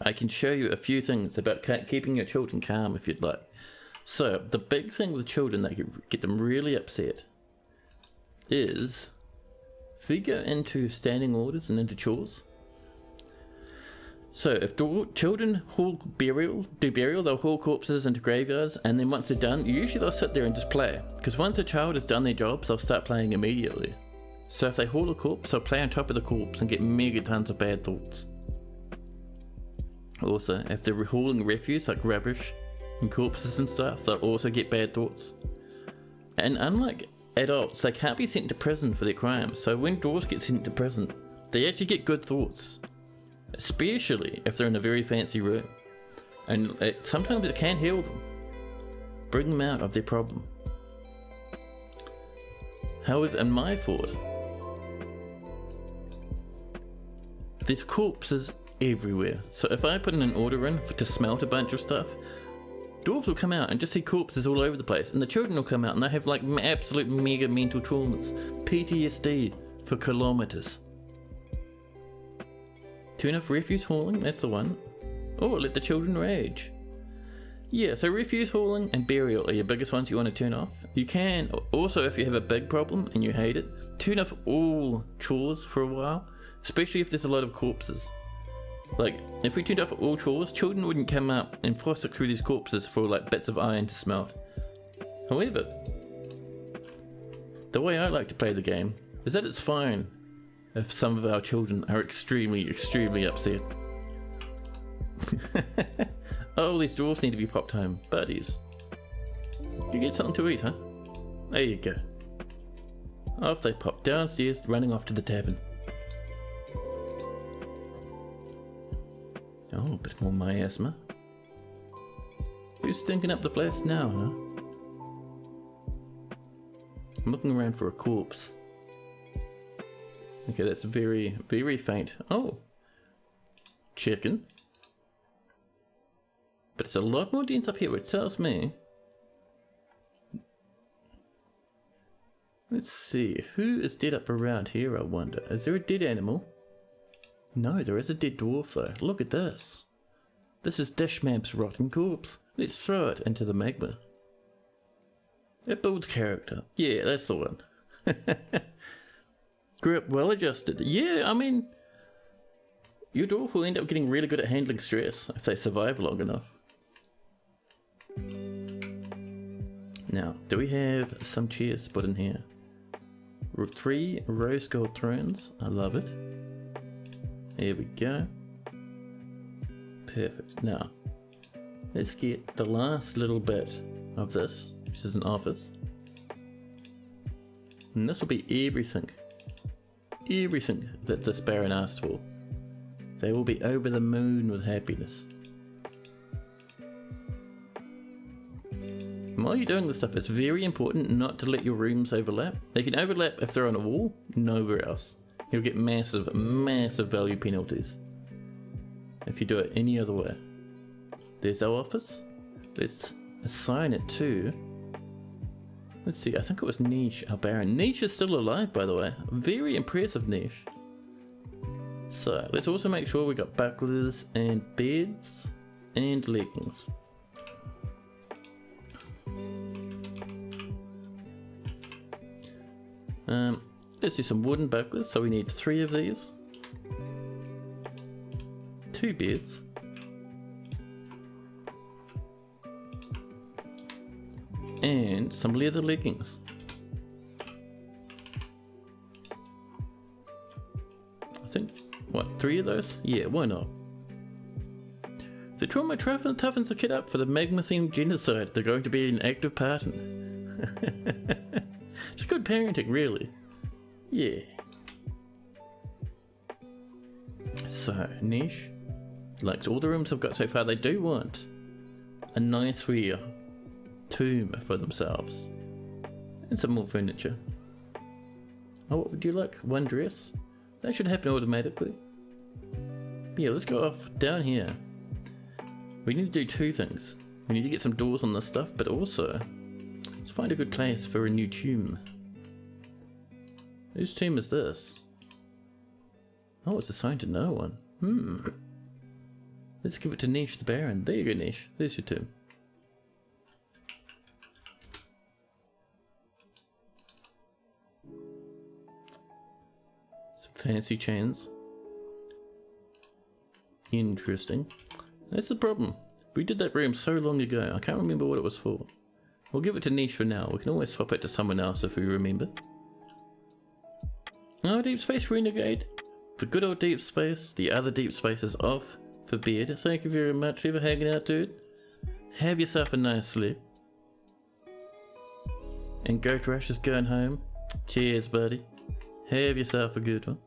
I can show you a few things about keeping your children calm if you'd like. So the big thing with children that get them really upset is if we go into standing orders and into chores. So if children do burial, they'll haul corpses into graveyards, and then once they're done, usually they'll sit there and just play. Because once a child has done their jobs, they'll start playing immediately. So if they haul a corpse, they'll play on top of the corpse and get mega tons of bad thoughts. Also, if they're hauling refuse like rubbish and corpses and stuff, they'll also get bad thoughts. And unlike adults, they can't be sent to prison for their crimes. So when dwarves get sent to prison, they actually get good thoughts. Especially if they're in a very fancy room. And sometimes it can heal them. Bring them out of their problem. However, in my fort, there's corpses everywhere. So if I put in an order in to smelt a bunch of stuff, dwarves will come out and just see corpses all over the place. And the children will come out and they have like absolute mega mental traumas. PTSD for kilometers. Turn off refuse hauling, that's the one. Oh, let the children rage. Yeah, so refuse hauling and burial are your biggest ones you want to turn off. You can also, if you have a big problem and you hate it, turn off all chores for a while, especially if there's a lot of corpses. Like, if we turned off all chores, children wouldn't come up and fossick through these corpses for like bits of iron to smelt. However, the way I like to play the game is that it's fine if some of our children are extremely, extremely upset. Oh, these dwarfs need to be popped home. Buddies. You get something to eat, huh? There you go. Off they pop downstairs, running off to the tavern. Oh, a bit more miasma. Who's stinking up the place now, huh? I'm looking around for a corpse. Okay, that's very, very faint. Oh! Chicken. But it's a lot more dense up here, which tells me... Let's see, who is dead up around here, I wonder? Is there a dead animal? No, there is a dead dwarf though. Look at this. This is Dishmamp's rotten corpse. Let's throw it into the magma. It builds character. Yeah, that's the one. Grew up well adjusted. Yeah, I mean, your dwarf will end up getting really good at handling stress if they survive long enough. Now, do we have some chairs put in here? 3 rose gold thrones. I love it. There we go. Perfect. Now, let's get the last little bit of this, which is an office. And this will be everything that this Baron asked for. They will be over the moon with happiness. And while you're doing this stuff, it's very important not to let your rooms overlap. They can overlap if they're on a wall, nowhere else. You'll get massive, massive value penalties if you do it any other way. There's our office. Let's assign it to, let's see, I think it was Niche, our Baron. Niche is still alive, by the way. Very impressive, Niche. So let's also make sure we got bucklers and beds and leggings. Let's do some wooden bucklers, so we need 3 of these. 2 beds. And some leather leggings. I think, what, 3 of those? Yeah, why not? The trauma toughens the kid up for the magma-themed genocide they're going to be an active part in. It's good parenting, really. Yeah. So, Niche likes all the rooms I've got so far. They do want a nice rear tomb for themselves. And some more furniture. Oh, what would you like? 1 dress? That should happen automatically. Yeah, let's go off down here. We need to do 2 things. We need to get some doors on this stuff, but also let's find a good place for a new tomb. Whose tomb is this? Oh, it's assigned to no one. Let's give it to Niche the Baron. There you go, Niche. There's your tomb. Some fancy chains. Interesting. That's the problem. We did that room so long ago, I can't remember what it was for. We'll give it to Niche for now. We can always swap it to someone else if we remember. Oh, Deep Space Renegade. The good old Deep Space. The other Deep Space is off for bed. Thank you very much for hanging out, dude. Have yourself a nice sleep. And Goat Rush is going home. Cheers, buddy. Have yourself a good one.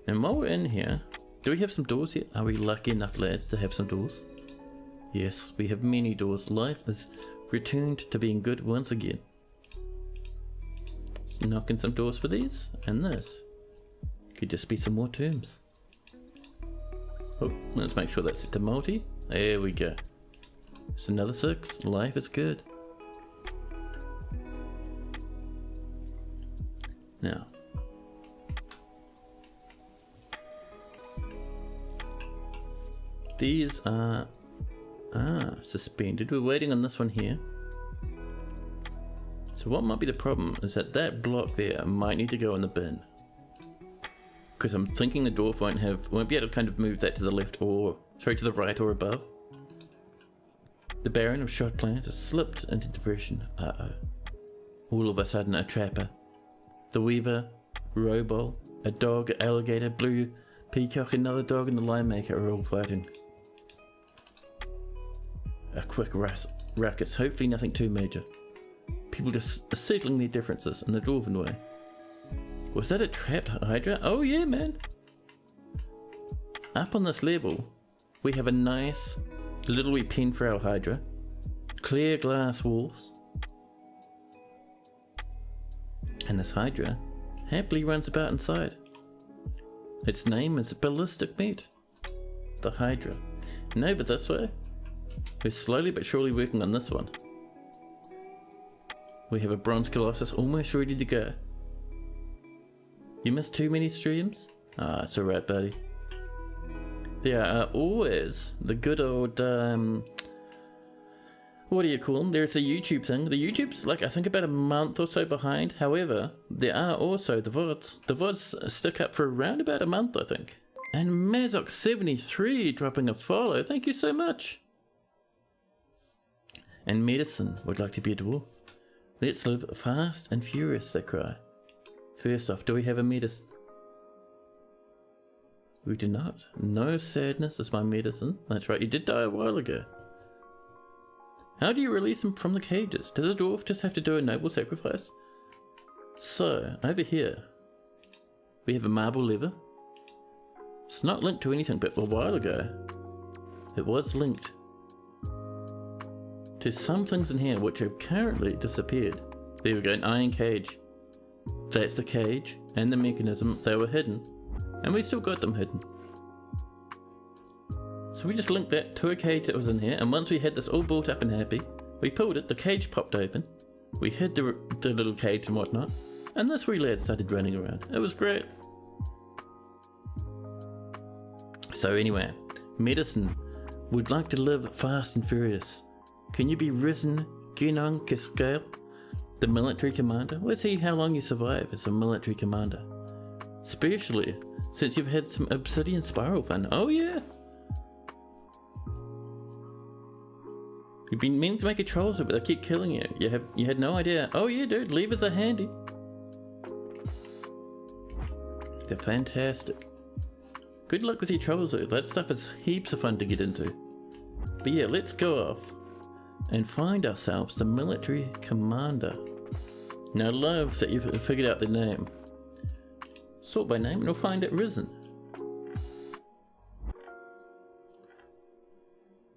And while we're in here, do we have some doors yet? Are we lucky enough, lads, to have some doors? Yes, we have many doors. Life is returned to being good once again. Let's knock in some doors for these, and this. Could just be some more tombs. Oh, let's make sure that's set to multi. There we go. It's another 6. Life is good. Now. These are suspended. We're waiting on this one here. So what might be the problem is that block there might need to go in the bin. Because I'm thinking the dwarf won't be able to kind of move that to the left or, sorry, to the right or above. The Baron of Shot Plants has slipped into depression. All of a sudden a trapper. The Weaver, Robol, a dog, an alligator, blue peacock, another dog and the Lime Maker are all fighting. A quick ruckus, hopefully nothing too major. People just settling their differences in the dwarven way. Was that a trapped Hydra? Oh yeah, man! Up on this level, we have a nice little wee pen for our Hydra. Clear glass walls. And this Hydra happily runs about inside. Its name is Ballistic Meat. The Hydra. And over this way, we're slowly but surely working on this one. We have a Bronze Colossus almost ready to go. You missed too many streams? Ah, it's alright, buddy. There are always the good old, what do you call them? There's a YouTube thing. The YouTube's like, I think about a month or so behind. However, there are also the VODs. The VODs stick up for around about a month, I think. And Mazok73 dropping a follow. Thank you so much. And Medicine would like to be a dwarf. Let's live fast and furious, they cry. First off, do we have a medicine? We do not. No sadness is my medicine. That's right, you did die a while ago. How do you release them from the cages? Does a dwarf just have to do a noble sacrifice? So, over here, we have a marble lever. It's not linked to anything, but a while ago, it was linked to some things in here which have currently disappeared. There we go, an iron cage. That's the cage and the mechanism. They were hidden, and we still got them hidden. So we just linked that to a cage that was in here, and once we had this all built up and happy, we pulled it, the cage popped open, we hid the little cage and whatnot, and this wee lad started running around. It was great. So anyway, Medicine would like to live fast and furious. Can you be risen, Ginong Kiskale, the military commander? Let's see how long you survive as a military commander. Especially since you've had some obsidian spiral fun. Oh yeah! You've been meaning to make a troll suit, but they keep killing you. You had no idea. Oh yeah, dude, levers are handy. They're fantastic. Good luck with your troll suit. That stuff is heaps of fun to get into. But yeah, let's go off and find ourselves the military commander. Now I love that you've figured out the name. Sort by name and we'll find it risen.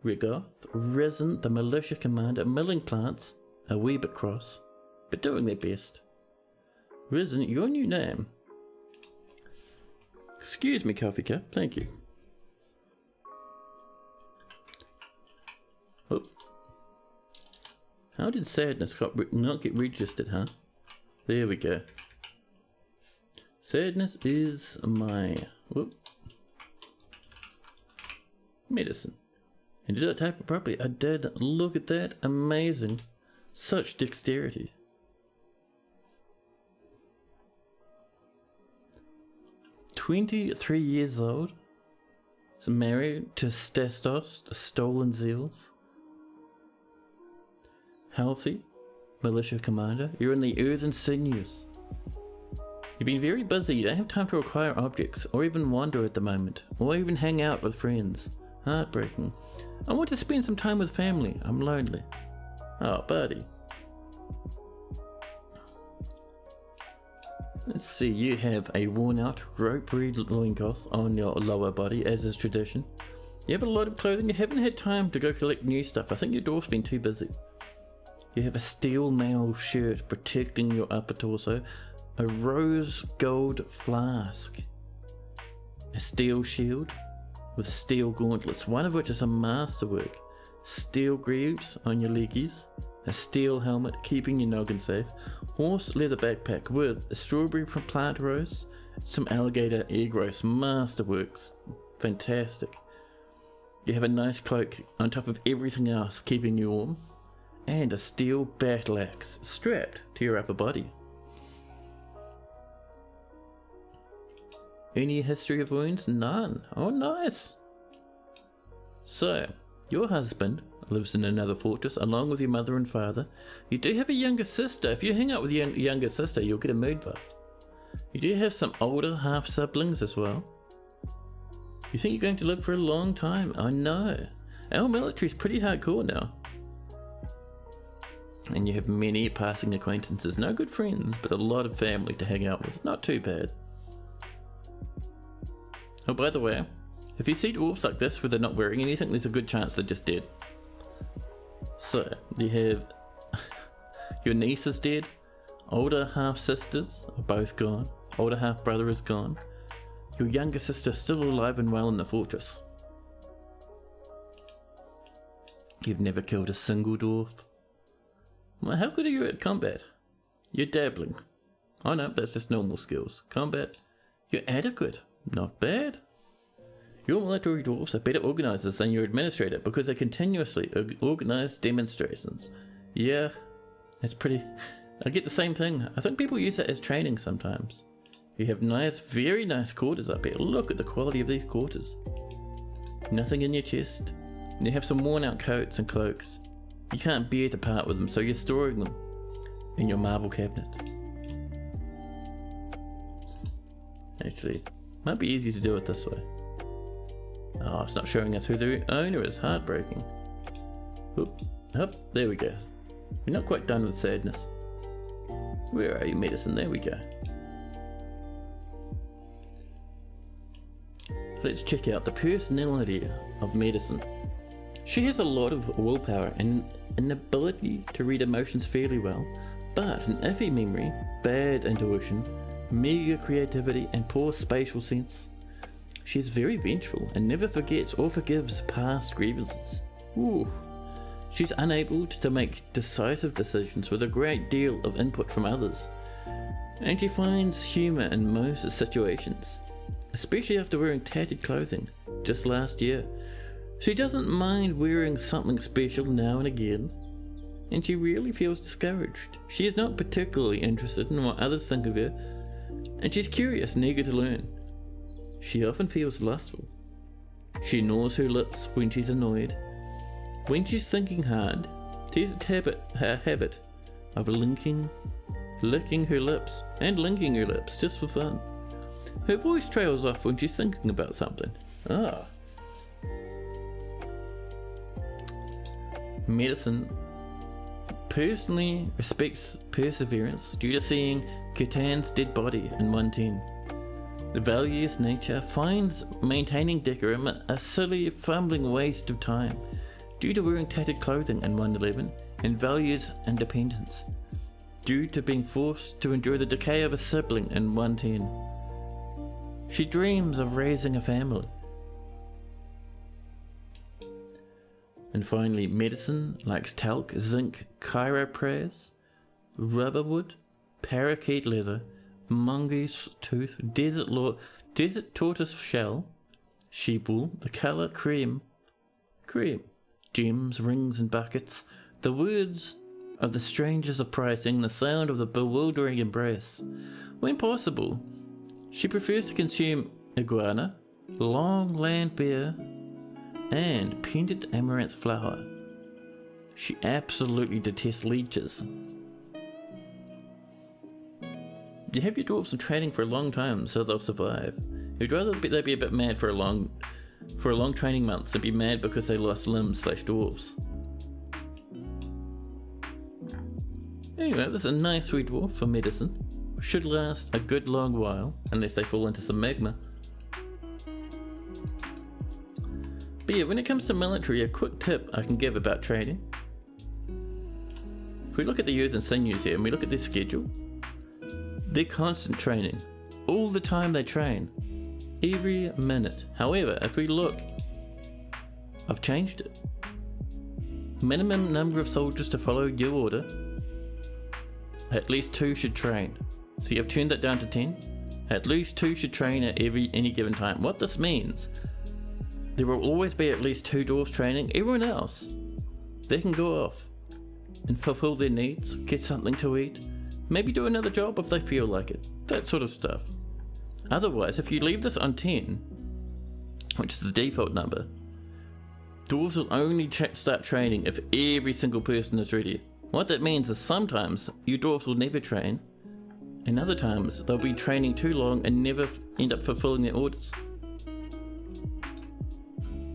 Rigoth, Risen, the militia commander, milling plants, a wee bit cross, but doing their best. Risen, your new name. Excuse me, coffee cup, thank you. Oh. How did Sadness not get registered, huh? There we go. Sadness is my... Whoop. Medicine. And did I type it properly? I did. Look at that. Amazing. Such dexterity. "23 years old. Married to Stastos, the Stolen Zeals. Healthy. Militia commander. You're in the earthen sinews. You've been very busy. You don't have time to acquire objects, or even wander at the moment, or even hang out with friends. Heartbreaking. I want to spend some time with family. I'm lonely. Oh, buddy. Let's see, you have a worn out ropery loincloth on your lower body, as is tradition. You have a lot of clothing. You haven't had time to go collect new stuff. I think your dwarf's been too busy. You have a steel mail shirt protecting your upper torso, a rose gold flask, a steel shield with steel gauntlets, one of which is a masterwork, steel greaves on your leggies, a steel helmet keeping your noggin safe, horse leather backpack with a strawberry from plant rose, some alligator egg roast, masterworks, fantastic. You have a nice cloak on top of everything else keeping you warm, and a steel battle axe strapped to your upper body. Any history of wounds? None. Oh, nice. So, your husband lives in another fortress along with your mother and father. You do have a younger sister. If you hang out with your younger sister, you'll get a mood buff. You do have some older half-siblings as well. You think you're going to live for a long time? I know. Our military's pretty hardcore now. And you have many passing acquaintances. No good friends, but a lot of family to hang out with. Not too bad. Oh, by the way, if you see dwarves like this where they're not wearing anything, there's a good chance they're just dead. So, you have your niece is dead, older half-sisters are both gone, older half-brother is gone, your younger sister is still alive and well in the fortress. You've never killed a single dwarf. Well, how good are you at combat? You're dabbling. Oh no, that's just normal skills. Combat, you're adequate. Not bad. Your military dwarfs are better organisers than your administrator because they continuously organise demonstrations. Yeah, that's pretty... I get the same thing. I think people use that as training sometimes. You have nice, very nice quarters up here. Look at the quality of these quarters. Nothing in your chest. You have some worn out coats and cloaks. You can't bear to part with them, so you're storing them in your marble cabinet. Actually, might be easy to do it this way. Oh, it's not showing us who the owner is. Heartbreaking. Oop, up, there we go. We're not quite done with sadness. Where are you, Medicine? There we go. Let's check out the personality of Medicine. She has a lot of willpower and an ability to read emotions fairly well, but an iffy memory, bad intuition, meager creativity, and poor spatial sense. She is very vengeful and never forgets or forgives past grievances. Ooh. She's unable to make decisive decisions with a great deal of input from others, and she finds humour in most situations, especially after wearing tattered clothing just last year. She doesn't mind wearing something special now and again, and she rarely feels discouraged. She is not particularly interested in what others think of her, and she's curious and eager to learn. She often feels lustful. She gnaws her lips when she's annoyed. When she's thinking hard, she has a habit of licking her lips and linking her lips just for fun. Her voice trails off when she's thinking about something. Medicine personally respects perseverance due to seeing Catan's dead body in 110. The valueless nature finds maintaining decorum a silly, fumbling waste of time due to wearing tattered clothing in 111, and values independence due to being forced to endure the decay of a sibling in 110. She dreams of raising a family. And finally, medicine likes talc, zinc, chiroprase, rubberwood, parakeet leather, mongoose tooth, desert tortoise shell, sheep wool, the colour cream, gems, rings and buckets, the words of the strangers of pricing, the sound of the bewildering embrace. When possible, she prefers to consume iguana, long land beer, and pendant amaranth flower. She absolutely detests leeches. You have your dwarves in training for a long time, so they'll survive. You'd rather they be a bit mad for a long training month than be mad because they lost limbs/dwarves. Anyway, this is a nice wee dwarf for medicine. Should last a good long while, unless they fall into some magma. But yeah, when it comes to military, a quick tip I can give about training. If we look at the Earth and Sinews here, and we look at their schedule, they're constant training. All the time they train. Every minute. However, if we look, I've changed it. Minimum number of soldiers to follow your order. At least 2 should train. See, I've turned that down to 10. At least 2 should train at any given time. What this means, there will always be at least 2 dwarves training. Everyone else, they can go off and fulfill their needs, get something to eat, maybe do another job if they feel like it, that sort of stuff. Otherwise, if you leave this on 10, which is the default number, dwarves will only start training if every single person is ready. What that means is sometimes your dwarves will never train, and other times they'll be training too long and never end up fulfilling their orders.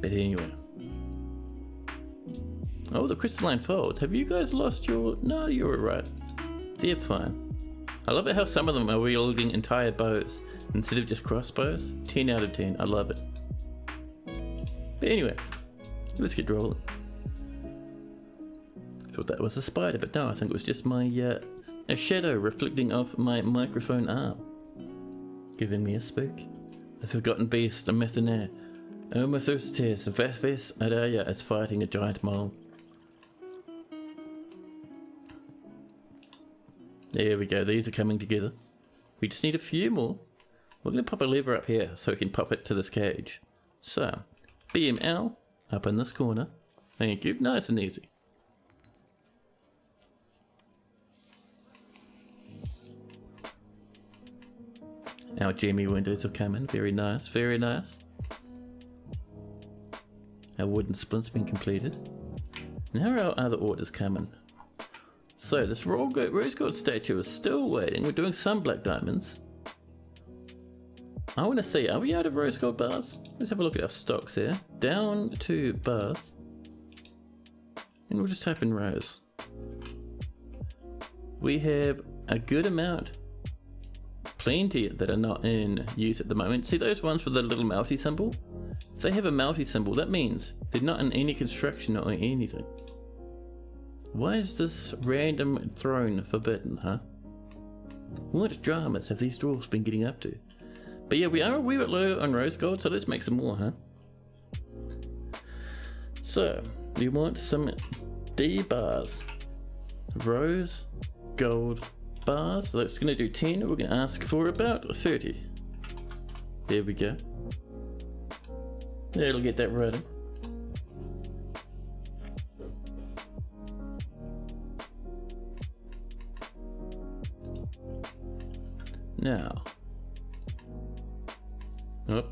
But anyway. Oh, the crystalline folds. Have you guys lost your... No, you were right. They're fine. I love it how some of them are wielding entire bows instead of just crossbows. 10 out of 10. I love it. But anyway, let's get rolling. Thought that was a spider, but no, I think it was just my a shadow reflecting off my microphone arm, giving me a spook. The forgotten beast, a Mythanair. Omathustes Vathes Adaya is fighting a giant mole. There we go, these are coming together. We just need a few more. We're going to pop a lever up here so we can pop it to this cage. So, BML up in this corner. Thank you, nice and easy. Our Jammy windows have come in, very nice, very nice. Our wooden splint's been completed. Now our other orders coming. So this rose gold statue is still waiting. We're doing some black diamonds. I want to see, are we out of rose gold bars? Let's have a look at our stocks here. Down to bars. And we'll just type in rose. We have a good amount. Plenty that are not in use at the moment. See those ones with the little melty symbol? If they have a melty symbol, that means they're not in any construction or anything. Why is this random throne forbidden, huh? What dramas have these dwarfs been getting up to? But yeah, we are a wee bit low on rose gold, so let's make some more, huh? So, we want some D bars. Rose gold bars. So that's going to do 10. We're going to ask for about 30. There we go. That'll get that running. Now. Oh,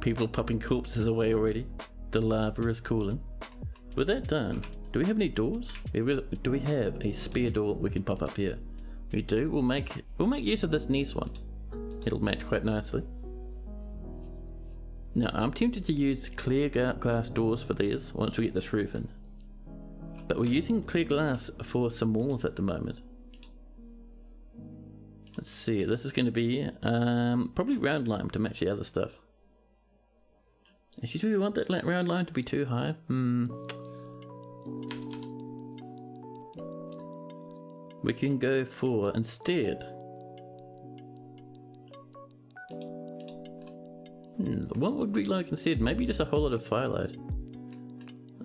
people popping corpses away already. The lava is cooling. With that done, do we have any doors? Do we have a spare door we can pop up here? We do. We'll make use of this nice one. It'll match quite nicely. Now, I'm tempted to use clear glass doors for these once we get this roof in. But we're using clear glass for some walls at the moment. Let's see, this is going to be probably round lime to match the other stuff. Actually, do we want that round lime to be too high? We can go for, instead, what would we like instead? Maybe just a whole lot of firelight.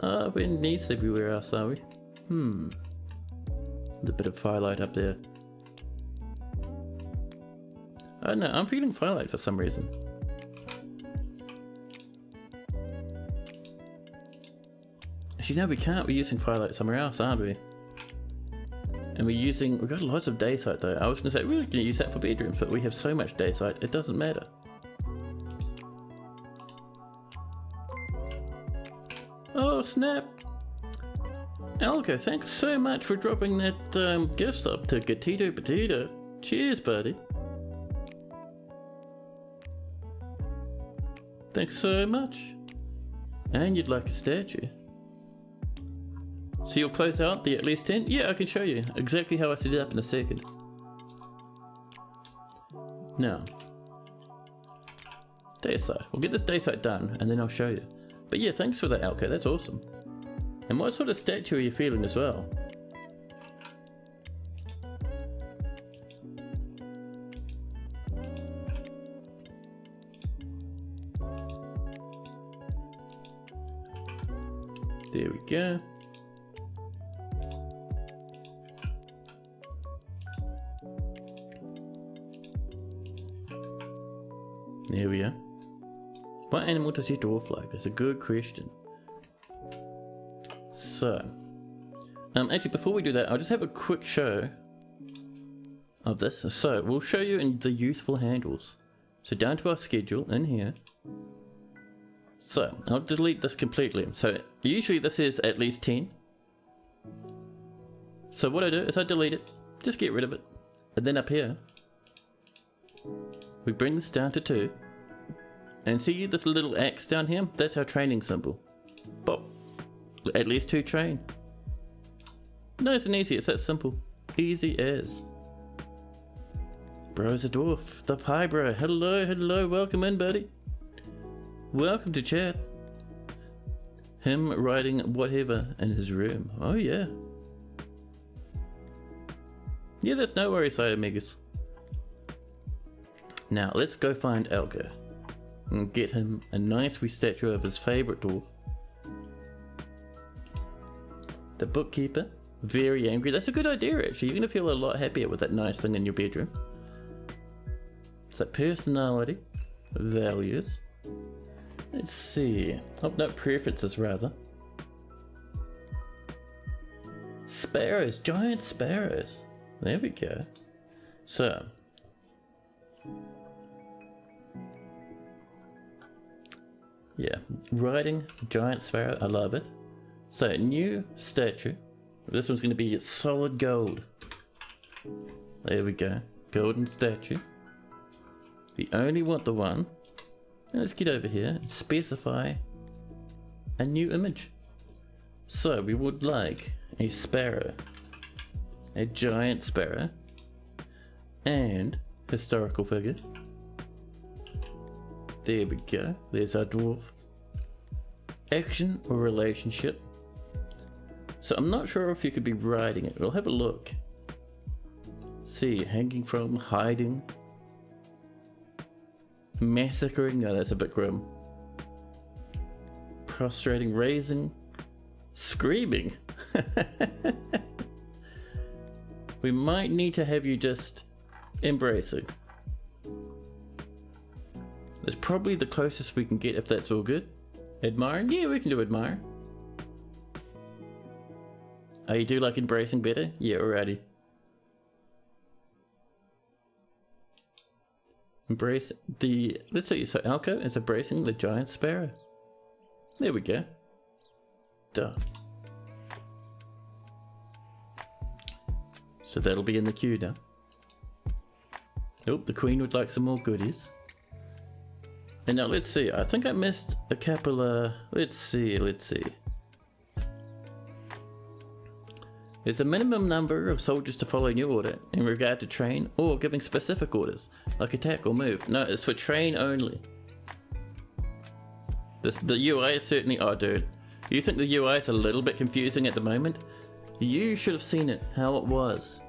We're nice everywhere else, are we? There's a bit of firelight up there. I don't know, I'm feeling firelight for some reason. Actually, no, we can't. We're using firelight somewhere else, aren't we? And we've got lots of daysight though. I was going to say, we're going to use that for bedrooms, but we have so much daysight, it doesn't matter. Oh, snap! Alco, thanks so much for dropping that gift sub to Gatito Potato. Cheers, buddy. Thanks so much. And you'd like a statue. So you'll close out the at least 10? Yeah, I can show you exactly how I set it up in a second. Now, daysite. We'll get this daysite done and then I'll show you. But yeah, thanks for that, Alco, that's awesome. And what sort of statue are you feeling as well? There we go. There we are. What animal does your dwarf like? That's a good question. So, actually before we do that, I'll just have a quick show of this. So, we'll show you in the useful handles. So down to our schedule in here. So, I'll delete this completely. So, usually this is at least 10. So what I do is I delete it, just get rid of it. And then up here, we bring this down to 2. And see this little X down here? That's our training symbol. Bop. At least 2 train. Nice and easy, it's that simple. Easy as. Bro's a dwarf. The pie bro. Hello, hello, welcome in, buddy. Welcome to chat. Him writing whatever in his room. Oh yeah. Yeah, that's no worries, Side Omegas. Now, let's go find Alco. And get him a nice wee statue of his favourite dwarf. The bookkeeper. Very angry. That's a good idea actually. You're going to feel a lot happier with that nice thing in your bedroom. So personality. Values. Let's see. Oh no, preferences rather. Sparrows. Giant sparrows. There we go. So. Yeah, riding giant sparrow, I love it. So, new statue. This one's going to be solid gold. There we go, golden statue. We only want the one. And let's get over here and specify a new image. So, we would like a sparrow, a giant sparrow, and historical figure. There we go, there's our dwarf. Action or relationship. So I'm not sure if you could be riding it. We'll have a look. See, hanging from, hiding, massacring. No, that's a bit grim. Prostrating, raising, screaming. We might need to have you just embracing. That's probably the closest we can get if that's all good. Admiring? Yeah, we can do admire. Oh, you do like embracing better? Yeah, alrighty. Embrace the... Let's see, so Alco is embracing the giant sparrow. There we go. Duh. So that'll be in the queue now. Oh, the queen would like some more goodies. And now let's see, I think I missed a couple let's see. There's a minimum number of soldiers to follow new order in regard to train or giving specific orders, like attack or move. No, it's for train only. The UI is certainly, oh dude, you think the UI is a little bit confusing at the moment? You should have seen it, how it was,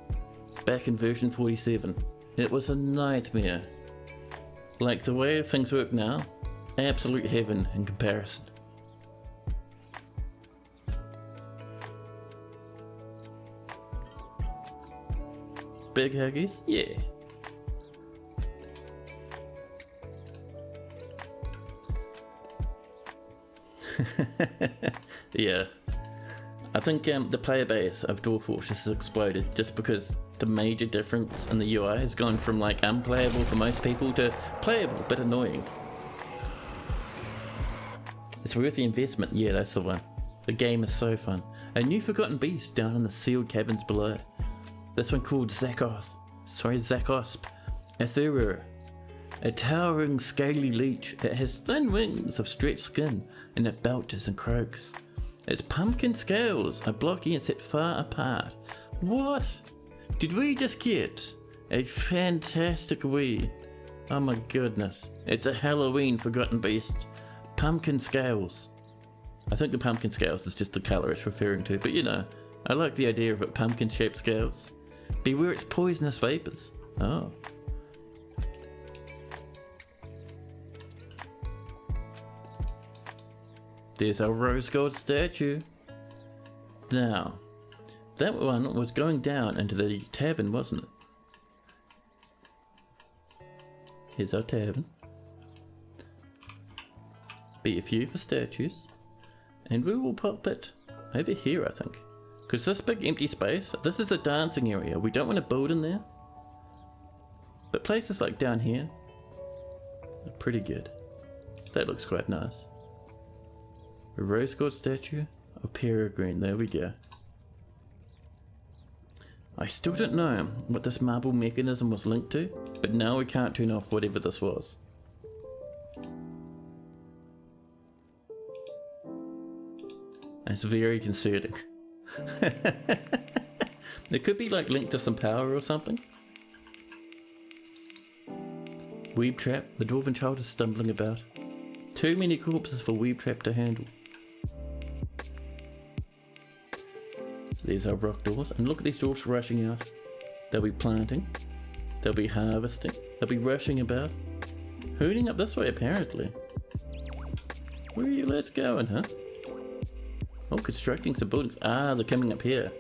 back in version 47. It was a nightmare. Like the way things work now, absolute heaven in comparison. Big huggies? Yeah. Yeah. I think the player base of Dwarf Fortress has exploded just because the major difference in the UI has gone from like unplayable for most people to playable but annoying. It's worth the investment, yeah, that's the one. The game is so fun. A new forgotten beast down in the sealed caverns below. This one called Zakosp, a Thurur. A towering scaly leech. It has thin wings of stretched skin and it belches and croaks. Its pumpkin scales are blocky and set far apart. What? Did we just get a fantastic wee? Oh my goodness. It's a Halloween forgotten beast. Pumpkin scales. I think the pumpkin scales is just the colour it's referring to, but you know, I like the idea of it, pumpkin shaped scales. Beware its poisonous vapours. Oh. There's our rose gold statue. Now, that one was going down into the tavern, wasn't it? Here's our tavern. Be a few for statues. And we will pop it over here, I think. Because this big empty space, this is the dancing area. We don't want to build in there. But places like down here are pretty good. That looks quite nice. A rose gold statue of Peregrine, there we go. I still don't know what this marble mechanism was linked to, but now we can't turn off whatever this was. It's very concerning. It could be like linked to some power or something. Weeb trap, the dwarven child is stumbling about. Too many corpses for Weeb trap to handle. There's our rock doors, and look at these dwarfs rushing out. They'll be planting, they'll be harvesting, they'll be rushing about. Hooting up this way apparently. Where are you lads going, huh? Oh, constructing some buildings. Ah, they're coming up here.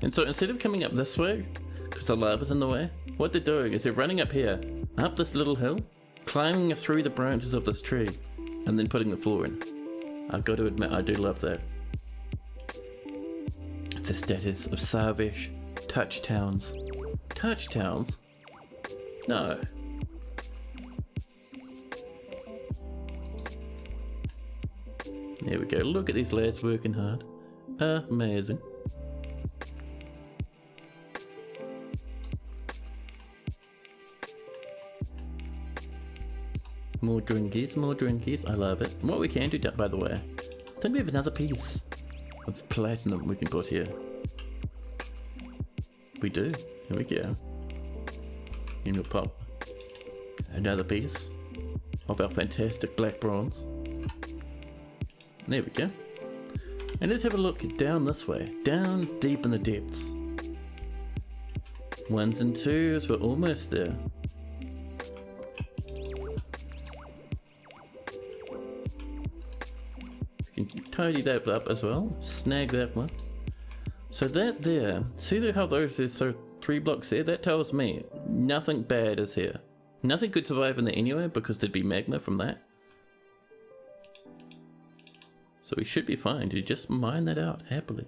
And so instead of coming up this way, because the lava's in the way, what they're doing is they're running up here, up this little hill, climbing through the branches of this tree, and then putting the floor in. I've got to admit, I do love that. The status of Sarvesh touch towns. Touch towns? No. There we go. Look at these lads working hard. Amazing. More drinkies, more drinkies. I love it. And what we can do, by the way, I think we have another piece of platinum we can put here. We do. Here we go. And we'll pop another piece of our fantastic black bronze. There we go. And let's have a look down this way, down deep in the depths. 1s and 2s, we're almost there. We can tidy that up as well, snag that one. So that there, see how there's 3 blocks there? That tells me nothing bad is here. Nothing could survive in there anyway because there'd be magma from that. So we should be fine to just mine that out happily.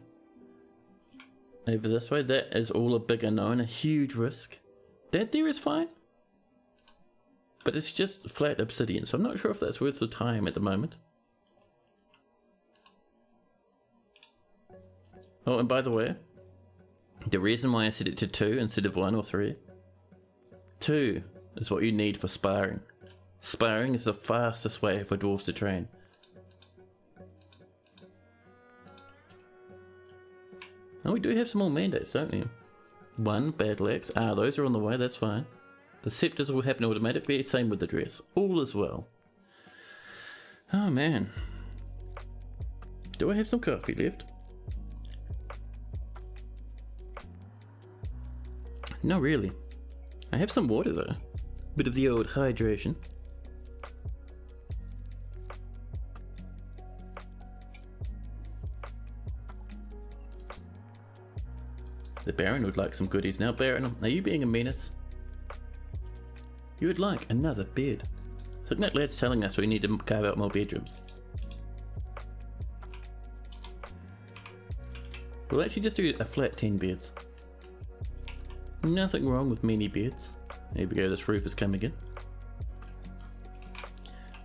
Over this way, that is all a big unknown, a huge risk. That there is fine. But it's just flat obsidian, so I'm not sure if that's worth the time at the moment. Oh, and by the way, the reason why I set it to 2 instead of 1 or 3. 2 is what you need for sparring. Sparring is the fastest way for dwarves to train. Oh, we do have some more mandates, don't we? 1, battle axe. Ah, those are on the way, that's fine. The scepters will happen automatically, same with the dress. All as well. Oh man. Do I have some coffee left? Not really. I have some water though. Bit of the old hydration. The Baron would like some goodies. Now Baron, are you being a menace? You would like another bed. I think that lad's telling us we need to carve out more bedrooms. We'll actually just do a flat 10 beds. Nothing wrong with many beds. There we go, this roof is coming in.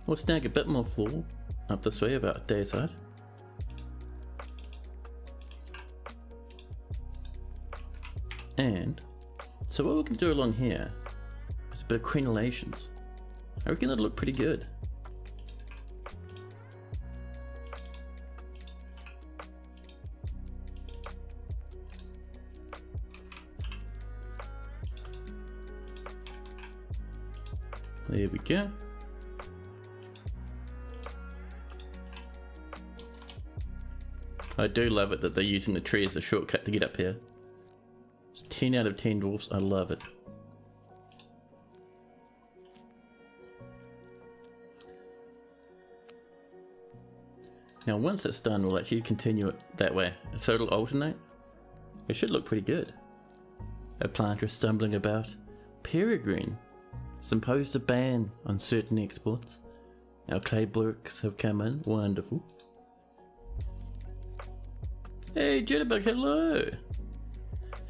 We'll snag a bit more floor up this way about a day's height. And so what we're going to do along here is a bit of crenellations. I reckon that'll look pretty good. There we go. I do love it that they're using the tree as a shortcut to get up here. It's 10 out of 10 dwarfs, I love it. Now once it's done, we'll actually continue it that way. So it'll alternate. It should look pretty good. A planter stumbling about. Peregrine has imposed a ban on certain exports. Our clay blocks have come in. Wonderful. Hey Jitterbug, hello!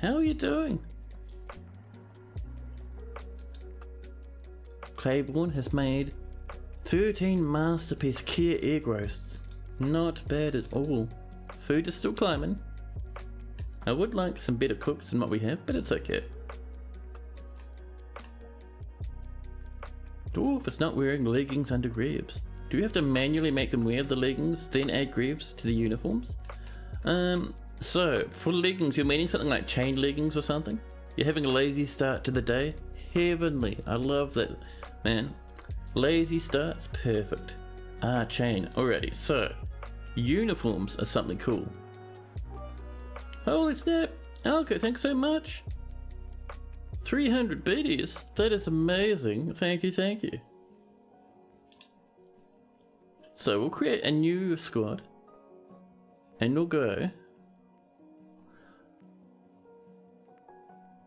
How are you doing? Claiborne has made 13 masterpiece Kia egg roasts. Not bad at all. Food is still climbing. I would like some better cooks than what we have, but it's okay. Dwarf is not wearing leggings under greaves. Do you have to manually make them wear the leggings, then add greaves to the uniforms? So, for leggings, you're meaning something like chain leggings or something? You're having a lazy start to the day? Heavenly. I love that, man. Lazy start's perfect. Ah, chain. Alrighty, so, uniforms are something cool. Holy snap! Okay, thanks so much. 300 biddies? That is amazing. Thank you, thank you. So, we'll create a new squad. And we'll go.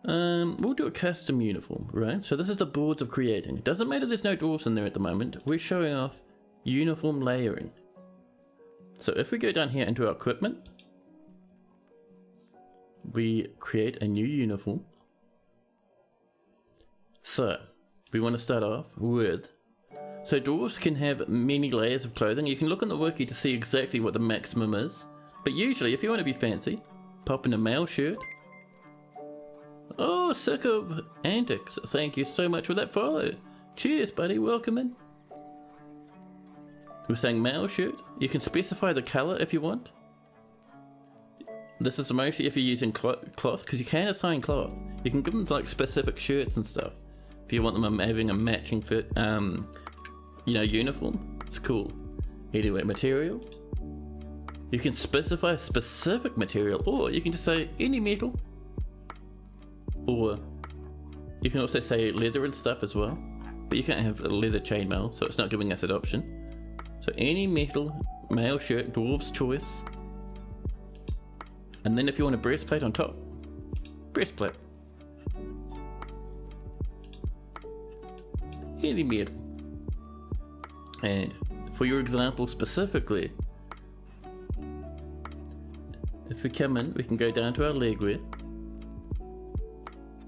We'll do a custom uniform, right? So this is the boards of creating. It doesn't matter there's no dwarfs in there at the moment. We're showing off uniform layering. So if we go down here into our equipment, we create a new uniform. So we want to start off with, so dwarves can have many layers of clothing. You can look on the wiki to see exactly what the maximum is. But usually if you want to be fancy, pop in a male shirt. Oh, sick of antics. Thank you so much for that follow. Cheers, buddy. Welcome in. We're saying male shirt. You can specify the color if you want. This is mostly if you're using cloth, because you can assign cloth. You can give them like specific shirts and stuff. If you want them having a matching fit, uniform. It's cool. Anyway, material. You can specify a specific material, or you can just say any metal. Or you can also say leather and stuff as well. But you can't have a leather chainmail, so it's not giving us that option. So any metal, mail shirt, dwarf's choice. And then if you want a breastplate on top, breastplate. Any metal. And for your example specifically, if we come in, we can go down to our legwear,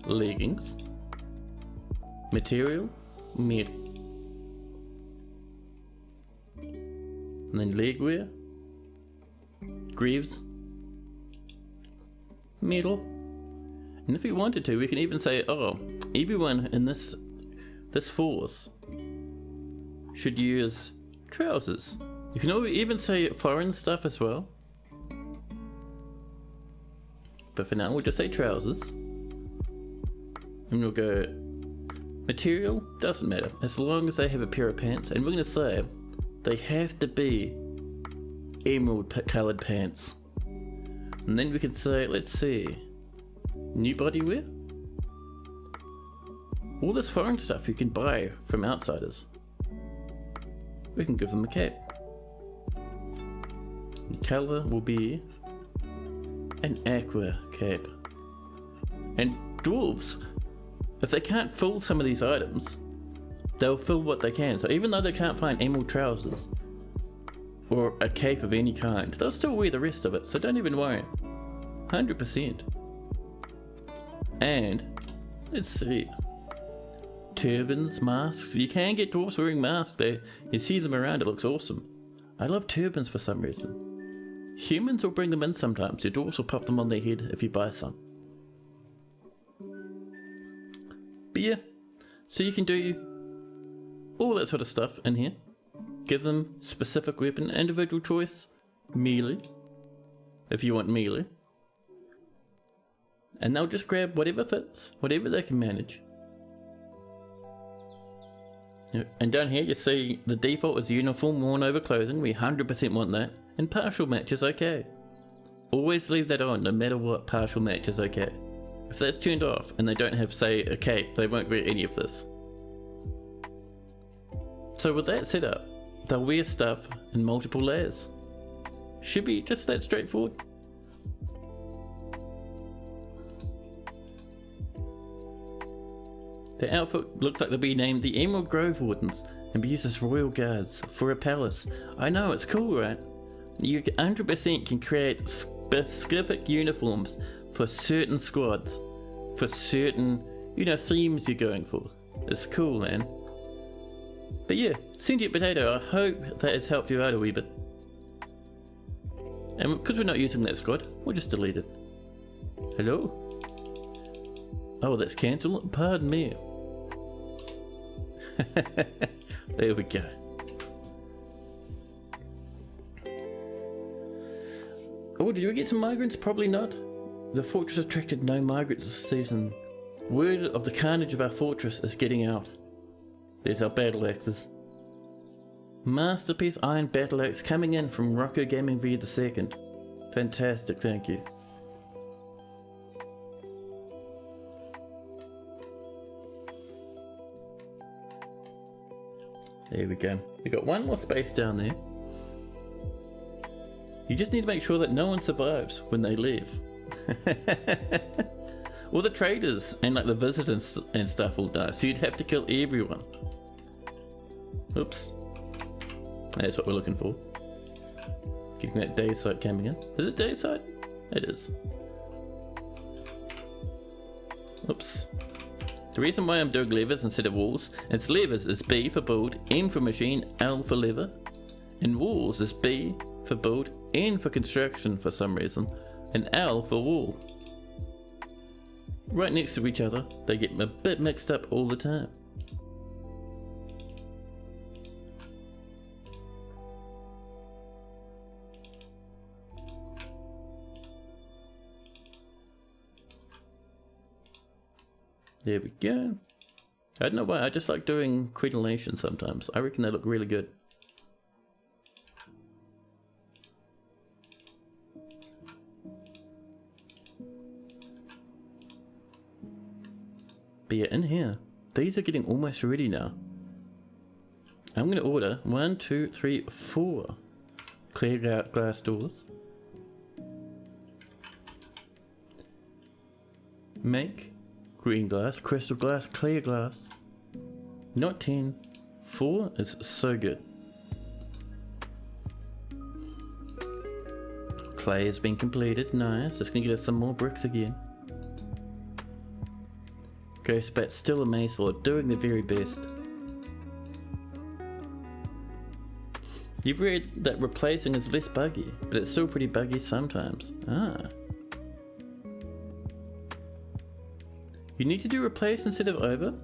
leggings, material, metal, and then legwear, greaves, metal. And if we wanted to, we can even say, oh, everyone in this force should use trousers. You can even say foreign stuff as well. But for now, we'll just say trousers. And we'll go, material, doesn't matter, as long as they have a pair of pants. And we're going to say, they have to be emerald coloured pants. And then we can say, let's see, new bodywear? All this foreign stuff you can buy from outsiders. We can give them a cape. The colour will be an aqua cape. And dwarves, if they can't fill some of these items, they'll fill what they can. So even though they can't find emerald trousers or a cape of any kind, they'll still wear the rest of it, so don't even worry. 100%. And let's see, turbans, masks. You can get dwarves wearing masks there. You see them around, it looks awesome. I love turbans for some reason. Humans will bring them in sometimes. Your dwarves will pop them on their head if you buy some. But yeah, so you can do all that sort of stuff in here. Give them specific weapon, individual choice, melee, if you want melee. And they'll just grab whatever fits, whatever they can manage. And down here you see the default is uniform worn over clothing. We 100% want that. And partial match is okay. Always leave that on, no matter what, partial match is okay. If that's turned off and they don't have, say, a cape, they won't wear any of this. So with that set up, they'll wear stuff in multiple layers. Should be just that straightforward. The outfit looks like they'll be named the Emerald Grove Wardens and be used as royal guards for a palace. I know, it's cool, right? You 100% can create specific uniforms for certain squads, for certain, themes you're going for. It's cool, man. But yeah, Sentient Potato, I hope that has helped you out a wee bit. And because we're not using that squad, we'll just delete it. Hello? Oh, that's cancelled? Pardon me. There we go. Oh, did we get some migrants? Probably not. The fortress attracted no migrants this season. Word of the carnage of our fortress is getting out. There's our battle axes. Masterpiece Iron Battle Axe coming in from Rocco Gaming V II. Fantastic, thank you. There we go. We got one more space down there. You just need to make sure that no one survives when they leave. All the traders and like the visitors and stuff will die, so you'd have to kill everyone. Oops. That's what we're looking for. Getting that day sight coming in. Is it day sight? It is. Oops. The reason why I'm doing levers instead of walls is levers is B for build, M for machine, L for lever. And walls is B for build, N for construction for some reason, and L for wall. Right next to each other, they get a bit mixed up all the time. There we go. I don't know why, I just like doing crenellation sometimes. I reckon they look really good. But yeah, in here, these are getting almost ready now. I'm going to order 1, 2, 3, 4 clear glass doors. Make green glass, crystal glass, clear glass. Not 10. 4 is so good. Clay has been completed. Nice. It's going to get us some more bricks again. Ghost Bat still a Mace Lord, doing the very best. You've read that replacing is less buggy, but it's still pretty buggy sometimes. Ah. You need to do replace instead of over?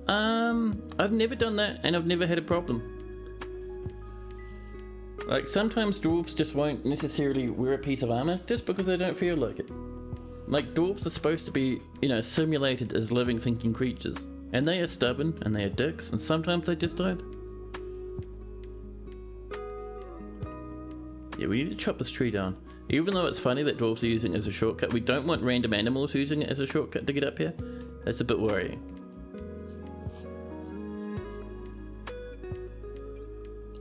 I've never done that and I've never had a problem. Like sometimes dwarves just won't necessarily wear a piece of armor just because they don't feel like it. Like dwarves are supposed to be, you know, simulated as living thinking creatures. And they are stubborn and they are dicks and sometimes they just don't. Yeah, we need to chop this tree down. Even though it's funny that dwarves are using it as a shortcut, we don't want random animals using it as a shortcut to get up here. That's a bit worrying.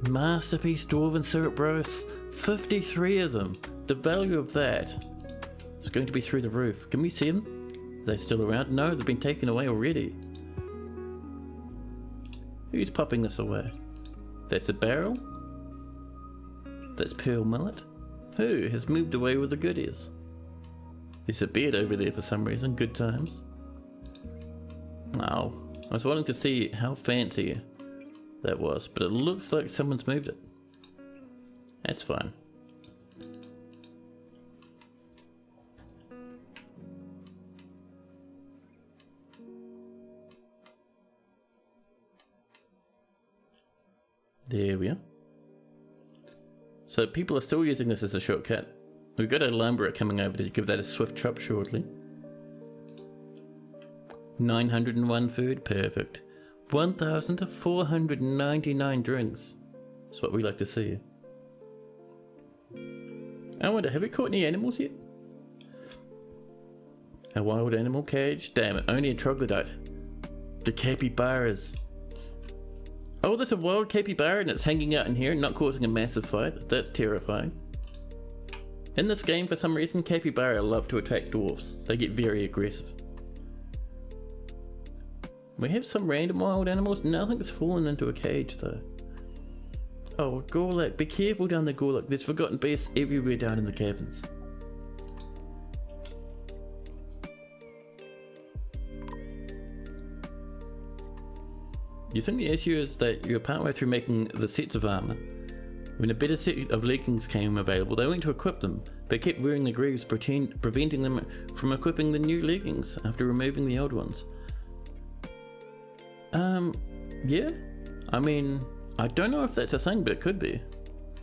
Masterpiece Dwarven Syrup Roasts. 53 of them. The value of that is going to be through the roof. Can we see them? Are they still around? No, they've been taken away already. Who's popping this away? That's a barrel? That's Pearl Millet. Who has moved away with the goodies? There's a beard over there for some reason. Good times. Oh, I was wanting to see how fancy that was, but it looks like someone's moved it. That's fine. There we are. So people are still using this as a shortcut. We've got a lumberer coming over to give that a swift chop shortly. 901 food, perfect. 1,499 drinks. That's what we like to see. I wonder, have we caught any animals yet? A wild animal cage? Damn it, only a troglodyte. The capybaras. Oh, there's a wild capybara and it's hanging out in here and not causing a massive fight. That's terrifying. In this game, for some reason, capybara love to attack dwarves. They get very aggressive. We have some random wild animals. Nothing has fallen into a cage though. Oh, Gorlak. Be careful down the Gorlak. There's forgotten beasts everywhere down in the caverns. You think the issue is that you're partway through making the sets of armor. When a better set of leggings came available, they went to equip them, but kept wearing the greaves, preventing them from equipping the new leggings after removing the old ones. Yeah. I mean, I don't know if that's a thing, but it could be.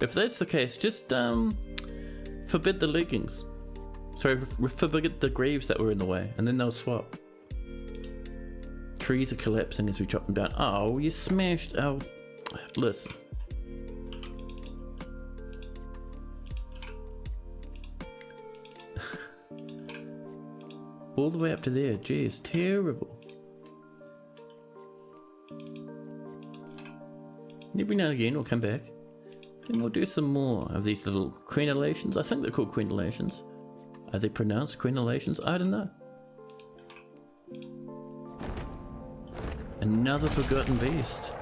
If that's the case, just, forbid the leggings. Sorry, forbid the greaves that were in the way, and then they'll swap. Trees are collapsing as we chop them down. Oh, you smashed our... Listen. All the way up to there. Jeez, terrible. Every now and again we'll come back and we'll do some more of these little crenellations. I think they're called crenellations. Are they pronounced crenellations? I don't know. Another forgotten beast.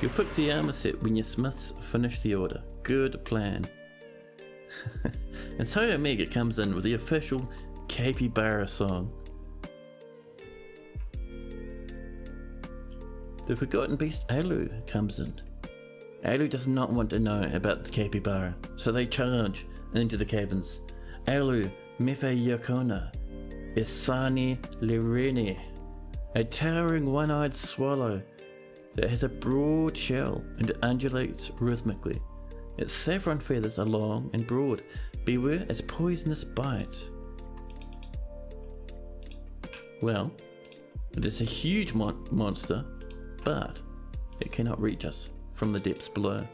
You'll fix the armor set when your smiths finish the order. Good plan. And so Omega comes in with the official capybara song. The forgotten beast Alu comes in. Alu does not want to know about the capybara, so they charge into the caverns. Alu Mefe Yakona Isani Lirene, a towering one-eyed swallow that has a broad shell and undulates rhythmically. Its saffron feathers are long and broad. Beware its poisonous bite. Well, it is a huge monster, but it cannot reach us from the depths below.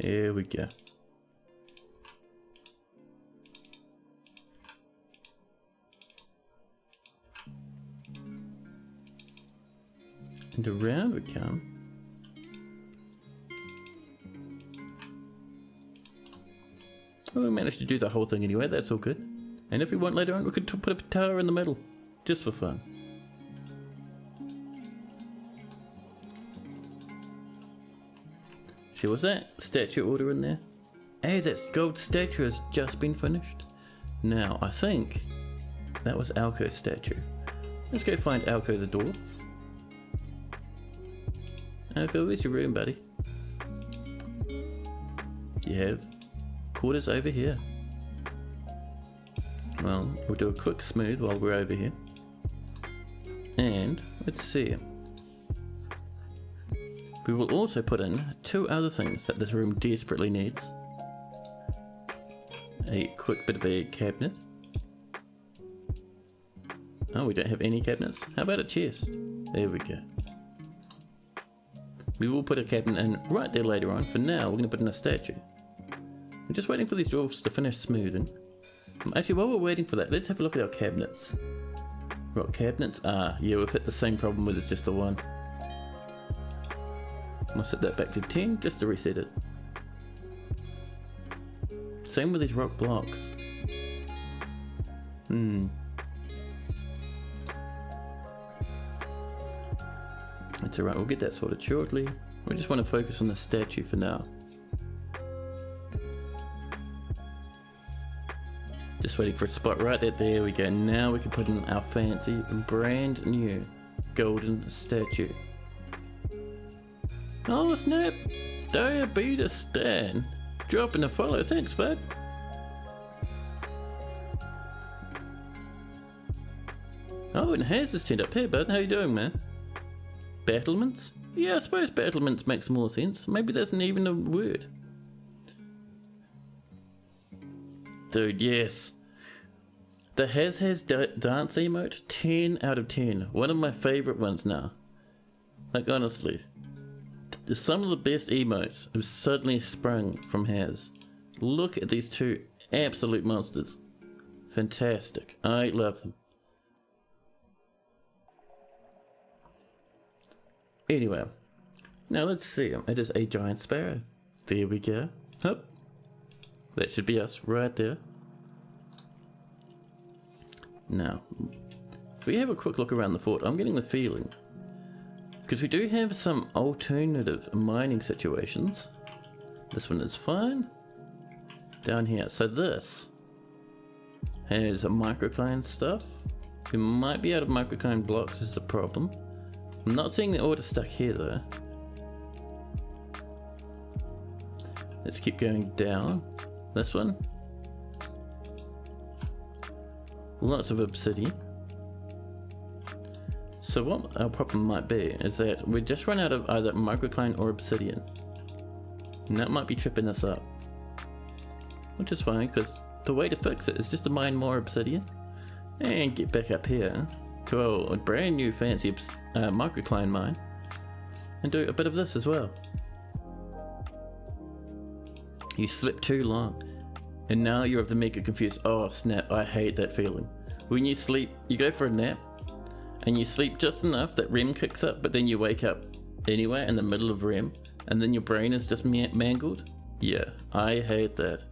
Here we go. And around we come. Well, we managed to do the whole thing anyway, that's all good. And if we want later on, we could put a tower in the middle, just for fun. See, was that statue order in there? Hey, that gold statue has just been finished. Now, I think that was Alco's statue. Let's go find Alco the dwarf. Alco, where's your room, buddy? You have quarters over here. Well, we'll do a quick smooth while we're over here. And let's see. We will also put in 2 other things that this room desperately needs. A quick bit of a cabinet. Oh, we don't have any cabinets. How about a chest? There we go. We will put a cabinet in right there later on. For now, we're going to put in a statue. We're just waiting for these dwarfs to finish smoothing. Actually, while we're waiting for that, let's have a look at our cabinets. What cabinets? Ah, yeah, we've hit the same problem with it's just the one. I'll set that back to 10 just to reset it. Same with these rock blocks. That's alright, we'll get that sorted shortly. We just want to focus on the statue for now. Just waiting for a spot right there we go. Now we can put in our fancy brand new golden statue. Oh snap! Diabetes Stan dropping a follow, thanks bud. Oh, and Haz has turned up. Hey bud, how you doing man? Battlements? Yeah, I suppose battlements makes more sense. Maybe that's not even a word. Dude, yes. The Haz dance emote, 10 out of 10. One of my favourite ones now. Like honestly. Some of the best emotes have suddenly sprung from Haz. Look at these 2 absolute monsters. Fantastic. I love them. Anyway, now let's see. It is a giant sparrow. There we go. Hup. That should be us right there. Now, if we have a quick look around the fort, I'm getting the feeling, because we do have some alternative mining situations. This one is fine. Down here, so this has a microcline stuff. We might be out of microcline blocks is the problem. I'm not seeing the order stuck here though. Let's keep going down. This one. Lots of obsidian. So what our problem might be is that we just run out of either microcline or obsidian. And that might be tripping us up. Which is fine, because the way to fix it is just to mine more obsidian. And get back up here to a brand new fancy microcline mine. And do a bit of this as well. You slept too long. And now you're of the mega confused. Oh snap, I hate that feeling. When you sleep, you go for a nap. And you sleep just enough that REM kicks up, but then you wake up anyway in the middle of REM. And then your brain is just mangled. Yeah, I hate that.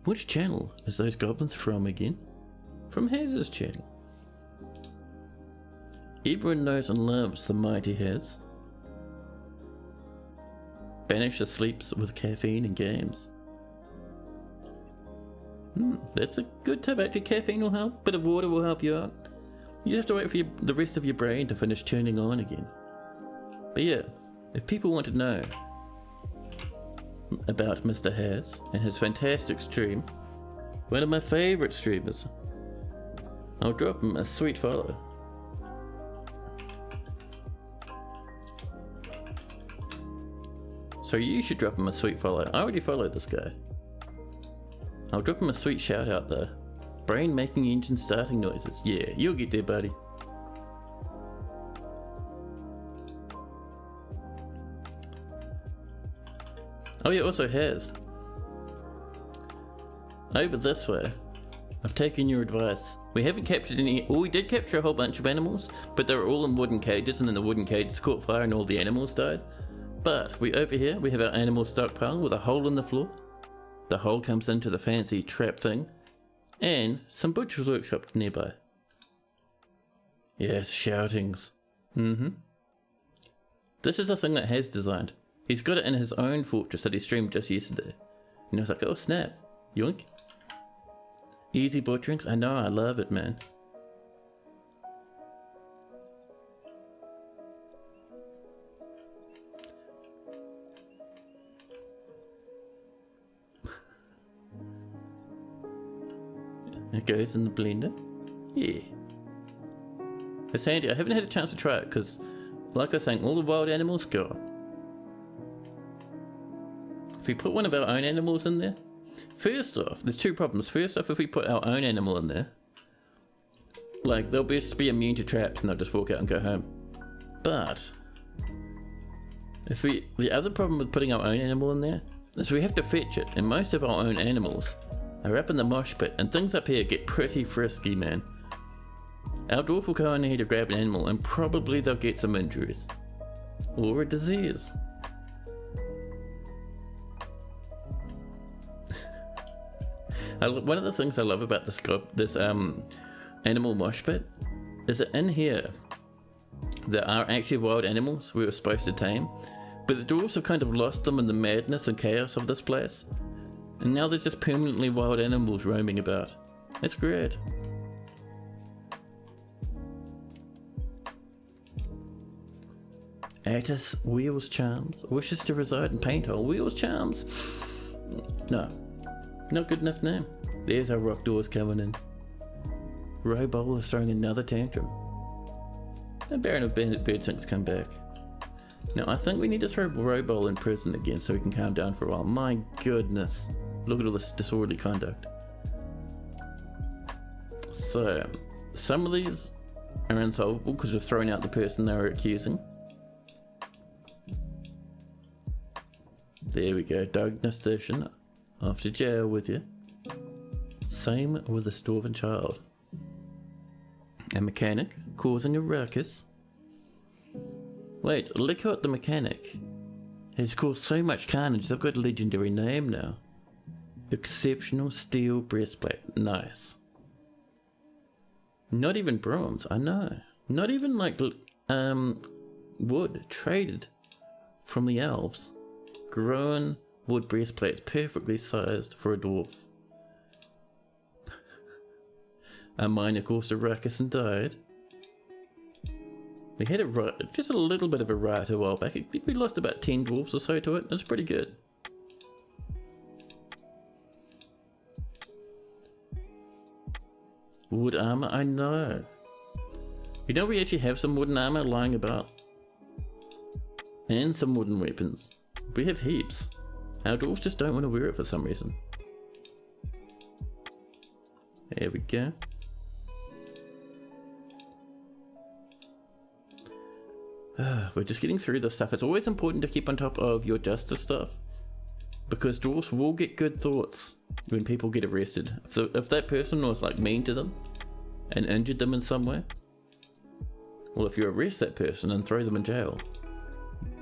Which channel is those goblins from again? From Haz's channel. Everyone knows and loves the mighty Haz. Banish the sleeps with caffeine and games. That's a good tip actually. Caffeine will help, bit of water will help you out. You have to wait for the rest of your brain to finish turning on again. But yeah, if people want to know about Mr. Haz and his fantastic stream, one of my favourite streamers, I'll drop him a sweet follow. So you should drop him a sweet follow. I already followed this guy. I'll drop him a sweet shout out though. Brain making engine starting noises. Yeah, you'll get there buddy. Oh yeah, it also has. Over this way. I've taken your advice. We haven't captured any. Well, we did capture a whole bunch of animals, but they were all in wooden cages, and then the wooden cages caught fire and all the animals died. But over here we have our animal stockpile with a hole in the floor. The hole comes into the fancy trap thing, and some butcher's workshop nearby. Yes, shoutings. This is a thing that Has designed. He's got it in his own fortress that he streamed just yesterday. And I was like, oh snap, yoink. Easy butcherings, I know, I love it, man. It goes in the blender. Yeah. It's handy. I haven't had a chance to try it because, like I was saying, all the wild animals gone. If we put one of our own animals in there, first off, there's two problems. First off, if we put our own animal in there, like, they'll just be immune to traps and they'll just walk out and go home. But the other problem with putting our own animal in there is we have to fetch it, and most of our own animals are up in the mosh pit, and things up here get pretty frisky, man. Our dwarf will go in here to grab an animal, and probably they'll get some injuries. Or a disease. One of the things I love about this animal mosh pit is that in here there are actually wild animals we were supposed to tame, but the dwarves have kind of lost them in the madness and chaos of this place, and now there's just permanently wild animals roaming about. It's great. Attis Wheels Charms wishes to reside in Painthole. Wheels Charms? No. Not good enough name. There's our rock doors coming in. Robowl is throwing another tantrum. The Baron of Birdsink's come back. Now I think we need to throw Robowl in prison again so he can calm down for a while. My goodness. Look at all this disorderly conduct. So, some of these are unsolvable because we've thrown out the person they were accusing. There we go, Darkness Station. Off to jail with you. Same with the starving child. A mechanic causing a ruckus. Wait, look at the mechanic. He's caused so much carnage, they've got a legendary name now. Exceptional steel breastplate. Nice. Not even bronze, I know. Not even like wood traded from the elves. Grown wood breastplates perfectly sized for a dwarf. A miner caused a ruckus and died. We had just a little bit of a riot a while back. I think we lost about 10 dwarves or so to it. It's pretty good. Wood armor, I know. You know, we actually have some wooden armor lying about. And some wooden weapons. We have heaps. Our dwarves just don't want to wear it for some reason. There we go. We're just getting through this stuff. It's always important to keep on top of your justice stuff, because dwarves will get good thoughts when people get arrested. If that person was like mean to them and injured them in some way, well, if you arrest that person and throw them in jail,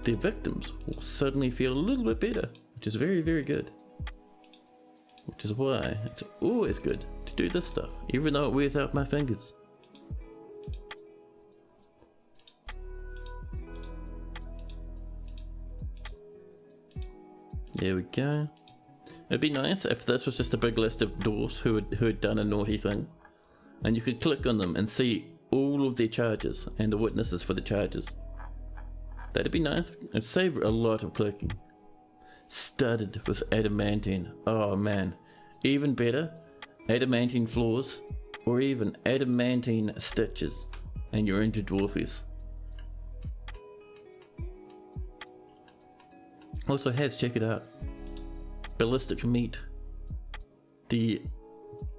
their victims will suddenly feel a little bit better, which is very, very good. Which is why it's always good to do this stuff, even though it wears out my fingers. There we go. It'd be nice if this was just a big list of dwarves who had done a naughty thing, and you could click on them and see all of their charges and the witnesses for the charges. That'd be nice. It'd save a lot of clicking. Studded with adamantine. Oh man. Even better, adamantine floors, or even adamantine stitches, and you're into dwarfies. Also has, check it out, ballistic meat, the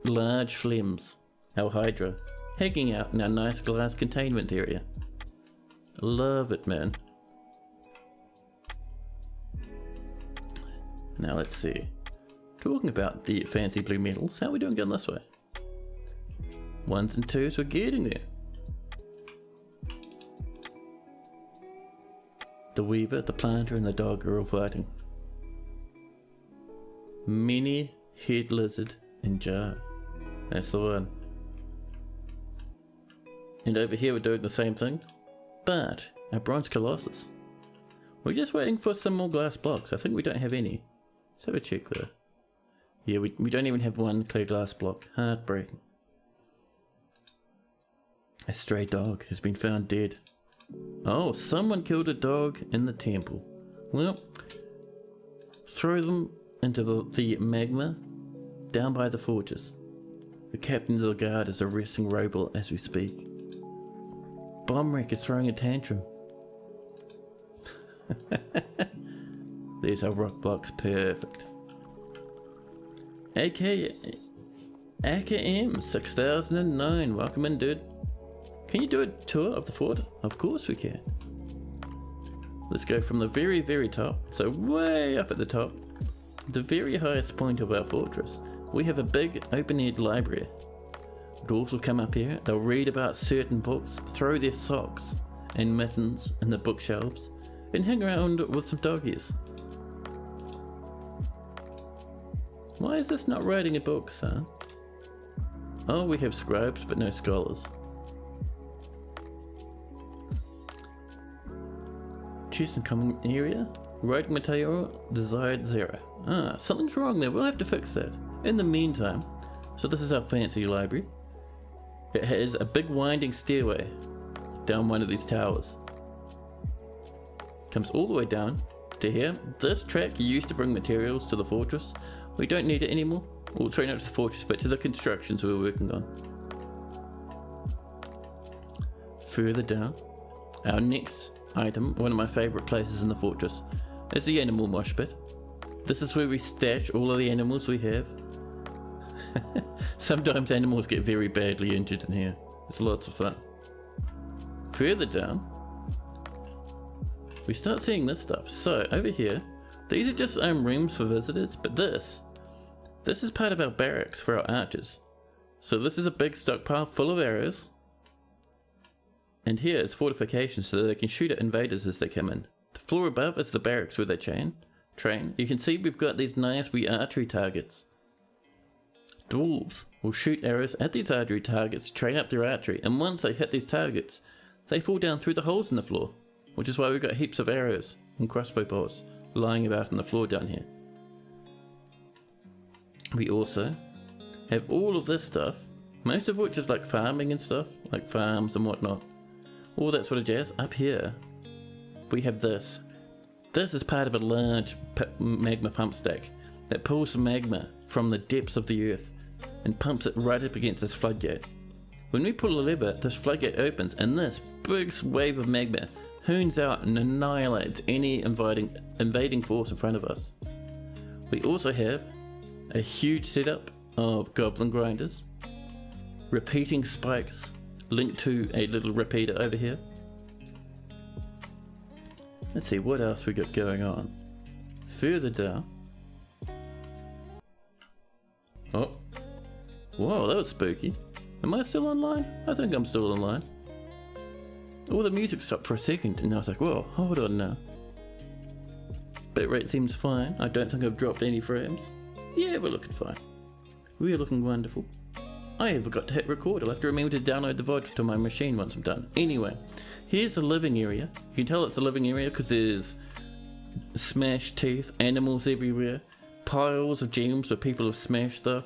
large flems, our hydra, hanging out in our nice glass containment area. Love it, man. Now let's see. Talking about the fancy blue metals, how are we doing going this way? 1s and 2s, we're getting there. The weaver, the planter, and the dog are all fighting. Many head lizard and jar. That's the one. And over here we're doing the same thing, but our bronze colossus. We're just waiting for some more glass blocks. I think we don't have any. Let's have a check though. Yeah, we don't even have one clear glass block. Heartbreaking. A stray dog has been found dead. Oh, someone killed a dog in the temple. Well, throw them into the magma down by the fortress. The captain of the guard is arresting Roble as we speak. Bombwreck is throwing a tantrum. There's our rock blocks, perfect. AKM 6009, welcome in, dude. Can you do a tour of the fort? Of course we can. Let's go from the very, very top, so way up at the top, the very highest point of our fortress. We have a big open-aired library. Dwarves will come up here, they'll read about certain books, throw their socks and mittens in the bookshelves, and hang around with some doggies. Why is this not writing a book, son? Oh, we have scribes but no scholars. Choose some common area. Writing material desired 0. Ah, something's wrong there, we'll have to fix that. In the meantime, so this is our fancy library. It has a big winding stairway down one of these towers. Comes all the way down to here. This track used to bring materials to the fortress. We don't need it anymore. We'll train out to the fortress, but to the constructions we were working on. Further down, our next item, one of my favourite places in the fortress, is the animal mosh pit. This is where we stash all of the animals we have. Sometimes animals get very badly injured in here. It's lots of fun. Further down, we start seeing this stuff. So over here, these are just rooms for visitors, but this is part of our barracks for our archers. So this is a big stockpile full of arrows. And here is fortifications so that they can shoot at invaders as they come in. The floor above is the barracks where they train. You can see we've got these nice wee archery targets. Dwarves will shoot arrows at these archery targets, train up their archery, and once they hit these targets, they fall down through the holes in the floor, which is why we've got heaps of arrows and crossbow bolts lying about on the floor down here. We also have all of this stuff, most of which is like farming and stuff, like farms and whatnot, all that sort of jazz. Up here, we have this. This is part of a large magma pump stack that pulls some magma from the depths of the earth and pumps it right up against this floodgate. When we pull a lever, this floodgate opens and this big wave of magma hoons out and annihilates any invading force in front of us. We also have a huge setup of goblin grinders, repeating spikes linked to a little repeater over here. Let's see what else we got going on. Further down. Oh. Whoa, that was spooky. Am I still online? I think I'm still online. Oh, the music stopped for a second and I was like, whoa, hold on now. Bitrate seems fine. I don't think I've dropped any frames. Yeah, we're looking fine. We're looking wonderful. I forgot to hit record. I'll have to remember to download the VOD to my machine once I'm done. Anyway, here's the living area. You can tell it's the living area because there's smashed teeth, animals everywhere, piles of gems where people have smashed stuff.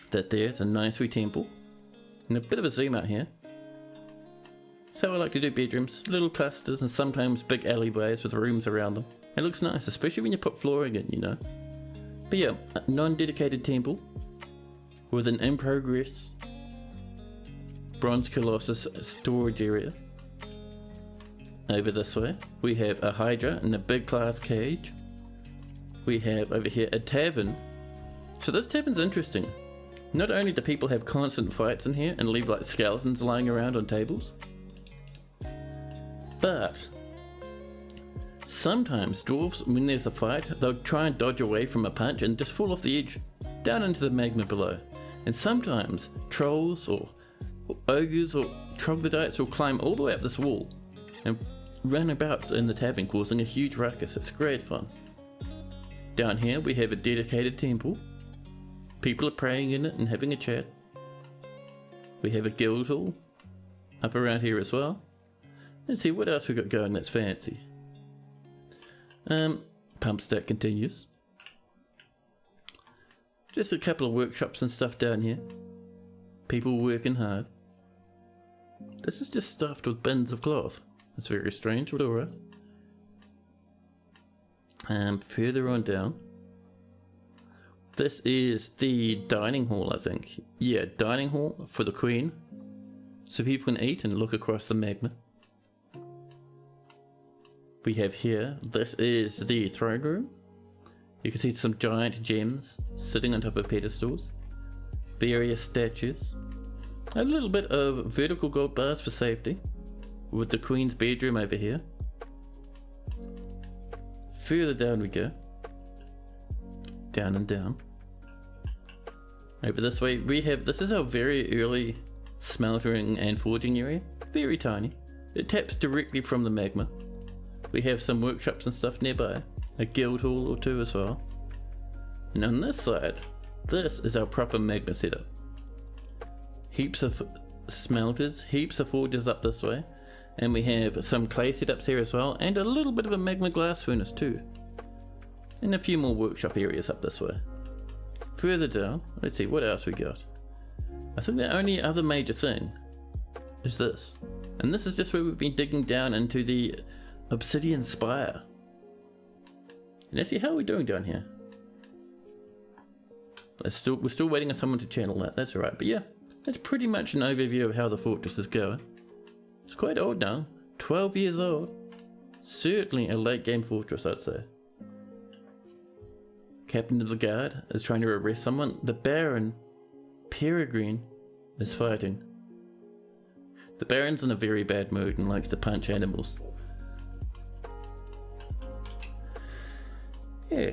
There's a nice wee temple. And a bit of a zoom out here. That's how I like to do bedrooms. Little clusters and sometimes big alleyways with rooms around them. It looks nice, especially when you put flooring in, you know. But yeah, a non-dedicated temple with an in-progress Bronze Colossus storage area. Over this way, we have a Hydra in a big glass cage. We have over here a tavern. So this tavern's interesting. Not only do people have constant fights in here and leave like skeletons lying around on tables, but Sometimes dwarves, when there's a fight, they'll try and dodge away from a punch and just fall off the edge, down into the magma below. And sometimes trolls or ogres or troglodytes will climb all the way up this wall and run about in the tavern, causing a huge ruckus. It's great fun. Down here we have a dedicated temple. People are praying in it and having a chat. We have a guild hall up around here as well. Let's see what else we got going that's fancy. Pump stack continues. Just a couple of workshops and stuff down here. People working hard. This is just stuffed with bins of cloth. That's very strange, but alright. Further on down. This is the dining hall, I think. Yeah, dining hall for the queen. So people can eat and look across the magma. We have here, this is the throne room. You can see some giant gems sitting on top of pedestals. Various statues. A little bit of vertical gold bars for safety. With the queen's bedroom over here. Further down we go. Down and down. Over this way we have, this is our very early smeltering and forging area. Very tiny. It taps directly from the magma. We have some workshops and stuff nearby. A guild hall or two as well. And on this side, this is our proper magma setup. Heaps of smelters, heaps of forges up this way. And we have some clay setups here as well, and a little bit of a magma glass furnace too. And a few more workshop areas up this way. Further down, let's see what else we got. I think the only other major thing is this. And this is just where we've been digging down into the obsidian spire. And let's see how we're doing down here. We're still waiting on someone to channel that, that's alright. But yeah, that's pretty much an overview of how the fortress is going. It's quite old now, 12 years old. Certainly a late game fortress, I'd say. Captain of the guard is trying to arrest someone. The Baron, Peregrine, is fighting. The Baron's in a very bad mood and likes to punch animals. Yeah,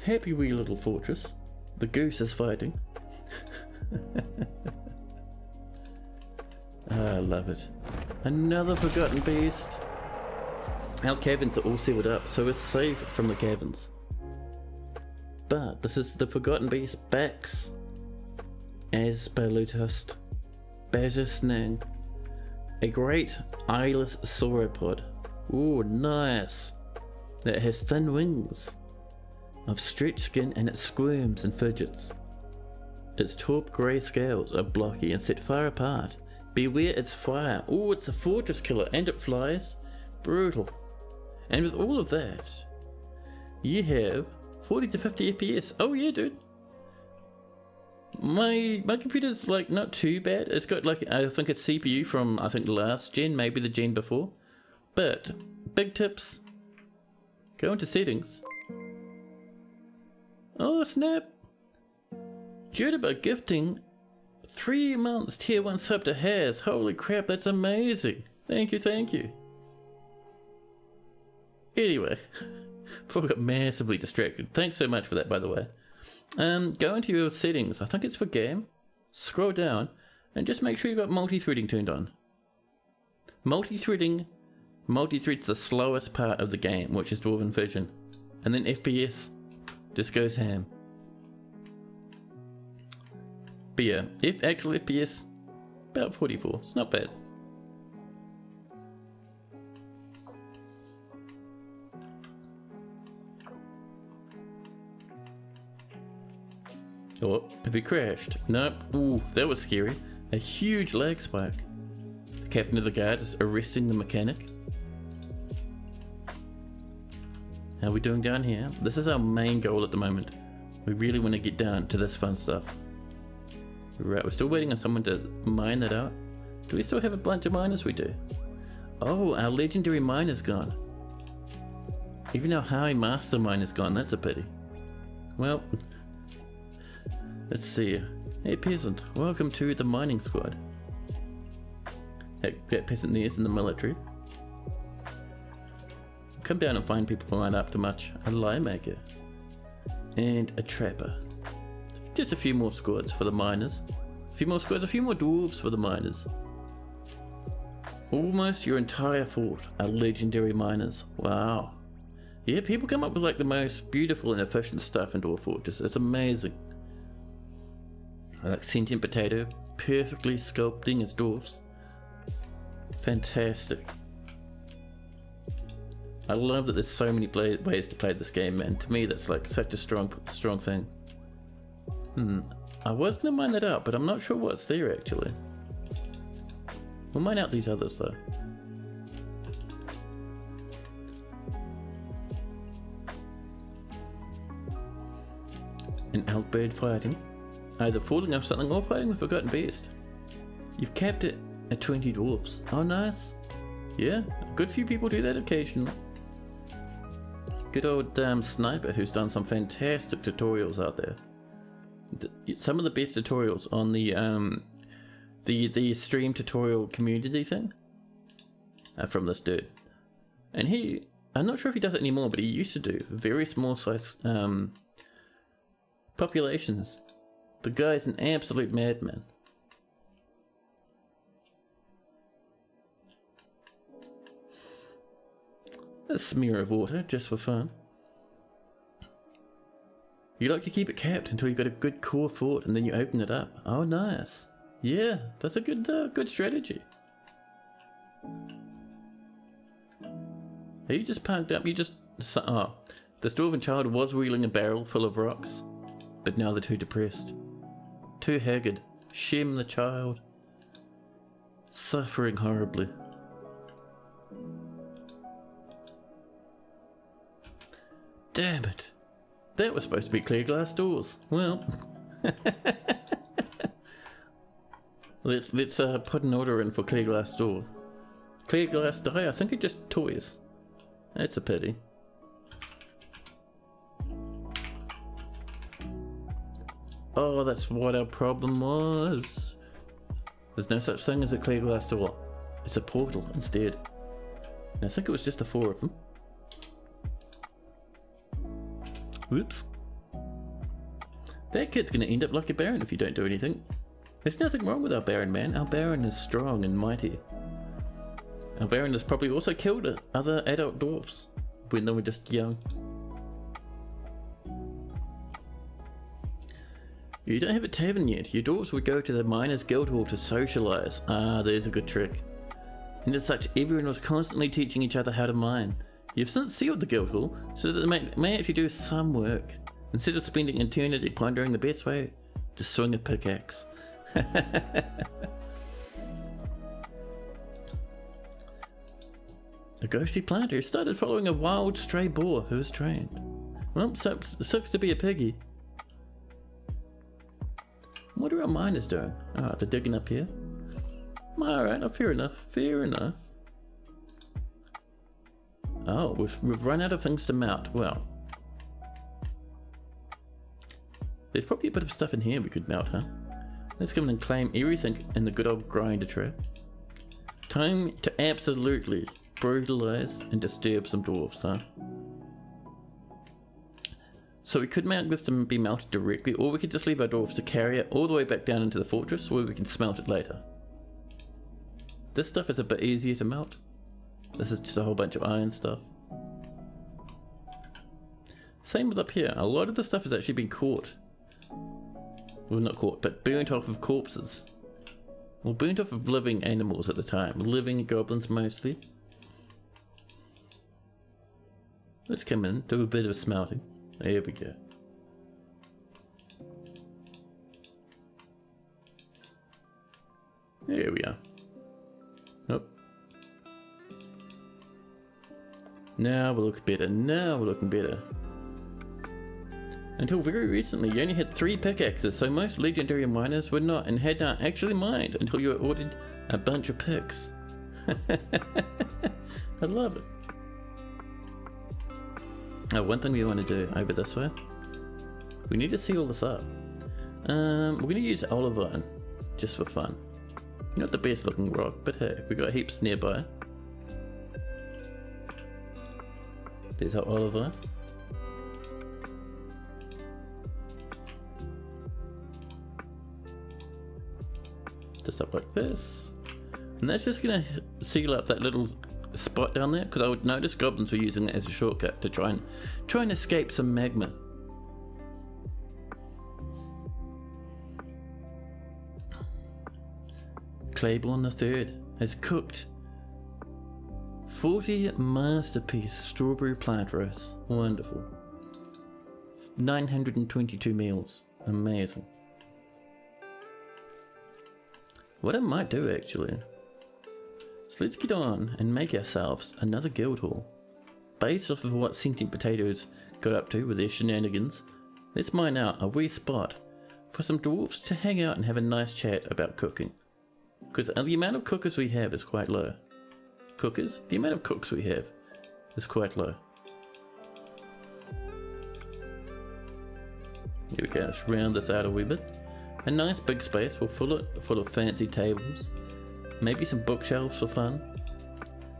happy wee little fortress. The goose is fighting. I love it. Another forgotten beast. Our caverns are all sealed up, so we're safe from the caverns. But this is the forgotten beast Bax. As Balutust. Bazisnang. A great eyeless sauropod. Ooh, nice. That has thin wings. Of stretched skin, and it squirms and fidgets. Its taupe grey scales are blocky and set far apart. Beware its fire. Oh, it's a fortress killer, and it flies. Brutal. And with all of that, you have 40 to 50 FPS. Oh yeah, dude. My computer's like not too bad. It's got like, I think a CPU from I think last gen, maybe the gen before. But big tips. Go into settings. Oh snap! Judaba gifting 3 months tier 1 sub to Haz. Holy crap, that's amazing. Thank you, thank you. Anyway, before I got massively distracted, thanks so much for that, by the way. Go into your settings, I think it's for game, scroll down, and just make sure you've got multi-threading turned on. Multi-thread's the slowest part of the game, which is Dwarven Vision. And then FPS just goes ham. But yeah, actual FPS, about 44, it's not bad. Oh, have we crashed? Nope. Ooh, that was scary. A huge lag spike. The captain of the guard is arresting the mechanic. How are we doing down here? This is our main goal at the moment. We really want to get down to this fun stuff. Right, we're still waiting on someone to mine that out. Do we still have a bunch of miners? We do. Oh, our legendary miner's gone. Even our high master miner's gone, that's a pity. Well, let's see. Hey peasant, welcome to the mining squad. That peasant there is in the military. come down and find people who aren't up to much. A lie maker. And a trapper. Just a few more squads for the miners. A few more squads, a few more dwarves for the miners. Almost your entire fort are legendary miners. Wow. Yeah, people come up with like the most beautiful and efficient stuff into a fortress. It's amazing. I like sentient potato, perfectly sculpting as dwarfs. Fantastic. I love that there's so many ways to play this game, man. To me, that's like such a strong thing. I was gonna mine that out, but I'm not sure what's there actually. We'll mine out these others though. An outbird fighting. Either falling off something or fighting the forgotten beast. You've capped it at 20 dwarfs. Oh nice. Yeah, a good few people do that occasionally. Good old Sniper who's done some fantastic tutorials out there. Some of the best tutorials on the stream tutorial community thing are from this dude. And I'm not sure if he does it anymore, but he used to do very small size populations. The guy's an absolute madman. A smear of water just for fun. You like to keep it capped until you've got a good core fort and then you open it up. Oh nice. Yeah, that's a good strategy. Are you just parked up? Oh, the dwarven child was wheeling a barrel full of rocks, but now they're too depressed. Too haggard. Shem the child. Suffering horribly. Damn it. That was supposed to be clear glass doors. Well. let's put an order in for clear glass door. Clear glass die? I think it's just toys. That's a pity. Oh, that's what our problem was. There's no such thing as a clear glass door. It's a portal instead. And I think it was just the 4 of them. Whoops. That kid's gonna end up like a baron if you don't do anything. There's nothing wrong with our baron, man. Our baron is strong and mighty. Our baron has probably also killed other adult dwarfs when they were just young. You don't have a tavern yet. Your dwarves would go to the Miners' Guild Hall to socialise. Ah, there's a good trick. And as such, everyone was constantly teaching each other how to mine. You've since sealed the Guild Hall so that they may actually do some work, instead of spending eternity pondering the best way to swing a pickaxe. A ghostly planter started following a wild stray boar who was trained. Well, sucks to be a piggy. What are our miners doing? Oh, they're digging up here. Alright, oh, fair enough, fair enough. Oh, we've run out of things to mount. Well, there's probably a bit of stuff in here we could mount, huh? Let's come in and claim everything in the good old grinder trap. Time to absolutely brutalize and disturb some dwarfs, huh? So we could mount this to be melted directly, or we could just leave our dwarfs to carry it all the way back down into the fortress where we can smelt it later. This stuff is a bit easier to melt. This is just a whole bunch of iron stuff. Same with up here. A lot of the stuff has actually been caught. Well, not caught, but burnt off of corpses. Well, burnt off of living animals at the time. Living goblins mostly. Let's come in, do a bit of smelting. There we go. There we are. Oh. Now we're looking better. Now we're looking better. Until very recently, you only had 3 pickaxes, so most legendary miners were not and had not actually mined until you were ordered a bunch of picks. I love it. Oh, one thing we want to do over this way. We need to seal this up. We're going to use olive iron, just for fun. Not the best looking rock, but hey, we got heaps nearby. There's our Oliver. Just up like this. And that's just gonna seal up that little spot down there, because I would notice goblins were using it as a shortcut to try and escape some magma. Claiborne III has cooked 40 masterpiece strawberry plant roasts. Wonderful. 922 meals. Amazing. What I might do actually, so let's get on and make ourselves another guild hall. Based off of what Sentient Potatoes got up to with their shenanigans, let's mine out a wee spot for some dwarves to hang out and have a nice chat about cooking. Because the amount of cookers we have is quite low. The amount of cooks we have is quite low. Here we go, let's round this out a wee bit. A nice big space, we'll fill it full of fancy tables. Maybe some bookshelves for fun.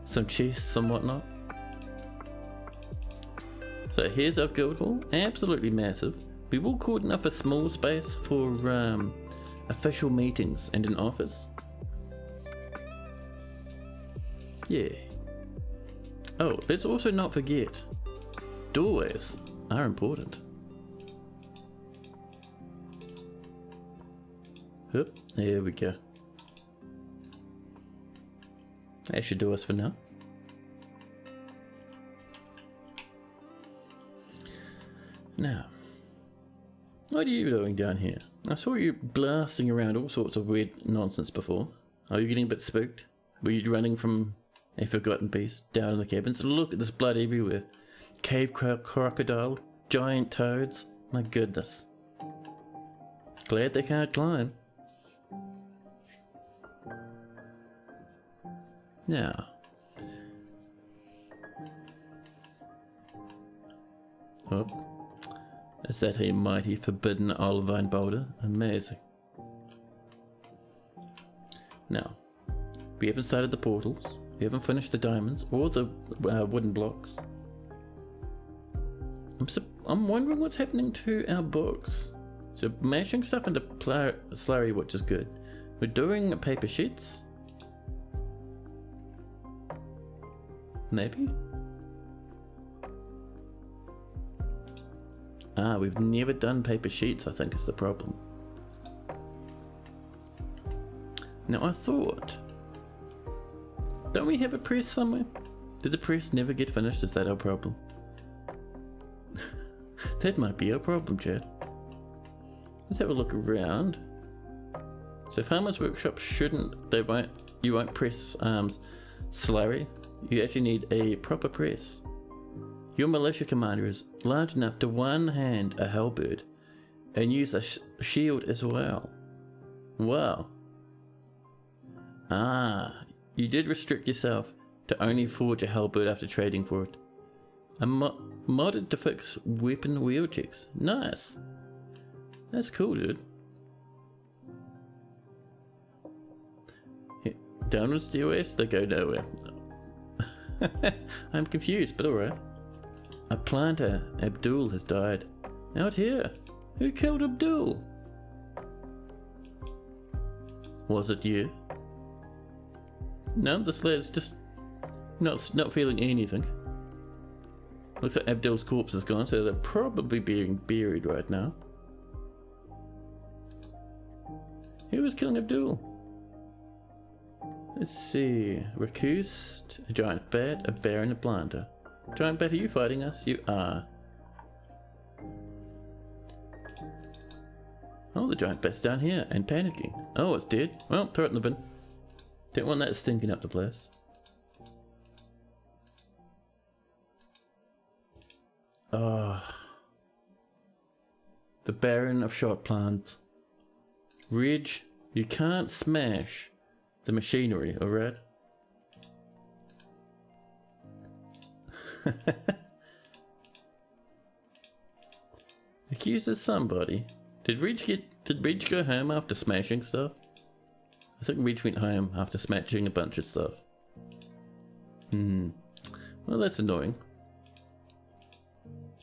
Some chests, some whatnot. So here's our guild hall, absolutely massive. We will cordon up a small space for official meetings and an office. Yeah. Oh, let's also not forget, doorways are important. Oop, there we go. That should do us for now. Now, what are you doing down here? I saw you blasting around all sorts of weird nonsense before. Are you getting a bit spooked? Were you running from a forgotten beast down in the cabins? Look at this blood everywhere. Cave crocodile, giant toads. My goodness. Glad they can't climb. Now, oh, is that a mighty forbidden olivine boulder? Amazing. Now, we haven't started the portals, we haven't finished the diamonds or the wooden blocks. I'm wondering what's happening to our books. So mashing stuff into slurry, which is good. We're doing paper sheets. Maybe? We've never done paper sheets, I think is the problem. Now I thought, don't we have a press somewhere? Did the press never get finished? Is that our problem? That might be our problem, Chad. Let's have a look around. So Farmer's Workshop you won't press slurry. You actually need a proper press. Your militia commander is large enough to one-hand a halberd and use a shield as well. Wow. You did restrict yourself to only forge a halberd after trading for it. A modded to fix weapon wield checks. Nice. That's cool, dude. Here, downward stairways, they go nowhere. I'm confused, but alright. A planter, Abdul, has died. Out here. Who killed Abdul? Was it you? No, this lad's just not feeling anything. Looks like Abdul's corpse is gone, so they're probably being buried right now. Who was killing Abdul? Let's see. Recused, a giant bat, a bear, and a planter. Giant bat, are you fighting us? You are. Oh, the giant bat's down here and panicking. Oh, it's dead. Well, throw it in the bin. Don't want that stinking up the place. The Baron of Shot Plants. Reg, you can't smash the machinery, alright? Accuses somebody. Did Reg go home after smashing stuff? I think Reg went home after smashing a bunch of stuff. Well, that's annoying.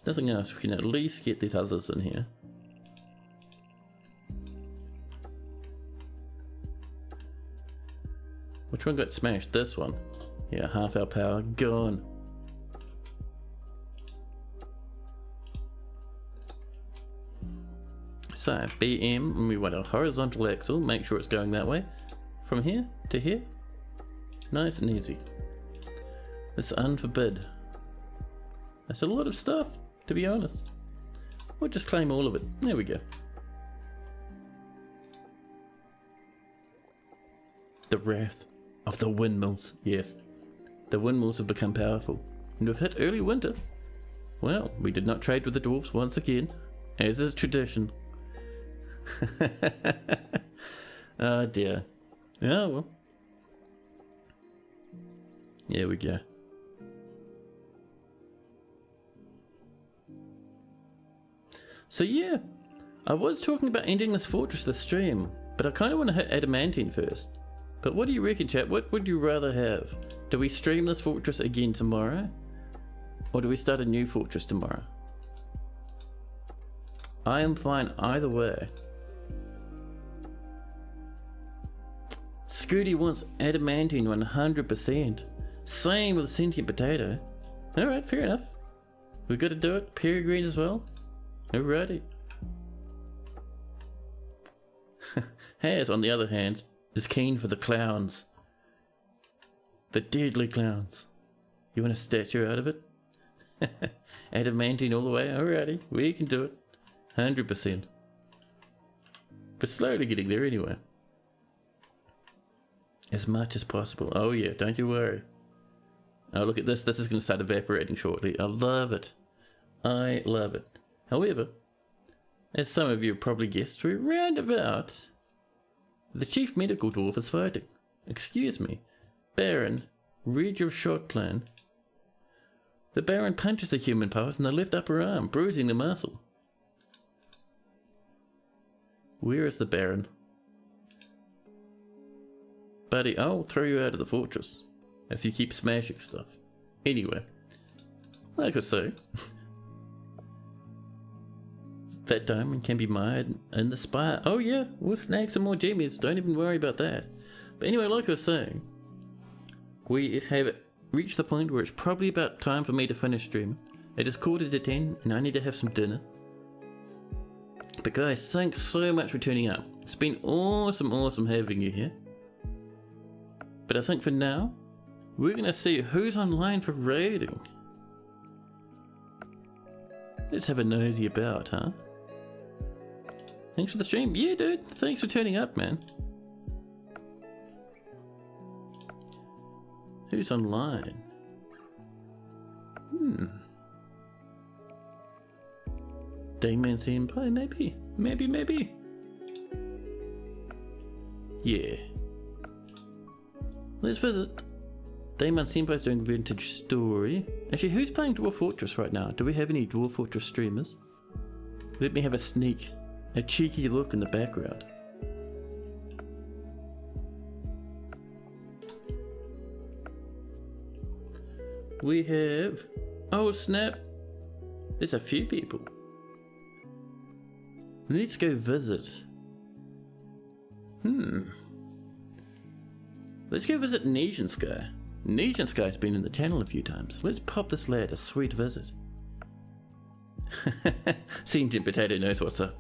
Nothing else. We can at least get these others in here. Which one got smashed? This one. Yeah, half our power gone. So, BM, and we want a horizontal axle, make sure it's going that way. From here to here. Nice and easy. Let's unforbid. That's a lot of stuff, to be honest. We'll just claim all of it. There we go. The wrath of the windmills. Yes, the windmills have become powerful. And we've hit early winter. Well, we did not trade with the dwarfs once again, as is tradition. Oh dear. Oh well. There we go. So yeah, I was talking about ending this fortress this stream, but I kind of want to hit adamantine first. But what do you reckon, chat? What would you rather have? Do we stream this fortress again tomorrow? Or do we start a new fortress tomorrow? I am fine either way. Scooty wants adamantine 100%. Same with sentient potato. Alright, fair enough. We've got to do it. Peregrine as well. Alrighty. Has, on the other hand, is keen for the clowns. The deadly clowns. You want a statue out of it? Adamantine all the way? Alrighty, we can do it. 100%. But slowly getting there anyway. As much as possible. Oh yeah, don't you worry. Oh look at this, this is going to start evaporating shortly. I love it. I love it. However, as some of you have probably guessed, we're round about... The chief medical dwarf is fighting. Excuse me. Baron, read your shot plan. The Baron punches the human part in the left upper arm, bruising the muscle. Where is the Baron? Buddy, I'll throw you out of the fortress if you keep smashing stuff. Anyway, like I say, that diamond can be mined in the spire. Oh yeah, we'll snag some more gemmies, don't even worry about that. But anyway, like I was saying, we have reached the point where it's probably about time for me to finish streaming. It is 10:15 and I need to have some dinner. But guys, thanks so much for tuning up. It's been awesome having you here. But I think for now, we're going to see who's online for raiding. Let's have a nosy about, huh? Thanks for the stream. Yeah, dude. Thanks for turning up, man. Who's online? Dayman Senpai, maybe? Maybe. Yeah. Let's visit. Dayman Senpai's doing Vintage Story. Actually, who's playing Dwarf Fortress right now? Do we have any Dwarf Fortress streamers? Let me have a sneak. A cheeky look in the background. We have... Oh snap! There's a few people. Let's go visit. Let's go visit Nesian Sky. Nesian Sky's been in the channel a few times. Let's pop this lad a sweet visit. Sentient Potato knows what's up.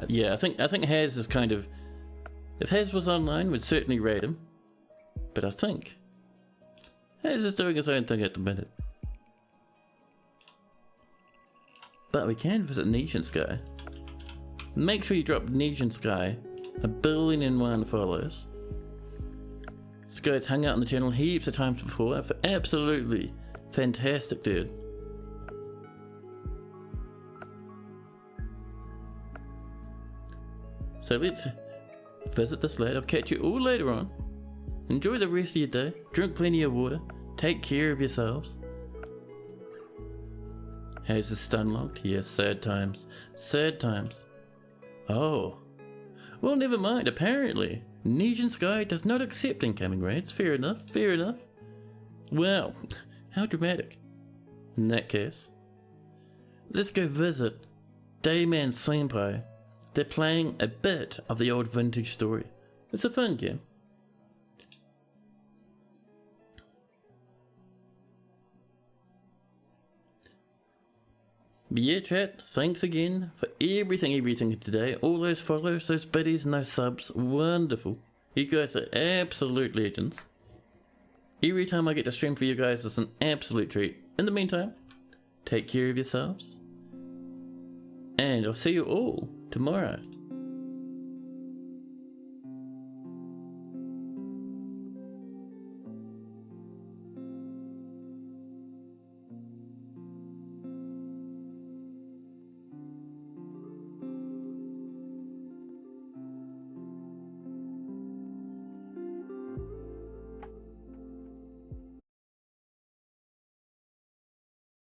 Yeah, I think Haz is kind of... If Haz was online, we'd certainly raid him. But I think Haz is doing his own thing at the minute. But we can visit Nesian Sky. Make sure you drop Nesian Sky 1,000,001 follows. This guy's hung out on the channel heaps of times before. Absolutely fantastic dude. So let's visit this lad. I'll catch you all later on. Enjoy the rest of your day. Drink plenty of water. Take care of yourselves. How's the stun locked? Yes, sad times. Sad times. Oh. Well, never mind. Apparently, Nesian Sky does not accept incoming raids. Fair enough. Fair enough. Well, how dramatic. In that case, let's go visit Dayman Senpai. They're playing a bit of the old vintage story. It's a fun game. But yeah, chat, thanks again for everything today. All those follows, those biddies and those subs, wonderful. You guys are absolute legends. Every time I get to stream for you guys is an absolute treat. In the meantime, take care of yourselves. And I'll see you all tomorrow.